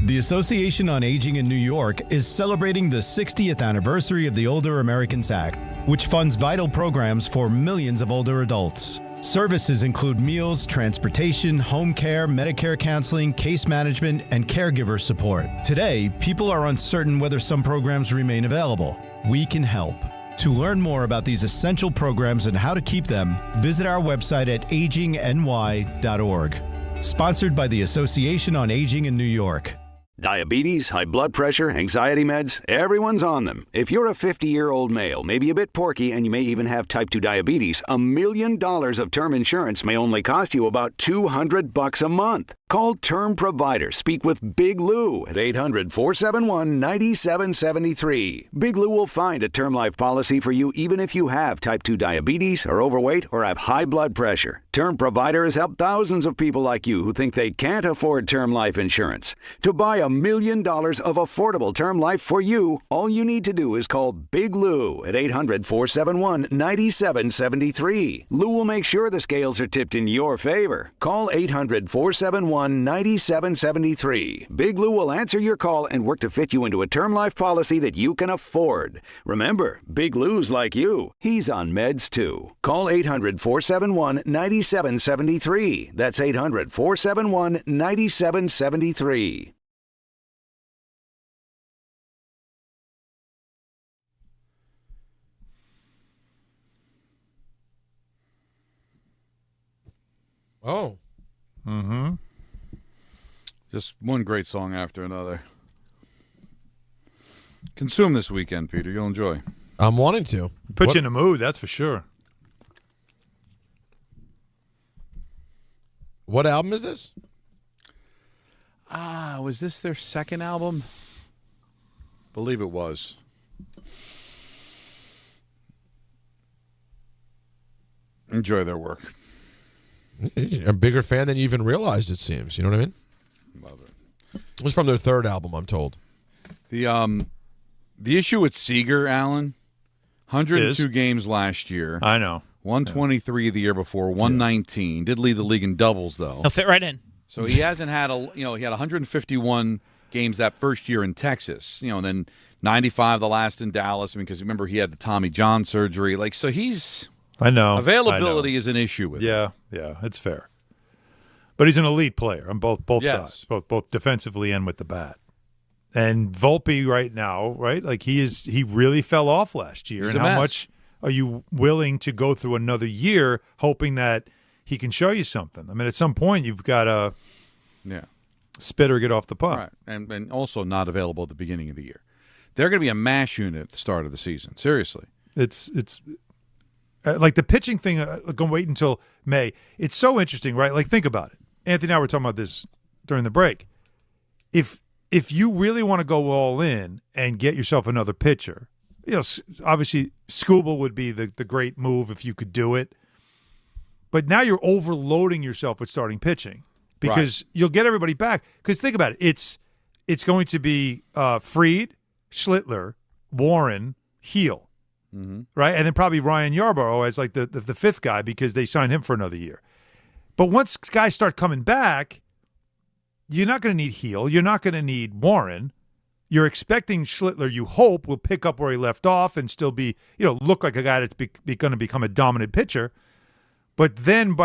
The Association on Aging in New York is celebrating the 60th anniversary of the Older Americans Act, which funds vital programs for millions of older adults. Services include meals, transportation, home care, Medicare counseling, case management, and caregiver support. Today, people are uncertain whether some programs remain available. We can help. To learn more about these essential programs and how to keep them, visit our website at agingny.org. Sponsored by the Association on Aging in New York. Diabetes, high blood pressure, anxiety meds, everyone's on them. If you're a 50-year-old male, maybe a bit porky, and you may even have type 2 diabetes, $1 million of term insurance may only cost you about $200 a month. Call Term Provider. Speak with Big Lou at 800-471-9773. Big Lou will find a term life policy for you even if you have type 2 diabetes, are overweight, or have high blood pressure. Term Provider has helped thousands of people like you who think they can't afford term life insurance. To buy $1 million of affordable term life for you, all you need to do is call Big Lou at 800-471-9773. Lou will make sure the scales are tipped in your favor. Call 800-471-9773. Big Lou will answer your call and work to fit you into a term life policy that you can afford. Remember, Big Lou's like you. He's on meds too. Call 800-471-9773. That's 800-471-9773. Oh. Mm-hmm. Just one great song after another. Consume this weekend, Peter. You'll enjoy. I'm wanting to. Put you in a mood, that's for sure. What album is this? Was this their second album? Believe it was. Enjoy their work. A bigger fan than you even realized, it seems. You know what I mean? Love it. It was from their third album, I'm told. The issue with Seager, Alan, 102 games last year. I know. 123 the year before, 119. Did lead the league in doubles, though. He'll fit right in. So he hasn't had he had 151 games that first year in Texas, and then 95 the last in Dallas, because remember he had the Tommy John surgery. So he's I know. Availability is an issue with him. Yeah, it's fair. But he's an elite player on both Yes. sides, both defensively and with the bat. And Volpe right now, right? He really fell off last year. He's and a how mess. much are you willing to go through another year hoping that he can show you something? I mean, at some point you've got to spit or get off the puck. Right. And also not available at the beginning of the year. They're going to be a mash unit at the start of the season. Seriously. It's like the pitching thing, going wait until May. It's so interesting, right? Think about it. Anthony and I were talking about this during the break. If you really want to go all in and get yourself another pitcher, obviously Skubal would be the great move if you could do it. But now you're overloading yourself with starting pitching because you'll get everybody back. Because think about it. It's going to be Fried, Schlittler, Warren, Heel. Mm-hmm. Right, and then probably Ryan Yarbrough as the fifth guy because they signed him for another year. But once guys start coming back, you're not going to need Heel. You're not going to need Warren. You're expecting Schlittler, you hope, will pick up where he left off and still be, look like a guy that's going to become a dominant pitcher. But then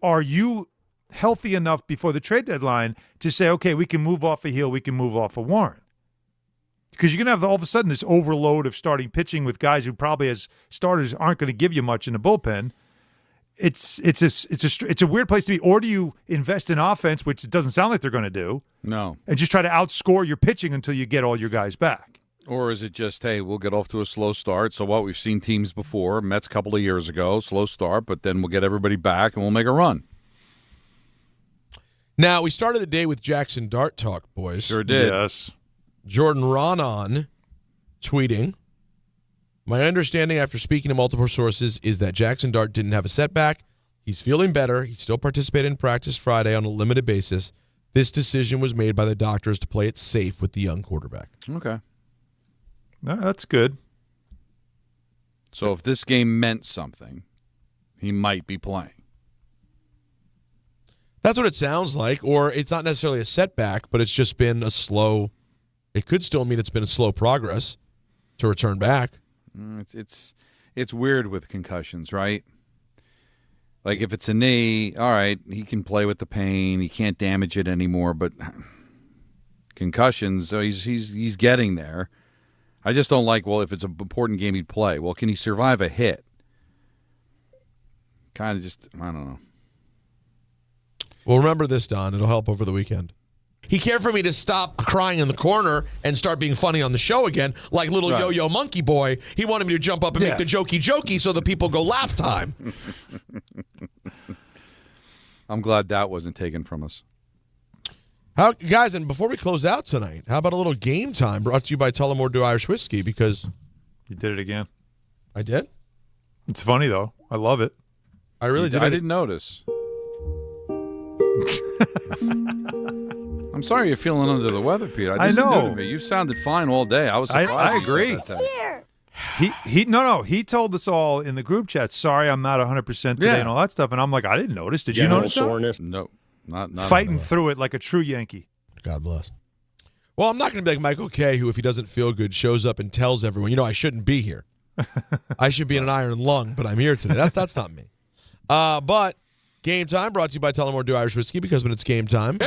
are you healthy enough before the trade deadline to say, okay, we can move off of Heel, we can move off of Warren? Because you're going to have all of a sudden this overload of starting pitching with guys who probably as starters aren't going to give you much in the bullpen. It's a weird place to be. Or do you invest in offense, which it doesn't sound like they're going to do? No. And just try to outscore your pitching until you get all your guys back? Or is it just, hey, we'll get off to a slow start? So what? We've seen teams before, Mets a couple of years ago, slow start, but then we'll get everybody back and we'll make a run. Now, we started the day with Jackson Dart talk, boys. Sure did. Yes. Jordan Raanan tweeting, my understanding after speaking to multiple sources is that Jackson Dart didn't have a setback. He's feeling better. He still participated in practice Friday on a limited basis. This decision was made by the doctors to play it safe with the young quarterback. Okay. No, that's good. So if this game meant something, he might be playing. That's what it sounds like. Or it's not necessarily a setback, but it's just been a slow. It could still mean it's been a slow progress to return back. It's weird with concussions, right? Like if it's a knee, all right, he can play with the pain. He can't damage it anymore. But concussions, so he's getting there. I just don't like, well, if it's an important game he'd play. Well, can he survive a hit? Kind of just, I don't know. Well, remember this, Don. It'll help over the weekend. He cared for me to stop crying in the corner and start being funny on the show again, like little yo-yo monkey boy. He wanted me to jump up and make the jokey so the people go laugh time. I'm glad that wasn't taken from us. Guys, and before we close out tonight, how about a little game time brought to you by Tullamore Dew Irish Whiskey? Because you did it again. I did? It's funny, though. I love it. I really did. I didn't notice. I'm sorry you're feeling under the weather, Peter. I know. You sounded fine all day. I was surprised. I agree. He told us all in the group chat, sorry, I'm not 100% today and all that stuff. And I'm like, I didn't notice. Did you notice soreness? No. Not fighting through it like a true Yankee. God bless. Well, I'm not going to be like Michael Kay, who, if he doesn't feel good, shows up and tells everyone, I shouldn't be here. I should be in an iron lung, but I'm here today. That's not me. But game time brought to you by Tullamore Dew Irish Whiskey, because when it's game time...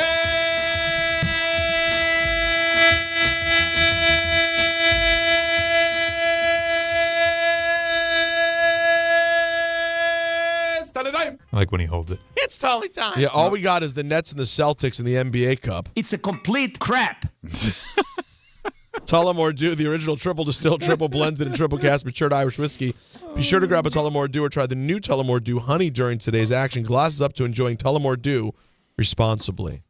like when he holds it. It's totally time. Yeah, all we got is the Nets and the Celtics in the NBA Cup. It's a complete crap. Tullamore Dew, the original triple distilled, triple blended, and triple cast matured Irish whiskey. Be sure to grab a Tullamore Dew or try the new Tullamore Dew Honey during today's action. Glasses up to enjoying Tullamore Dew responsibly.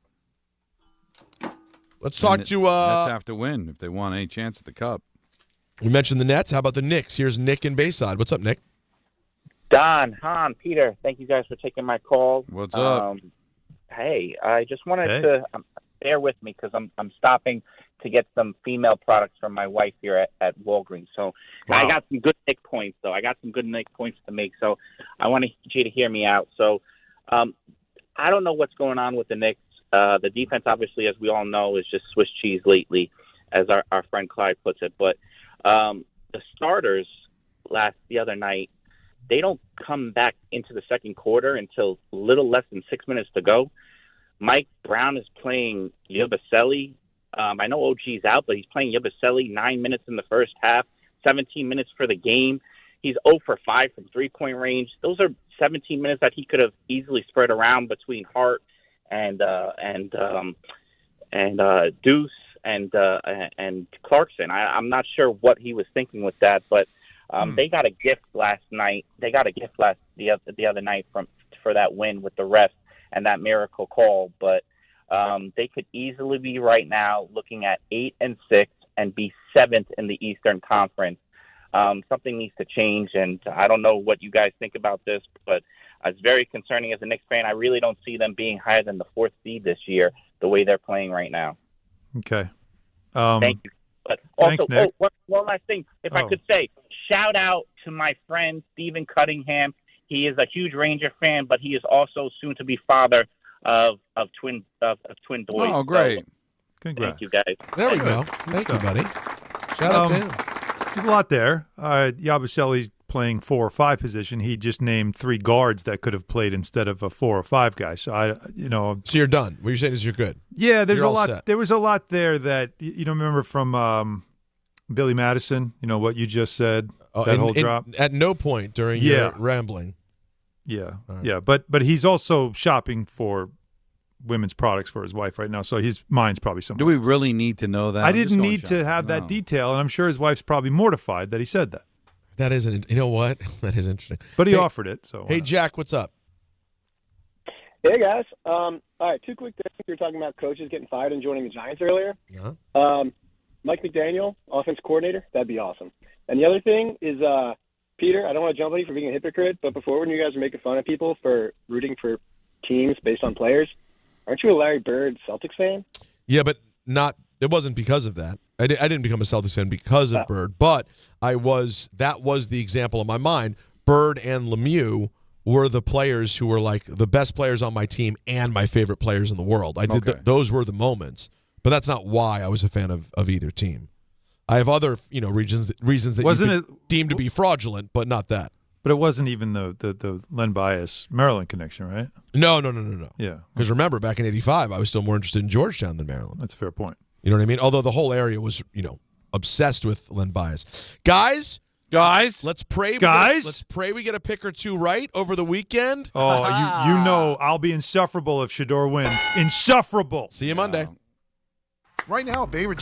Let's talk to... Nets have to win if they want any chance at the Cup. We mentioned the Nets. How about the Knicks? Here's Nick in Bayside. What's up, Nick? Don, Hahn, Peter, thank you guys for taking my call. What's up? Hey, I just wanted to bear with me because I'm stopping to get some female products from my wife here at Walgreens. So I got some good Nick points, though. I got some good Nick points to make. So I want you to hear me out. So I don't know what's going on with the Knicks. The defense, obviously, as we all know, is just Swiss cheese lately, as our friend Clyde puts it. But the starters the other night, they don't come back into the second quarter until a little less than 6 minutes to go. Mike Brown is playing Yabusele. I know OG's out, but he's playing Yabusele 9 minutes in the first half, 17 minutes for the game. He's 0 for 5 from three-point range. Those are 17 minutes that he could have easily spread around between Hart and Deuce and Clarkson. I'm not sure what he was thinking with that, but they got a gift last night. They got a gift the other night for that win with the rest and that miracle call. But they could easily be right now looking at 8-6 and be 7th in the Eastern Conference. Something needs to change, and I don't know what you guys think about this, but it's very concerning as a Knicks fan. I really don't see them being higher than the 4th seed this year, the way they're playing right now. Okay. Thank you. But also, thanks, Nick. One last thing, if I could say, shout out to my friend Stephen Cunningham. He is a huge Ranger fan, but he is also soon to be father of twin boys. Oh, great! So, congrats. Thank you, guys. There we go. Thank you, buddy. Shout out to him. There's a lot there. Yabusele's playing 4 or 5 position. He just named 3 guards that could have played instead of a 4 or 5 guy. So So you're done. What you're saying is you're good. Yeah, there's You're a all lot. set. There was a lot there that remember from Billy Madison. You know what you just said. That whole drop. At no point during your rambling. Yeah, right. yeah, but he's also shopping for women's products for his wife right now, so his mind's probably somewhere. Do we really need to know that? I didn't need to have that detail, and I'm sure his wife's probably mortified that he said that. That isn't. You know what? That is interesting. But he offered it. So hey, Jack, what's up? Hey guys. All right, 2 quick things. You were talking about coaches getting fired and joining the Giants earlier. Uh-huh. Mike McDaniel, offense coordinator. That'd be awesome. And the other thing is, Peter, I don't want to jump on you for being a hypocrite, but before when you guys were making fun of people for rooting for teams based on players, aren't you a Larry Bird Celtics fan? Yeah, but it wasn't because of that. I didn't become a Celtics fan because of Bird, but that was the example in my mind. Bird and Lemieux were the players who were like the best players on my team and my favorite players in the world. Those were the moments, but that's not why I was a fan of either team. I have other reasons that Wasn't you could deem to be fraudulent, but not that. But it wasn't even the Len Bias Maryland connection, right? No. Yeah. Because remember, back in '85, I was still more interested in Georgetown than Maryland. That's a fair point. You know what I mean? Although the whole area was, obsessed with Len Bias. Guys, let's pray. Let's pray we get a pick or 2 right over the weekend. Oh, I'll be insufferable if Shador wins. Insufferable. See you Monday. Right now, Bay Ridge